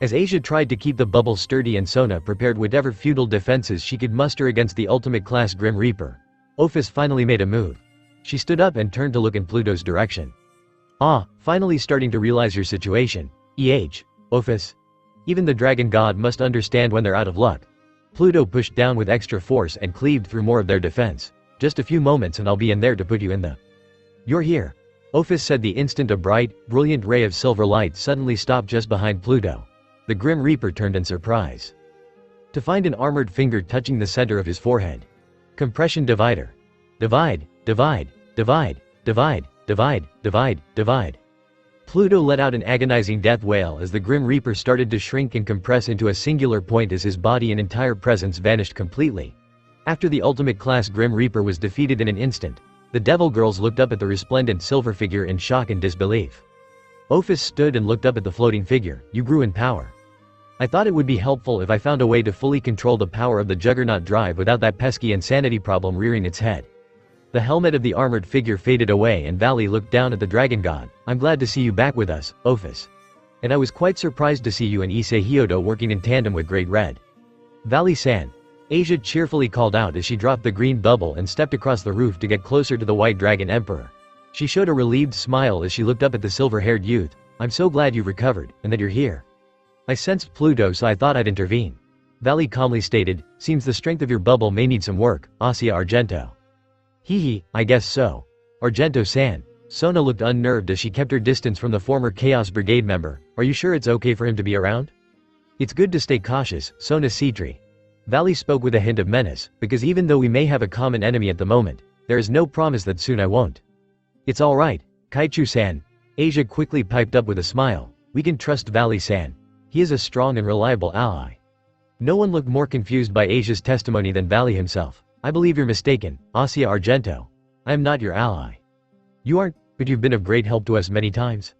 S1: As Asia tried to keep the bubble sturdy and Sona prepared whatever futile defenses she could muster against the ultimate class Grim Reaper, Ophis finally made a move. She stood up and turned to look in Pluto's direction. Ah, finally starting to realize your situation. Ophis. Even the dragon god must understand when they're out of luck. Pluto pushed down with extra force and cleaved through more of their defense. Just a few moments and I'll be in there to put you in the... You're here. Ophis said the instant a bright, brilliant ray of silver light suddenly stopped just behind Pluto. The Grim Reaper turned in surprise to find an armored finger touching the center of his forehead. Compression divider. Divide. Pluto let out an agonizing death wail as the Grim Reaper started to shrink and compress into a singular point as his body and entire presence vanished completely. After the ultimate class Grim Reaper was defeated in an instant, the Devil Girls looked up at the resplendent silver figure in shock and disbelief. Ophis stood and looked up at the floating figure. You grew in power. I thought it would be helpful if I found a way to fully control the power of the Juggernaut Drive without that pesky insanity problem rearing its head. The helmet of the armored figure faded away and Valley looked down at the dragon god. I'm glad to see you back with us, Ophis. And I was quite surprised to see you and Issei Hyodo working in tandem with Great Red. Valley-san. Asia cheerfully called out as she dropped the green bubble and stepped across the roof to get closer to the White Dragon Emperor. She showed a relieved smile as she looked up at the silver-haired youth. I'm so glad you've recovered, and that you're here. I sensed Pluto so I thought I'd intervene. Valley calmly stated, seems the strength of your bubble may need some work, Asia Argento. Hee, I guess so. Argento-san. Sona looked unnerved as she kept her distance from the former Chaos Brigade member. Are you sure it's okay for him to be around? It's good to stay cautious, Sona Citri. Valley spoke with a hint of menace, because even though we may have a common enemy at the moment, there is no promise that soon I won't. It's alright, Kaichu-san. Asia quickly piped up with a smile. We can trust Valley-san. He is a strong and reliable ally. No one looked more confused by Asia's testimony than Valley himself. I believe you're mistaken, Asia Argento. I am not your ally. You aren't, but you've been of great help to us many times.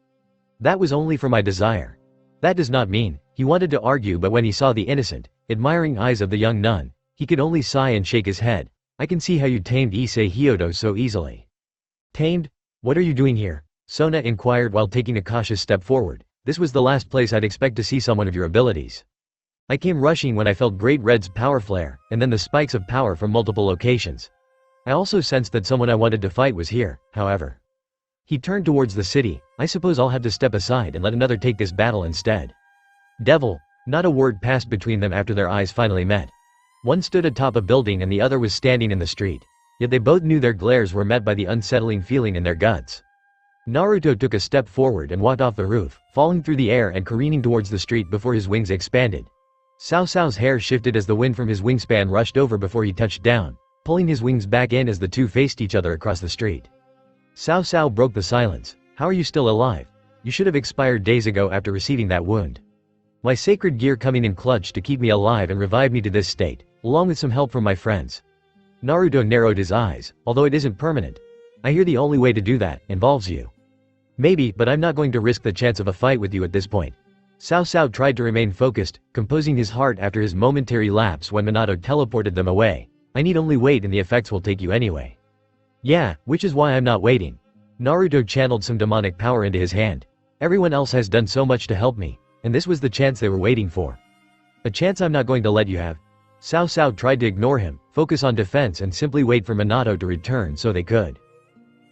S1: That was only for my desire. That does not mean, he wanted to argue, but when he saw the innocent, admiring eyes of the young nun, he could only sigh and shake his head. I can see how you tamed Issei Hyodo so easily. Tamed? What are you doing here? Sona inquired while taking a cautious step forward. This was the last place I'd expect to see someone of your abilities. I came rushing when I felt Great Red's power flare, and then the spikes of power from multiple locations. I also sensed that someone I wanted to fight was here, however. He turned towards the city. I suppose I'll have to step aside and let another take this battle instead. Devil. Not a word passed between them after their eyes finally met. One stood atop a building and the other was standing in the street. Yet they both knew their glares were met by the unsettling feeling in their guts. Naruto took a step forward and walked off the roof, falling through the air and careening towards the street before his wings expanded. Cao Cao's hair shifted as the wind from his wingspan rushed over before he touched down, pulling his wings back in as the two faced each other across the street. Cao Cao broke the silence. How are you still alive? You should have expired days ago after receiving that wound. My sacred gear coming in clutch to keep me alive and revive me to this state, along with some help from my friends. Naruto narrowed his eyes. Although it isn't permanent. I hear the only way to do that involves you. Maybe, but I'm not going to risk the chance of a fight with you at this point. Cao Cao tried to remain focused, composing his heart after his momentary lapse when Minato teleported them away. I need only wait and the effects will take you anyway. Yeah, which is why I'm not waiting. Naruto channeled some demonic power into his hand. Everyone else has done so much to help me, and this was the chance they were waiting for. A chance I'm not going to let you have. Cao Cao tried to ignore him, focus on defense and simply wait for Minato to return so they could.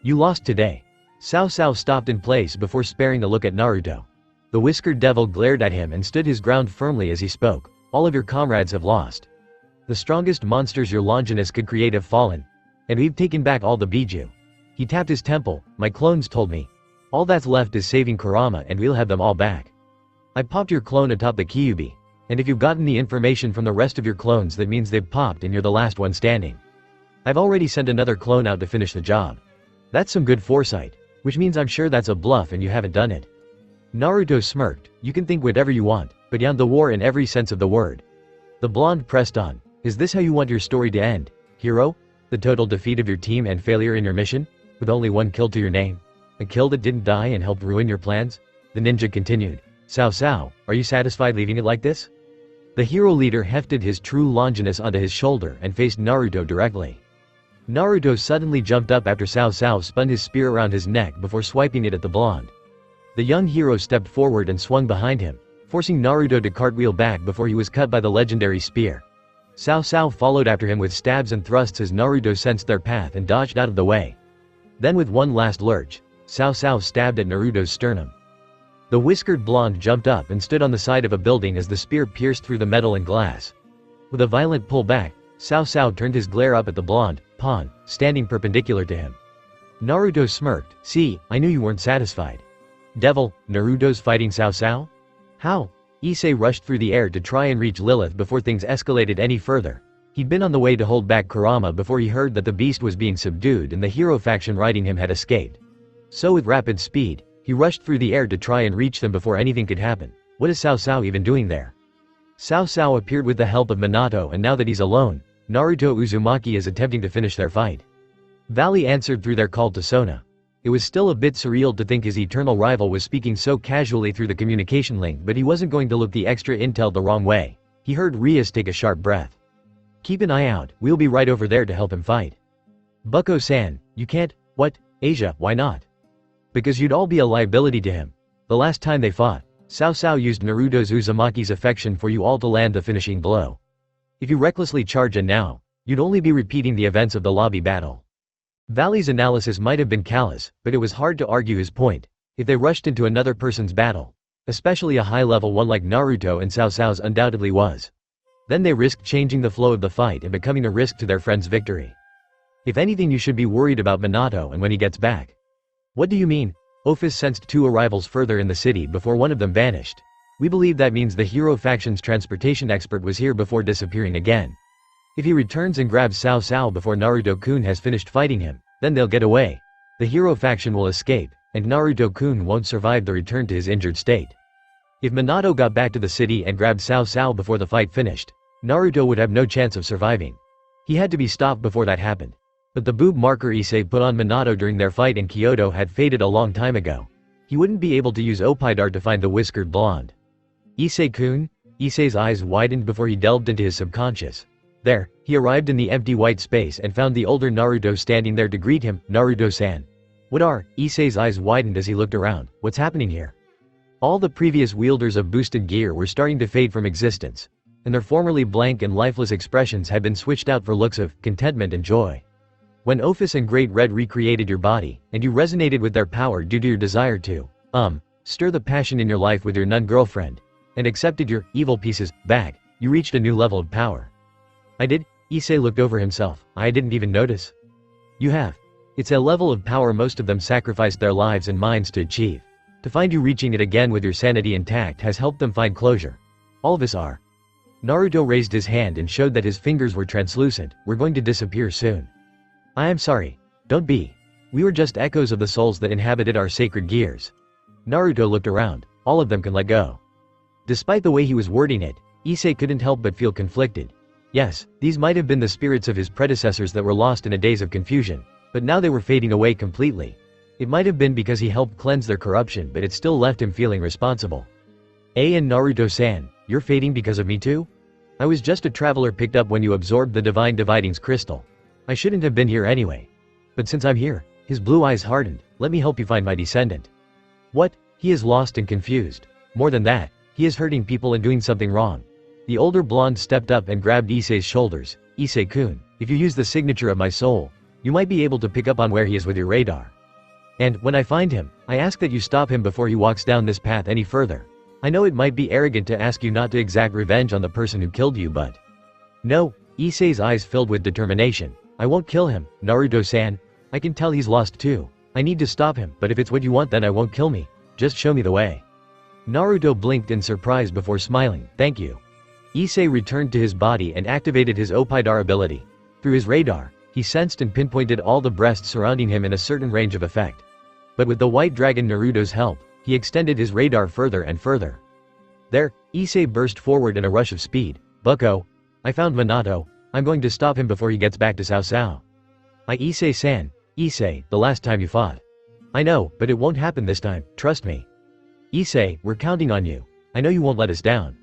S1: You lost today. Cao Cao stopped in place before sparing a look at Naruto. The whiskered devil glared at him and stood his ground firmly as he spoke. All of your comrades have lost. The strongest monsters your Longinus could create have fallen. And we've taken back all the Biju. He tapped his temple. My clones told me. All that's left is saving Kurama and we'll have them all back. I popped your clone atop the Kyuubi. And if you've gotten the information from the rest of your clones, that means they've popped and you're the last one standing. I've already sent another clone out to finish the job. That's some good foresight. Which means I'm sure that's a bluff and you haven't done it. Naruto smirked. You can think whatever you want, but beyond the war in every sense of the word. The blonde pressed on. Is this how you want your story to end, hero? The total defeat of your team and failure in your mission? With only one kill to your name? A kill that didn't die and helped ruin your plans? The ninja continued. Cao Cao, are you satisfied leaving it like this? The hero leader hefted his true Longinus onto his shoulder and faced Naruto directly. Naruto suddenly jumped up after Cao Cao spun his spear around his neck before swiping it at the blonde. The young hero stepped forward and swung behind him, forcing Naruto to cartwheel back before he was cut by the legendary spear. Cao Cao followed after him with stabs and thrusts as Naruto sensed their path and dodged out of the way. Then with one last lurch, Cao Cao stabbed at Naruto's sternum. The whiskered blonde jumped up and stood on the side of a building as the spear pierced through the metal and glass. With a violent pull back, Cao Cao turned his glare up at the blonde, pawn, standing perpendicular to him. Naruto smirked. See, I knew you weren't satisfied. Devil, Naruto's fighting Cao Cao? How? Issei rushed through the air to try and reach Lilith before things escalated any further. He'd been on the way to hold back Kurama before he heard that the beast was being subdued and the hero faction riding him had escaped. So with rapid speed, he rushed through the air to try and reach them before anything could happen. What is Cao Cao even doing there? Cao Cao appeared with the help of Minato, and now that he's alone, Naruto Uzumaki is attempting to finish their fight. Valley answered through their call to Sona. It was still a bit surreal to think his eternal rival was speaking so casually through the communication link, but he wasn't going to look the extra intel the wrong way. He heard Rias take a sharp breath. Keep an eye out, we'll be right over there to help him fight. Bucko-san, you can't. What? Asia, why not? Because you'd all be a liability to him. The last time they fought, Cao Cao used Naruto's Uzumaki's affection for you all to land the finishing blow. If you recklessly charge in now, you'd only be repeating the events of the lobby battle. Valley's analysis might have been callous, but it was hard to argue his point. If they rushed into another person's battle, especially a high-level one like Naruto and Cao Cao's undoubtedly was, then they risked changing the flow of the fight and becoming a risk to their friend's victory. If anything, you should be worried about Minato and when he gets back. What do you mean? Ophis sensed two arrivals further in the city before one of them vanished. We believe that means the hero faction's transportation expert was here before disappearing again. If he returns and grabs Cao Cao before Naruto-kun has finished fighting him, then they'll get away. The hero faction will escape, and Naruto-kun won't survive the return to his injured state. If Minato got back to the city and grabbed Cao Cao before the fight finished, Naruto would have no chance of surviving. He had to be stopped before that happened. But the boob marker Issei put on Minato during their fight in Kyoto had faded a long time ago. He wouldn't be able to use Opidar to find the whiskered blonde. Issei-kun? Issei's eyes widened before he delved into his subconscious. There, he arrived in the empty white space and found the older Naruto standing there to greet him. Naruto-san. What are? Issei's eyes widened as he looked around. What's happening here? All the previous wielders of boosted gear were starting to fade from existence, and their formerly blank and lifeless expressions had been switched out for looks of contentment and joy. When Ophis and Great Red recreated your body, and you resonated with their power due to your desire to, stir the passion in your life with your nun-girlfriend, and accepted your evil pieces back, you reached a new level of power. I did? Issei looked over himself. I didn't even notice. You have. It's a level of power most of them sacrificed their lives and minds to achieve. To find you reaching it again with your sanity intact has helped them find closure. All of us are. Naruto raised his hand and showed that his fingers were translucent. We're going to disappear soon. I am sorry. Don't be. We were just echoes of the souls that inhabited our sacred gears. Naruto looked around. All of them can let go. Despite the way he was wording it, Issei couldn't help but feel conflicted. Yes, these might have been the spirits of his predecessors that were lost in a daze of confusion, but now they were fading away completely. It might have been because he helped cleanse their corruption, but it still left him feeling responsible. And Naruto-san, you're fading because of me too? I was just a traveler picked up when you absorbed the Divine Dividing's crystal. I shouldn't have been here anyway. But since I'm here, his blue eyes hardened. Let me help you find my descendant. What? He is lost and confused. More than that, he is hurting people and doing something wrong. The older blonde stepped up and grabbed Issei's shoulders. Issei-kun, if you use the signature of my soul, you might be able to pick up on where he is with your radar. And, when I find him, I ask that you stop him before he walks down this path any further. I know it might be arrogant to ask you not to exact revenge on the person who killed you, but… No, Issei's eyes filled with determination. I won't kill him, Naruto-san. I can tell he's lost too. I need to stop him, but if it's what you want then I won't kill me. Just show me the way. Naruto blinked in surprise before smiling. Thank you. Issei returned to his body and activated his Opidar ability. Through his radar, he sensed and pinpointed all the breasts surrounding him in a certain range of effect. But with the white dragon Naruto's help, he extended his radar further and further. There, Issei burst forward in a rush of speed. Bucko, I found Minato. I'm going to stop him before he gets back to Cao Cao. Issei-san. Issei, the last time you fought. I know, but it won't happen this time, trust me. Issei, we're counting on you. I know you won't let us down.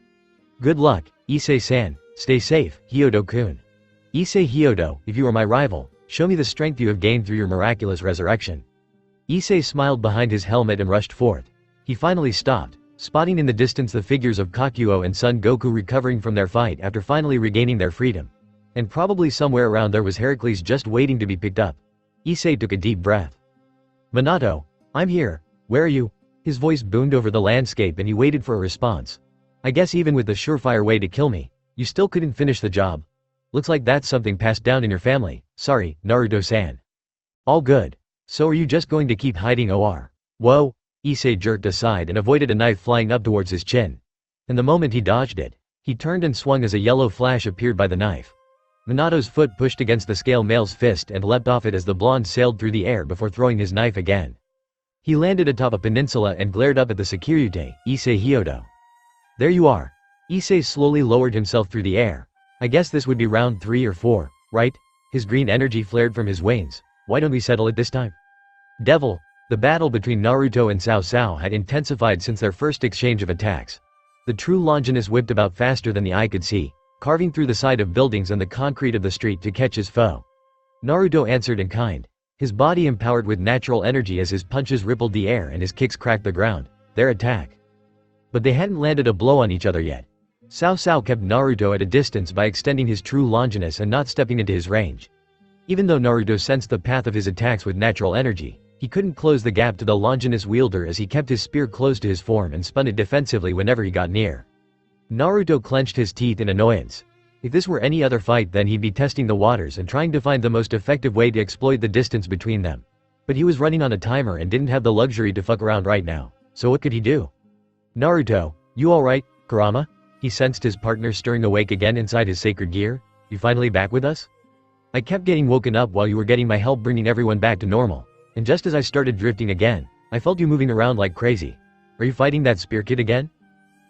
S1: Good luck, Issei-san. Stay safe, Hyodo-kun. Issei Hyodo, if you are my rival, show me the strength you have gained through your miraculous resurrection. Issei smiled behind his helmet and rushed forth. He finally stopped, spotting in the distance the figures of Kakuo and Son Goku recovering from their fight after finally regaining their freedom. And probably somewhere around there was Heracles just waiting to be picked up. Issei took a deep breath. Minato, I'm here. Where are you? His voice boomed over the landscape and he waited for a response. I guess even with the surefire way to kill me, you still couldn't finish the job. Looks like that's something passed down in your family. Sorry, Naruto-san. All good. So are you just going to keep hiding or? Whoa, Issei jerked aside and avoided a knife flying up towards his chin. And the moment he dodged it, he turned and swung as a yellow flash appeared by the knife. Minato's foot pushed against the scale male's fist and leapt off it as the blonde sailed through the air before throwing his knife again. He landed atop a peninsula and glared up at the Securite, Issei Hyodo. There you are. Issei slowly lowered himself through the air. I guess this would be round 3 or 4, right? His green energy flared from his wings. Why don't we settle it this time? Devil, the battle between Naruto and Cao Cao had intensified since their first exchange of attacks. The true Longinus whipped about faster than the eye could see, carving through the side of buildings and the concrete of the street to catch his foe. Naruto answered in kind, his body empowered with natural energy as his punches rippled the air and his kicks cracked the ground. Their attack. But they hadn't landed a blow on each other yet. Cao Cao kept Naruto at a distance by extending his true Longinus and not stepping into his range. Even though Naruto sensed the path of his attacks with natural energy, he couldn't close the gap to the Longinus wielder as he kept his spear close to his form and spun it defensively whenever he got near. Naruto clenched his teeth in annoyance. If this were any other fight then he'd be testing the waters and trying to find the most effective way to exploit the distance between them. But he was running on a timer and didn't have the luxury to fuck around right now, so what could he do? Naruto, you alright, Kurama? He sensed his partner stirring awake again inside his sacred gear. You finally back with us? I kept getting woken up while you were getting my help bringing everyone back to normal, and just as I started drifting again, I felt you moving around like crazy. Are you fighting that spear kid again?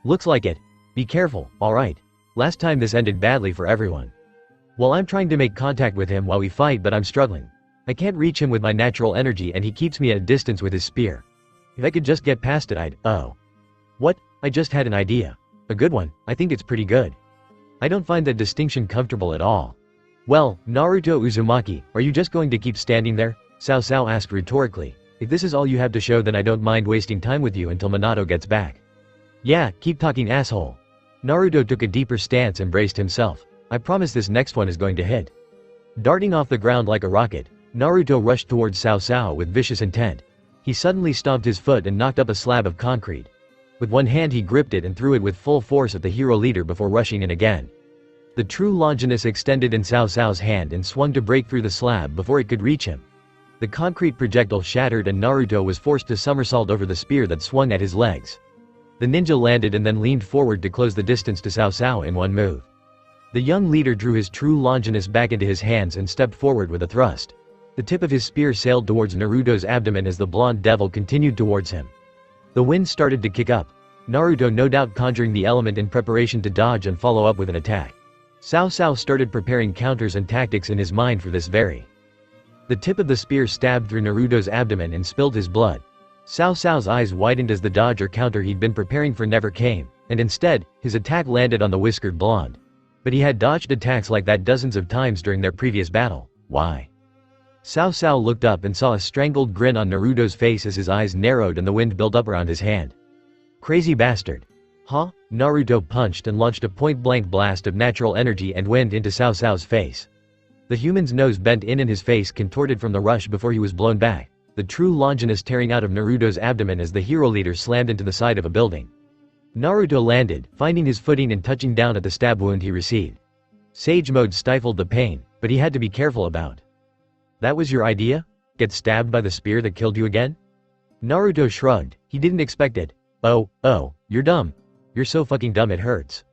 S1: Looks like it. Be careful, alright. Last time this ended badly for everyone. Well, I'm trying to make contact with him while we fight but I'm struggling. I can't reach him with my natural energy and he keeps me at a distance with his spear. If I could just get past it I'd… Oh. What? I just had an idea. A good one, I think it's pretty good. I don't find that distinction comfortable at all. Well, Naruto Uzumaki, are you just going to keep standing there? Cao Cao asked rhetorically. If this is all you have to show, then I don't mind wasting time with you until Minato gets back. Yeah, keep talking, asshole. Naruto took a deeper stance and braced himself. I promise this next one is going to hit. Darting off the ground like a rocket, Naruto rushed towards Cao Cao with vicious intent. He suddenly stomped his foot and knocked up a slab of concrete. With one hand he gripped it and threw it with full force at the hero leader before rushing in again. The true Longinus extended in Cao Cao's hand and swung to break through the slab before it could reach him. The concrete projectile shattered and Naruto was forced to somersault over the spear that swung at his legs. The ninja landed and then leaned forward to close the distance to Cao Cao in one move. The young leader drew his true Longinus back into his hands and stepped forward with a thrust. The tip of his spear sailed towards Naruto's abdomen as the blonde devil continued towards him. The wind started to kick up, Naruto no doubt conjuring the element in preparation to dodge and follow up with an attack. Cao Cao started preparing counters and tactics in his mind for this very. The tip of the spear stabbed through Naruto's abdomen and spilled his blood. Cao Cao's eyes widened as the dodge or counter he'd been preparing for never came, and instead, his attack landed on the whiskered blonde. But he had dodged attacks like that dozens of times during their previous battle. Why? Cao Cao looked up and saw a strangled grin on Naruto's face as his eyes narrowed and the wind built up around his hand. Crazy bastard. Huh? Naruto punched and launched a point-blank blast of natural energy and wind into Cao Cao's face. The human's nose bent in and his face contorted from the rush before he was blown back, the true Longinus tearing out of Naruto's abdomen as the hero leader slammed into the side of a building. Naruto landed, finding his footing and touching down at the stab wound he received. Sage mode stifled the pain, but he had to be careful about. That was your idea? Get stabbed by the spear that killed you again? Naruto shrugged, he didn't expect it. Oh, you're dumb. You're so fucking dumb it hurts.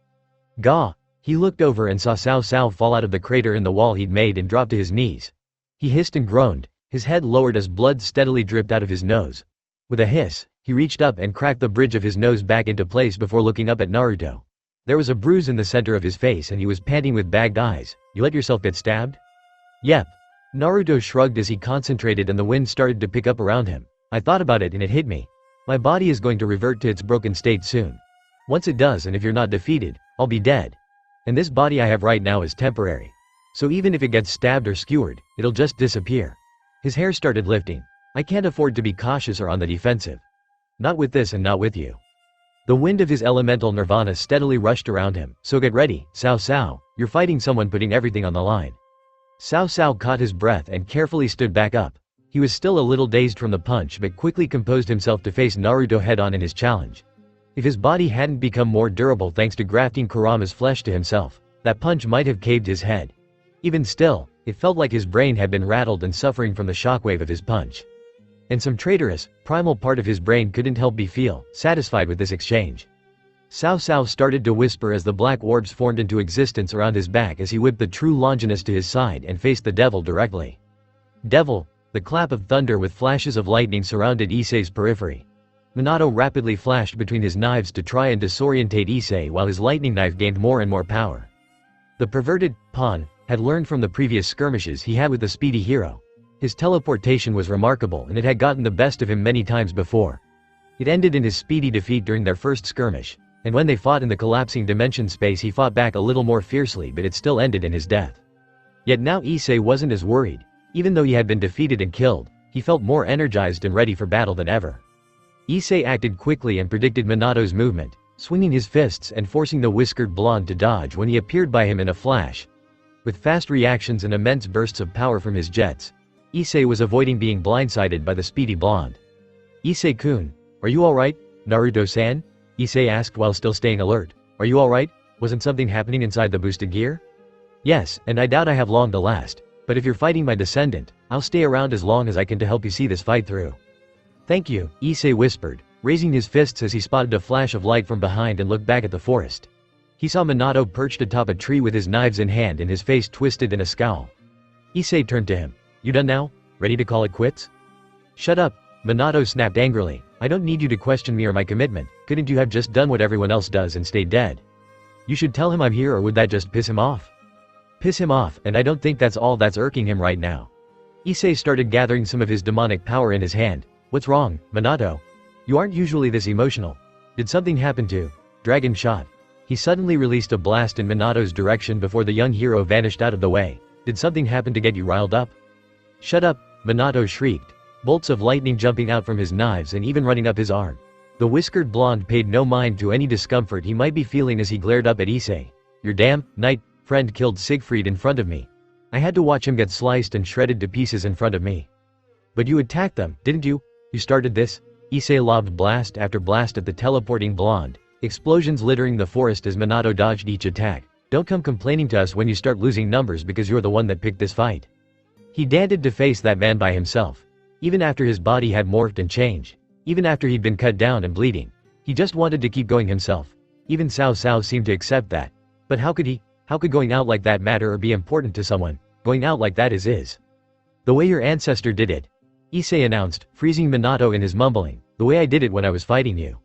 S1: Gah! He looked over and saw Cao Cao fall out of the crater in the wall he'd made and drop to his knees. He hissed and groaned, his head lowered as blood steadily dripped out of his nose. With a hiss, he reached up and cracked the bridge of his nose back into place before looking up at Naruto. There was a bruise in the center of his face and he was panting with bagged eyes. You let yourself get stabbed? Yep. Naruto shrugged as he concentrated and the wind started to pick up around him. I thought about it and it hit me. My body is going to revert to its broken state soon. Once it does, and if you're not defeated, I'll be dead. And this body I have right now is temporary. So even if it gets stabbed or skewered, it'll just disappear. His hair started lifting. I can't afford to be cautious or on the defensive. Not with this and not with you. The wind of his elemental nirvana steadily rushed around him. So get ready, Cao Cao, you're fighting someone putting everything on the line. Cao Cao caught his breath and carefully stood back up. He was still a little dazed from the punch but quickly composed himself to face Naruto head-on in his challenge. If his body hadn't become more durable thanks to grafting Kurama's flesh to himself, that punch might have caved his head. Even still, it felt like his brain had been rattled and suffering from the shockwave of his punch. And some traitorous, primal part of his brain couldn't help but feel satisfied with this exchange. Cao Cao started to whisper as the black orbs formed into existence around his back as he whipped the true Longinus to his side and faced the devil directly. Devil! The clap of thunder with flashes of lightning surrounded Issei's periphery. Minato rapidly flashed between his knives to try and disorientate Issei while his lightning knife gained more and more power. The perverted pawn had learned from the previous skirmishes he had with the speedy hero. His teleportation was remarkable and it had gotten the best of him many times before. It ended in his speedy defeat during their first skirmish, and when they fought in the collapsing dimension space he fought back a little more fiercely but it still ended in his death. Yet now Issei wasn't as worried. Even though he had been defeated and killed, he felt more energized and ready for battle than ever. Issei acted quickly and predicted Minato's movement, swinging his fists and forcing the whiskered blonde to dodge when he appeared by him in a flash. With fast reactions and immense bursts of power from his jets, Issei was avoiding being blindsided by the speedy blonde. Issei-kun, are you alright, Naruto-san? Issei asked while still staying alert. Are you alright? Wasn't something happening inside the boosted gear? Yes, and I doubt I have long to last. But if you're fighting my descendant, I'll stay around as long as I can to help you see this fight through. Thank you, Issei whispered, raising his fists as he spotted a flash of light from behind and looked back at the forest. He saw Minato perched atop a tree with his knives in hand and his face twisted in a scowl. Issei turned to him. You done now? Ready to call it quits? Shut up, Minato snapped angrily. I don't need you to question me or my commitment. Couldn't you have just done what everyone else does and stayed dead? You should tell him I'm here, or would that just piss him off? Piss him off, and I don't think that's all that's irking him right now. Issei started gathering some of his demonic power in his hand. What's wrong, Minato? You aren't usually this emotional. Did something happen to Dragon Shot? He suddenly released a blast in Minato's direction before the young hero vanished out of the way. Did something happen to get you riled up? Shut up, Minato shrieked. bolts of lightning jumping out from his knives and even running up his arm. The whiskered blonde paid no mind to any discomfort he might be feeling as he glared up at Issei. Your damn knight friend killed Siegfried in front of me. I had to watch him get sliced and shredded to pieces in front of me. But you attacked them, didn't you? You started this? Issei lobbed blast after blast at the teleporting blonde, explosions littering the forest as Minato dodged each attack. Don't come complaining to us when you start losing numbers because you're the one that picked this fight. He dared to face that man by himself. Even after his body had morphed and changed. Even after he'd been cut down and bleeding. He just wanted to keep going himself. Even Cao Cao seemed to accept that. But how could he? How could going out like that matter or be important to someone? Going out like that is. The way your ancestor did it. Issei announced, freezing Minato in his mumbling. The way I did it when I was fighting you.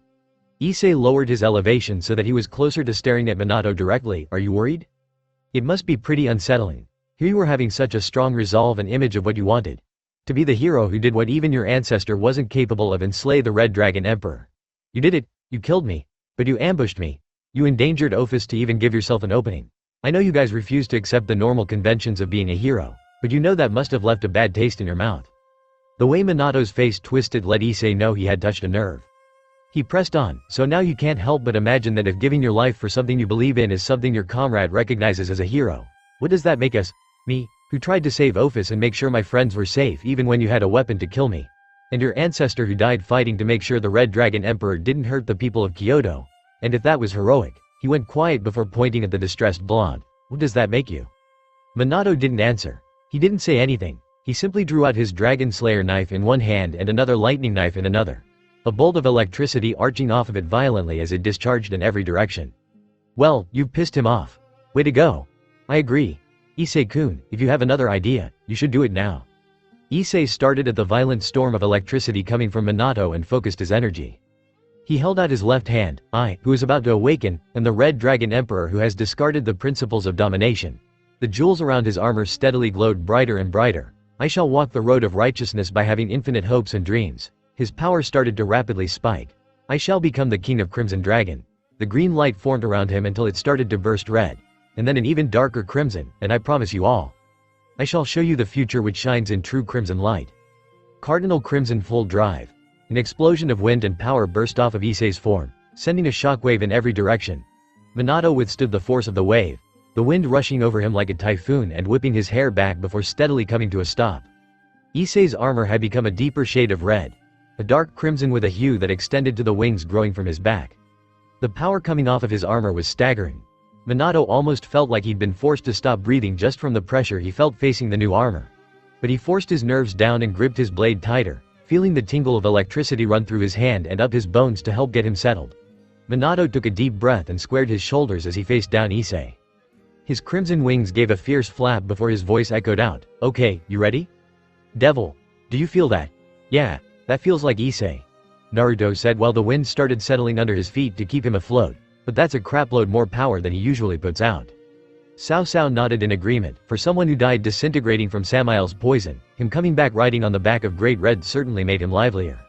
S1: Issei lowered his elevation so that he was closer to staring at Minato directly. Are you worried? It must be pretty unsettling. Here you were having such a strong resolve and image of what you wanted. To be the hero who did what even your ancestor wasn't capable of and slay the Red Dragon Emperor. You did it, you killed me. But you ambushed me. You endangered Ophis to even give yourself an opening. I know you guys refuse to accept the normal conventions of being a hero, but you know that must have left a bad taste in your mouth. The way Minato's face twisted let Issei know he had touched a nerve. He pressed on, so now you can't help but imagine that if giving your life for something you believe in is something your comrade recognizes as a hero, what does that make us? Me, who tried to save Ophis and make sure my friends were safe even when you had a weapon to kill me. And your ancestor who died fighting to make sure the Red Dragon Emperor didn't hurt the people of Kyoto. And if that was heroic, he went quiet before pointing at the distressed blonde. What does that make you? Minato didn't answer. He didn't say anything. He simply drew out his Dragon Slayer knife in one hand and another lightning knife in another. A bolt of electricity arching off of it violently as it discharged in every direction. Well, you've pissed him off. Way to go. I agree. Issei-kun, if you have another idea, you should do it now. Issei started at the violent storm of electricity coming from Minato and focused his energy. He held out his left hand. I, who is about to awaken, am the Red Dragon Emperor who has discarded the principles of domination. The jewels around his armor steadily glowed brighter and brighter. I shall walk the road of righteousness by having infinite hopes and dreams. His power started to rapidly spike. I shall become the king of Crimson Dragon. The green light formed around him until it started to burst red. And then an even darker crimson, and I promise you all. I shall show you the future which shines in true crimson light. Cardinal Crimson full drive. An explosion of wind and power burst off of Issei's form, sending a shockwave in every direction. Minato withstood the force of the wave, the wind rushing over him like a typhoon and whipping his hair back before steadily coming to a stop. Issei's armor had become a deeper shade of red. A dark crimson with a hue that extended to the wings growing from his back. The power coming off of his armor was staggering. Minato almost felt like he'd been forced to stop breathing just from the pressure he felt facing the new armor. But he forced his nerves down and gripped his blade tighter, feeling the tingle of electricity run through his hand and up his bones to help get him settled. Minato took a deep breath and squared his shoulders as he faced down Issei. His crimson wings gave a fierce flap before his voice echoed out, "Okay, you ready? Devil, do you feel that?" "Yeah. That feels like Issei," Naruto said while the wind started settling under his feet to keep him afloat, "but that's a crapload more power than he usually puts out." Cao Cao nodded in agreement. For someone who died disintegrating from Samael's poison, him coming back riding on the back of Great Red certainly made him livelier.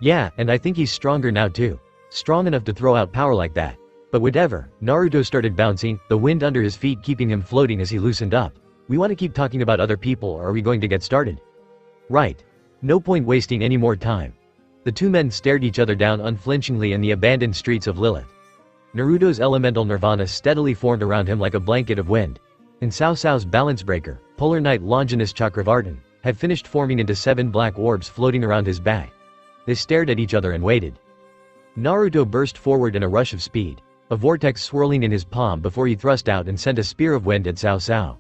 S1: "Yeah, and I think he's stronger now too. Strong enough to throw out power like that." But whatever, Naruto started bouncing, the wind under his feet keeping him floating as he loosened up. "We want to keep talking about other people or are we going to get started?" "Right. No point wasting any more time." The two men stared each other down unflinchingly in the abandoned streets of Lilith. Naruto's elemental nirvana steadily formed around him like a blanket of wind. And Cao Cao's balance breaker, Polar Knight Longinus Chakravartin, had finished forming into 7 black orbs floating around his back. They stared at each other and waited. Naruto burst forward in a rush of speed, a vortex swirling in his palm before he thrust out and sent a spear of wind at Cao Cao.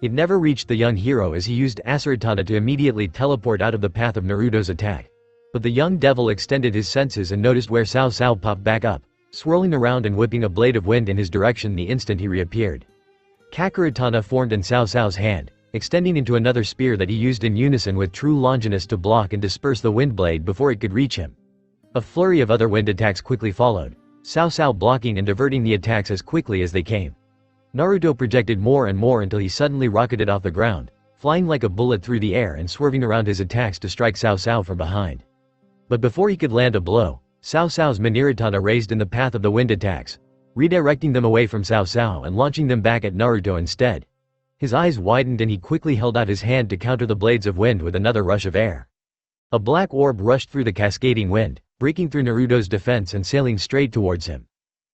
S1: It never reached the young hero as he used Asaritana to immediately teleport out of the path of Naruto's attack. But the young devil extended his senses and noticed where Cao Cao popped back up, swirling around and whipping a blade of wind in his direction the instant he reappeared. Kakuritana formed in Cao Cao's hand, extending into another spear that he used in unison with true Longinus to block and disperse the wind blade before it could reach him. A flurry of other wind attacks quickly followed, Cao Cao blocking and diverting the attacks as quickly as they came. Naruto projected more and more until he suddenly rocketed off the ground, flying like a bullet through the air and swerving around his attacks to strike Cao Cao from behind. But before he could land a blow, Cao Cao's Maniritana raised in the path of the wind attacks, redirecting them away from Cao Cao and launching them back at Naruto instead. His eyes widened and he quickly held out his hand to counter the blades of wind with another rush of air. A black orb rushed through the cascading wind, breaking through Naruto's defense and sailing straight towards him.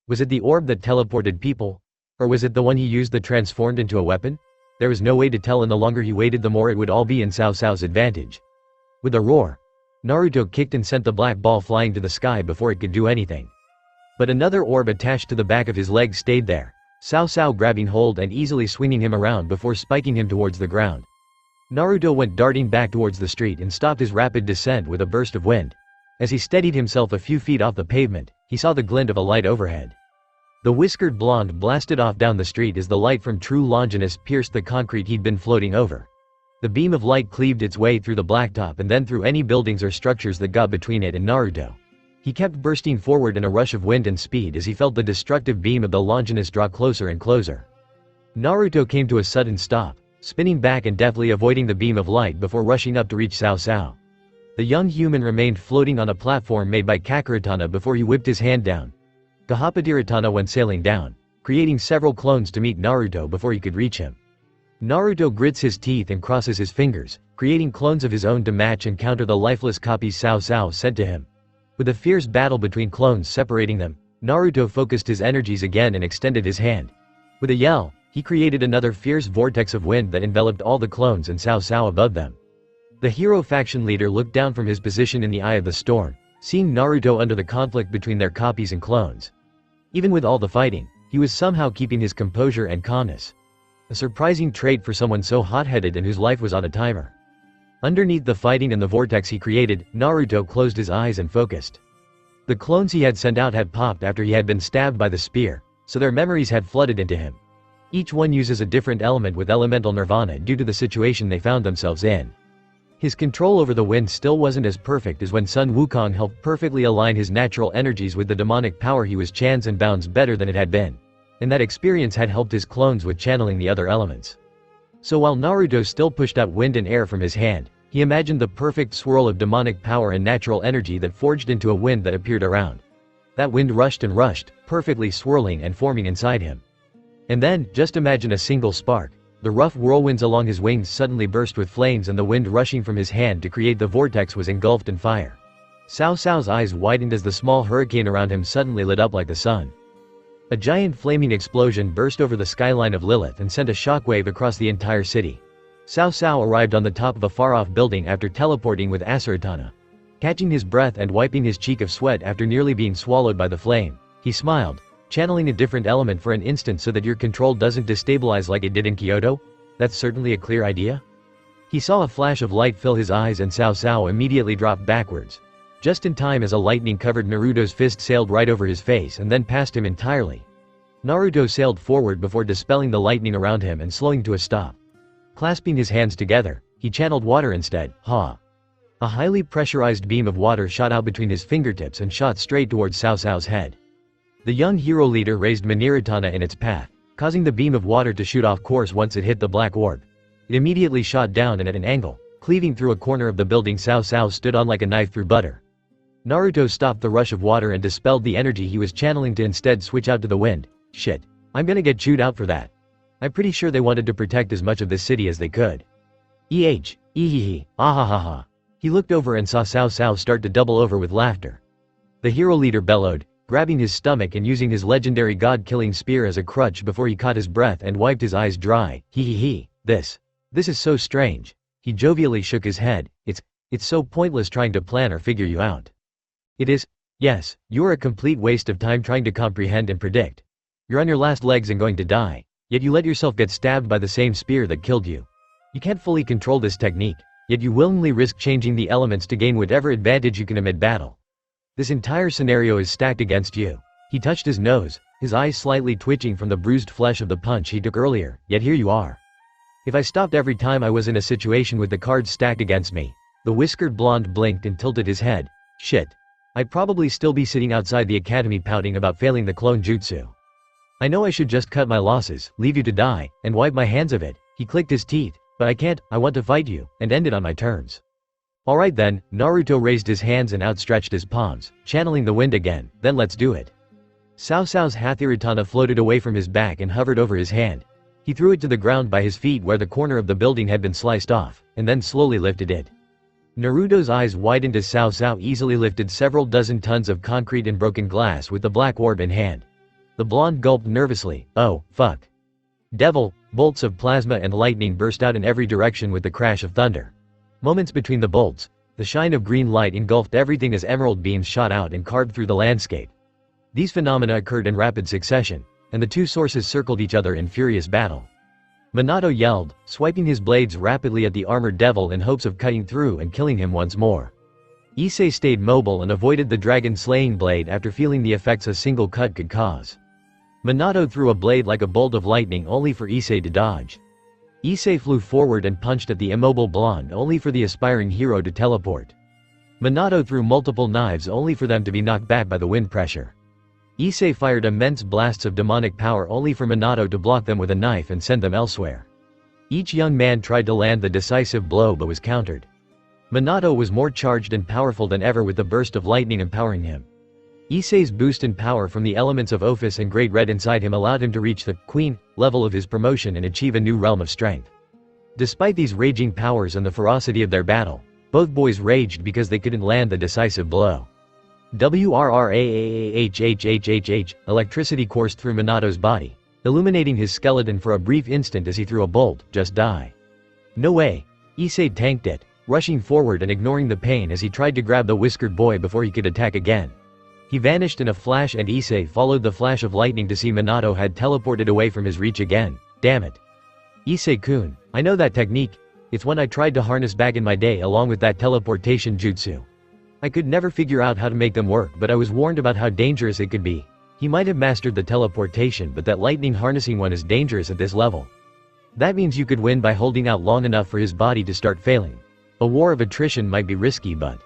S1: Was it the orb that teleported people? Or was it the one he used that transformed into a weapon? There was no way to tell, and the longer he waited the more it would all be in Cao Cao's advantage. With a roar, Naruto kicked and sent the black ball flying to the sky before it could do anything. But another orb attached to the back of his leg stayed there, Cao Cao grabbing hold and easily swinging him around before spiking him towards the ground. Naruto went darting back towards the street and stopped his rapid descent with a burst of wind. As he steadied himself a few feet off the pavement, he saw the glint of a light overhead. The whiskered blonde blasted off down the street as the light from True Longinus pierced the concrete he'd been floating over. The beam of light cleaved its way through the blacktop and then through any buildings or structures that got between it and Naruto. He kept bursting forward in a rush of wind and speed as he felt the destructive beam of the Longinus draw closer and closer. Naruto came to a sudden stop, spinning back and deftly avoiding the beam of light before rushing up to reach Cao Cao. The young human remained floating on a platform made by Kakuratana before he whipped his hand down. Gahapadiratana went sailing down, creating several clones to meet Naruto before he could reach him. Naruto grits his teeth and crosses his fingers, creating clones of his own to match and counter the lifeless copies Cao Cao sent to him. With a fierce battle between clones separating them, Naruto focused his energies again and extended his hand. With a yell, he created another fierce vortex of wind that enveloped all the clones and Cao Cao above them. The hero faction leader looked down from his position in the eye of the storm, seeing Naruto under the conflict between their copies and clones. Even with all the fighting, he was somehow keeping his composure and calmness. A surprising trait for someone so hot-headed and whose life was on a timer. Underneath the fighting and the vortex he created, Naruto closed his eyes and focused. The clones he had sent out had popped after he had been stabbed by the spear, so their memories had flooded into him. Each one uses a different element with elemental nirvana due to the situation they found themselves in. His control over the wind still wasn't as perfect as when Sun Wukong helped perfectly align his natural energies with the demonic power he was chans and bounds better than it had been. And that experience had helped his clones with channeling the other elements. So while Naruto still pushed out wind and air from his hand, he imagined the perfect swirl of demonic power and natural energy that forged into a wind that appeared around. That wind rushed and rushed, perfectly swirling and forming inside him. And then, just imagine a single spark. The rough whirlwinds along his wings suddenly burst with flames and the wind rushing from his hand to create the vortex was engulfed in fire. Cao Cao's eyes widened as the small hurricane around him suddenly lit up like the sun. A giant flaming explosion burst over the skyline of Lilith and sent a shockwave across the entire city. Cao Cao arrived on the top of a far-off building after teleporting with Asuratana. Catching his breath and wiping his cheek of sweat after nearly being swallowed by the flame, he smiled, channeling a different element for an instant so that your control doesn't destabilize like it did in Kyoto? That's certainly a clear idea. He saw a flash of light fill his eyes and Cao Cao immediately dropped backwards. Just in time as a lightning-covered Naruto's fist sailed right over his face and then past him entirely. Naruto sailed forward before dispelling the lightning around him and slowing to a stop. Clasping his hands together, he channeled water instead, ha! A highly pressurized beam of water shot out between his fingertips and shot straight towards Cao Cao's head. The young hero leader raised Maniratana in its path, causing the beam of water to shoot off course once it hit the black orb. It immediately shot down and at an angle, cleaving through a corner of the building Cao Cao stood on like a knife through butter. Naruto stopped the rush of water and dispelled the energy he was channeling to instead switch out to the wind. Shit. I'm gonna get chewed out for that. I'm pretty sure they wanted to protect as much of this city as they could. Ehehe, ahahaha. He looked over and saw Cao Cao start to double over with laughter. The hero leader bellowed, grabbing his stomach and using his legendary god-killing spear as a crutch before he caught his breath and wiped his eyes dry. Hehehe, this is so strange. He jovially shook his head. It's so pointless trying to plan or figure you out. It is. Yes, you're a complete waste of time trying to comprehend and predict. You're on your last legs and going to die, yet you let yourself get stabbed by the same spear that killed you. You can't fully control this technique, yet you willingly risk changing the elements to gain whatever advantage you can amid battle. This entire scenario is stacked against you. He touched his nose, his eyes slightly twitching from the bruised flesh of the punch he took earlier, yet here you are. If I stopped every time I was in a situation with the cards stacked against me, the whiskered blonde blinked and tilted his head. Shit. I'd probably still be sitting outside the academy pouting about failing the clone jutsu. I know I should just cut my losses, leave you to die, and wipe my hands of it. He clicked his teeth, but I can't, I want to fight you, and end it on my terms. Alright then, Naruto raised his hands and outstretched his palms, channeling the wind again, then let's do it. Cao Cao's Hathiratana floated away from his back and hovered over his hand. He threw it to the ground by his feet where the corner of the building had been sliced off, and then slowly lifted it. Naruto's eyes widened as Cao Cao easily lifted several dozen tons of concrete and broken glass with the black orb in hand. The blonde gulped nervously. Oh, fuck. Devil, bolts of plasma and lightning burst out in every direction with the crash of thunder. Moments between the bolts, the shine of green light engulfed everything as emerald beams shot out and carved through the landscape. These phenomena occurred in rapid succession, and the two sources circled each other in furious battle. Minato yelled, swiping his blades rapidly at the armored devil in hopes of cutting through and killing him once more. Issei stayed mobile and avoided the dragon-slaying blade after feeling the effects a single cut could cause. Minato threw a blade like a bolt of lightning only for Issei to dodge. Issei flew forward and punched at the immobile blonde only for the aspiring hero to teleport. Minato threw multiple knives only for them to be knocked back by the wind pressure. Issei fired immense blasts of demonic power only for Minato to block them with a knife and send them elsewhere. Each young man tried to land the decisive blow but was countered. Minato was more charged and powerful than ever with the burst of lightning empowering him. Issei's boost in power from the elements of Ophis and Great Red inside him allowed him to reach the Queen level of his promotion and achieve a new realm of strength. Despite these raging powers and the ferocity of their battle, both boys raged because they couldn't land the decisive blow. WRRAAHHHHH, electricity coursed through Minato's body, illuminating his skeleton for a brief instant as he threw a bolt, just die. No way. Issei tanked it, rushing forward and ignoring the pain as he tried to grab the whiskered boy before he could attack again. He vanished in a flash and Issei followed the flash of lightning to see Minato had teleported away from his reach again. Damn it. Issei-kun, I know that technique. It's one I tried to harness back in my day along with that teleportation jutsu. I could never figure out how to make them work, but I was warned about how dangerous it could be. He might have mastered the teleportation, but that lightning harnessing one is dangerous at this level. That means you could win by holding out long enough for his body to start failing. A war of attrition might be risky, but...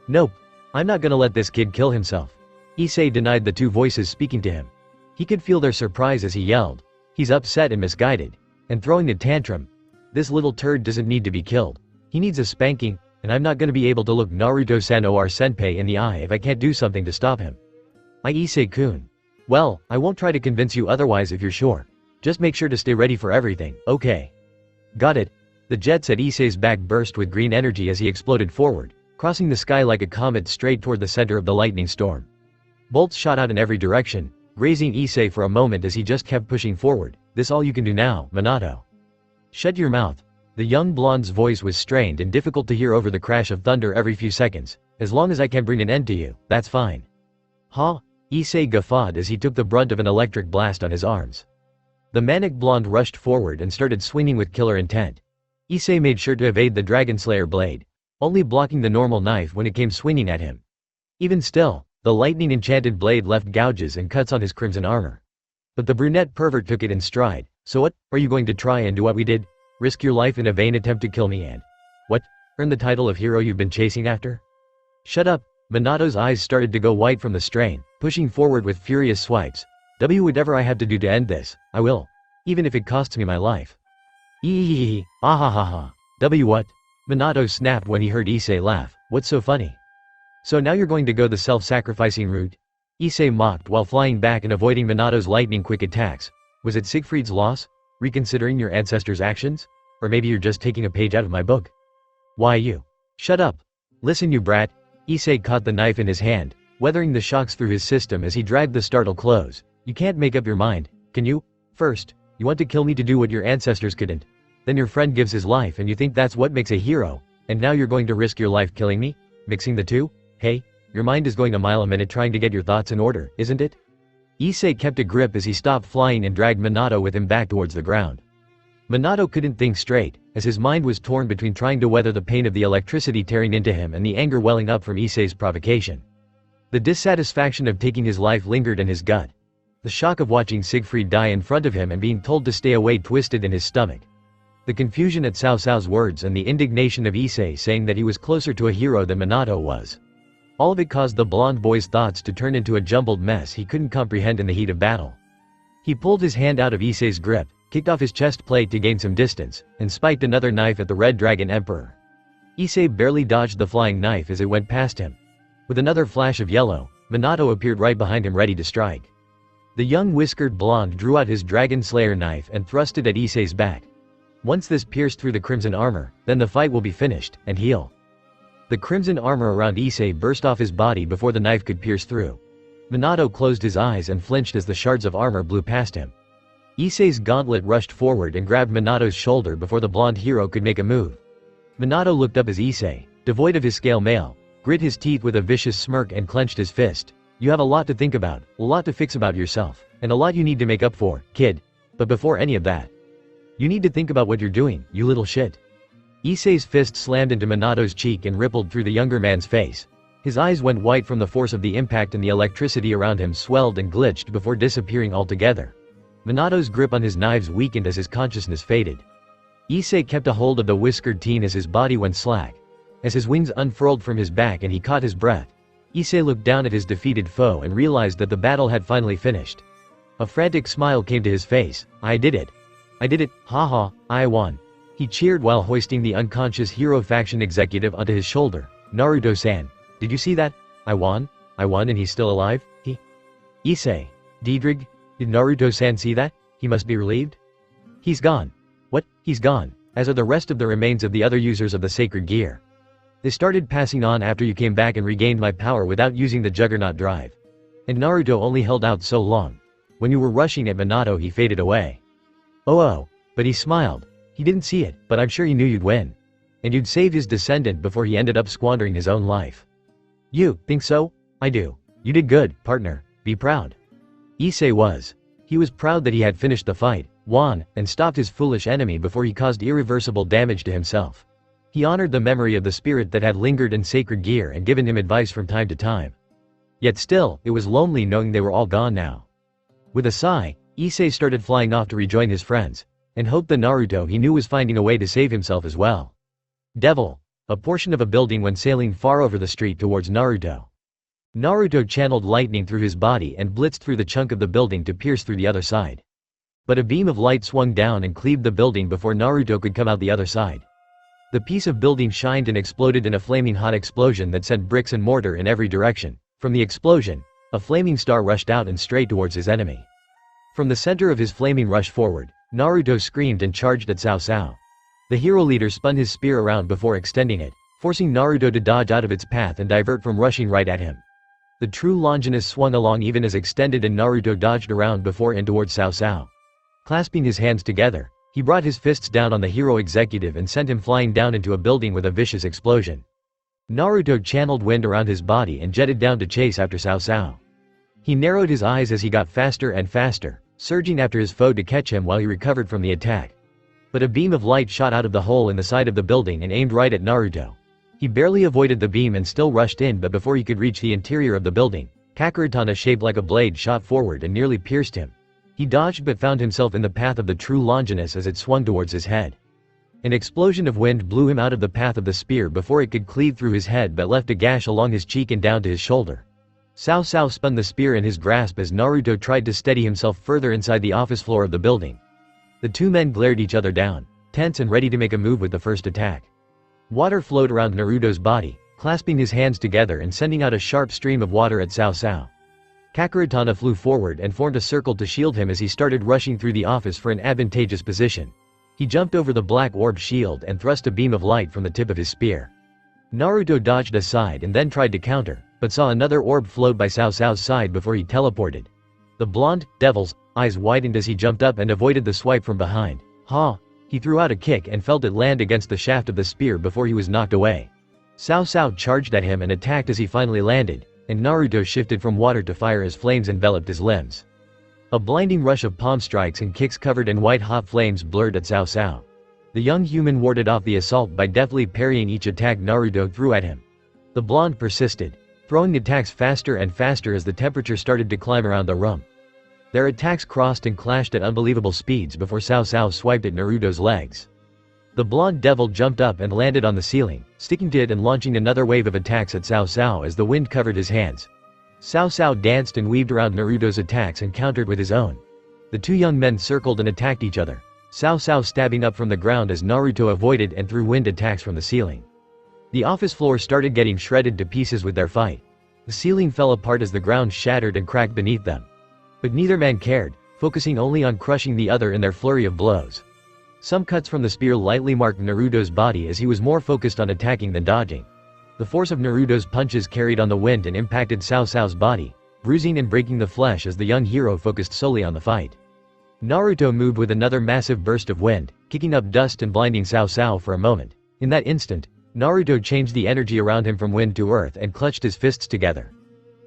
S1: Nope. I'm not gonna let this kid kill himself. Issei denied the two voices speaking to him. He could feel their surprise as he yelled. He's upset and misguided. And throwing a tantrum. This little turd doesn't need to be killed. He needs a spanking, and I'm not gonna be able to look Naruto-san or Senpai in the eye if I can't do something to stop him. Issei-kun. Well, I won't try to convince you otherwise if you're sure. Just make sure to stay ready for everything, okay? Got it. The jets at Issei's back burst with green energy as he exploded forward, crossing the sky like a comet straight toward the center of the lightning storm. Bolts shot out in every direction, grazing Issei for a moment as he just kept pushing forward. This all you can do now, Minato. Shut your mouth. The young blonde's voice was strained and difficult to hear over the crash of thunder every few seconds. As long as I can bring an end to you, that's fine. Huh? Issei guffawed as he took the brunt of an electric blast on his arms. The manic blonde rushed forward and started swinging with killer intent. Issei made sure to evade the Dragon Slayer blade, only blocking the normal knife when it came swinging at him. Even still, the lightning-enchanted blade left gouges and cuts on his crimson armor. But the brunette pervert took it in stride. So what, are you going to try and do what we did? Risk your life in a vain attempt to kill me and... What? Earn the title of hero you've been chasing after? Shut up. Minato's eyes started to go white from the strain, pushing forward with furious swipes. Whatever I have to do to end this, I will. Even if it costs me my life. Eeeeee, ahahaha. What? Minato snapped when he heard Issei laugh. What's so funny? So now you're going to go the self-sacrificing route? Issei mocked while flying back and avoiding Minato's lightning-quick attacks. Was it Siegfried's loss? Reconsidering your ancestors' actions? Or maybe you're just taking a page out of my book? Why you? Shut up. Listen you brat. Issei caught the knife in his hand, weathering the shocks through his system as he dragged the startle close. You can't make up your mind, can you? First, you want to kill me to do what your ancestors couldn't. Then your friend gives his life and you think that's what makes a hero, and now you're going to risk your life killing me? Mixing the two? Hey, your mind is going a mile a minute trying to get your thoughts in order, isn't it? Issei kept a grip as he stopped flying and dragged Minato with him back towards the ground. Minato couldn't think straight, as his mind was torn between trying to weather the pain of the electricity tearing into him and the anger welling up from Issei's provocation. The dissatisfaction of taking his life lingered in his gut. The shock of watching Siegfried die in front of him and being told to stay away twisted in his stomach. The confusion at Cao Cao's words and the indignation of Issei saying that he was closer to a hero than Minato was. All of it caused the blonde boy's thoughts to turn into a jumbled mess he couldn't comprehend in the heat of battle. He pulled his hand out of Issei's grip, kicked off his chest plate to gain some distance, and spiked another knife at the Red Dragon Emperor. Issei barely dodged the flying knife as it went past him. With another flash of yellow, Minato appeared right behind him ready to strike. The young whiskered blonde drew out his Dragon Slayer knife and thrust it at Issei's back. Once this pierced through the crimson armor, then the fight will be finished, and he'll The crimson armor around Issei burst off his body before the knife could pierce through. Minato closed his eyes and flinched as the shards of armor blew past him. Issei's gauntlet rushed forward and grabbed Minato's shoulder before the blonde hero could make a move. Minato looked up as Issei, devoid of his scale mail, grit his teeth with a vicious smirk and clenched his fist. You have a lot to think about, a lot to fix about yourself, and a lot you need to make up for, kid. But before any of that, you need to think about what you're doing, you little shit. Issei's fist slammed into Minato's cheek and rippled through the younger man's face. His eyes went white from the force of the impact and the electricity around him swelled and glitched before disappearing altogether. Minato's grip on his knives weakened as his consciousness faded. Issei kept a hold of the whiskered teen as his body went slack. As his wings unfurled from his back and he caught his breath, Issei looked down at his defeated foe and realized that the battle had finally finished. A frantic smile came to his face. I did it. I did it, haha, I won. He cheered while hoisting the unconscious hero faction executive onto his shoulder. Naruto-san, did you see that? I won and he's still alive? Issei. Diedrich, did Naruto-san see that? He must be relieved? He's gone. What? He's gone, as are the rest of the remains of the other users of the sacred gear. They started passing on after you came back and regained my power without using the Juggernaut drive. And Naruto only held out so long. When you were rushing at Minato he faded away. Oh, but he smiled. He didn't see it, but I'm sure he knew you'd win. And you'd save his descendant before he ended up squandering his own life. You think so? I do. You did good, partner. Be proud. Issei was. He was proud that he had finished the fight, won, and stopped his foolish enemy before he caused irreversible damage to himself. He honored the memory of the spirit that had lingered in sacred gear and given him advice from time to time. Yet still, it was lonely knowing they were all gone now. With a sigh, Issei started flying off to rejoin his friends, and hoped the Naruto he knew was finding a way to save himself as well. Devil. A portion of a building went sailing far over the street towards Naruto. Naruto channeled lightning through his body and blitzed through the chunk of the building to pierce through the other side. But a beam of light swung down and cleaved the building before Naruto could come out the other side. The piece of building shined and exploded in a flaming hot explosion that sent bricks and mortar in every direction. From the explosion, a flaming star rushed out and straight towards his enemy. From the center of his flaming rush forward, Naruto screamed and charged at Cao Cao. The hero leader spun his spear around before extending it, forcing Naruto to dodge out of its path and divert from rushing right at him. The true Longinus swung along even as extended and Naruto dodged around before and towards Cao Cao. Clasping his hands together, he brought his fists down on the hero executive and sent him flying down into a building with a vicious explosion. Naruto channeled wind around his body and jetted down to chase after Cao Cao. He narrowed his eyes as he got faster and faster, surging after his foe to catch him while he recovered from the attack. But a beam of light shot out of the hole in the side of the building and aimed right at Naruto. He barely avoided the beam and still rushed in, but before he could reach the interior of the building, Kakuritana shaped like a blade shot forward and nearly pierced him. He dodged but found himself in the path of the true Longinus as it swung towards his head. An explosion of wind blew him out of the path of the spear before it could cleave through his head but left a gash along his cheek and down to his shoulder. Cao Cao spun the spear in his grasp as Naruto tried to steady himself further inside the office floor of the building. The two men glared each other down, tense and ready to make a move with the first attack. Water flowed around Naruto's body, clasping his hands together and sending out a sharp stream of water at Cao Cao. Kakuritana flew forward and formed a circle to shield him as he started rushing through the office for an advantageous position. He jumped over the black orb shield and thrust a beam of light from the tip of his spear. Naruto dodged aside and then tried to counter, but saw another orb float by Cao Cao's side before he teleported. The blonde devil's eyes widened as he jumped up and avoided the swipe from behind. He threw out a kick and felt it land against the shaft of the spear before he was knocked away. Cao Cao charged at him and attacked as he finally landed, and Naruto shifted from water to fire as flames enveloped his limbs. A blinding rush of palm strikes and kicks covered in white-hot flames blurred at Cao Cao. The young human warded off the assault by deftly parrying each attack Naruto threw at him. The blonde persisted, throwing attacks faster and faster as the temperature started to climb around the room. Their attacks crossed and clashed at unbelievable speeds before Cao Cao swiped at Naruto's legs. The blonde devil jumped up and landed on the ceiling, sticking to it and launching another wave of attacks at Cao Cao as the wind covered his hands. Cao Cao danced and weaved around Naruto's attacks and countered with his own. The two young men circled and attacked each other, Cao Cao stabbing up from the ground as Naruto avoided and threw wind attacks from the ceiling. The office floor started getting shredded to pieces with their fight. The ceiling fell apart as the ground shattered and cracked beneath them. But neither man cared, focusing only on crushing the other in their flurry of blows. Some cuts from the spear lightly marked Naruto's body as he was more focused on attacking than dodging. The force of Naruto's punches carried on the wind and impacted Cao Cao's body, bruising and breaking the flesh as the young hero focused solely on the fight. Naruto moved with another massive burst of wind, kicking up dust and blinding Cao Cao for a moment. In that instant, Naruto changed the energy around him from wind to earth and clutched his fists together.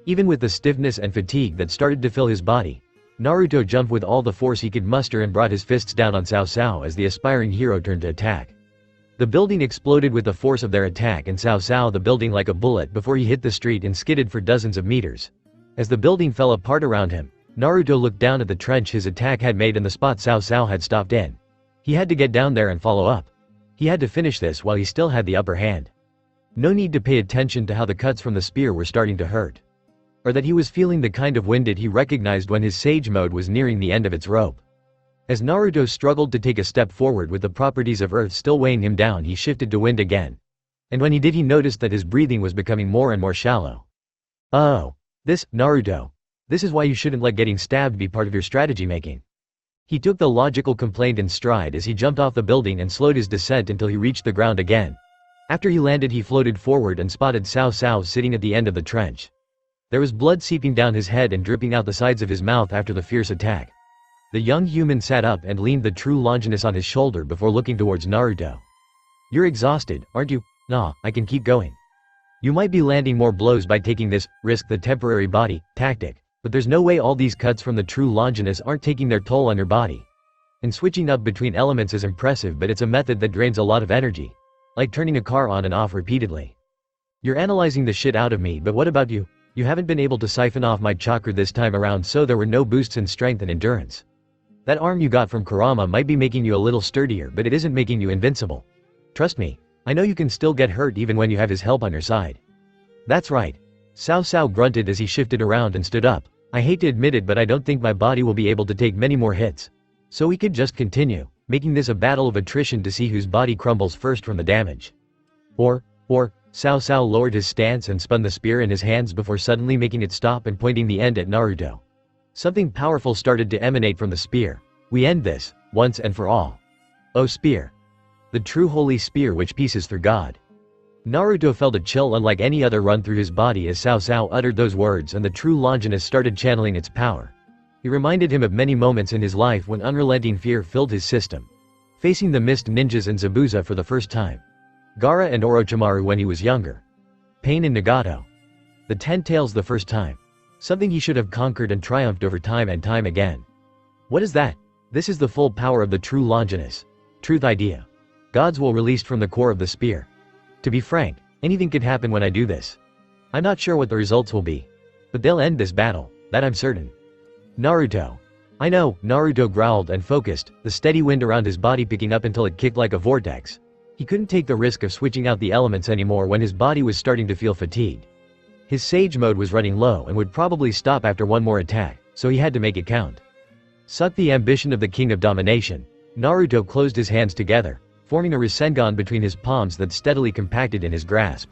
S1: Even with the stiffness and fatigue that started to fill his body, Naruto jumped with all the force he could muster and brought his fists down on Cao Cao as the aspiring hero turned to attack. The building exploded with the force of their attack and Cao Cao the building like a bullet before he hit the street and skidded for dozens of meters. As the building fell apart around him, Naruto looked down at the trench his attack had made and the spot Cao Cao had stopped in. He had to get down there and follow up. He had to finish this while he still had the upper hand. No need to pay attention to how the cuts from the spear were starting to hurt. Or that he was feeling the kind of winded he recognized when his sage mode was nearing the end of its rope. As Naruto struggled to take a step forward with the properties of earth still weighing him down, he shifted to wind again. And when he did, he noticed that his breathing was becoming more and more shallow. Oh. Naruto. This is why you shouldn't let getting stabbed be part of your strategy making. He took the logical complaint in stride as he jumped off the building and slowed his descent until he reached the ground again. After he landed, he floated forward and spotted Cao Cao sitting at the end of the trench. There was blood seeping down his head and dripping out the sides of his mouth after the fierce attack. The young human sat up and leaned the true Longinus on his shoulder before looking towards Naruto. "You're exhausted, aren't you?" "Nah, I can keep going. You might be landing more blows by taking this risk the temporary body tactic, but there's no way all these cuts from the true Longinus aren't taking their toll on your body. And switching up between elements is impressive, but it's a method that drains a lot of energy. Like turning a car on and off repeatedly. You're analyzing the shit out of me, but what about you? You haven't been able to siphon off my chakra this time around, so there were no boosts in strength and endurance. That arm you got from Kurama might be making you a little sturdier, but it isn't making you invincible. Trust me, I know you can still get hurt even when you have his help on your side." "That's right." Cao Cao grunted as he shifted around and stood up. "I hate to admit it, but I don't think my body will be able to take many more hits. So we could just continue, making this a battle of attrition to see whose body crumbles first from the damage. Or, Cao Cao lowered his stance and spun the spear in his hands before suddenly making it stop and pointing the end at Naruto. Something powerful started to emanate from the spear. "We end this, once and for all. Oh spear. The true holy spear which pierces through God." Naruto felt a chill unlike any other run through his body as Cao Cao uttered those words and the true Longinus started channeling its power. It reminded him of many moments in his life when unrelenting fear filled his system. Facing the mist ninjas and Zabuza for the first time. Gaara and Orochimaru when he was younger. Pain in Nagato. The 10 Tails the first time. Something he should have conquered and triumphed over time and time again. What is that? This is the full power of the true Longinus. Truth idea. God's will released from the core of the spear. To be frank, anything could happen when I do this. I'm not sure what the results will be. But they'll end this battle, that I'm certain. Naruto. I know, Naruto growled and focused, the steady wind around his body picking up until it kicked like a vortex. He couldn't take the risk of switching out the elements anymore when his body was starting to feel fatigued. His sage mode was running low and would probably stop after one more attack, so he had to make it count. Suck the ambition of the king of domination. Naruto closed his hands together, forming a Rasengan between his palms that steadily compacted in his grasp.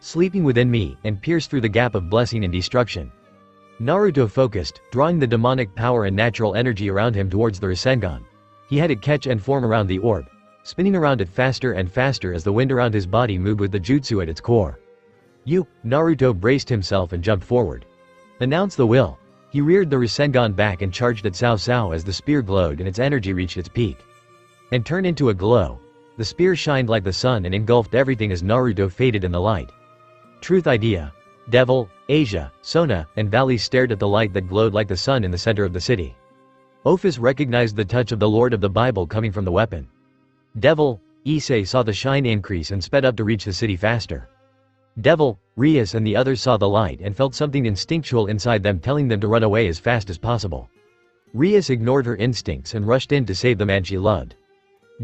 S1: Sleeping within me, and pierce through the gap of blessing and destruction. Naruto focused, drawing the demonic power and natural energy around him towards the Rasengan. He had it catch and form around the orb, spinning around it faster and faster as the wind around his body moved with the jutsu at its core. Naruto braced himself and jumped forward. Announce the will. He reared the Rasengan back and charged at Cao Cao as the spear glowed and its energy reached its peak. And turned into a glow. The spear shined like the sun and engulfed everything as Naruto faded in the light. Truth idea. Devil, Asia, Sona, and Valley stared at the light that glowed like the sun in the center of the city. Ophis recognized the touch of the Lord of the Bible coming from the weapon. Devil, Issei saw the shine increase and sped up to reach the city faster. Devil, Rias and the others saw the light and felt something instinctual inside them telling them to run away as fast as possible. Rias ignored her instincts and rushed in to save the man she loved.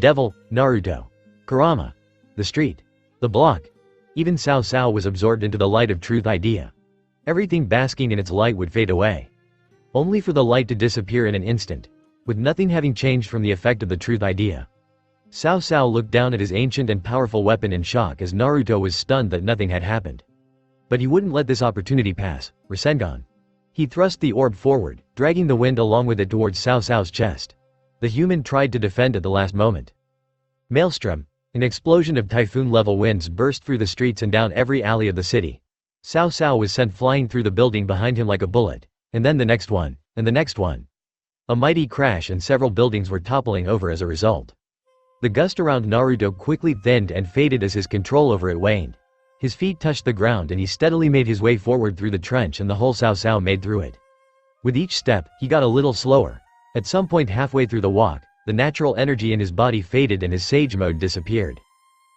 S1: Devil, Naruto. Kurama. The street. The block. Even Cao Cao was absorbed into the light of truth idea. Everything basking in its light would fade away. Only for the light to disappear in an instant, with nothing having changed from the effect of the truth idea. Cao Cao looked down at his ancient and powerful weapon in shock as Naruto was stunned that nothing had happened. But he wouldn't let this opportunity pass. Rasengan. He thrust the orb forward, dragging the wind along with it towards Cao Cao's chest. The human tried to defend at the last moment. Maelstrom. An explosion of typhoon-level winds burst through the streets and down every alley of the city. Cao Cao was sent flying through the building behind him like a bullet, and then the next one, and the next one. A mighty crash and several buildings were toppling over as a result. The gust around Naruto quickly thinned and faded as his control over it waned. His feet touched the ground and he steadily made his way forward through the trench and the hole Cao Cao made through it. With each step, he got a little slower. At some point halfway through the walk, the natural energy in his body faded and his sage mode disappeared.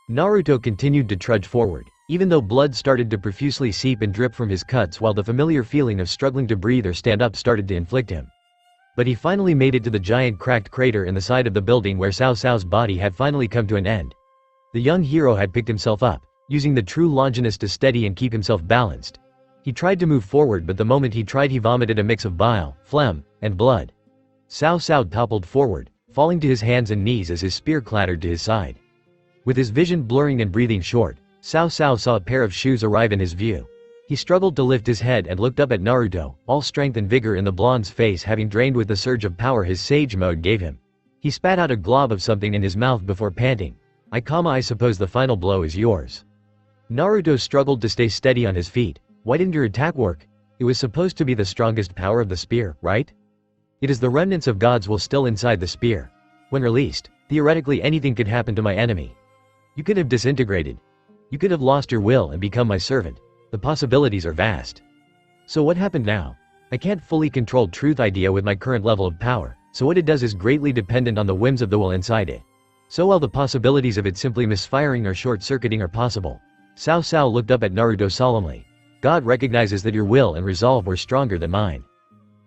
S1: Naruto continued to trudge forward, even though blood started to profusely seep and drip from his cuts while the familiar feeling of struggling to breathe or stand up started to inflict him. But he finally made it to the giant cracked crater in the side of the building where Cao Cao's body had finally come to an end. The young hero had picked himself up, using the true Longinus to steady and keep himself balanced. He tried to move forward, but the moment he tried he vomited a mix of bile, phlegm, and blood. Cao Cao toppled forward, falling to his hands and knees as his spear clattered to his side. With his vision blurring and breathing short, Cao Cao saw a pair of shoes arrive in his view. He struggled to lift his head and looked up at Naruto, all strength and vigor in the blonde's face having drained with the surge of power his sage mode gave him. He spat out a glob of something in his mouth before panting. I suppose the final blow is yours." Naruto struggled to stay steady on his feet. "Why didn't your attack work? It was supposed to be the strongest power of the spear, right? It is the remnants of gods will still inside the spear. When released, theoretically anything could happen to my enemy. You could have disintegrated. You could have lost your will and become my servant. The possibilities are vast. So what happened now? I can't fully control truth idea with my current level of power, so what it does is greatly dependent on the whims of the will inside it. So while the possibilities of it simply misfiring or short-circuiting are possible." Cao Cao looked up at Naruto solemnly. "God recognizes that your will and resolve were stronger than mine.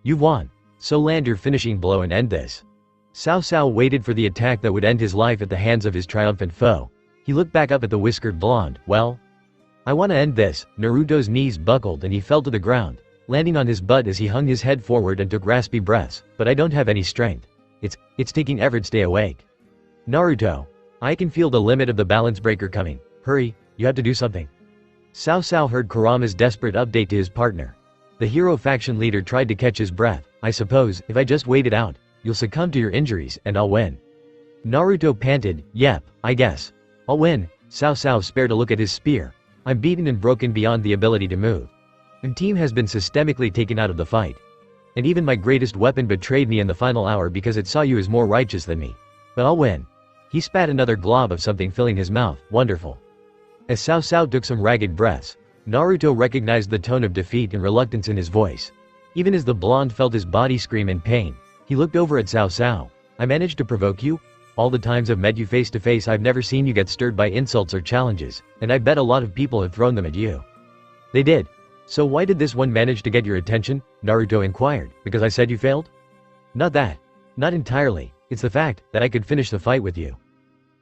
S1: You've won. So land your finishing blow and end this." Cao Cao waited for the attack that would end his life at the hands of his triumphant foe. He looked back up at the whiskered blonde. "Well? I want to end this." Naruto's knees buckled and he fell to the ground, landing on his butt as he hung his head forward and took raspy breaths. "But I don't have any strength. It's taking effort to stay awake. Naruto. I can feel the limit of the balance breaker coming. Hurry, you have to do something." Cao Cao heard Kurama's desperate update to his partner. The hero faction leader tried to catch his breath. "I suppose, if I just wait it out, you'll succumb to your injuries, and I'll win." Naruto panted. "Yep, I guess. I'll win." Cao Cao spared a look at his spear. "I'm beaten and broken beyond the ability to move. My team has been systemically taken out of the fight. And even my greatest weapon betrayed me in the final hour because it saw you as more righteous than me. But I'll win." He spat another glob of something filling his mouth. "Wonderful." As Cao Cao took some ragged breaths, Naruto recognized the tone of defeat and reluctance in his voice. Even as the blonde felt his body scream in pain, he looked over at Cao Cao. "I managed to provoke you? All the times I've met you face to face I've never seen you get stirred by insults or challenges, and I bet a lot of people have thrown them at you." "They did. So why did this one manage to get your attention?" Naruto inquired. "Because I said you failed?" "Not that. Not entirely. It's the fact that I could finish the fight with you."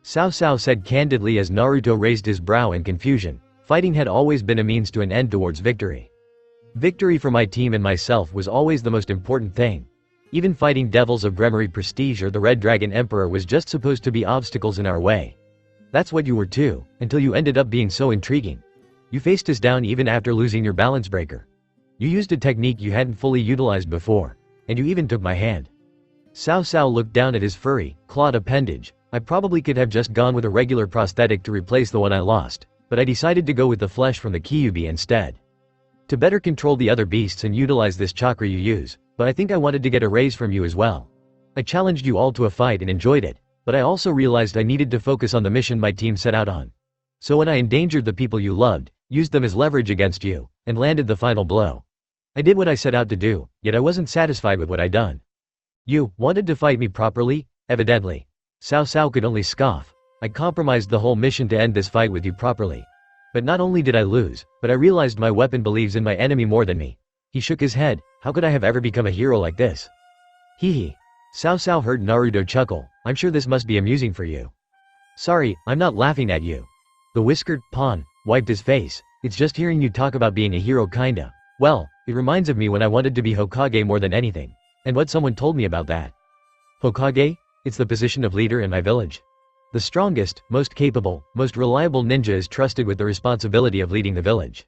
S1: Cao Cao said candidly as Naruto raised his brow in confusion. Fighting had always been a means to an end towards victory. Victory for my team and myself was always the most important thing. Even fighting devils of Gremory Prestige or the Red Dragon Emperor was just supposed to be obstacles in our way. That's what you were too, until you ended up being so intriguing. You faced us down even after losing your balance breaker. You used a technique you hadn't fully utilized before, and you even took my hand." Cao Cao looked down at his furry, clawed appendage. "I probably could have just gone with a regular prosthetic to replace the one I lost, but I decided to go with the flesh from the Kyuubi instead. To better control the other beasts and utilize this chakra you use, but I think I wanted to get a raise from you as well. I challenged you all to a fight and enjoyed it, but I also realized I needed to focus on the mission my team set out on. So when I endangered the people you loved, used them as leverage against you, and landed the final blow. I did what I set out to do, yet I wasn't satisfied with what I'd done. You wanted to fight me properly, evidently." Cao Cao could only scoff. "I compromised the whole mission to end this fight with you properly. But not only did I lose, but I realized my weapon believes in my enemy more than me." He shook his head. "How could I have ever become a hero like this?" Hee hee. Cao Cao heard Naruto chuckle. "I'm sure this must be amusing for you." "Sorry, I'm not laughing at you." The whiskered pawn wiped his face. "It's just hearing you talk about being a hero kinda. Well, it reminds of me when I wanted to be Hokage more than anything. And what someone told me about that. Hokage? It's the position of leader in my village. The strongest, most capable, most reliable ninja is trusted with the responsibility of leading the village.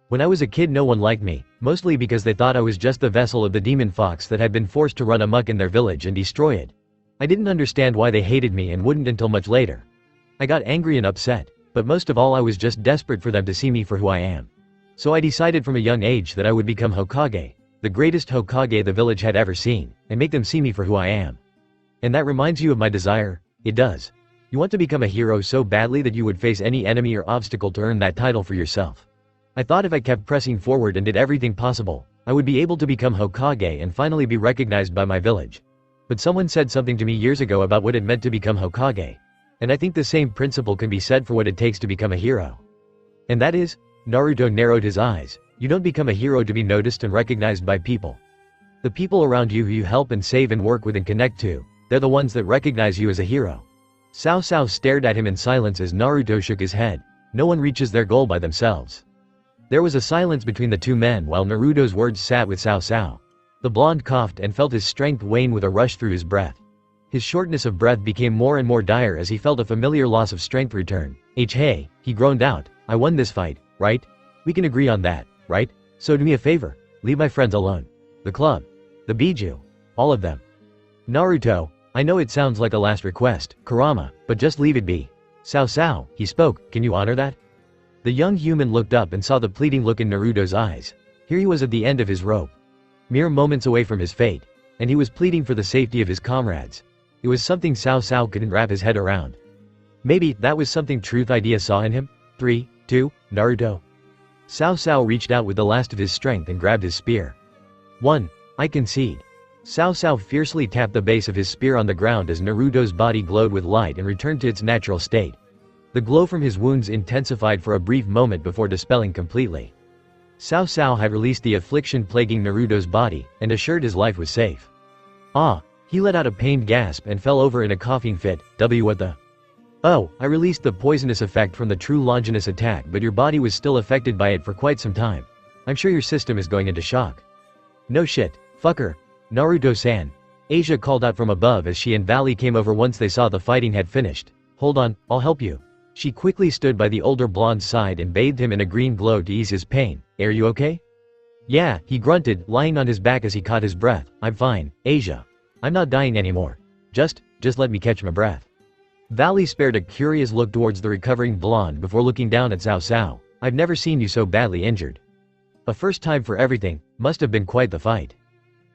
S1: When I was a kid no one liked me, mostly because they thought I was just the vessel of the demon fox that had been forced to run amok in their village and destroy it. I didn't understand why they hated me and wouldn't until much later. I got angry and upset, but most of all I was just desperate for them to see me for who I am. So I decided from a young age that I would become Hokage, the greatest Hokage the village had ever seen, and make them see me for who I am. And that reminds you of my desire? It does. You want to become a hero so badly that you would face any enemy or obstacle to earn that title for yourself. I thought if I kept pressing forward and did everything possible, I would be able to become Hokage and finally be recognized by my village. But someone said something to me years ago about what it meant to become Hokage. And I think the same principle can be said for what it takes to become a hero. And that is, Naruto narrowed his eyes, you don't become a hero to be noticed and recognized by people. The people around you who you help and save and work with and connect to, they're the ones that recognize you as a hero. Cao Cao stared at him in silence as Naruto shook his head. No one reaches their goal by themselves. There was a silence between the two men while Naruto's words sat with Cao Cao. The blonde coughed and felt his strength wane with a rush through his breath. His shortness of breath became more and more dire as he felt a familiar loss of strength return. Hey, he groaned out, I won this fight, right? We can agree on that, right? So do me a favor, leave my friends alone. The club. The Biju. All of them. Naruto, I know it sounds like a last request, Kurama, but just leave it be. Cao Cao, he spoke, can you honor that? The young human looked up and saw the pleading look in Naruto's eyes. Here he was at the end of his rope. Mere moments away from his fate. And he was pleading for the safety of his comrades. It was something Cao Cao couldn't wrap his head around. Maybe that was something Truth Idea saw in him? 3, 2, Naruto. Cao Cao reached out with the last of his strength and grabbed his spear. 1. I concede. Cao Cao fiercely tapped the base of his spear on the ground as Naruto's body glowed with light and returned to its natural state. The glow from his wounds intensified for a brief moment before dispelling completely. Cao Cao had released the affliction plaguing Naruto's body, and assured his life was safe. Ah! He let out a pained gasp and fell over in a coughing fit. What the? Oh, I released the poisonous effect from the true Longinus attack, but your body was still affected by it for quite some time. I'm sure your system is going into shock. No shit, fucker. Naruto-san. Asia called out from above as she and Valley came over once they saw the fighting had finished. Hold on, I'll help you. She quickly stood by the older blonde's side and bathed him in a green glow to ease his pain. Are you okay? Yeah, he grunted, lying on his back as he caught his breath. I'm fine, Asia. I'm not dying anymore. Just let me catch my breath. Valley spared a curious look towards the recovering blonde before looking down at Cao Cao. I've never seen you so badly injured. A first time for everything, must have been quite the fight.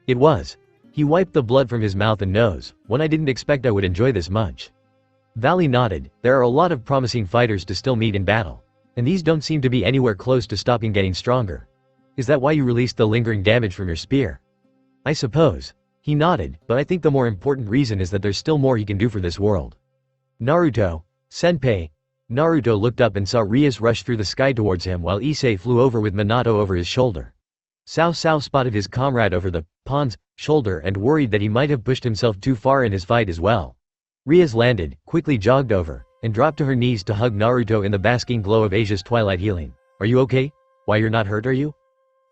S1: It was. He wiped the blood from his mouth and nose, one I didn't expect I would enjoy this much. Valley nodded, there are a lot of promising fighters to still meet in battle. And these don't seem to be anywhere close to stopping getting stronger. Is that why you released the lingering damage from your spear? I suppose. He nodded, but I think the more important reason is that there's still more he can do for this world. Naruto. Senpai. Naruto looked up and saw Rias rush through the sky towards him while Issei flew over with Minato over his shoulder. Cao Cao spotted his comrade over the pawn's shoulder and worried that he might have pushed himself too far in his fight as well. Rias landed, quickly jogged over, and dropped to her knees to hug Naruto in the basking glow of Asia's twilight healing. Are you okay? Why, you're not hurt, are you?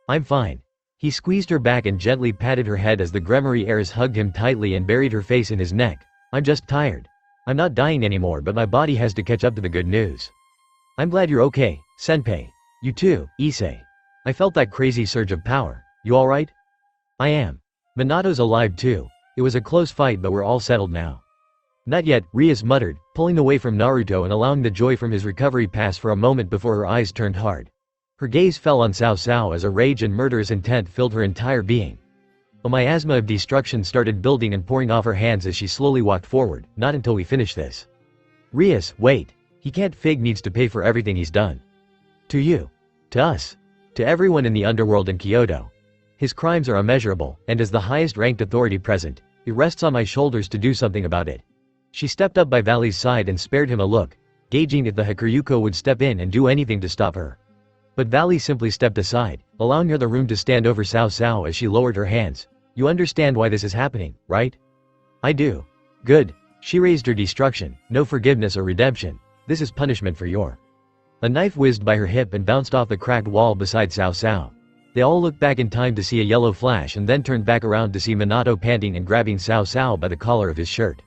S1: I'm fine. He squeezed her back and gently patted her head as the Gremory heirs hugged him tightly and buried her face in his neck. I'm just tired. I'm not dying anymore, but my body has to catch up to the good news. I'm glad you're okay, Senpai. You too, Issei. I felt that crazy surge of power. You alright? I am. Minato's alive too. It was a close fight, but we're all settled now. Not yet, Rias muttered, pulling away from Naruto and allowing the joy from his recovery pass for a moment before her eyes turned hard. Her gaze fell on Cao Cao as a rage and murderous intent filled her entire being. A miasma of destruction started building and pouring off her hands as she slowly walked forward. Not until we finish this. Rias, wait. He can't. Fig needs to pay for everything he's done. To you. To us. To everyone in the underworld in Kyoto. His crimes are immeasurable, and as the highest ranked authority present, it rests on my shoulders to do something about it. She stepped up by Valley's side and spared him a look, gauging if the Hakuryuko would step in and do anything to stop her. But Valley simply stepped aside, allowing her the room to stand over Cao Cao as she lowered her hands. You understand why this is happening, right? I do. Good. She raised her destruction, no forgiveness or redemption. This is punishment for your. A knife whizzed by her hip and bounced off the cracked wall beside Cao Cao. They all looked back in time to see a yellow flash and then turned back around to see Minato panting and grabbing Cao Cao by the collar of his shirt.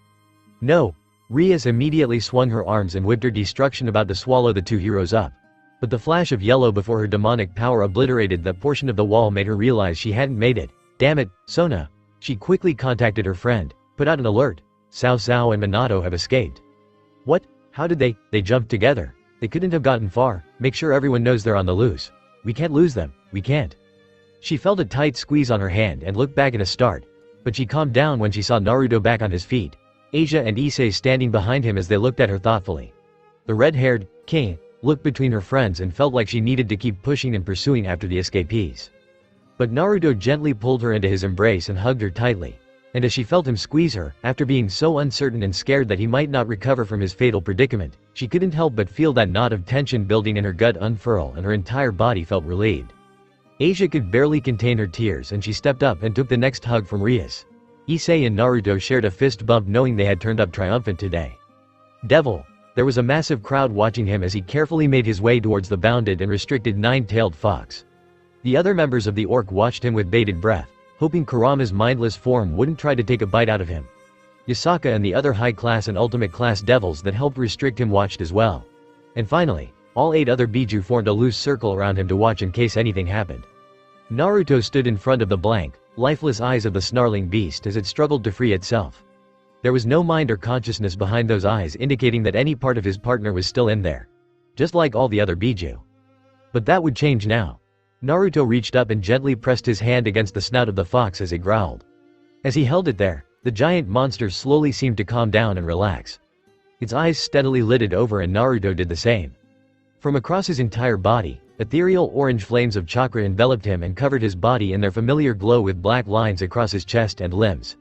S1: No. Rias immediately swung her arms and whipped her destruction about to swallow the two heroes up. But the flash of yellow before her demonic power obliterated that portion of the wall made her realize she hadn't made it. Damn it, Sona. She quickly contacted her friend, put out an alert. Cao Cao and Minato have escaped. What? How did they jumped together. They couldn't have gotten far. Make sure everyone knows they're on the loose. We can't lose them, we can't. She felt a tight squeeze on her hand and looked back in a start. But she calmed down when she saw Naruto back on his feet. Asia and Issei standing behind him as they looked at her thoughtfully. The red-haired king looked between her friends and felt like she needed to keep pushing and pursuing after the escapees. But Naruto gently pulled her into his embrace and hugged her tightly. And as she felt him squeeze her, after being so uncertain and scared that he might not recover from his fatal predicament, she couldn't help but feel that knot of tension building in her gut unfurl and her entire body felt relieved. Asia could barely contain her tears and she stepped up and took the next hug from Rias. Issei and Naruto shared a fist bump knowing they had turned up triumphant today. Devil! There was a massive crowd watching him as he carefully made his way towards the bounded and restricted nine-tailed fox. The other members of the orc watched him with bated breath, hoping Kurama's mindless form wouldn't try to take a bite out of him. Yasaka and the other high-class and ultimate-class devils that helped restrict him watched as well. And finally, all 8 other Biju formed a loose circle around him to watch in case anything happened. Naruto stood in front of the blank, lifeless eyes of the snarling beast as it struggled to free itself. There was no mind or consciousness behind those eyes indicating that any part of his partner was still in there. Just like all the other Biju. But that would change now. Naruto reached up and gently pressed his hand against the snout of the fox as it growled. As he held it there, the giant monster slowly seemed to calm down and relax. Its eyes steadily lidded over and Naruto did the same. From across his entire body, ethereal orange flames of chakra enveloped him and covered his body in their familiar glow with black lines across his chest and limbs.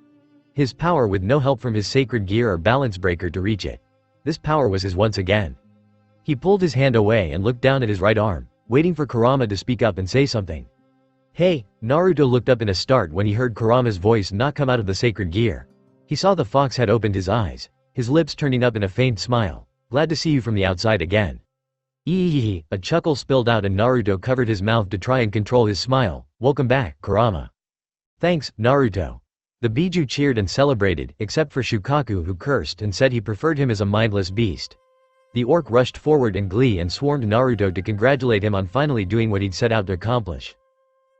S1: His power with no help from his sacred gear or balance breaker to reach it. This power was his once again. He pulled his hand away and looked down at his right arm, waiting for Kurama to speak up and say something. Hey, Naruto looked up in a start when he heard Kurama's voice not come out of the sacred gear. He saw the fox had opened his eyes, his lips turning up in a faint smile. Glad to see you from the outside again. Eeeeee, a chuckle spilled out and Naruto covered his mouth to try and control his smile. Welcome back, Kurama. Thanks, Naruto. The Biju cheered and celebrated, except for Shukaku who cursed and said he preferred him as a mindless beast. The orc rushed forward in glee and swarmed Naruto to congratulate him on finally doing what he'd set out to accomplish.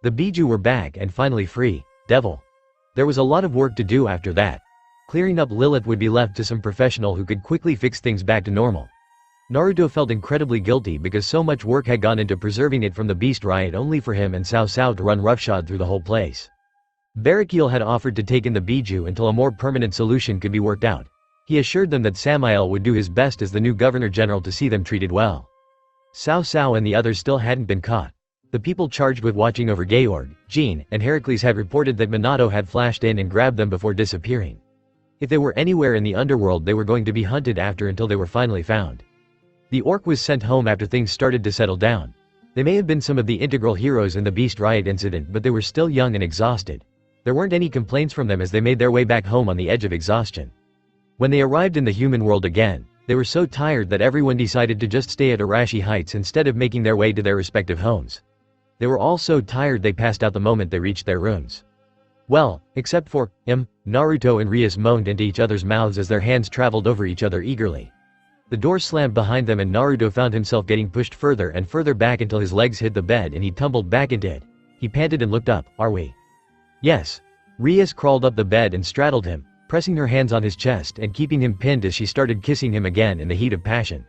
S1: The Biju were back and finally free. Devil. There was a lot of work to do after that. Clearing up Lilith would be left to some professional who could quickly fix things back to normal. Naruto felt incredibly guilty because so much work had gone into preserving it from the beast riot only for him and Cao Cao to run roughshod through the whole place. Barakiel had offered to take in the Biju until a more permanent solution could be worked out. He assured them that Samael would do his best as the new governor-general to see them treated well. Cao Cao and the others still hadn't been caught. The people charged with watching over Georg, Jean, and Heracles had reported that Minato had flashed in and grabbed them before disappearing. If they were anywhere in the underworld they were going to be hunted after until they were finally found. The orc was sent home after things started to settle down. They may have been some of the integral heroes in the Beast Riot incident but they were still young and exhausted. There weren't any complaints from them as they made their way back home on the edge of exhaustion. When they arrived in the human world again, they were so tired that everyone decided to just stay at Arashi Heights instead of making their way to their respective homes. They were all so tired they passed out the moment they reached their rooms. Well, except for Naruto and Rias moaned into each other's mouths as their hands traveled over each other eagerly. The door slammed behind them and Naruto found himself getting pushed further and further back until his legs hit the bed and he tumbled back into it. He panted and looked up. Are we? Yes. Rias crawled up the bed and straddled him, pressing her hands on his chest and keeping him pinned as she started kissing him again in the heat of passion.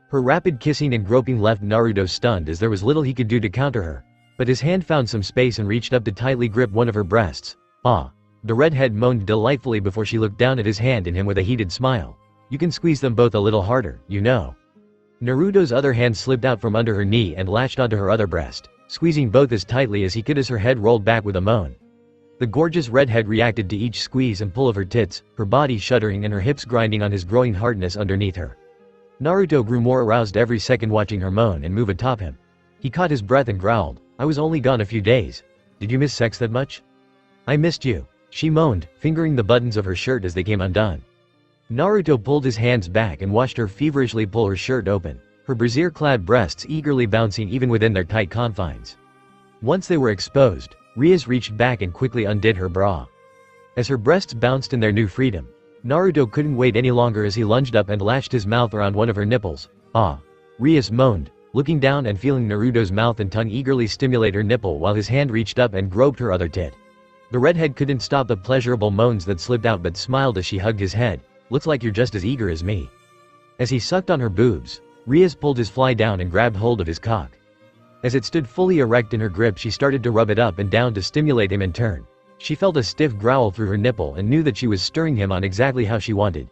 S1: Her rapid kissing and groping left Naruto stunned as there was little he could do to counter her. But his hand found some space and reached up to tightly grip one of her breasts. Ah. The redhead moaned delightfully before she looked down at his hand and him with a heated smile. You can squeeze them both a little harder, you know. Naruto's other hand slipped out from under her knee and latched onto her other breast, squeezing both as tightly as he could as her head rolled back with a moan. The gorgeous redhead reacted to each squeeze and pull of her tits, her body shuddering and her hips grinding on his growing hardness underneath her. Naruto grew more aroused every second watching her moan and move atop him. He caught his breath and growled, I was only gone a few days. Did you miss sex that much? I missed you. She moaned, fingering the buttons of her shirt as they came undone. Naruto pulled his hands back and watched her feverishly pull her shirt open, her brassiere-clad breasts eagerly bouncing even within their tight confines. Once they were exposed, Rias reached back and quickly undid her bra. As her breasts bounced in their new freedom, Naruto couldn't wait any longer as he lunged up and lashed his mouth around one of her nipples. Ah. Rias moaned, looking down and feeling Naruto's mouth and tongue eagerly stimulate her nipple while his hand reached up and groped her other tit. The redhead couldn't stop the pleasurable moans that slipped out but smiled as she hugged his head. Looks like you're just as eager as me. As he sucked on her boobs, Rias pulled his fly down and grabbed hold of his cock. As it stood fully erect in her grip, she started to rub it up and down to stimulate him in turn. She felt a stiff growl through her nipple and knew that she was stirring him on exactly how she wanted.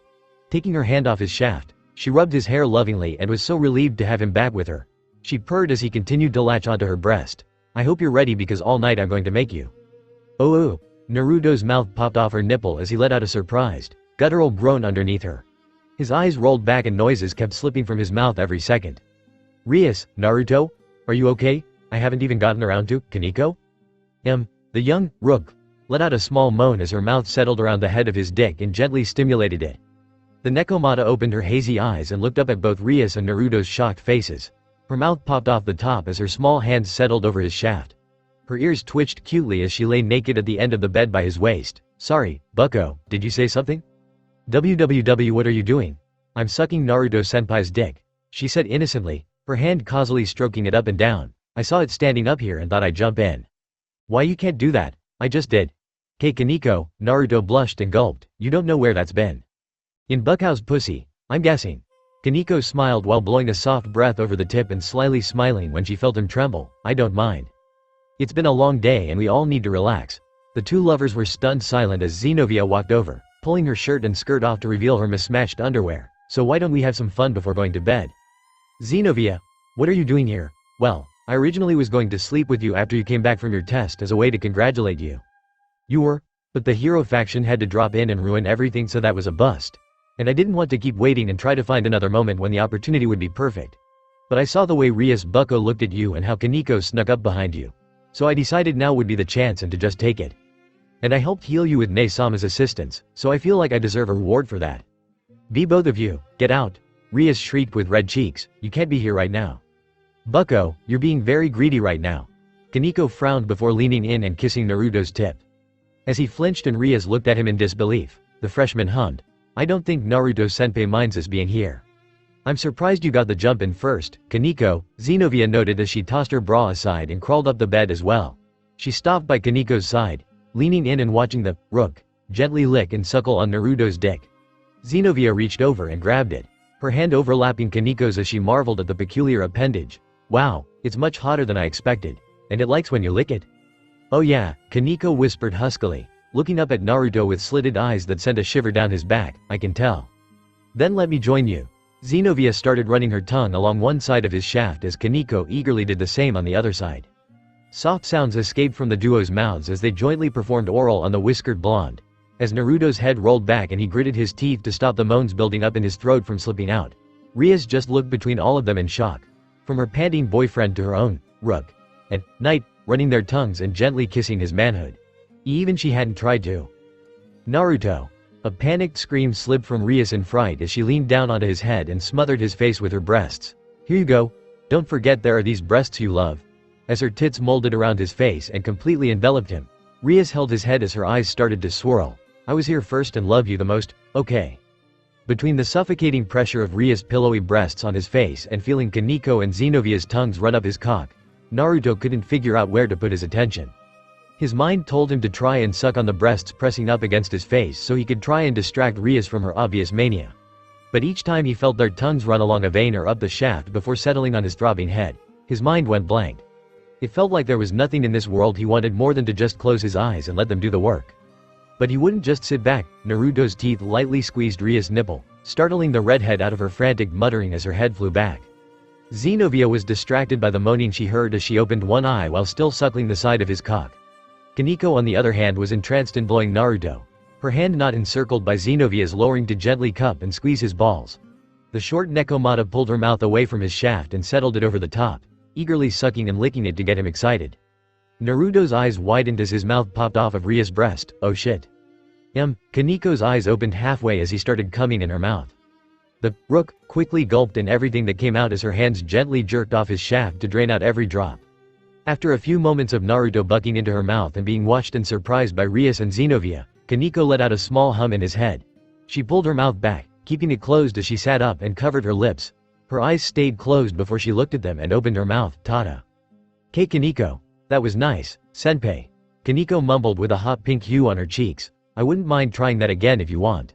S1: Taking her hand off his shaft, she rubbed his hair lovingly and was so relieved to have him back with her. She purred as he continued to latch onto her breast. "I hope you're ready because all night I'm going to make you." Oh. Naruto's mouth popped off her nipple as he let out a surprised, guttural groan underneath her. His eyes rolled back and noises kept slipping from his mouth every second. "Rias, Naruto? Are you okay? I haven't even gotten around to Kaneko?" The young Rook let out a small moan as her mouth settled around the head of his dick and gently stimulated it. The Nekomata opened her hazy eyes and looked up at both Rias and Naruto's shocked faces. Her mouth popped off the top as her small hands settled over his shaft. Her ears twitched cutely as she lay naked at the end of the bed by his waist. "Sorry, bucko, did you say something?" "WWW, what are you doing?" "I'm sucking Naruto-senpai's dick," she said innocently, her hand causally stroking it up and down. "I saw it standing up here and thought I'd jump in." "Why, you can't do that. I just did." "Hey Kaneko," Naruto blushed and gulped, "you don't know where that's been." "In Buckow's pussy, I'm guessing." Kaneko smiled while blowing a soft breath over the tip and slyly smiling when she felt him tremble. "I don't mind. It's been a long day and we all need to relax." The two lovers were stunned silent as Xenovia walked over, pulling her shirt and skirt off to reveal her mismatched underwear. "So why don't we have some fun before going to bed?" "Xenovia, what are you doing here?" "Well, I originally was going to sleep with you after you came back from your test as a way to congratulate you." "You were? But the hero faction had to drop in and ruin everything, so that was a bust. And I didn't want to keep waiting and try to find another moment when the opportunity would be perfect. But I saw the way Rias Bucko looked at you and how Kaneko snuck up behind you. So I decided now would be the chance and to just take it. And I helped heal you with Ne-sama's assistance, so I feel like I deserve a reward for that." "Be both of you, get out," Rias shrieked with red cheeks. "You can't be here right now." "Bucko, you're being very greedy right now." Kaneko frowned before leaning in and kissing Naruto's tip. As he flinched and Rias looked at him in disbelief, the freshman hummed, "I don't think Naruto-senpai minds us being here." "I'm surprised you got the jump in first, Kaneko," Xenovia noted as she tossed her bra aside and crawled up the bed as well. She stopped by Kaneko's side, leaning in and watching the Rook gently lick and suckle on Naruto's dick. Xenovia reached over and grabbed it, her hand overlapping Kaneko's as she marveled at the peculiar appendage. "Wow, it's much hotter than I expected. And it likes when you lick it." "Oh yeah," Kaneko whispered huskily, looking up at Naruto with slitted eyes that sent a shiver down his back. "I can tell." "Then let me join you." Xenovia started running her tongue along one side of his shaft as Kaneko eagerly did the same on the other side. Soft sounds escaped from the duo's mouths as they jointly performed oral on the whiskered blonde. As Naruto's head rolled back and he gritted his teeth to stop the moans building up in his throat from slipping out, Rias just looked between all of them in shock. From her panting boyfriend to her own Rook at night, running their tongues and gently kissing his manhood. Even she hadn't tried to. "Naruto." A panicked scream slipped from Rias in fright as she leaned down onto his head and smothered his face with her breasts. "Here you go. Don't forget there are these breasts you love." As her tits molded around his face and completely enveloped him, Rias held his head as her eyes started to swirl. "I was here first and love you the most, okay?" Between the suffocating pressure of Rias' pillowy breasts on his face and feeling Kaneko and Xenovia's tongues run up his cock, Naruto couldn't figure out where to put his attention. His mind told him to try and suck on the breasts pressing up against his face so he could try and distract Rias from her obvious mania. But each time he felt their tongues run along a vein or up the shaft before settling on his throbbing head, his mind went blank. It felt like there was nothing in this world he wanted more than to just close his eyes and let them do the work. But he wouldn't just sit back. Naruto's teeth lightly squeezed Rias' nipple, startling the redhead out of her frantic muttering as her head flew back. Xenovia was distracted by the moaning she heard as she opened one eye while still suckling the side of his cock. Kaneko on the other hand was entranced in blowing Naruto, her hand not encircled by Xenovia's lowering to gently cup and squeeze his balls. The short Nekomata pulled her mouth away from his shaft and settled it over the top, eagerly sucking and licking it to get him excited. Naruto's eyes widened as his mouth popped off of Ria's breast. "Oh shit." Kaneko's eyes opened halfway as he started coming in her mouth. The Rook quickly gulped in everything that came out as her hands gently jerked off his shaft to drain out every drop. After a few moments of Naruto bucking into her mouth and being watched and surprised by Rias and Xenovia, Kaneko let out a small hum in his head. She pulled her mouth back, keeping it closed as she sat up and covered her lips. Her eyes stayed closed before she looked at them and opened her mouth. "Tada." "K Kaneko. That was nice, senpai." Kaneko mumbled with a hot pink hue on her cheeks. "I wouldn't mind trying that again if you want."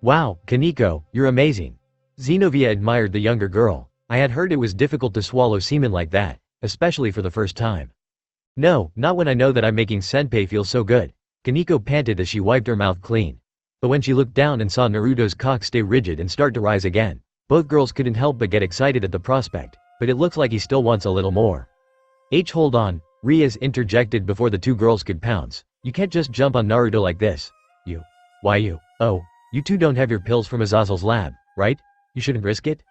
S1: "Wow, Kaneko, you're amazing." Zenobia admired the younger girl. I had heard it was difficult to swallow semen like that, especially for the first time. No, not when I know that I'm making senpai feel so good. Kaneko panted as she wiped her mouth clean. But when she looked down and saw Naruto's cock stay rigid and start to rise again, both girls couldn't help but get excited at the prospect, but it looks like he still wants a little more. Hold on, Rias interjected before the two girls could pounce. You can't just jump on Naruto like this. Why you? Oh, you two don't have your pills from Azazel's lab, right? You shouldn't risk it?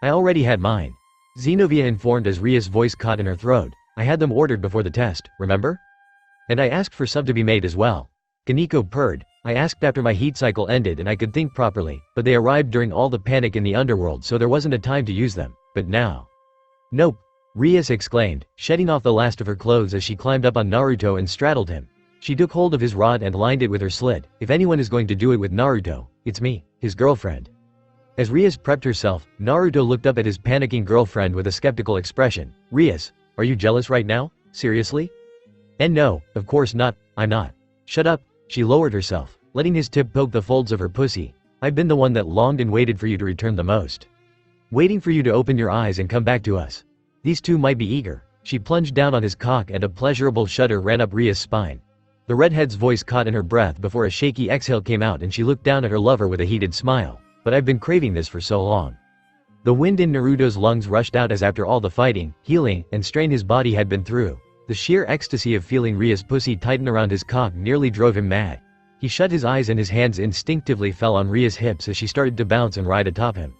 S1: I already had mine. Zenobia informed as Ria's voice caught in her throat. I had them ordered before the test, remember? And I asked for some to be made as well. Kaneko purred. I asked after my heat cycle ended and I could think properly, but they arrived during all the panic in the underworld, so there wasn't a time to use them. But now. Nope. Rias exclaimed, shedding off the last of her clothes as she climbed up on Naruto and straddled him. She took hold of his rod and lined it with her slit. If anyone is going to do it with Naruto, it's me, his girlfriend. As Rias prepped herself, Naruto looked up at his panicking girlfriend with a skeptical expression. Rias, are you jealous right now? Seriously? And no, of course not, I'm not. Shut up, she lowered herself, letting his tip poke the folds of her pussy. I've been the one that longed and waited for you to return the most. Waiting for you to open your eyes and come back to us. These two might be eager. She plunged down on his cock and a pleasurable shudder ran up Ria's spine. The redhead's voice caught in her breath before a shaky exhale came out and she looked down at her lover with a heated smile. But I've been craving this for so long. The wind in Naruto's lungs rushed out as after all the fighting, healing, and strain his body had been through, the sheer ecstasy of feeling Ria's pussy tighten around his cock nearly drove him mad. He shut his eyes and his hands instinctively fell on Ria's hips as she started to bounce and ride atop him.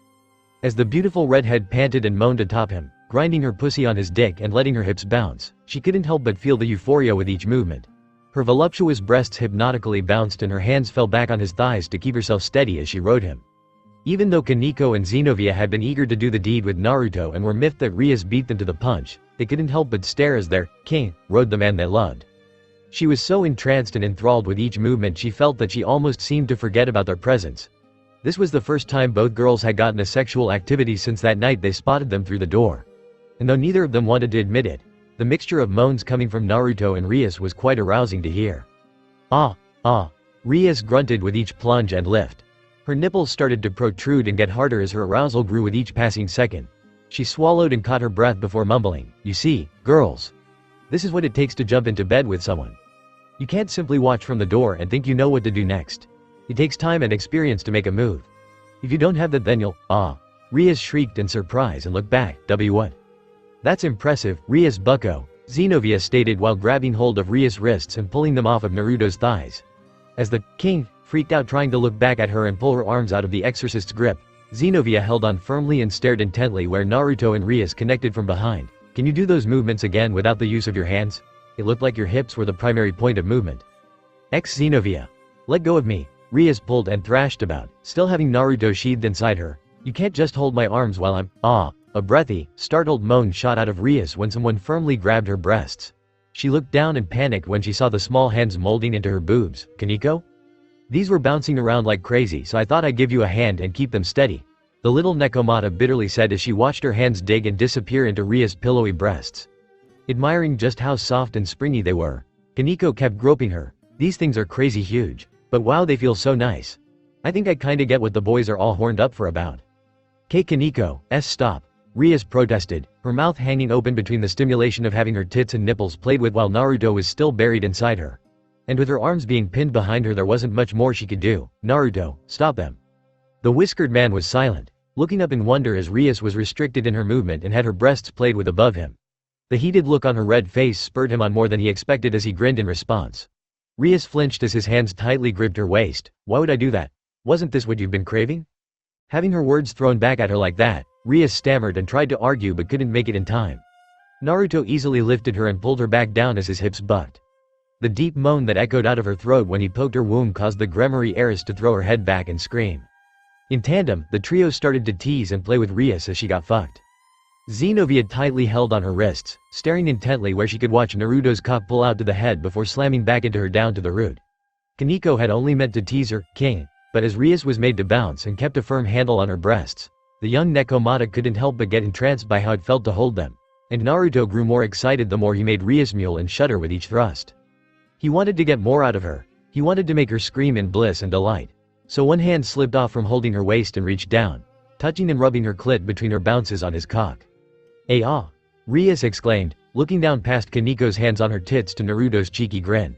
S1: As the beautiful redhead panted and moaned atop him, grinding her pussy on his dick and letting her hips bounce, she couldn't help but feel the euphoria with each movement. Her voluptuous breasts hypnotically bounced and her hands fell back on his thighs to keep herself steady as she rode him. Even though Kaneko and Zenobia had been eager to do the deed with Naruto and were miffed that Rias beat them to the punch, they couldn't help but stare as their king rode the man they loved. She was so entranced and enthralled with each movement she felt that she almost seemed to forget about their presence. This was the first time both girls had gotten a sexual activity since that night they spotted them through the door. And though neither of them wanted to admit it, the mixture of moans coming from Naruto and Rias was quite arousing to hear. Ah, ah. Rias grunted with each plunge and lift. Her nipples started to protrude and get harder as her arousal grew with each passing second. She swallowed and caught her breath before mumbling, you see, girls. This is what it takes to jump into bed with someone. You can't simply watch from the door and think you know what to do next. It takes time and experience to make a move. If you don't have that then you'll, Rias shrieked in surprise and looked back, what? That's impressive, Rias bucko, Zenobia stated while grabbing hold of Rias' wrists and pulling them off of Naruto's thighs. As the king freaked out trying to look back at her and pull her arms out of the exorcist's grip, Zenobia held on firmly and stared intently where Naruto and Rias connected from behind. Can you do those movements again without the use of your hands? It looked like your hips were the primary point of movement. Zenobia. Let go of me, Rias pulled and thrashed about, still having Naruto sheathed inside her. You can't just hold my arms while I'm, A breathy, startled moan shot out of Rias when someone firmly grabbed her breasts. She looked down and panicked when she saw the small hands molding into her boobs. Kaneko? These were bouncing around like crazy, so I thought I'd give you a hand and keep them steady. The little Nekomata bitterly said as she watched her hands dig and disappear into Ria's pillowy breasts. Admiring just how soft and springy they were, Kaneko kept groping her. These things are crazy huge. But wow, they feel so nice. I think I kinda get what the boys are all horned up for about. Kaneko, stop. Rias protested, her mouth hanging open between the stimulation of having her tits and nipples played with while Naruto was still buried inside her. And with her arms being pinned behind her there wasn't much more she could do. Naruto, stop them. The whiskered man was silent, looking up in wonder as Rias was restricted in her movement and had her breasts played with above him. The heated look on her red face spurred him on more than he expected as he grinned in response. Rias flinched as his hands tightly gripped her waist. Why would I do that? Wasn't this what you've been craving? Having her words thrown back at her like that, Rias stammered and tried to argue but couldn't make it in time. Naruto easily lifted her and pulled her back down as his hips bucked. The deep moan that echoed out of her throat when he poked her womb caused the Gremory heiress to throw her head back and scream. In tandem, the trio started to tease and play with Rias as she got fucked. Zenobia tightly held on her wrists, staring intently where she could watch Naruto's cock pull out to the head before slamming back into her down to the root. Kaneko had only meant to tease her, king, but as Rias was made to bounce and kept a firm handle on her breasts, the young Nekomata couldn't help but get entranced by how it felt to hold them, and Naruto grew more excited the more he made Rias mule and shudder with each thrust. He wanted to get more out of her, he wanted to make her scream in bliss and delight. So one hand slipped off from holding her waist and reached down. touching and rubbing her clit between her bounces on his cock. Ah! Rias exclaimed, looking down past Kaniko's hands on her tits to Naruto's cheeky grin.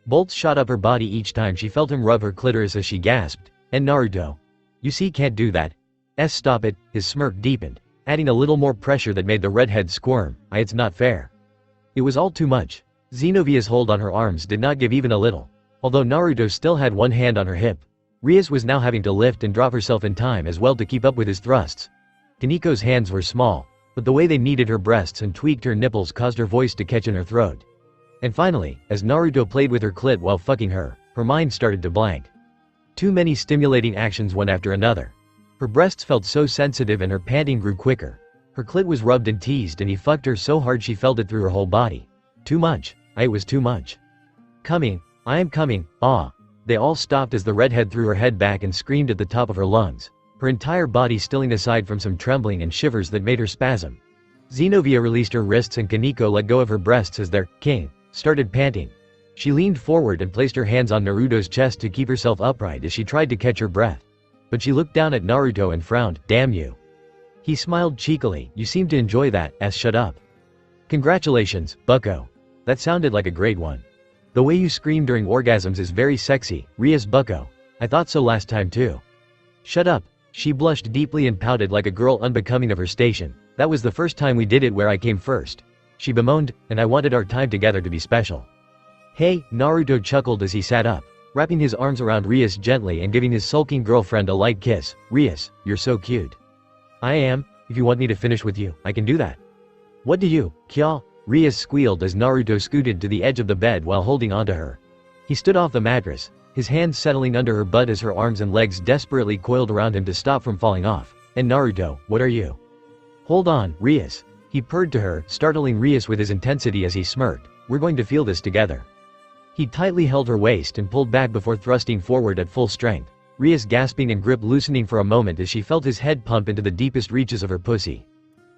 S1: Bolts shot up her body each time she felt him rub her clitoris as she gasped, and Naruto. You see, can't do that. Stop it, his smirk deepened, adding a little more pressure that made the redhead squirm. It's not fair. It was all too much. Xenovia's hold on her arms did not give even a little. Although Naruto still had one hand on her hip, Rias was now having to lift and drop herself in time as well to keep up with his thrusts. Kaniko's hands were small, but the way they kneaded her breasts and tweaked her nipples caused her voice to catch in her throat. And finally, as Naruto played with her clit while fucking her mind started to blank. Too many stimulating actions one after another. Her breasts felt so sensitive and her panting grew quicker. Her clit was rubbed and teased and he fucked her so hard she felt it through her whole body. Too much. It was too much. Coming. I am coming. Ah. They all stopped as the redhead threw her head back and screamed at the top of her lungs, her entire body stilling aside from some trembling and shivers that made her spasm. Xenovia released her wrists and Kaniko let go of her breasts as their king started panting. She leaned forward and placed her hands on Naruto's chest to keep herself upright as she tried to catch her breath. But she looked down at Naruto and frowned. Damn you. He smiled cheekily. You seem to enjoy that. Shut up. Congratulations, bucko. That sounded like a great one. The way you scream during orgasms is very sexy, Rias bucko. I thought so last time too. Shut up. She blushed deeply and pouted like a girl unbecoming of her station. That was the first time we did it where I came first. She bemoaned, and I wanted our time together to be special. Hey, Naruto chuckled as he sat up, wrapping his arms around Rias gently and giving his sulking girlfriend a light kiss. Rias, you're so cute. I am. If you want me to finish with you, I can do that. What do you, Kya? Rias squealed as Naruto scooted to the edge of the bed while holding onto her. He stood off the mattress, his hands settling under her butt as her arms and legs desperately coiled around him to stop from falling off. And Naruto, what are you? Hold on, Rias. He purred to her, startling Rias with his intensity as he smirked. We're going to feel this together. He tightly held her waist and pulled back before thrusting forward at full strength, Rias gasping and grip loosening for a moment as she felt his head pump into the deepest reaches of her pussy.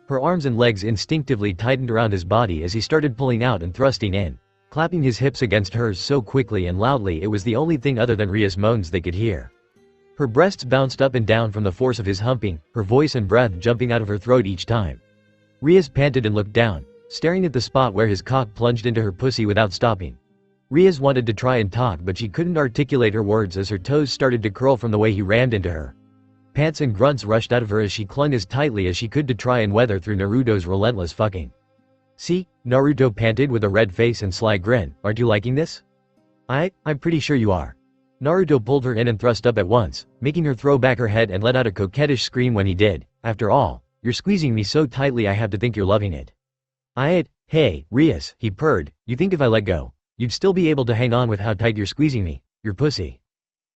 S1: Her arms and legs instinctively tightened around his body as he started pulling out and thrusting in, clapping his hips against hers so quickly and loudly it was the only thing other than Rias' moans they could hear. Her breasts bounced up and down from the force of his humping, her voice and breath jumping out of her throat each time. Rias panted and looked down, staring at the spot where his cock plunged into her pussy without stopping. Rias wanted to try and talk but she couldn't articulate her words as her toes started to curl from the way he rammed into her. Pants and grunts rushed out of her as she clung as tightly as she could to try and weather through Naruto's relentless fucking. See? Naruto panted with a red face and sly grin. Aren't you liking this? I'm pretty sure you are. Naruto pulled her in and thrust up at once, making her throw back her head and let out a coquettish scream when he did. After all, you're squeezing me so tightly I have to think you're loving it. Hey, Rias, he purred, you think if I let go, you'd still be able to hang on with how tight you're squeezing me, your pussy.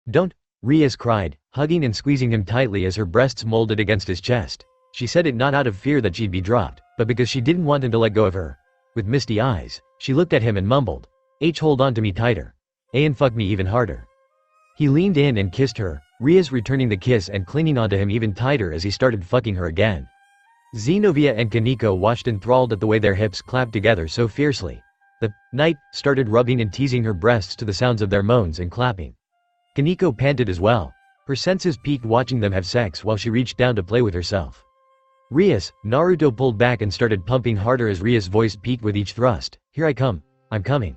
S1: Don't, Rias cried, hugging and squeezing him tightly as her breasts molded against his chest. She said it not out of fear that she'd be dropped, but because she didn't want him to let go of her. With misty eyes, she looked at him and mumbled, hold on to me tighter. And fuck me even harder. He leaned in and kissed her, Rias returning the kiss and clinging onto him even tighter as he started fucking her again. Xenovia and Kaniko watched enthralled at the way their hips clapped together so fiercely. The knight started rubbing and teasing her breasts to the sounds of their moans and clapping. Kaniko panted as well. Her senses peaked watching them have sex while she reached down to play with herself. Rias, Naruto pulled back and started pumping harder as Rias' voice peaked with each thrust. Here I come. I'm coming.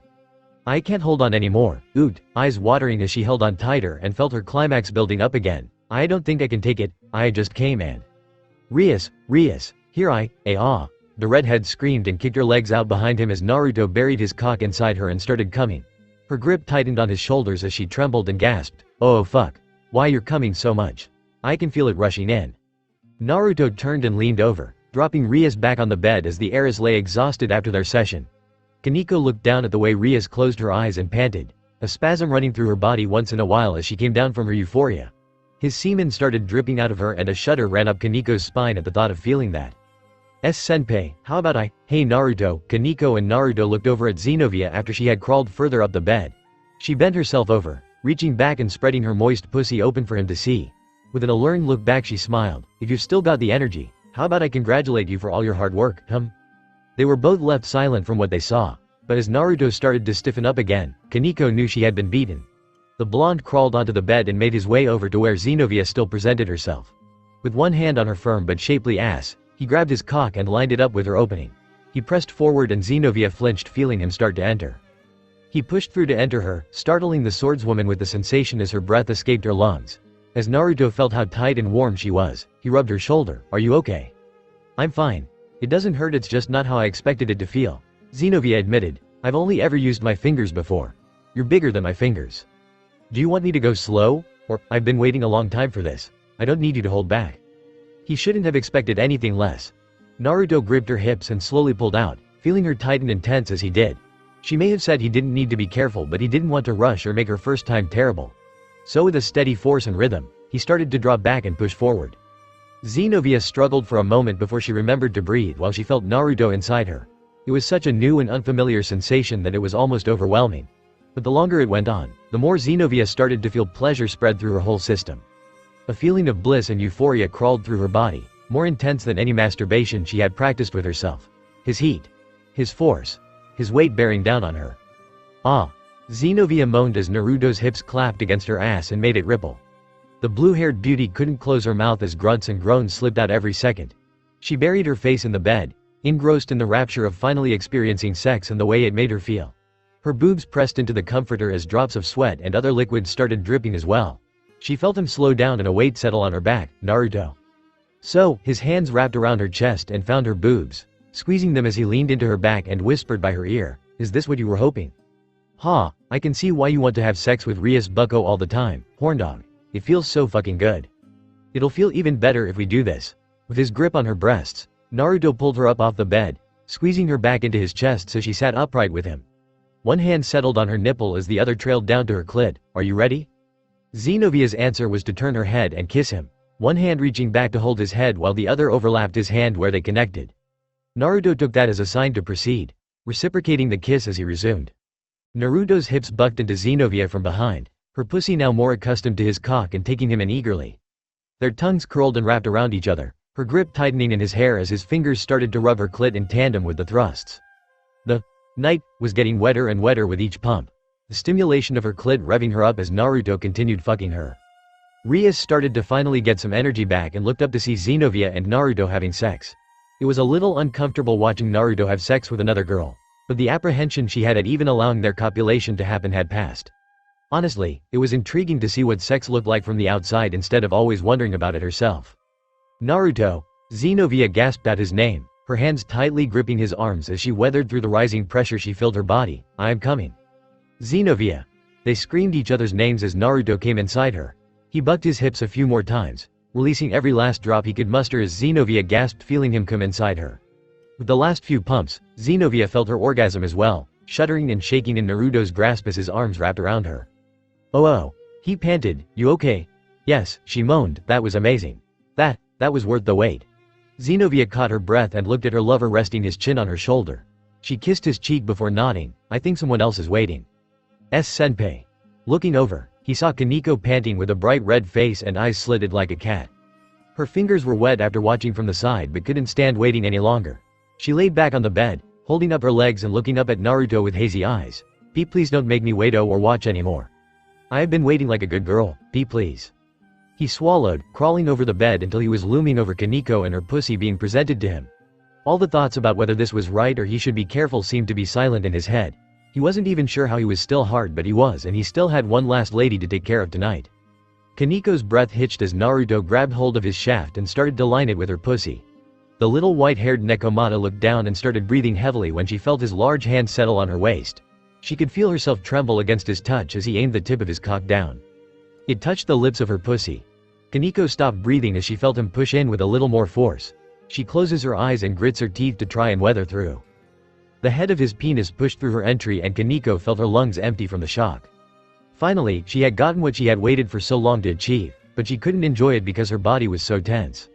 S1: I can't hold on anymore. Oot, eyes watering as she held on tighter and felt her climax building up again. I don't think I can take it. I just came and. Rias, here the redhead screamed and kicked her legs out behind him as Naruto buried his cock inside her and started coming. Her grip tightened on his shoulders as she trembled and gasped. Oh fuck. Why you're coming so much. I can feel it rushing in. Naruto turned and leaned over, dropping Rias back on the bed as the heiress lay exhausted after their session. Kaniko looked down at the way Rias closed her eyes and panted, a spasm running through her body once in a while as she came down from her euphoria. His semen started dripping out of her and a shudder ran up Kaniko's spine at the thought of feeling that. Senpai, how about Hey Naruto. Kaniko and Naruto looked over at Xenovia after she had crawled further up the bed. She bent herself over, reaching back and spreading her moist pussy open for him to see. With an alluring look back she smiled. If you've still got the energy, how about I congratulate you for all your hard work, They were both left silent from what they saw. But as Naruto started to stiffen up again, Kaniko knew she had been beaten. The blonde crawled onto the bed and made his way over to where Xenovia still presented herself. With one hand on her firm but shapely ass, he grabbed his cock and lined it up with her opening. He pressed forward and Zenobia flinched, feeling him start to enter. He pushed through to enter her, startling the swordswoman with the sensation as her breath escaped her lungs. As Naruto felt how tight and warm she was, he rubbed her shoulder. "Are you okay?" "I'm fine. It doesn't hurt, it's just not how I expected it to feel," Zenobia admitted. "I've only ever used my fingers before. You're bigger than my fingers. Do you want me to go slow? Or, I've been waiting a long time for this. I don't need you to hold back." He shouldn't have expected anything less. Naruto gripped her hips and slowly pulled out, feeling her tighten and tense as he did. She may have said he didn't need to be careful, but he didn't want to rush or make her first time terrible. So with a steady force and rhythm, he started to draw back and push forward. Zenobia struggled for a moment before she remembered to breathe while she felt Naruto inside her. It was such a new and unfamiliar sensation that it was almost overwhelming. But the longer it went on, the more Zenobia started to feel pleasure spread through her whole system. A feeling of bliss and euphoria crawled through her body, more intense than any masturbation she had practiced with herself. His heat. His force. His weight bearing down on her. "Ah!" Zenobia moaned as Naruto's hips clapped against her ass and made it ripple. The blue-haired beauty couldn't close her mouth as grunts and groans slipped out every second. She buried her face in the bed, engrossed in the rapture of finally experiencing sex and the way it made her feel. Her boobs pressed into the comforter as drops of sweat and other liquids started dripping as well. She felt him slow down and a weight settle on her back. "Naruto." So, his hands wrapped around her chest and found her boobs, squeezing them as he leaned into her back and whispered by her ear, "Is this what you were hoping? Ha, I can see why you want to have sex with Rias Bucko all the time, horndog. It feels so fucking good. It'll feel even better if we do this." With his grip on her breasts, Naruto pulled her up off the bed, squeezing her back into his chest so she sat upright with him. One hand settled on her nipple as the other trailed down to her clit. "Are you ready?" Zenobia's answer was to turn her head and kiss him, one hand reaching back to hold his head while the other overlapped his hand where they connected. Naruto took that as a sign to proceed, reciprocating the kiss as he resumed. Naruto's hips bucked into Zenobia from behind, her pussy now more accustomed to his cock and taking him in eagerly. Their tongues curled and wrapped around each other, her grip tightening in his hair as his fingers started to rub her clit in tandem with the thrusts. The night was getting wetter and wetter with each pump, the stimulation of her clit revving her up as Naruto continued fucking her. Rias started to finally get some energy back and looked up to see Zenobia and Naruto having sex. It was a little uncomfortable watching Naruto have sex with another girl, but the apprehension she had at even allowing their copulation to happen had passed. Honestly, it was intriguing to see what sex looked like from the outside instead of always wondering about it herself. "Naruto!" Zenobia gasped out his name, her hands tightly gripping his arms as she weathered through the rising pressure she filled her body. "I am coming." "Zenobia!" They screamed each other's names as Naruto came inside her. He bucked his hips a few more times, releasing every last drop he could muster as Zenobia gasped, feeling him come inside her. With the last few pumps, Zenobia felt her orgasm as well, shuddering and shaking in Naruto's grasp as his arms wrapped around her. Oh, he panted, "You okay?" "Yes," she moaned, "that was amazing. That was worth the wait." Zenobia caught her breath and looked at her lover resting his chin on her shoulder. She kissed his cheek before nodding. "I think someone else is waiting." Senpai. Looking over, he saw Kaneko panting with a bright red face and eyes slitted like a cat. Her fingers were wet after watching from the side but couldn't stand waiting any longer. She laid back on the bed, holding up her legs and looking up at Naruto with hazy eyes. "Pete, please don't make me wait or watch anymore. I have been waiting like a good girl, Pete, please." He swallowed, crawling over the bed until he was looming over Kaneko and her pussy being presented to him. All the thoughts about whether this was right or he should be careful seemed to be silent in his head. He wasn't even sure how he was still hard, but he was, and he still had one last lady to take care of tonight. Kaneko's breath hitched as Naruto grabbed hold of his shaft and started to line it with her pussy. The little white-haired Nekomata looked down and started breathing heavily when she felt his large hand settle on her waist. She could feel herself tremble against his touch as he aimed the tip of his cock down. It touched the lips of her pussy. Kaneko stopped breathing as she felt him push in with a little more force. She closes her eyes and grits her teeth to try and weather through. The head of his penis pushed through her entry and Kaneko felt her lungs empty from the shock. Finally, she had gotten what she had waited for so long to achieve, but she couldn't enjoy it because her body was so tense.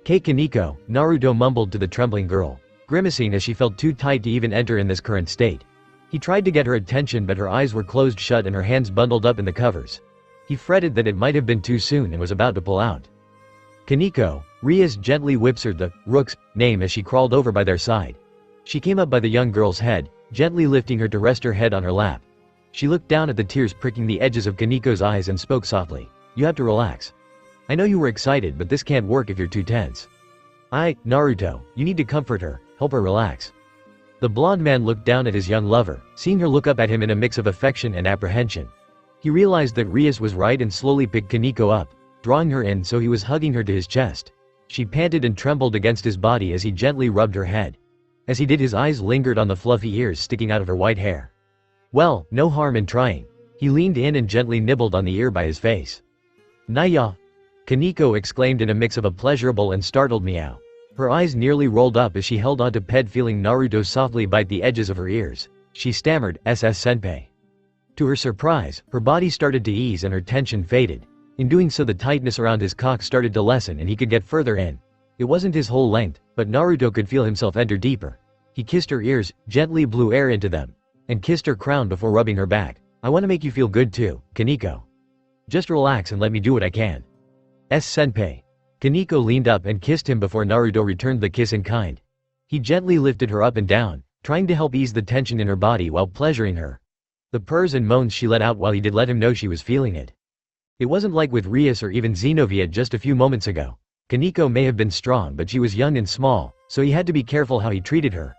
S1: Kaneko," Naruto mumbled to the trembling girl, grimacing as she felt too tight to even enter in this current state. He tried to get her attention but her eyes were closed shut and her hands bundled up in the covers. He fretted that it might have been too soon and was about to pull out. "Kaneko," Rias gently whispered the rook's name as she crawled over by their side. She came up by the young girl's head, gently lifting her to rest her head on her lap. She looked down at the tears pricking the edges of Kaneko's eyes and spoke softly. "You have to relax. I know you were excited, but this can't work if you're too tense. Naruto, you need to comfort her, help her relax. The blonde man looked down at his young lover, seeing her look up at him in a mix of affection and apprehension. He realized that Rias was right and slowly picked Kaneko up, drawing her in so he was hugging her to his chest. She panted and trembled against his body as he gently rubbed her head. As he did, his eyes lingered on the fluffy ears sticking out of her white hair. Well, no harm in trying. He leaned in and gently nibbled on the ear by his face. Naya! Kaneko exclaimed in a mix of a pleasurable and startled meow. Her eyes nearly rolled up as she held onto Ped, feeling Naruto softly bite the edges of her ears. She stammered, "SS-senpai." To her surprise, her body started to ease and her tension faded. In doing so, the tightness around his cock started to lessen and he could get further in. It wasn't his whole length, but Naruto could feel himself enter deeper. He kissed her ears, gently blew air into them, and kissed her crown before rubbing her back. "I want to make you feel good too, Kaneko. Just relax and let me do what I can." "S-senpai." Kaneko leaned up and kissed him before Naruto returned the kiss in kind. He gently lifted her up and down, trying to help ease the tension in her body while pleasuring her. The purrs and moans she let out while he did let him know she was feeling it. It wasn't like with Rias or even Xenovia just a few moments ago. Kaneko may have been strong, but she was young and small, so he had to be careful how he treated her.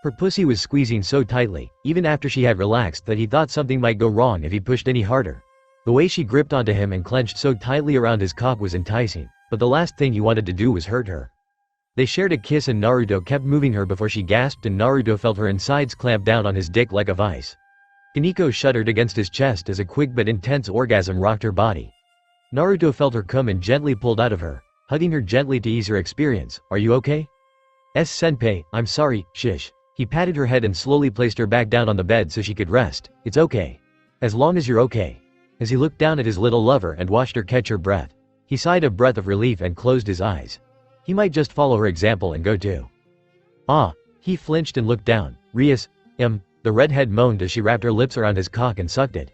S1: Her pussy was squeezing so tightly, even after she had relaxed, that he thought something might go wrong if he pushed any harder. The way she gripped onto him and clenched so tightly around his cock was enticing, but the last thing he wanted to do was hurt her. They shared a kiss and Naruto kept moving her before she gasped and Naruto felt her insides clamp down on his dick like a vice. Kaneko shuddered against his chest as a quick but intense orgasm rocked her body. Naruto felt her come and gently pulled out of her, hugging her gently to ease her experience. "Are you okay?" "S-senpai, I'm sorry, shish." He patted her head and slowly placed her back down on the bed so she could rest. "It's okay. As long as you're okay." As he looked down at his little lover and watched her catch her breath, he sighed a breath of relief and closed his eyes. He might just follow her example and go too. He flinched and looked down. "Rias, the redhead moaned as she wrapped her lips around his cock and sucked it.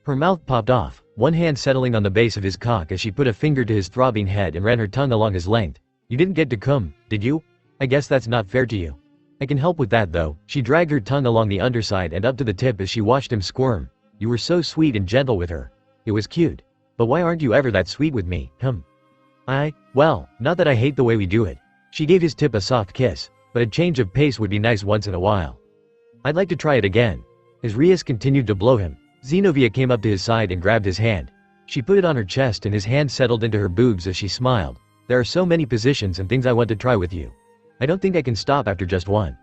S1: Her mouth popped off, one hand settling on the base of his cock as she put a finger to his throbbing head and ran her tongue along his length. "You didn't get to come, did you? I guess that's not fair to you. I can help with that though." She dragged her tongue along the underside and up to the tip as she watched him squirm. "You were so sweet and gentle with her. It was cute. But why aren't you ever that sweet with me, Well, not that I hate the way we do it." She gave his tip a soft kiss, "but a change of pace would be nice once in a while. I'd like to try it again." As Rias continued to blow him, Xenovia came up to his side and grabbed his hand. She put it on her chest and his hand settled into her boobs as she smiled. "There are so many positions and things I want to try with you. I don't think I can stop after just one."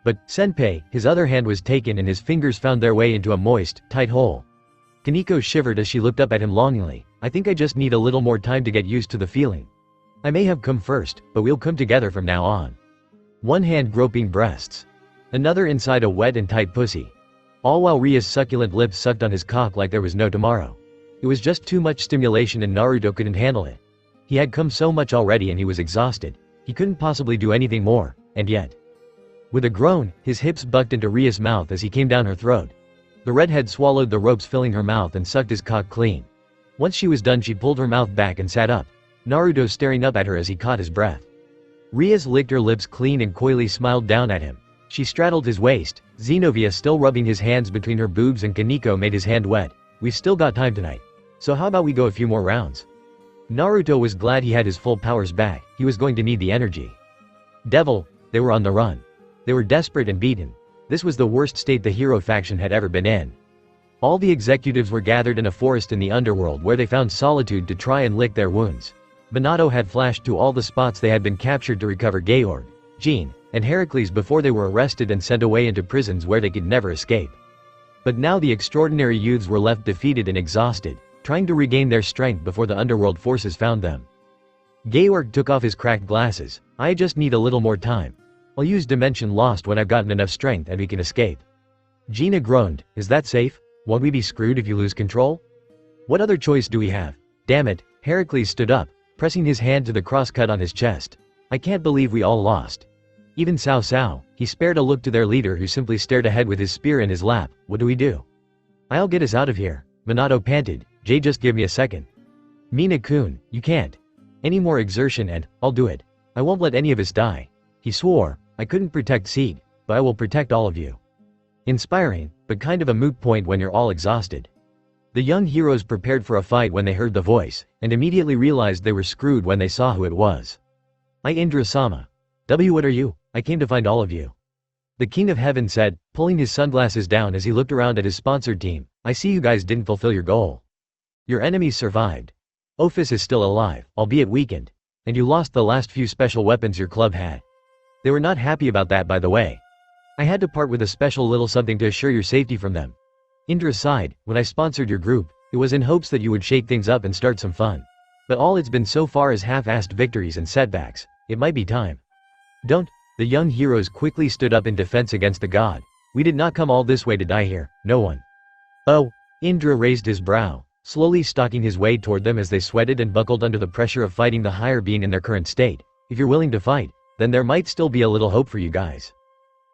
S1: "But, senpai," his other hand was taken and his fingers found their way into a moist, tight hole. Kaneko shivered as she looked up at him longingly. "I think I just need a little more time to get used to the feeling. I may have come first, but we'll come together from now on." One hand groping breasts, another inside a wet and tight pussy. All while Ria's succulent lips sucked on his cock like there was no tomorrow. It was just too much stimulation and Naruto couldn't handle it. He had come so much already and he was exhausted. He couldn't possibly do anything more, and yet. With a groan, his hips bucked into Ria's mouth as he came down her throat. The redhead swallowed the ropes filling her mouth and sucked his cock clean. Once she was done, she pulled her mouth back and sat up, Naruto staring up at her as he caught his breath. Rias licked her lips clean and coyly smiled down at him. She straddled his waist, Xenovia still rubbing his hands between her boobs, and Kaneko made his hand wet. "We've still got time tonight. So how about we go a few more rounds?" Naruto was glad he had his full powers back. He was going to need the energy. Devil, they were on the run. They were desperate and beaten. This was the worst state the hero faction had ever been in. All the executives were gathered in a forest in the underworld where they found solitude to try and lick their wounds. Minato had flashed to all the spots they had been captured to recover Georg, Jean, and Heracles before they were arrested and sent away into prisons where they could never escape. But now the extraordinary youths were left defeated and exhausted, trying to regain their strength before the underworld forces found them. Georg took off his cracked glasses. "I just need a little more time. I'll use Dimension Lost when I've gotten enough strength and we can escape." Gina groaned. "Is that safe? Won't we be screwed if you lose control?" "What other choice do we have?" "Damn it." Heracles stood up, pressing his hand to the cross-cut on his chest. "I can't believe we all lost." Even Cao Cao. He spared a look to their leader who simply stared ahead with his spear in his lap. "What do we do?" "I'll get us out of here," Minato panted. "Jay, just give me a second." "Mina-kun, you can't. Any more exertion and I'll do it. I won't let any of us die." He swore. "I couldn't protect Seed, but I will protect all of you." Inspiring, but kind of a moot point when you're all exhausted. The young heroes prepared for a fight when they heard the voice, and immediately realized they were screwed when they saw who it was. "I Indra-sama. What are you? I came to find all of you." The King of Heaven said, pulling his sunglasses down as he looked around at his sponsored team. "I see you guys didn't fulfill your goal. Your enemies survived. Ophis is still alive, albeit weakened. And you lost the last few special weapons your club had. They were not happy about that, by the way. I had to part with a special little something to assure your safety from them." Indra sighed. "When I sponsored your group, it was in hopes that you would shake things up and start some fun. But all it's been so far is half-assed victories and setbacks. It might be time." "Don't." The young heroes quickly stood up in defense against the god. "We did not come all this way to die here, no one." "Oh." Indra raised his brow, slowly stalking his way toward them as they sweated and buckled under the pressure of fighting the higher being in their current state. "If you're willing to fight, then there might still be a little hope for you guys."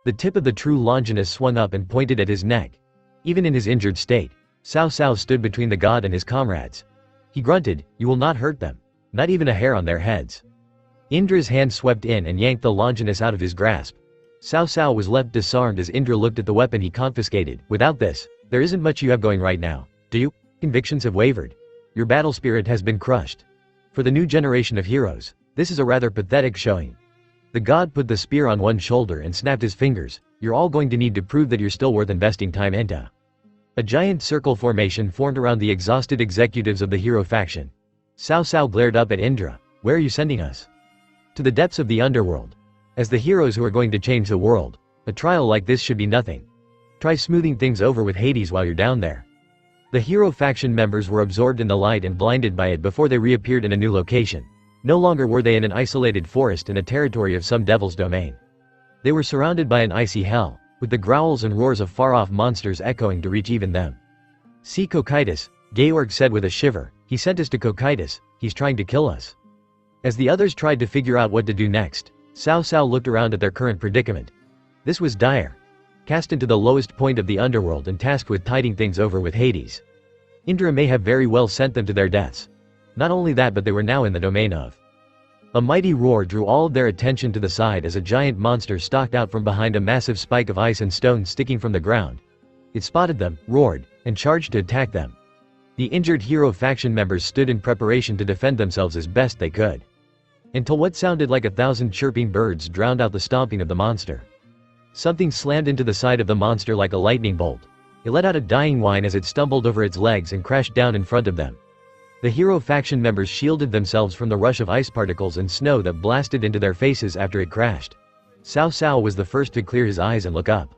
S1: The tip of the true Longinus swung up and pointed at his neck. Even in his injured state, Cao Cao stood between the god and his comrades. He grunted, "You will not hurt them. Not even a hair on their heads." Indra's hand swept in and yanked the Longinus out of his grasp. Cao Cao was left disarmed as Indra looked at the weapon he confiscated. "Without this, there isn't much you have going right now, do you? Convictions have wavered. Your battle spirit has been crushed. For the new generation of heroes, this is a rather pathetic showing." The god put the spear on one shoulder and snapped his fingers. "You're all going to need to prove that you're still worth investing time into." A giant circle formation formed around the exhausted executives of the hero faction. Cao Cao glared up at Indra. "Where are you sending us?" "To the depths of the underworld. As the heroes who are going to change the world, a trial like this should be nothing. Try smoothing things over with Hades while you're down there." The hero faction members were absorbed in the light and blinded by it before they reappeared in a new location. No longer were they in an isolated forest in a territory of some devil's domain. They were surrounded by an icy hell, with the growls and roars of far-off monsters echoing to reach even them. "See Cocytus," Georg said with a shiver. "He sent us to Cocytus. He's trying to kill us." As the others tried to figure out what to do next, Cao Cao looked around at their current predicament. This was dire. Cast into the lowest point of the underworld and tasked with tiding things over with Hades. Indra may have very well sent them to their deaths. Not only that, but they were now in the domain of. A mighty roar drew all of their attention to the side as a giant monster stalked out from behind a massive spike of ice and stone sticking from the ground. It spotted them, roared, and charged to attack them. The injured hero faction members stood in preparation to defend themselves as best they could. Until what sounded like 1,000 chirping birds drowned out the stomping of the monster. Something slammed into the side of the monster like a lightning bolt. It let out a dying whine as it stumbled over its legs and crashed down in front of them. The hero faction members shielded themselves from the rush of ice particles and snow that blasted into their faces after it crashed. Cao Cao was the first to clear his eyes and look up.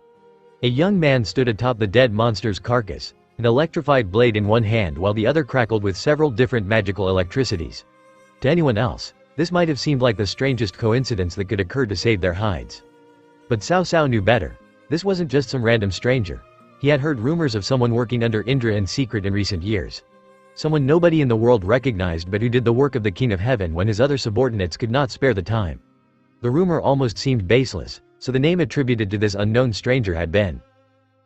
S1: A young man stood atop the dead monster's carcass, an electrified blade in one hand while the other crackled with several different magical electricities. To anyone else, this might have seemed like the strangest coincidence that could occur to save their hides. But Cao Cao knew better. This wasn't just some random stranger. He had heard rumors of someone working under Indra in secret in recent years. Someone nobody in the world recognized but who did the work of the King of Heaven when his other subordinates could not spare the time. The rumor almost seemed baseless, so the name attributed to this unknown stranger had been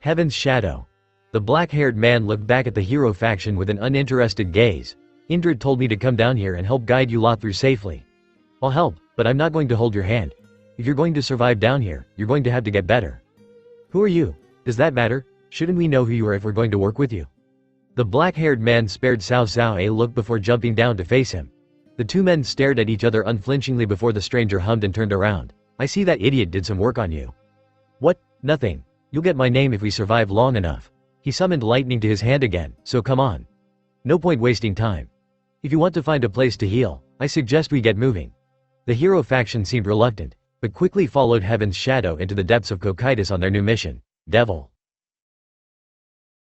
S1: Heaven's Shadow. The black-haired man looked back at the hero faction with an uninterested gaze. "Indra told me to come down here and help guide you lot through safely. I'll help, but I'm not going to hold your hand. If you're going to survive down here, you're going to have to get better." "Who are you? Does that matter? Shouldn't we know who you are if we're going to work with you?" The black-haired man spared Cao Cao a look before jumping down to face him. The two men stared at each other unflinchingly before the stranger hummed and turned around. "I see that idiot did some work on you." "What? Nothing. You'll get my name if we survive long enough." He summoned lightning to his hand again, "So come on. No point wasting time. If you want to find a place to heal, I suggest we get moving." The hero faction seemed reluctant, but quickly followed Heaven's Shadow into the depths of Cocytus on their new mission. Devil.